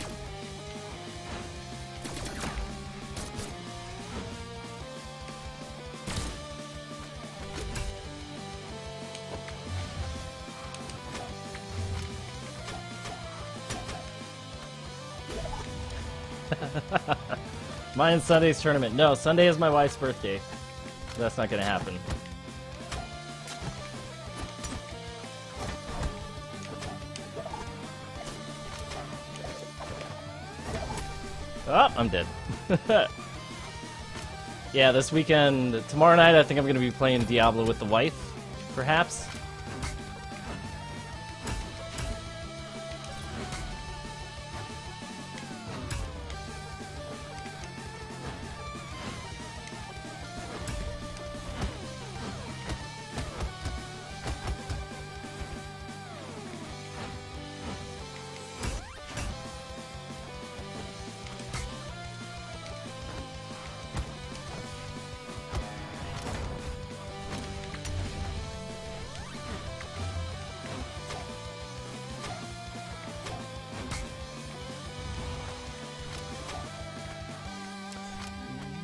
Mine and Sunday's tournament. No, Sunday is my wife's birthday. That's not gonna happen. Oh, I'm dead. Yeah, this weekend, tomorrow night, I think I'm gonna be playing Diablo with the wife, perhaps.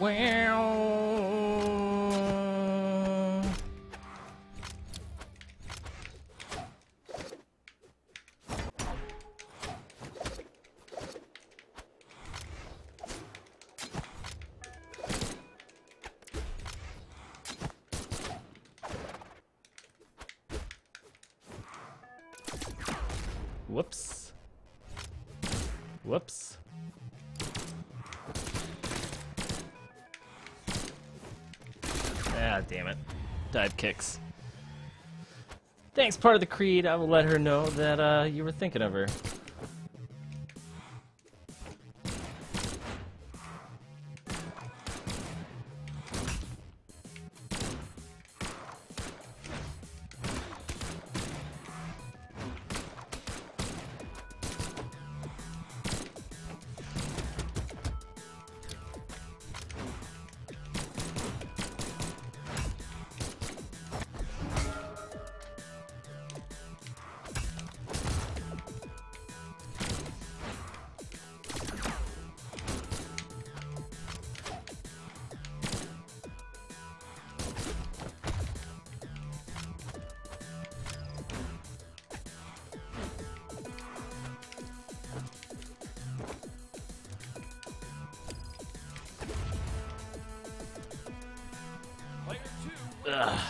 Well, whoops. Whoops. Ah, damn it. Dive kicks. Thanks, part of the creed. I will let her know that you were thinking of her. Player 2 Ugh.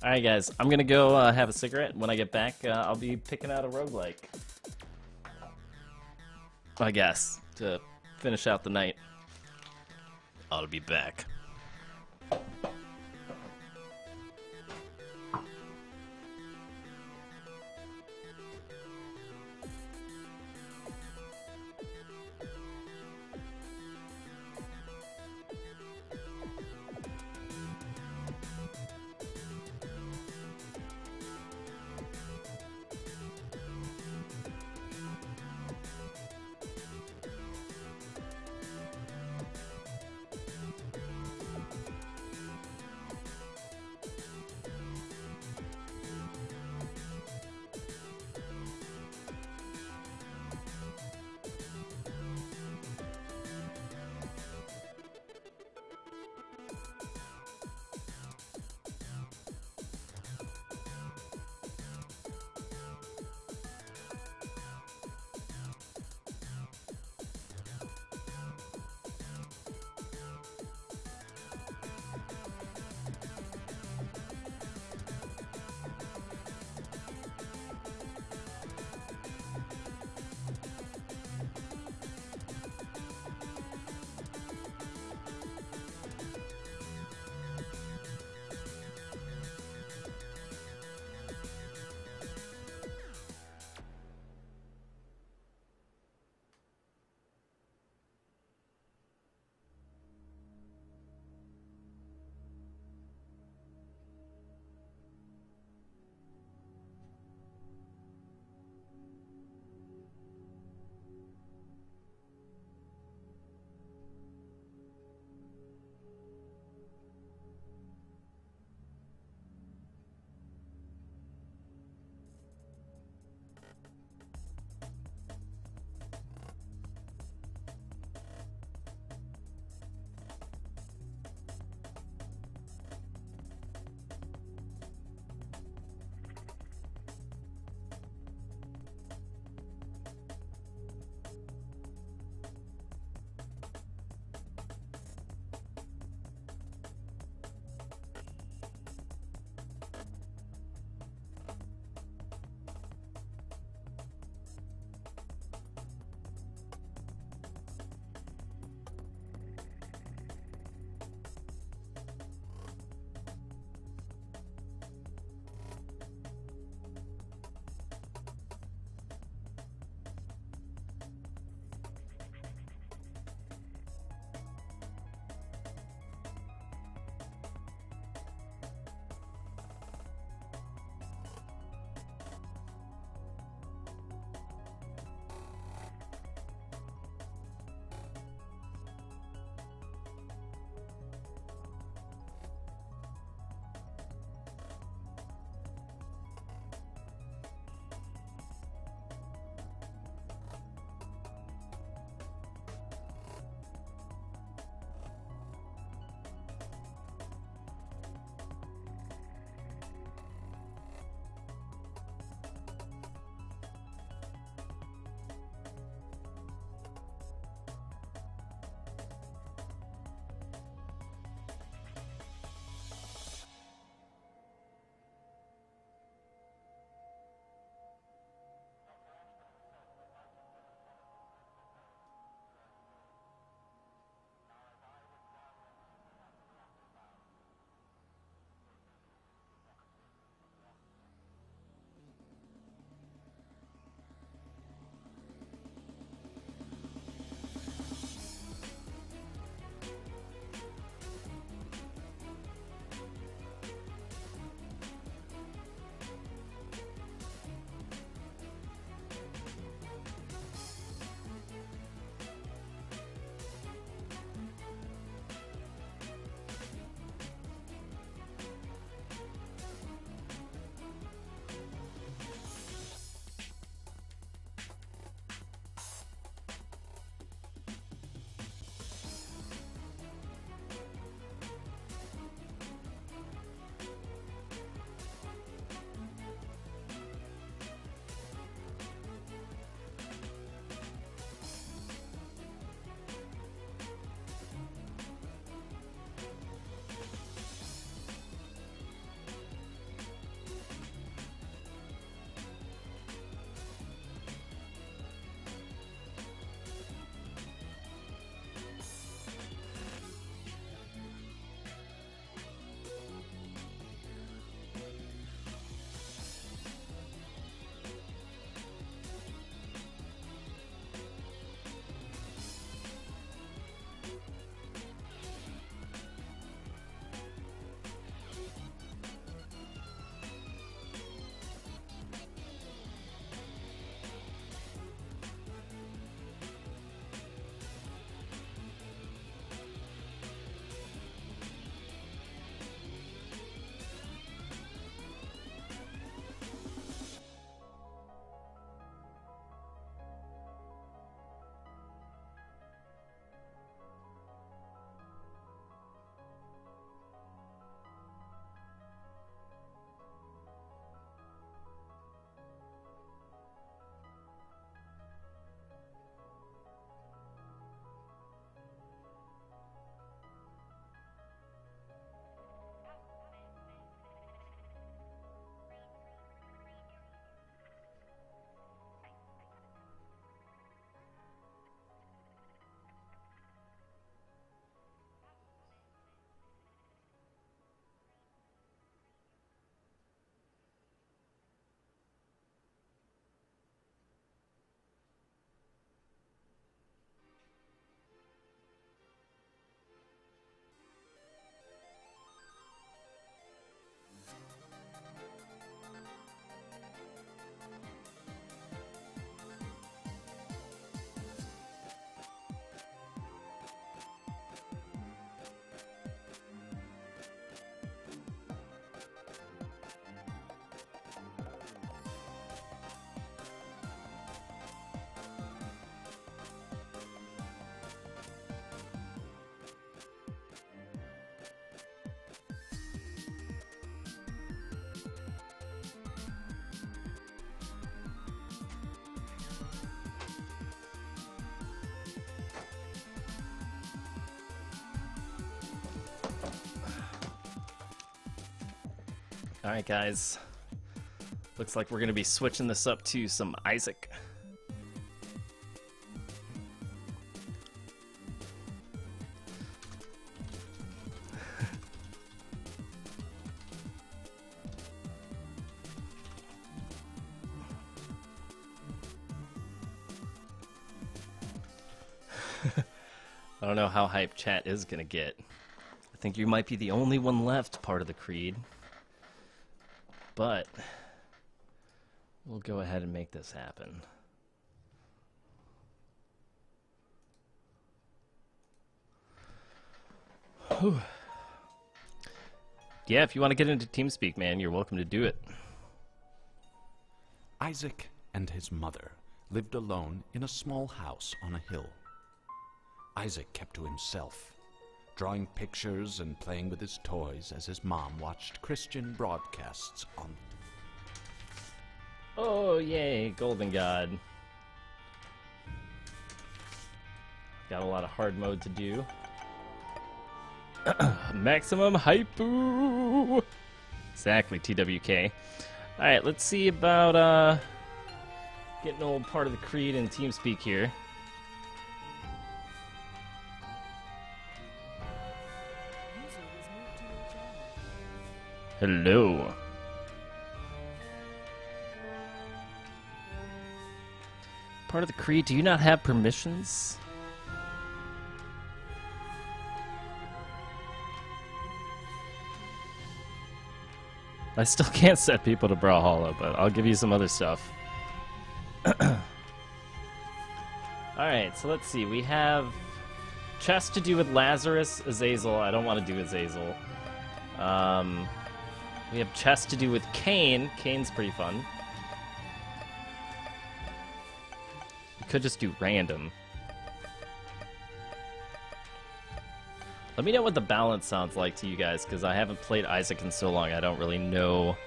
Alright guys, I'm gonna go have a cigarette. When I get back, I'll be picking out a roguelike. I guess, to finish out the night. I'll be back. Alright, guys. Looks like we're going to be switching this up to some Isaac. I don't know how hype chat is going to get. I think you might be the only one left part of the creed. But we'll go ahead and make this happen. Whew. Yeah, if you want to get into TeamSpeak, man, you're welcome to do it. Isaac and his mother lived alone in a small house on a hill. Isaac kept to himself, drawing pictures and playing with his toys as his mom watched Christian broadcasts on... Oh, yay, Golden God. Got a lot of hard mode to do. Maximum hypoo! Exactly, TWK. Alright, let's see about getting old part of the creed in TeamSpeak here. Hello. Part of the creed, do you not have permissions? I still can't set people to Brawlhalla, but I'll give you some other stuff. Alright, so let's see. We have chest to do with Lazarus, Azazel. I don't want to do Azazel. We have chest to do with Cain. Cain's pretty fun. We could just do random. Let me know what the balance sounds like to you guys, because I haven't played Isaac in so long. I don't really know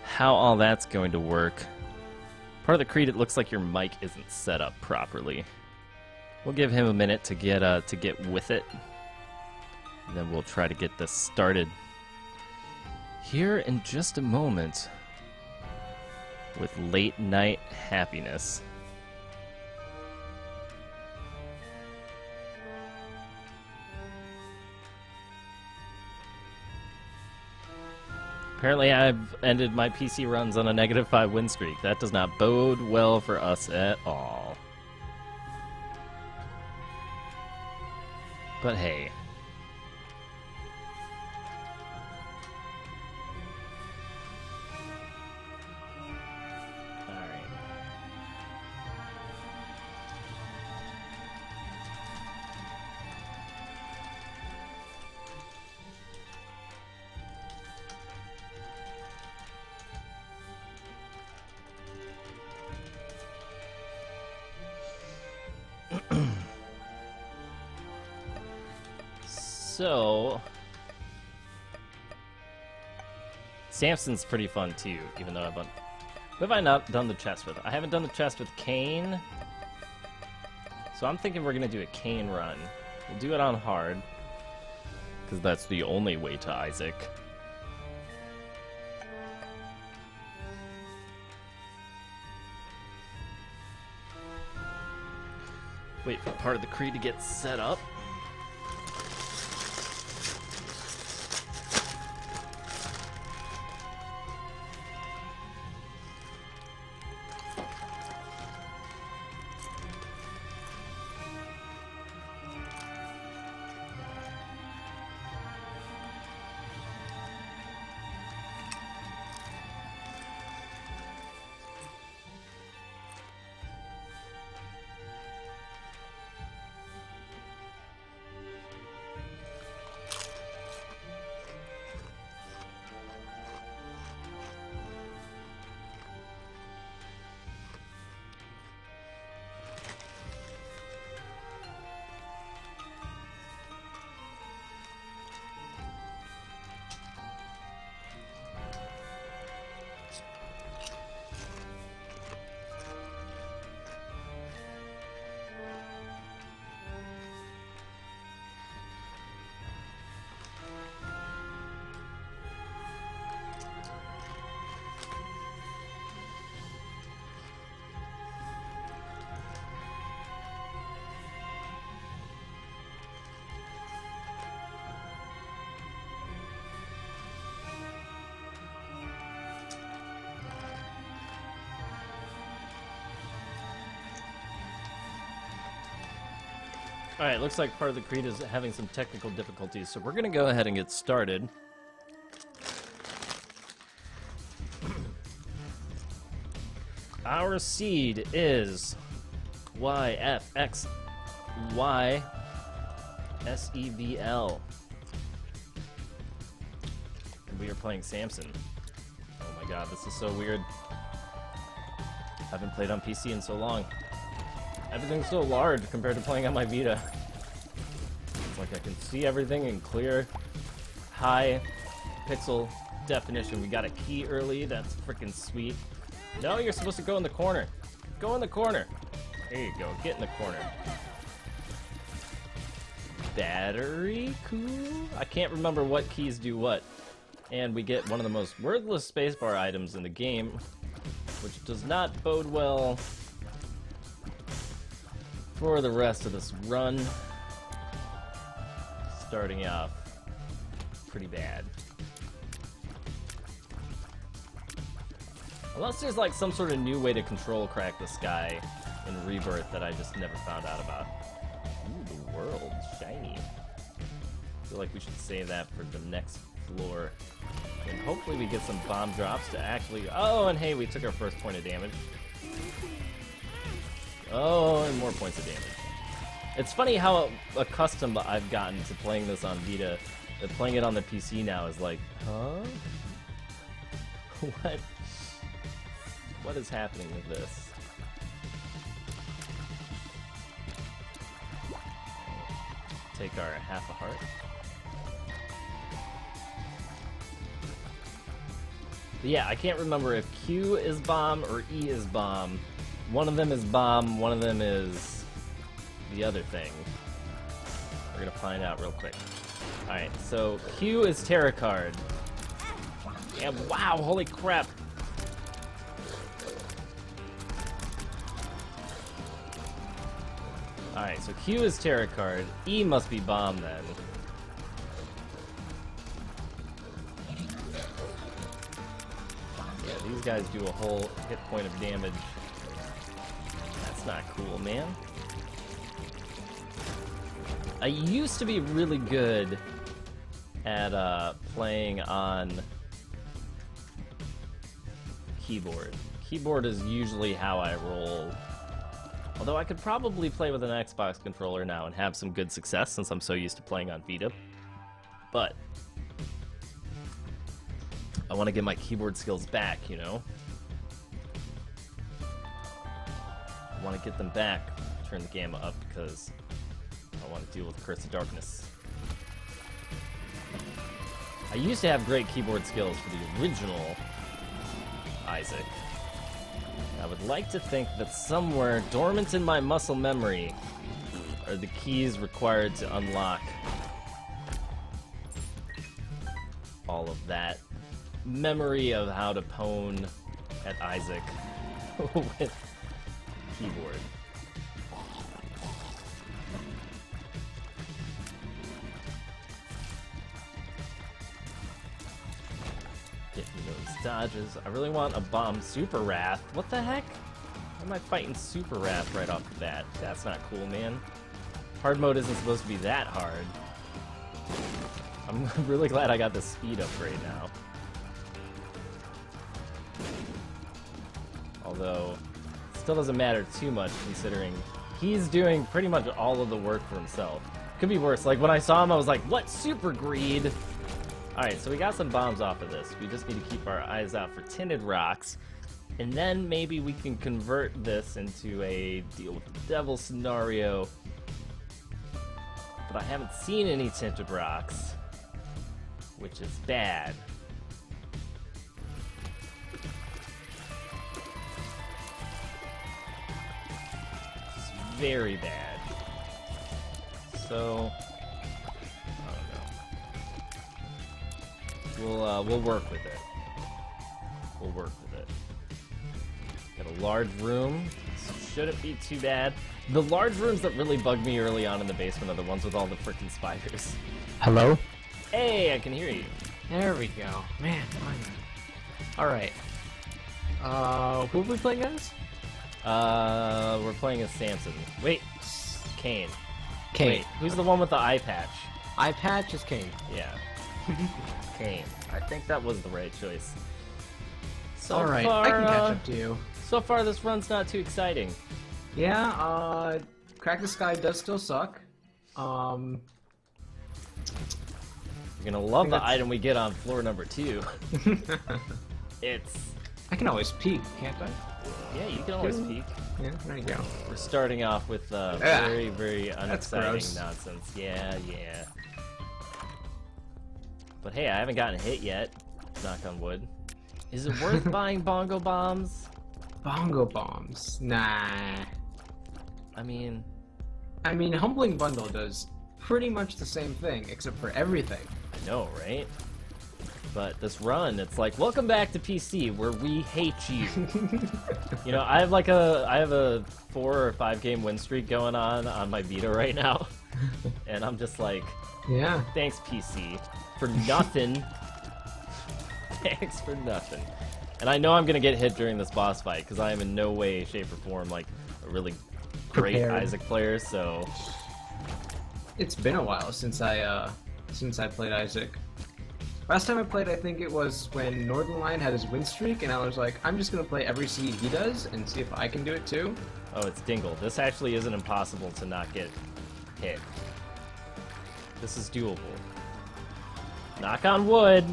how all that's going to work. Part of the creed, it looks like your mic isn't set up properly. We'll give him a minute to get with it, and then we'll try to get this started here in just a moment with late night happiness. Apparently I've ended my PC runs on a -5 win streak. That does not bode well for us at all. But hey. Alright. So, Samson's pretty fun too, even though what have I not done the chest with? I haven't done the chest with Cain, so I'm thinking we're gonna do a Cain run. We'll do it on hard, because that's the only way to Isaac. Wait for part of the creed to get set up. Alright, looks like part of the creed is having some technical difficulties, so we're gonna go ahead and get started. Our seed is YFXYSEVL. And we are playing Samson. Oh my god, this is so weird. I haven't played on PC in so long. Everything's so large compared to playing on my Vita. It's like I can see everything in clear, high pixel definition. We got a key early, that's freaking sweet. No, you're supposed to go in the corner. Go in the corner. There you go, get in the corner. Battery, cool. I can't remember what keys do what. And we get one of the most wordless spacebar items in the game, which does not bode well for the rest of this run. Starting off pretty bad. Unless there's like some sort of new way to control crack the sky in Rebirth that I just never found out about. Ooh, the world, shiny. I feel like we should save that for the next floor. And hopefully we get some bomb drops to actually... Oh, and hey, we took our first point of damage. Oh, and more points of damage. It's funny how accustomed I've gotten to playing this on Vita, that playing it on the PC now is like, huh? What? What is happening with this? Take our half a heart. But yeah, I can't remember if Q is bomb or E is bomb. One of them is bomb, one of them is the other thing. We're gonna find out real quick. Alright, so Q is Terra card. And wow, holy crap! Alright, so Q is Terra card. E must be bomb then. Yeah, these guys do a whole hit point of damage. That's not cool, man. I used to be really good at playing on keyboard. Keyboard is usually how I roll. Although I could probably play with an Xbox controller now and have some good success since I'm so used to playing on Vita. But I want to get my keyboard skills back, you know? I want to get them back, turn the gamma up because I want to deal with Curse of Darkness. I used to have great keyboard skills for the original Isaac. I would like to think that somewhere dormant in my muscle memory are the keys required to unlock all of that memory of how to pwn at Isaac with keyboard. Getting those dodges. I really want a bomb Super Wrath. What the heck? Why am I fighting Super Wrath right off the bat? That's not cool, man. Hard mode isn't supposed to be that hard. I'm really glad I got the speed upgrade now. Although, it still doesn't matter too much considering he's doing pretty much all of the work for himself. Could be worse. Like, when I saw him, I was like, what? Super greed? Alright, so we got some bombs off of this. We just need to keep our eyes out for tinted rocks. And then maybe we can convert this into a deal with the devil scenario. But I haven't seen any tinted rocks, which is bad. It's very bad. So we'll work with it. We'll work with it. Got a large room. Shouldn't be too bad. The large rooms that really bug me early on in the basement are the ones with all the freaking spiders. Hello? Hey, I can hear you. There we go. Man, alright. Who are we playing as? We're playing as Samson. Wait, Kane. Kane. Wait, who's the one with the eye patch? Eye patch is Kane. Yeah. Kane. I think that was the right choice. So Alright, far, I can catch up to you. So far, this run's not too exciting. Yeah, Crack the Sky does still suck. You're gonna love the item we get on floor number 2. It's... I can always peek, can't I? Yeah, you can always peek. Yeah, there you go. We're starting off with very, very unexciting gross. nonsense. Yeah, yeah. But hey, I haven't gotten hit yet. Knock on wood. Is it worth buying bongo bombs? Bongo bombs. Nah. I mean, Humbling Bundle does pretty much the same thing, except for everything. I know, right? But this run, it's like, welcome back to PC, where we hate you. You know, I have a 4 or 5 game win streak going on my Vita right now, and I'm just like, Yeah. thanks PC for nothing. Thanks for nothing. And I know I'm gonna get hit during this boss fight because I am in no way, shape, or form like a really great Prepared. Isaac player. So It's been a while since I played Isaac. Last time I played, I think it was when Northern Lion had his win streak, and I was like, I'm just gonna play every seed he does and see if I can do it too. oh, it's Dingle. This actually isn't impossible to not get hit. This is doable. Knock on wood.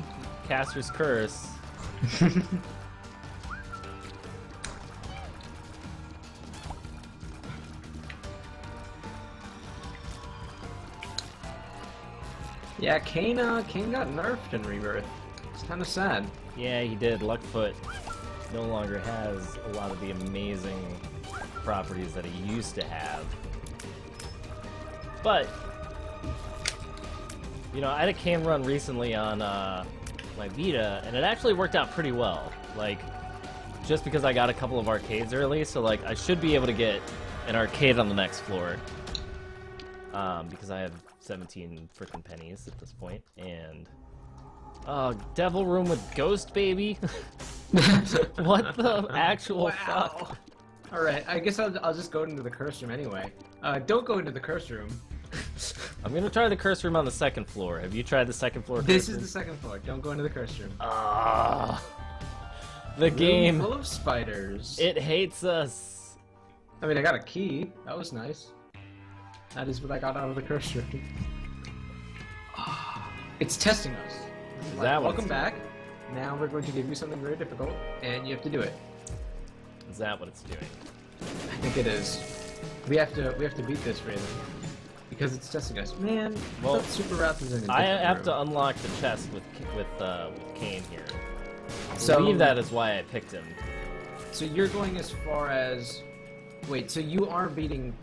Caster's curse. Yeah, Kane got nerfed in Rebirth. It's kind of sad. Yeah, he did. Luckfoot no longer has a lot of the amazing properties that he used to have. But, you know, I had a Kane run recently on my Vita, and it actually worked out pretty well. Like, just because I got a couple of arcades early, so like I should be able to get an arcade on the next floor. Because I have 17 frickin' pennies at this point, and Devil Room with Ghost Baby. What the actual fuck? Alright, I guess I'll just go into the curse room anyway. Don't go into the curse room. I'm gonna try the curse room on the second floor. Have you tried the second floor? This curse is room? the second floor. Don't go into the curse room. The game. Room full of spiders. It hates us. I mean, I got a key. That was nice. That is what I got out of the curse room. It's testing us. Is Like, that what welcome it's back. Now we're going to give you something very difficult, and you have to do it. Is that what it's doing? I think it is. We have to beat this, Raven, because it's testing us. Man, Well, I thought Super Wrath was in a I different have room. to unlock the chest with Kane here. I So- believe that is why I picked him. So you're going as far as... Wait, so you are beating...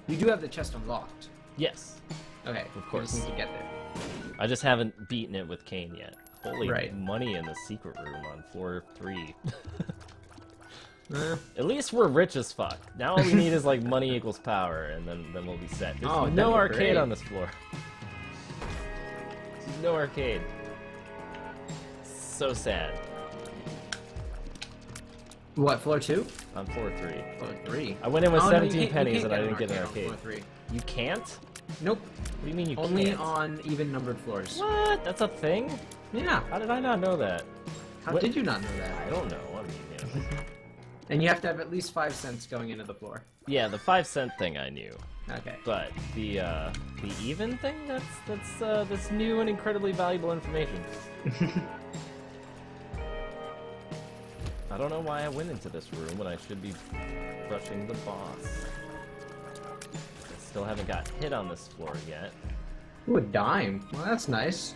You do have the chest unlocked. Yes, Okay, Of course. You just need to get there. I just haven't beaten it with Kane yet. Holy Right. money in the secret room on floor 3. Eh. At least we're rich as fuck. Now all we need is like money equals power, and then we'll be set. There's Oh, no that'd be arcade great. on this floor. There's no arcade. So sad. What, floor 2? On floor 3. Floor 3. I went in with Oh, no, you 17 can't- you pennies can't and I an didn't get an on arcade. floor 3. You can't? Nope. What do you mean you Only can't? on even numbered floors. What? That's a thing? Yeah. How did I not know that? How What- did you not know that? I don't know. I mean, you know. And you have to have at least 5 cents going into the floor. Yeah, the 5-cent thing I knew. Okay. But the even thing, that's new and incredibly valuable information. I don't know why I went into this room when I should be rushing the boss. I still haven't got hit on this floor yet. Ooh, a dime. Well, that's nice.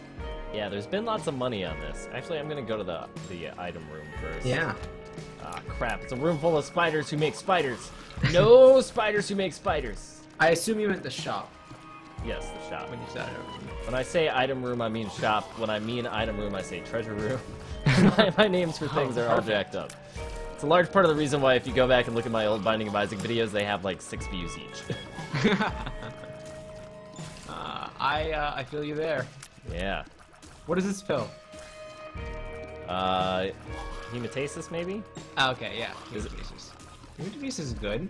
Yeah, there's been lots of money on this. Actually, I'm gonna go to the item room first. Yeah. Ah, crap! It's a room full of spiders who make spiders. No spiders who make spiders. I assume you meant the shop Yes, the shop. when you said it. When I say item room, I mean shop. When I mean item room, I say treasure room. my names for things are all jacked up. It's a large part of the reason why if you go back and look at my old Binding of Isaac videos, they have like 6 views each. I feel you there. Yeah. What is this pill? Hematasis maybe? Oh, okay, yeah. Is it- Hematogenesis. Hematogenesis is good.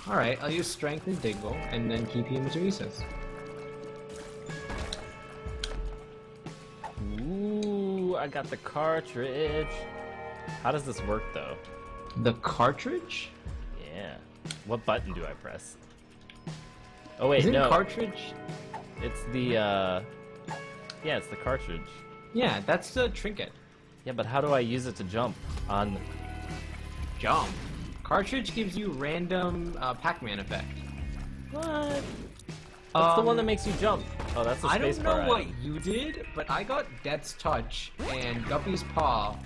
Alright, I'll use Strength and Dingle, and then keep you into recess. Ooh, I got the cartridge. How does this work, though? The cartridge? Yeah. What button do I press? Oh, wait, Isn't no. cartridge? It's the, yeah, it's the cartridge. Yeah, that's the trinket. Yeah, but how do I use it to jump on... Jump. Cartridge gives you random Pac-Man effect. What? That's the one that makes you jump. Oh, that's the I space don't bar know what item. you did, but I got Death's Touch and Guppy's Paw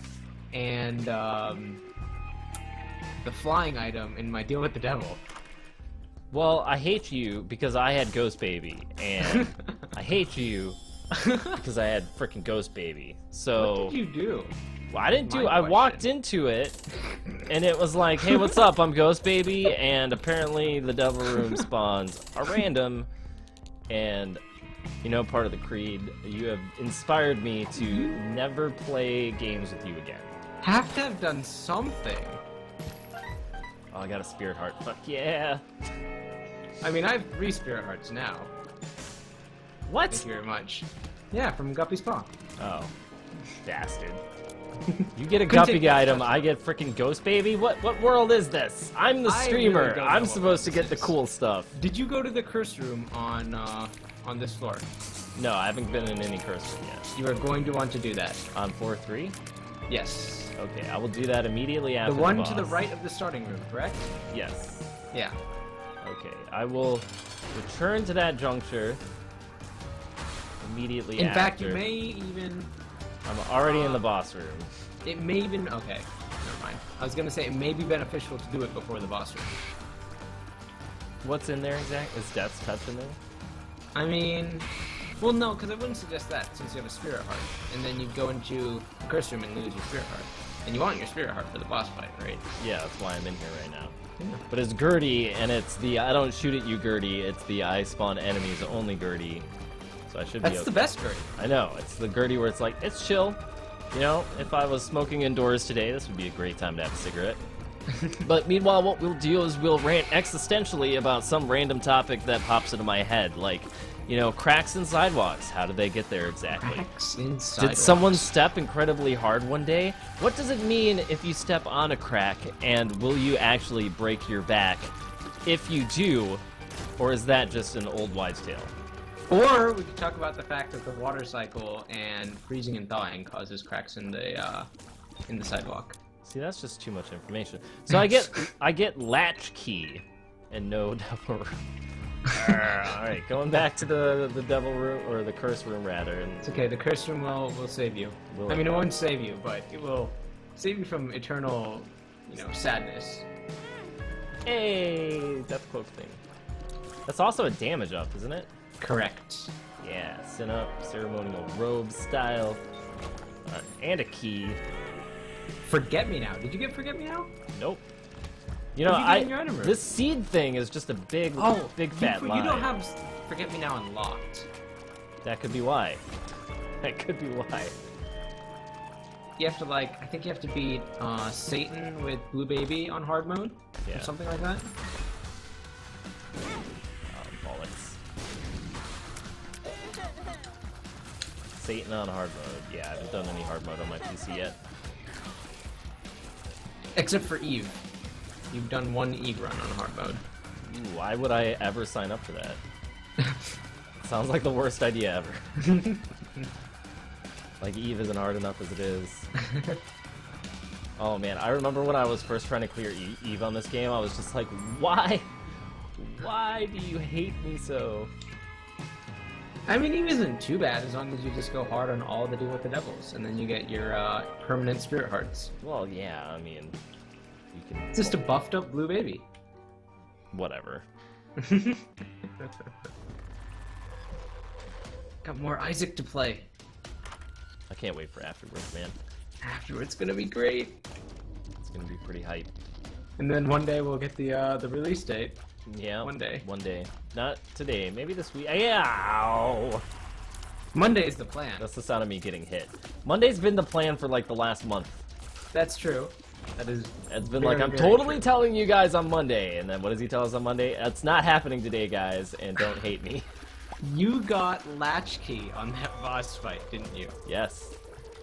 and the flying item in my deal with the devil. Well, I hate you because I had Ghost Baby, and I hate you because I had frickin' Ghost Baby. So What did you do? well, I didn't do. My I walked question. into it, and it was like, "Hey, what's up? I'm Ghost Baby," and apparently the Devil Room spawns are random, and you know, part of the creed. You have inspired me to never play games with you again. Have to have done something. Oh, I got a Spirit Heart. Fuck yeah! I mean, I have 3 Spirit Hearts now. What? Thank you very much. Yeah, from Guppy's Paw. Oh, bastard. You get a Couldn't Guppy take that item, special. I get frickin' Ghost Baby? What world is this? I'm the I streamer. really don't know I'm what supposed to this get the is. cool stuff. Did you go to the curse room on this floor? No, I haven't been in any curse room yet. You are going to want to do that. On floor 3? Yes. Okay, I will do that immediately after The one boss. to the right of the starting room, correct? Yes. Yeah. Okay, I will return to that juncture immediately In after. fact, you may even... I'm already in the boss room. It may even... Okay, never mind. I was going to say it may be beneficial to do it before the boss room. What's in there exactly? Is Death's Touch in there? I mean... Well, no, because I wouldn't suggest that, since you have a Spirit Heart. And then you'd go into the curse room and lose your Spirit Heart. And you want your Spirit Heart for the boss fight, right? Yeah, that's why I'm in here right now. Yeah. But it's Gertie, and it's the I don't shoot at you Gertie, it's the I spawn enemies only Gertie. So I should be That's okay. the best Gertie. I know, it's the Gertie where it's like, it's chill. You know, if I was smoking indoors today, this would be a great time to have a cigarette. But meanwhile, what we'll do is we'll rant existentially about some random topic that pops into my head, like, you know, cracks in sidewalks. How did they get there exactly? Cracks inside. Did someone step incredibly hard one day? What does it mean if you step on a crack, and will you actually break your back if you do, or is that just an old wives' tale? Or we could talk about the fact that the water cycle and freezing and thawing causes cracks in the sidewalk. See, that's just too much information. So I get latch key and no devil room. Alright, going back to the devil room, or the curse room rather. And It's okay, the curse room will save you. Will I it? mean, it won't save you, but it will save you from eternal, sadness. hey, death cloak thing. That's also a damage up, isn't it? Correct. Yeah, sin up, ceremonial robe style, and a key. Forget Me Now. Did you get Forget Me Now? Nope. You know, What did you get in your item room? this seed thing is just a big fat lie. You don't have Forget Me Now unlocked. That could be why. That could be why. You have to I think you have to beat Satan with Blue Baby on hard mode, Yeah. or something like that. Bollocks. Satan on hard mode. Yeah, I haven't done any hard mode on my PC yet. Except for Eve. You've done one Eve run on hard mode. Ooh, why would I ever sign up for that? Sounds like the worst idea ever. Like, Eve isn't hard enough as it is. Oh man, I remember when I was first trying to clear Eve on this game, I was just like, why? Why do you hate me so? I mean, Eve isn't too bad as long as you just go hard on all the Deal with the Devils, and then you get your permanent Spirit Hearts. Well, yeah, I mean, you can... It's just a buffed up Blue Baby. Whatever. Got more Isaac to play. I can't wait for afterwards, man. Afterwards, it's gonna be great. It's gonna be pretty hype. And then one day we'll get the release date. Yeah. One day. One day. Not today. Maybe this week. Ow! Monday is the plan. That's the sound of me getting hit. Monday's been the plan for like the last month. That's true. That is. It's been very, like, I'm very totally true. telling you guys on Monday, and then what does he tell us on Monday? It's not happening today, guys, and don't hate me. You got Latchkey on that boss fight, didn't you? Yes.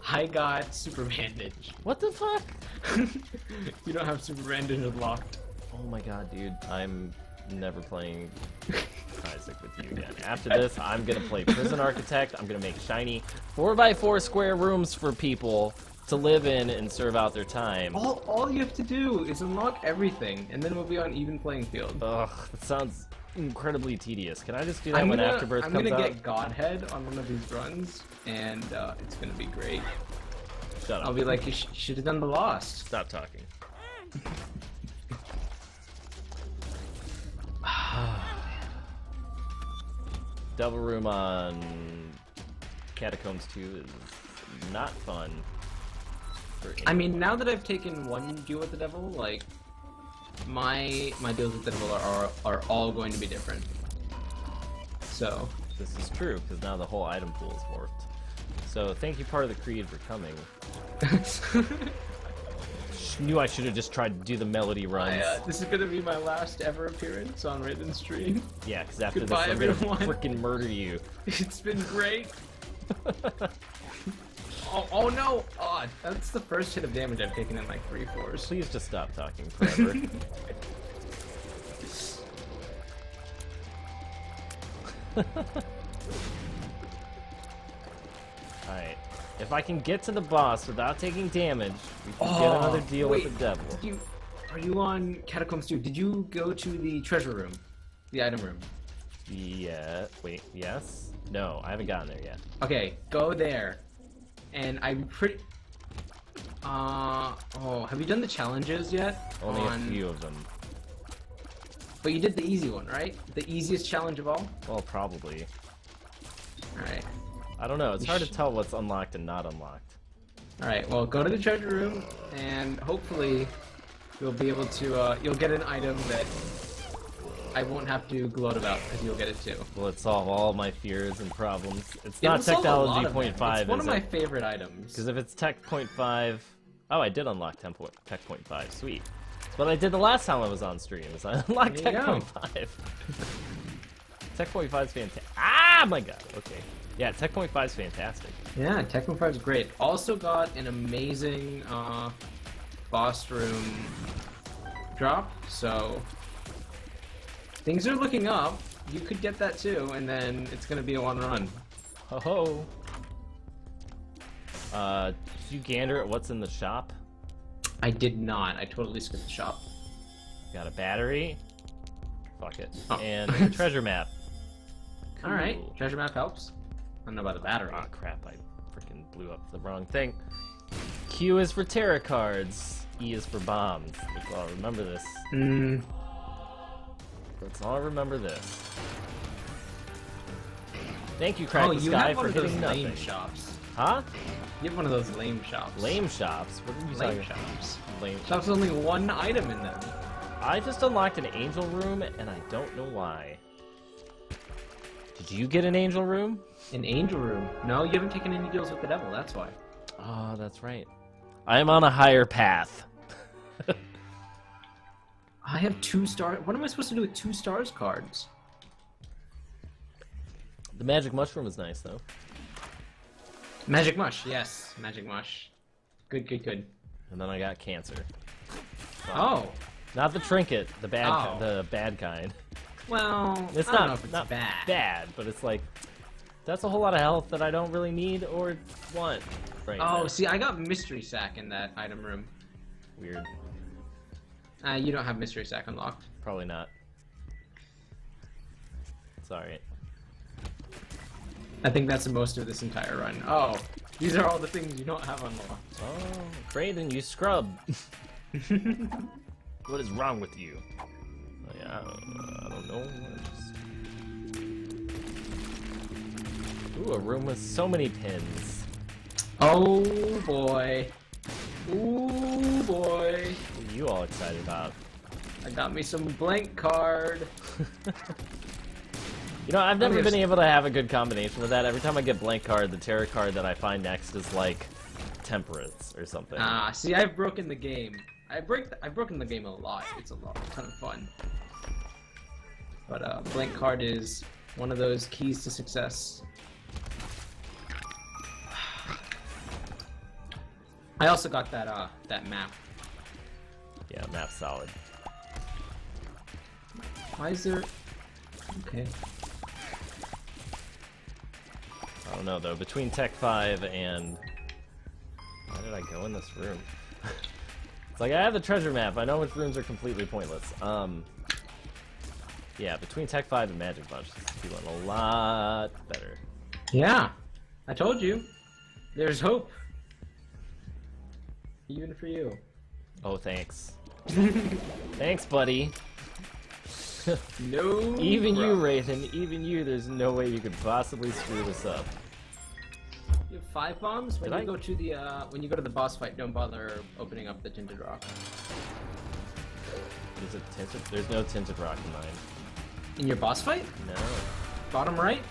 I got Super Bandage. What the fuck? You don't have Super Bandage unlocked. Oh my god, dude. I'm never playing Isaac with you again. After this, I'm gonna play Prison Architect. I'm gonna make shiny 4x4 square rooms for people to live in and serve out their time. All you have to do is unlock everything, and then we'll be on even playing field. Ugh, that sounds incredibly tedious. Can I just do that when Afterbirth comes out? I'm gonna get Godhead on one of these runs, and it's gonna be great. Shut up. I'll be like, you should have done the Lost. Stop talking. Devil Room on Catacombs 2 is not fun. I mean, now that I've taken one duel with the devil, like, my deals with the devil are all going to be different. So. This is true, because now the whole item pool is warped. So, thank you, part of the Creed, for coming. Knew I should have just tried to do the melody runs. This is gonna be my last ever appearance on Raiden Stream. Yeah, because after Goodbye, this, I'm everyone. gonna freaking murder you. It's been great. Oh no! Oh, that's the first hit of damage I've taken in like 3 floors. Please just stop talking forever. Alright. If I can get to the boss without taking damage, we can get another deal with the devil. Are you on Catacombs 2? Did you go to the treasure room? The item room? Yeah. Wait, yes? No, I haven't gotten there yet. Okay, go there. And I'm pretty... have you done the challenges yet? Only a few of them. But you did the easy one, right? The easiest challenge of all? Well, probably. Alright. I don't know, it's hard to tell what's unlocked and not unlocked. Alright, well, go to the treasure room, and hopefully you'll be able to, you'll get an item that I won't have to gloat about, because you'll get it too. Will it solve all my fears and problems? It's It will not solve a lot technology of them. 0.5, It's one is of my it? favorite items. Because if it's tech 0.5... Oh, I did unlock tech 0.5, sweet. That's what I did the last time I was on stream, is I unlocked There you tech go. 0.5. Tech 0.5 is fantastic. Ah, my god, okay. Yeah, tech 0.5 is fantastic. Yeah, Tekken 5 is great. Also got an amazing boss room drop, so things are looking up. You could get that too, and then it's gonna be a one run. Ho ho! Did you gander at what's in the shop? I did not. I totally skipped the shop. Got a battery. Fuck it. Oh. And a treasure map. Cool. Alright, treasure map helps. I don't know about the battery. Oh crap, I freaking blew up the wrong thing. Q is for tarot cards. E is for bombs. Let's all remember this. Let's all remember this. Thank you, Crack the you Sky, have one for of those hitting nothing. lame shops. Huh? You have one of those lame shops. Lame shops? What are you Lame talking about? shops. Lame Shops with only one item in them. I just unlocked an angel room, and I don't know why. Did you get an angel room? An angel room. No, you haven't taken any deals with the devil, that's why. Oh, that's right. I am on a higher path. I have 2 stars. What am I supposed to do with 2 stars cards? The magic mushroom is nice, though. Magic mush, yes. Magic mush. Good, good, good. And then I got cancer. Oh, Not the trinket, the bad, Oh. the bad kind. well, It's I don't not know if it's not bad. but it's like that's a whole lot of health that I don't really need or want right Oh, now. see, I got mystery sack in that item room. Weird. You don't have mystery sack unlocked. Probably not. Sorry. I think that's the most of this entire run. Oh, these are all the things you don't have unlocked. Oh, Brayden, you scrub. What is wrong with you? Oh, yeah, I don't know. Ooh, a room with so many pins. Oh boy. Ooh boy. What are you all excited about? I got me some blank card. You know, I've never guess- been able to have a good combination with that. Every time I get blank card, the tarot card that I find next is like Temperance or something. See, I've broken the game. I've broken the game a lot. It's a ton of fun. But blank card is one of those keys to success. I also got that map. Yeah, map's solid. Why is there? Okay. I don't know though. Between Tech 5 and why did I go in this room? It's like I have the treasure map. I know which rooms are completely pointless. Yeah, between Tech 5 and Magic Bunch, it's feeling a lot better. Yeah, I told you. There's hope. Even for you. Oh, thanks. Thanks, buddy. No. Even you, Rathan, even you, there's no way you could possibly screw this up. You have 5 bombs? When you go to the when you go to the boss fight, don't bother opening up the tinted rock. Is it tinted? There's no tinted rock in mine. In your boss fight? No. Bottom right?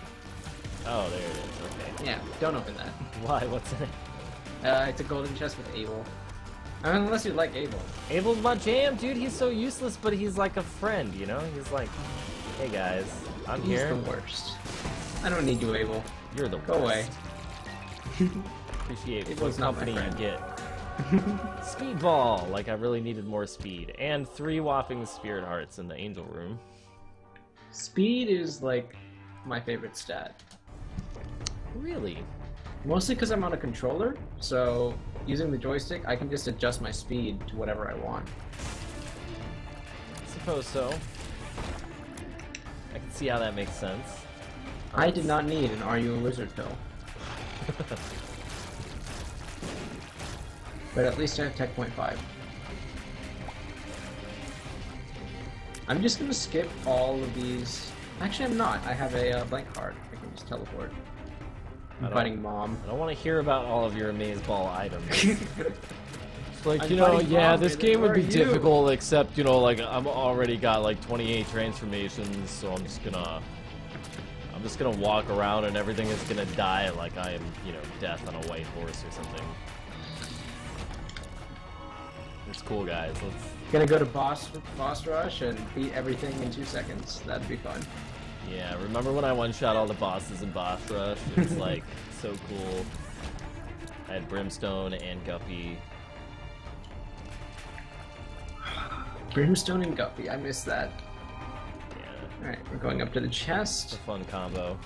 Oh, there it is. Okay. Yeah, don't open that. Why? What's in it? It's a golden chest with Abel. I mean, unless you like Abel. Abel's my jam, dude. He's so useless, but he's like a friend, you know? He's like, hey guys, I'm He's here. the worst. I don't need you, Abel. You're the Go away. Appreciate what Abel's not my company you friend. get. Speedball! Like I really needed more speed. And 3 whopping spirit hearts in the angel room. Speed is like my favorite stat. Really? Mostly because I'm on a controller, so using the joystick, I can just adjust my speed to whatever I want. Suppose so. I can see how that makes sense. I did not need an Are You a Wizard pill. But at least I have Tech Point 5. I'm just gonna skip all of these. Actually, I'm not. I have a blank card. I can just teleport. I'm fighting Mom. I don't want to hear about all of your Amazeball items. It's like, I'm you know, fighting yeah, Mom, this man. game would Where be are you? difficult, except, you know, like, I'm already got, like, 28 transformations, so I'm just gonna walk around and everything is gonna die like I am, you know, death on a white horse or something. It's cool, guys. Let's... Gonna go to boss rush and beat everything in 2 seconds. That'd be fun. Yeah, remember when I one-shot all the bosses in Boss Rush? It's, like, so cool. I had Brimstone and Guppy. Brimstone and Guppy. I missed that. Yeah, Alright, we're going up to the it's a chest. fun combo.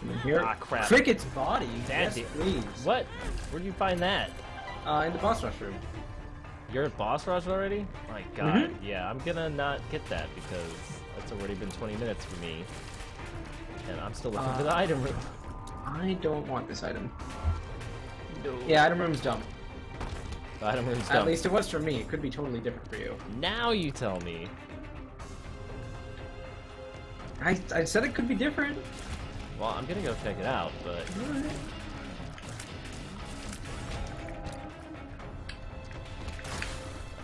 And here. Ah, crap. Cricket's body. That Yes, did- please. What? Where'd you find that? In the boss rush room. You're at Boss Rush already? My god, Mhm. yeah, I'm gonna not get that because it's already been 20 minutes for me. And I'm still looking for the item room. I don't want this item. No. Yeah, item room's dumb. The item room's At dumb. least it was for me. It could be totally different for you. Now you tell me. I said it could be different. Well, I'm gonna go check it out, but... Alright.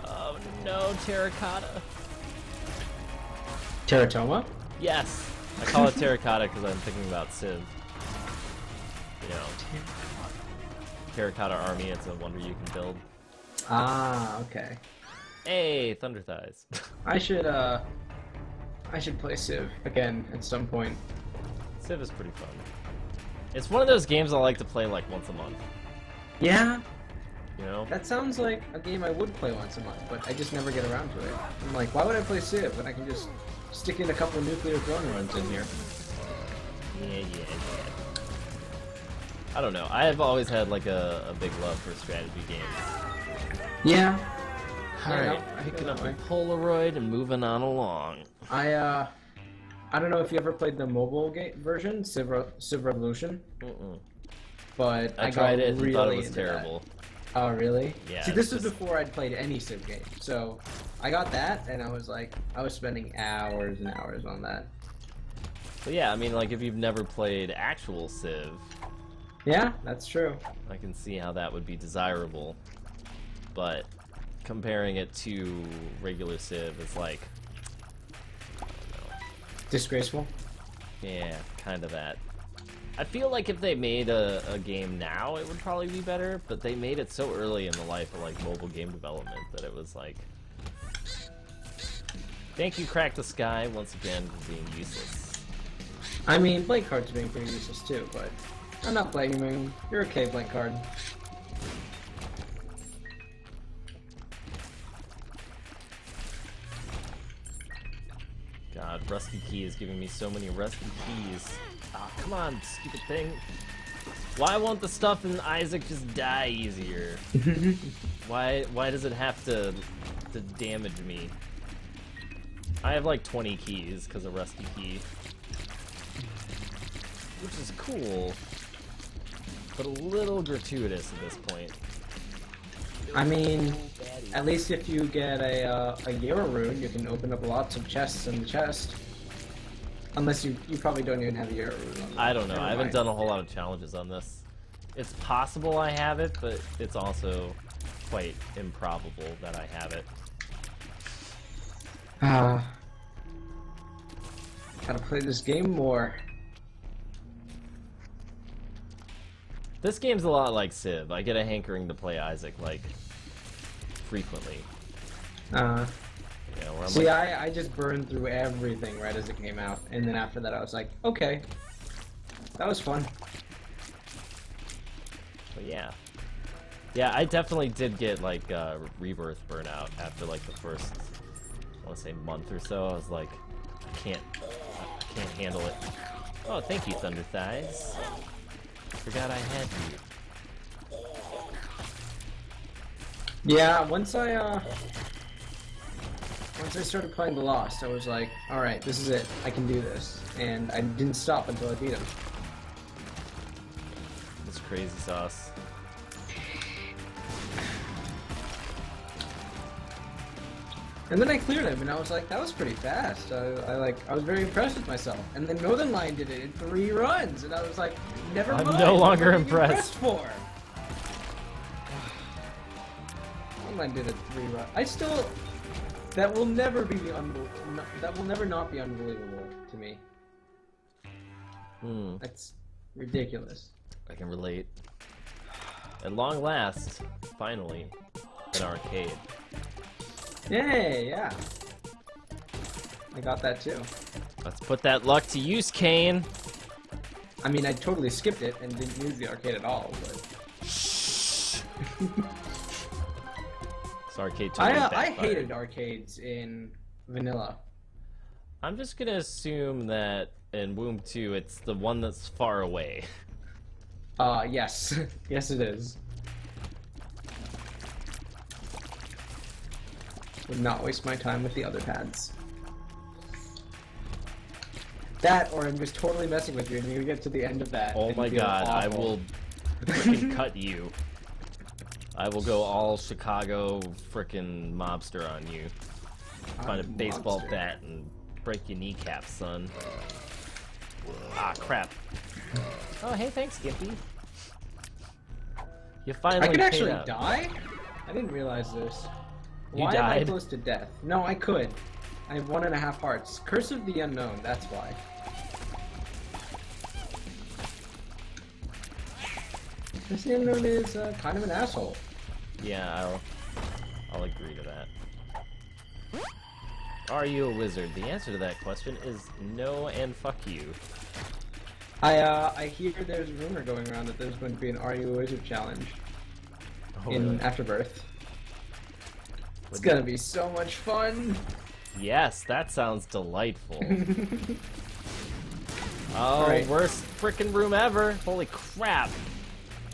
Oh no, Terracotta. Teratoma? Yes! I call it Terracotta because I'm thinking about Civ. You know, Terracotta Army, it's a wonder you can build. Ah, okay. Hey, Thunder Thighs. I should play Civ again at some point. Civ is pretty fun. It's one of those games I like to play like once a month, Yeah, you know? that sounds like a game I would play once a month, but I just never get around to it. I'm like, why would I play Civ when I can just stick in a couple of nuclear throne runs in here? Yeah. I don't know. I have always had like a big love for strategy games. Yeah. Alright, I picking feel up that a way. Polaroid and moving on along. I don't know if you ever played the mobile game version, Civ Revolution, Mm-mm. but I got tried it and really thought it was into that. terrible. Oh, really? Yeah, See, this it's was just- before I'd played any Civ game, so I got that, and I was like, I was spending hours and hours on that. But yeah, I mean, like if you've never played actual Civ, Yeah, that's true. I can see how that would be desirable. But comparing it to regular Civ, it's like, Disgraceful. yeah, kind of that. I feel like if they made a game now, it would probably be better, but they made it so early in the life of like mobile game development that it was like... Thank you, Crack the Sky, once again for being useless. I mean, Blank Card's being pretty useless too, but I'm not blaming you. You're okay, Blank Card. God, Rusty Key is giving me so many rusty keys. Ah, come on, stupid thing. Why won't the stuff in Isaac just die easier? Why does it have to damage me? I have like 20 keys because of Rusty Key. Which is cool, but a little gratuitous at this point. I mean, at least if you get a Yera rune, you can open up lots of chests in the chest. Unless you probably don't even have a Yera rune on. I don't know. I haven't done a whole lot of challenges on this. It's possible I have it, but it's also quite improbable that I have it. Gotta play this game more. This game's a lot like Civ. I get a hankering to play Isaac, like, frequently. Yeah, where I'm See, like, I just burned through everything right as it came out, and then after that I was like, okay, that was fun. but yeah. Yeah, I definitely did get, like, Rebirth burnout after, like, the first, I want to say, month or so. I was like, I can't handle it. Oh, thank you, Thunder Thighs. Forgot I had you. Yeah, once I started playing The Lost, I was like, alright, this is it, I can do this. And I didn't stop until I beat him. It's crazy sauce. And then I cleared him, and I was like, that was pretty fast. I was very impressed with myself. And then Northern Line did it in 3 runs, and I was like, never mind. I'm no longer what are you impressed. for? Northern Line did it 3 runs. I still, that will never not be unbelievable to me. That's ridiculous. I can relate. At long last, finally, an arcade. Yay, yeah. I got that too. Let's put that luck to use, Kane. I mean, I totally skipped it and didn't use the arcade at all, but... This arcade totally I backfired. hated arcades in vanilla. I'm just gonna assume that in Womb 2, it's the one that's far away. Yes. Yes, it is. Would not waste my time with the other pads. That, or I'm just totally messing with you, and you get to the end of that. Oh and my feel god, I awful. will freaking cut you. I will go all Chicago frickin' mobster on you. Find a I'm baseball monster. bat and break your kneecaps, son. Ah, crap. Oh, hey, thanks, Gimpy. You finally I could paid actually out. die? I didn't realize this. You Why am I died? close to death? No, I could. I have 1.5 hearts. Curse of the Unknown, that's why. Curse of the Unknown is kind of an asshole. Yeah, I'll agree to that. Are you a wizard? The answer to that question is no and fuck you. I hear there's a rumor going around that there's going to be an Are You a Wizard challenge Oh, in really? Afterbirth. It's gonna be so much fun! Yes, that sounds delightful. Oh, Alright. worst frickin' room ever. Holy crap.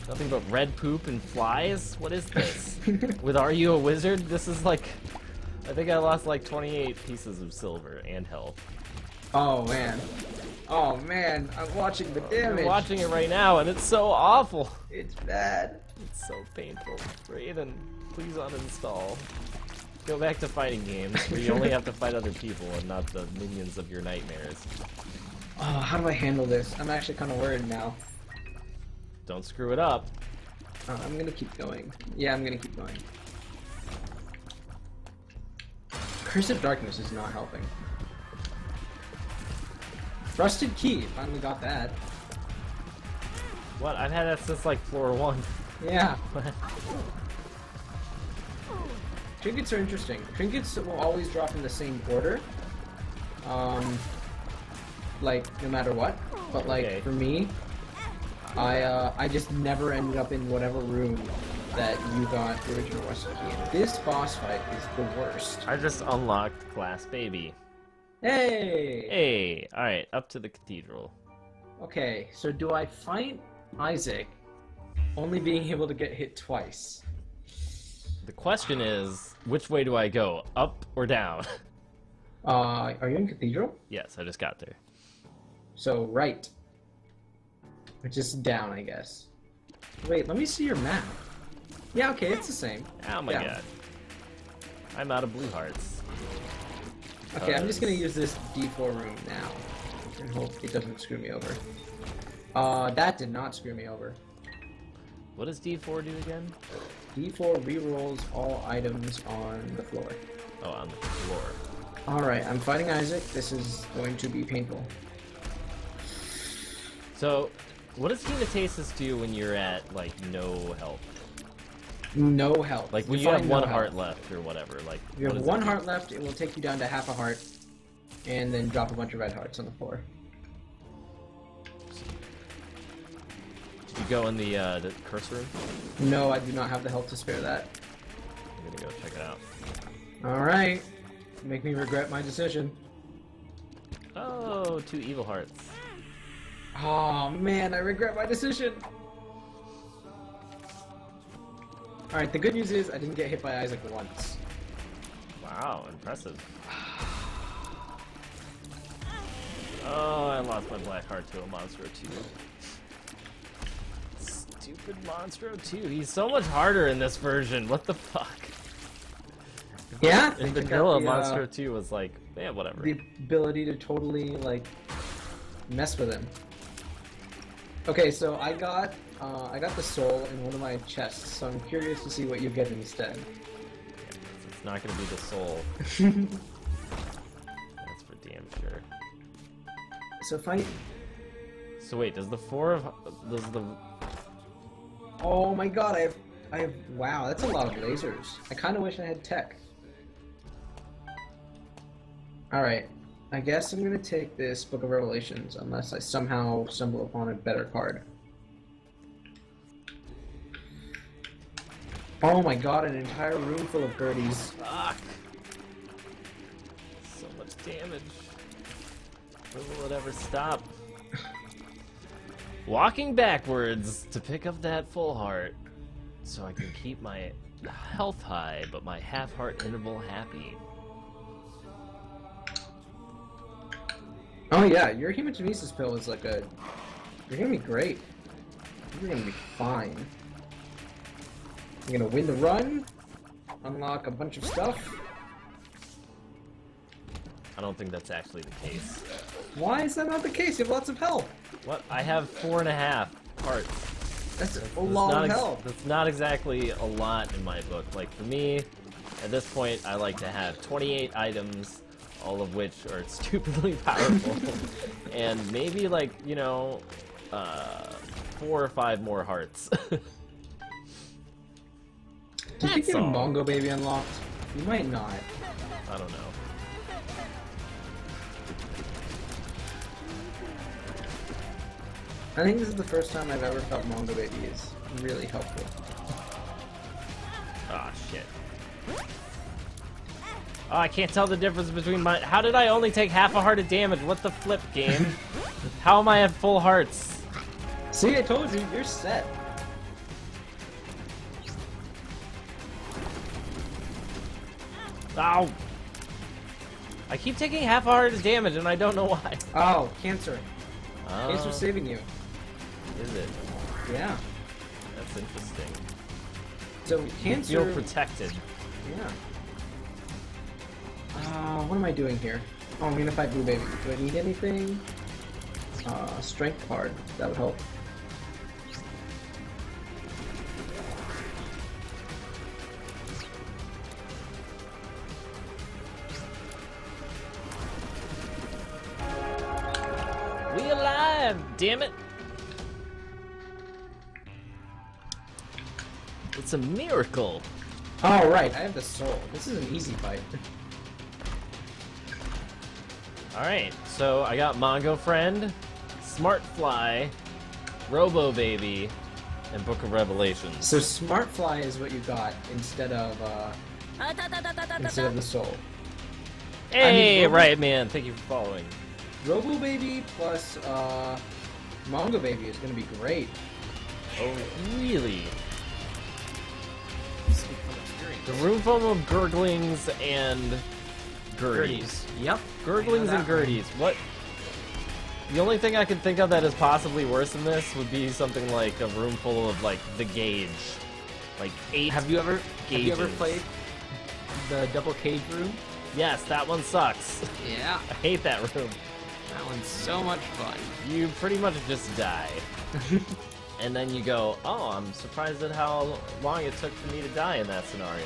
Nothing but red poop and flies? What is this? With Are You a Wizard? This is like... I think I lost like 28 pieces of silver and health. Oh man. Oh man, I'm watching the damage! I'm watching it right now and it's so awful. It's bad. It's so painful. Raiden, please uninstall. Go back to fighting games where you only have to fight other people and not the minions of your nightmares. Oh, how do I handle this? I'm actually kind of worried now. Don't screw it up. I'm gonna keep going. Yeah, I'm gonna keep going. Curse of Darkness is not helping. Rusted Key, finally got that. What? I've had that since like floor 1. Yeah. Trinkets are interesting. Trinkets will always drop in the same order. Like, no matter what. But like, Okay. for me, I just never ended up in whatever room that you got the original recipe in. This boss fight is the worst. I just unlocked Glass Baby. Hey! Hey! Alright, up to the cathedral. Okay, so do I fight Isaac only being able to get hit twice? The question is, which way do I go? Up or down? Are you in Cathedral? Yes, I just got there. So, right. Which is down, I guess. Wait, let me see your map. Yeah, okay, it's the same. Oh my Yeah. god. I'm out of blue hearts. Okay, I'm just gonna use this D4 room now. And hope it doesn't screw me over. That did not screw me over. What does D4 do again? D4 rerolls all items on the floor. Oh, on the floor. Alright, I'm fighting Isaac. This is going to be painful. So, what does Hematasis do when you're at, like, no health? No health. Like, when you have find one no heart health. left or whatever, like... If you what have does one it do? heart left, it will take you down to half a heart. And then drop a bunch of red hearts on the floor. Did you go in the curse room? No, I do not have the health to spare that. I'm gonna go check it out. Alright. Make me regret my decision. Oh, 2 evil hearts. Oh man, I regret my decision. Alright, the good news is I didn't get hit by Isaac once. Wow, impressive. Oh, I lost my black heart to a Monstro 2. Stupid Monstro 2. He's so much harder in this version. What the fuck? Yeah? In They took vanilla, out the, Monstro 2 was like, yeah, whatever. the ability to totally, like, mess with him. Okay, so I got the soul in one of my chests, so I'm curious to see what you get instead. It's not gonna be the soul. That's for damn sure. So fight. So wait, does the 4 of... does the... Oh my god, I have. Wow, that's a lot of lasers. I kind of wish I had tech. Alright, I guess I'm gonna take this Book of Revelations unless I somehow stumble upon a better card. Oh my god, an entire room full of birdies. Fuck! So much damage. When will it ever stop? Walking backwards to pick up that full heart so I can keep my health high but my half heart interval happy. Oh yeah, your hematemesis pill is like a... You're gonna be great. You're gonna be fine. You're gonna win the run, unlock a bunch of stuff. I don't think that's actually the case. Why is that not the case? You have lots of health. What? I have 4.5 hearts. That's a That's lot not of health. That's not exactly a lot in my book. Like, for me, at this point, I like to have 28 items, all of which are stupidly powerful, and maybe, like, you know, 4 or 5 more hearts. Did you That's get a all. Mongo Baby unlocked? You might not. I don't know. I think this is the first time I've ever felt Mongo Baby is really helpful. Ah, shit. Oh, I can't tell the difference between my... How did I only take half a heart of damage? What the flip, game? How am I at full hearts? See, I told you, you're set. Ow! I keep taking half a heart of damage and I don't know why. Oh, cancer. Oh, Cancer's saving you. is it? Yeah. That's interesting. So, You cancer... feel protected. Yeah. What am I doing here? Oh, I'm gonna fight Blue Baby. Do I need anything? Strength card. That would help. We alive! Damn it! It's a miracle. Oh, right, I have the soul. This is an easy fight. Alright, so I got Mongo Friend, Smart Fly, Robo Baby, and Book of Revelations. So Smart Fly is what you got instead of the soul. Hey, Robo- right, man. Thank you for following. Robo Baby plus Mongo Baby is gonna be great. Oh, really? Speak from experience. The room full of gurglings and Gerties. Yep. Gurglings and Gerties. What? The only thing I can think of that is possibly worse than this would be something like a room full of, like, the Gauge. Like, 8 Have you ever gauges. played the double cage room? Yes, that one sucks. Yeah. I hate that room. That one's so much fun. You pretty much just die. And then you go, oh, I'm surprised at how long it took for me to die in that scenario.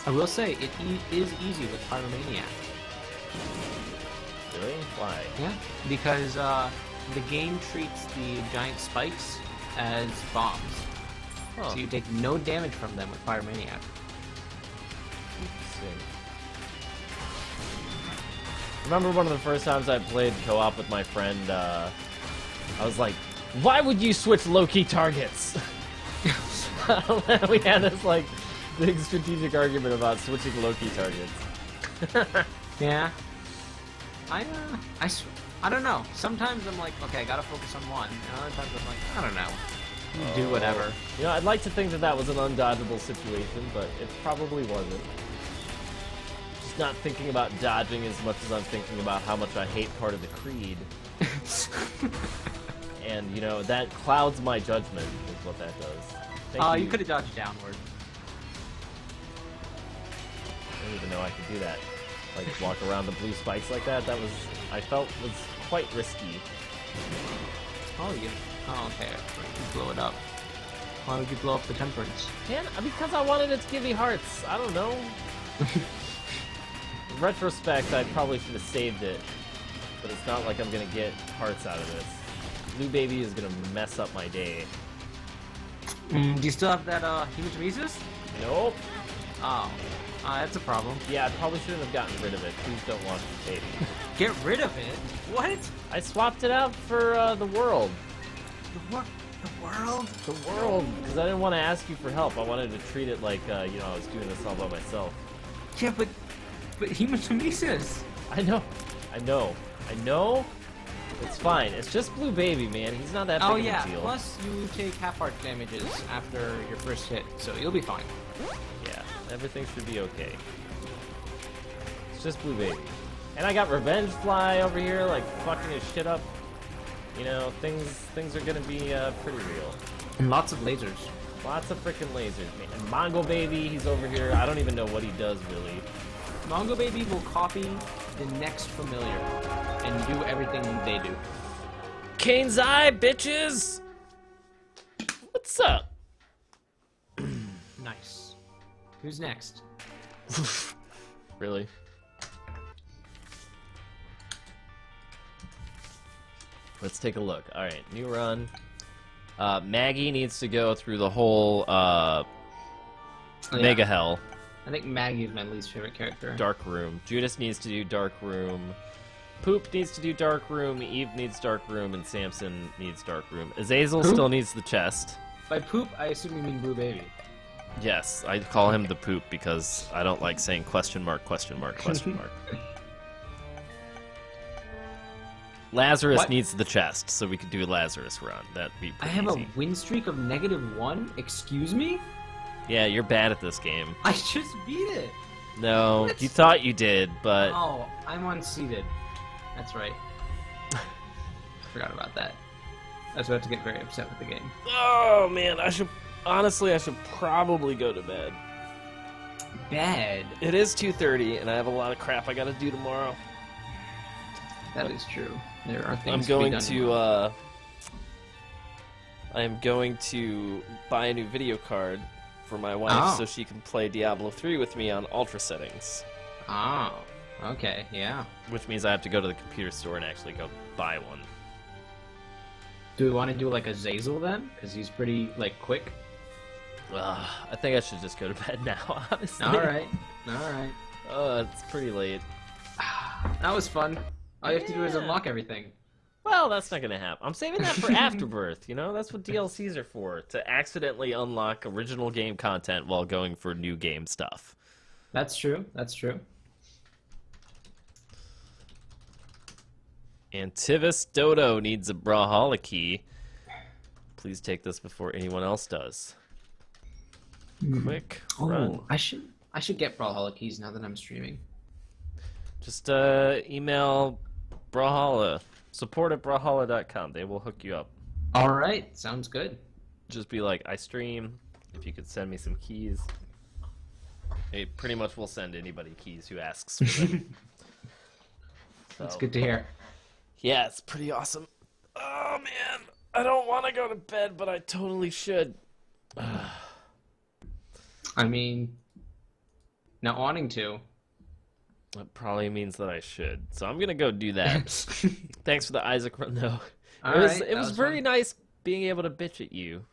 I will say, it is easy with Pyromaniac. Really? Why? Yeah. Because the game treats the giant spikes as bombs. Huh. So you take no damage from them with Pyromaniac. Interesting. Remember one of the first times I played co-op with my friend, I was like, why would you switch low-key targets? We had this, like, big strategic argument about switching low-key targets. Yeah. I don't know. Sometimes I'm like, okay, I gotta focus on one. And other times I'm like, I don't know. Do whatever. You know, I'd like to think that that was an undodgeable situation, but it probably wasn't. Just not thinking about dodging as much as I'm thinking about how much I hate part of the creed. And, you know, that clouds my judgment, is what that does. Thank You could have dodged downward. I didn't even know I could do that. Like, walk around the blue spikes like that. That was, I felt, was quite risky. Oh, okay. You blow it up. Why would you blow up the temperance? Man, because I wanted it to give me hearts. I don't know. In retrospect, I probably should have saved it. But it's not like I'm gonna get hearts out of this. Blue Baby is gonna mess up my day. Do you still have that hematemesis? Nope. Oh. That's a problem. Yeah, I probably shouldn't have gotten rid of it. Please don't watch the baby. Get rid of it? What? I swapped it out for the world. The world? The world, because I didn't want to ask you for help. I wanted to treat it like, you know, I was doing this all by myself. Yeah, but hematemesis. I know. It's fine. It's just Blue Baby, man. He's not that big of a deal. Plus you take half-heart damages after your first hit, so you'll be fine. Yeah, everything should be okay. It's just Blue Baby. And I got Revenge Fly over here, like, fucking his shit up. You know, things are gonna be pretty real. And lots of lasers. Lots of freaking lasers, man. And Mongo Baby, he's over here. I don't even know what he does, really. Mongo Baby will copy the next familiar and do everything they do. Kane's Eye, bitches! What's up? Nice. Who's next? Really? Let's take a look. Alright, new run. Maggie needs to go through the whole Mega Hell. I think Maggie is my least favorite character. Dark Room. Judas needs to do Dark Room. Poop needs to do Dark Room. Eve needs Dark Room. And Samson needs Dark Room. Azazel still needs the chest. By poop, I assume you mean Blue Baby. Yes, I call him the Poop question I don't like saying question mark. Lazarus What? needs the chest, so we could do a Lazarus run. That'd be I pretty have easy. a win streak of -1? Excuse me? Yeah, you're bad at this game. I just beat it! No, What? you thought you did, but... Oh, I'm unseated. That's right. Forgot about that. I was about to get very upset with the game. Oh, man, I should probably go to bed. Bad. It is 2:30, and I have a lot of crap I gotta do tomorrow. That is true. There are things I'm to going be done to, tomorrow. I am going to buy a new video card for my wife so she can play Diablo 3 with me on ultra settings. Oh, okay, yeah. Which means I have to go to the computer store and actually go buy one. Do we want to do like a Zazel then? Because he's pretty, like, quick. I think I should just go to bed now, honestly. All right. Oh, it's pretty late. That was fun. All you have to do is Yeah. unlock everything. Well, that's not gonna happen. I'm saving that for Afterbirth, you know? That's what DLCs are for, to accidentally unlock original game content while going for new game stuff. That's true. That's true. Antivis Dodo needs a Brawlhalla key. Please take this before anyone else does. Quick run. Oh, I should get Brawlhalla keys now that I'm streaming. Just email Brawlhalla. Support at brawlhalla.com. They will hook you up. All right, sounds good. Just be like, I stream. If you could send me some keys. It pretty much will send anybody keys who asks for them. That's So, good to hear. yeah, it's pretty awesome. Oh, man. I don't want to go to bed, but I totally should. I mean, not wanting to. That probably means that I should. So I'm going to go do that. Thanks for the Isaac run, though. It was very nice being able to bitch at you.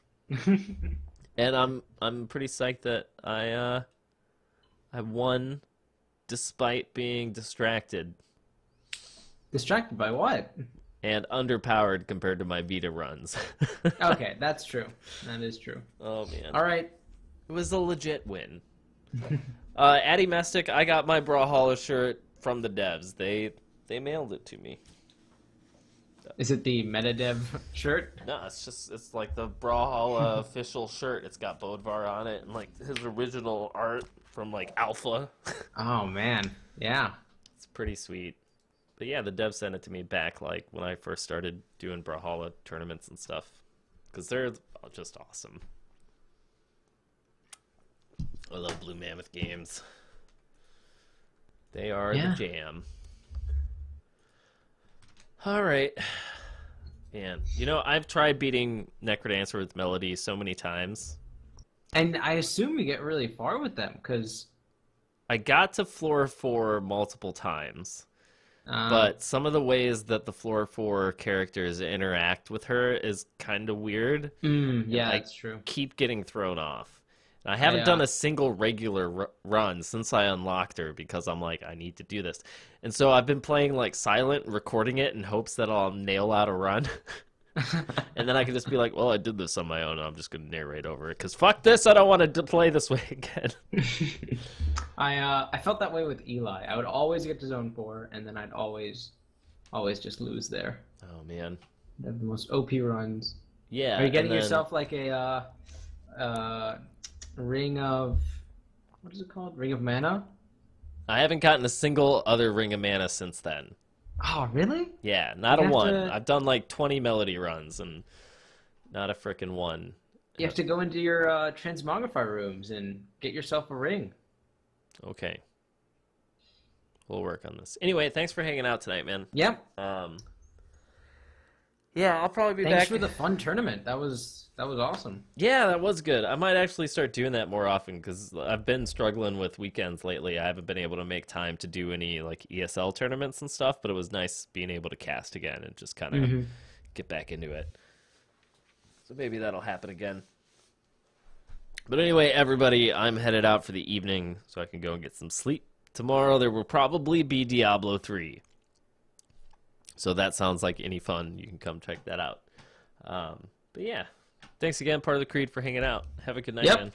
And I'm pretty psyched that I won despite being distracted Distracted by what? and underpowered compared to my Vita runs. Okay, that's true. That is true. Oh man. All right. It was a legit win. Addy Mestic, I got my Brawlhalla shirt from the devs. They mailed it to me. Is it the Metadev shirt? No, it's like the Brawlhalla official shirt. It's got Bodvar on it and like his original art from like Alpha. Oh man, yeah. It's pretty sweet. But yeah, the devs sent it to me back like when I first started doing Brawlhalla tournaments and stuff. Because they're just awesome. I love Blue Mammoth games. They are Yeah. the jam. Alright. Man, you know, I've tried beating Necrodancer with Melody so many times. And I assume you get really far with them, because... I got to floor 4 multiple times. But some of the ways that the floor 4 characters interact with her is kind of weird. yeah, I that's true. keep getting thrown off. And I haven't done a single regular run since I unlocked her because I'm like, I need to do this. And so I've been playing like silent, recording it in hopes that I'll nail out a run. And then I can just be like, well, I did this on my own. And I'm just going to narrate over it because fuck this. I don't want to play this way again. I felt that way with Eli. I would always get to zone 4, and then I'd always just lose there. Oh, man. They have the most OP runs. Yeah. Are you getting and then- yourself like a ring of... What is it called? Ring of Mana? I haven't gotten a single other Ring of Mana since then. Oh, really? Yeah, not You a have one. to- I've done like 20 Melody runs and not a frickin' one. You have to go into your transmogrify rooms and get yourself a ring. Okay. We'll work on this. Anyway, thanks for hanging out tonight, man. Yep. Yeah, I'll probably be Thanks back. for the fun tournament. That was awesome. Yeah, that was good. I might actually start doing that more often because I've been struggling with weekends lately. I haven't been able to make time to do any like ESL tournaments and stuff, but it was nice being able to cast again and just kind of get back into it. So maybe that'll happen again. But anyway, everybody, I'm headed out for the evening so I can go and get some sleep. Tomorrow there will probably be Diablo 3. So that sounds like any fun. You can come check that out. But yeah, thanks again, Part of the Creed, for hanging out. Have a good night, Yep. man.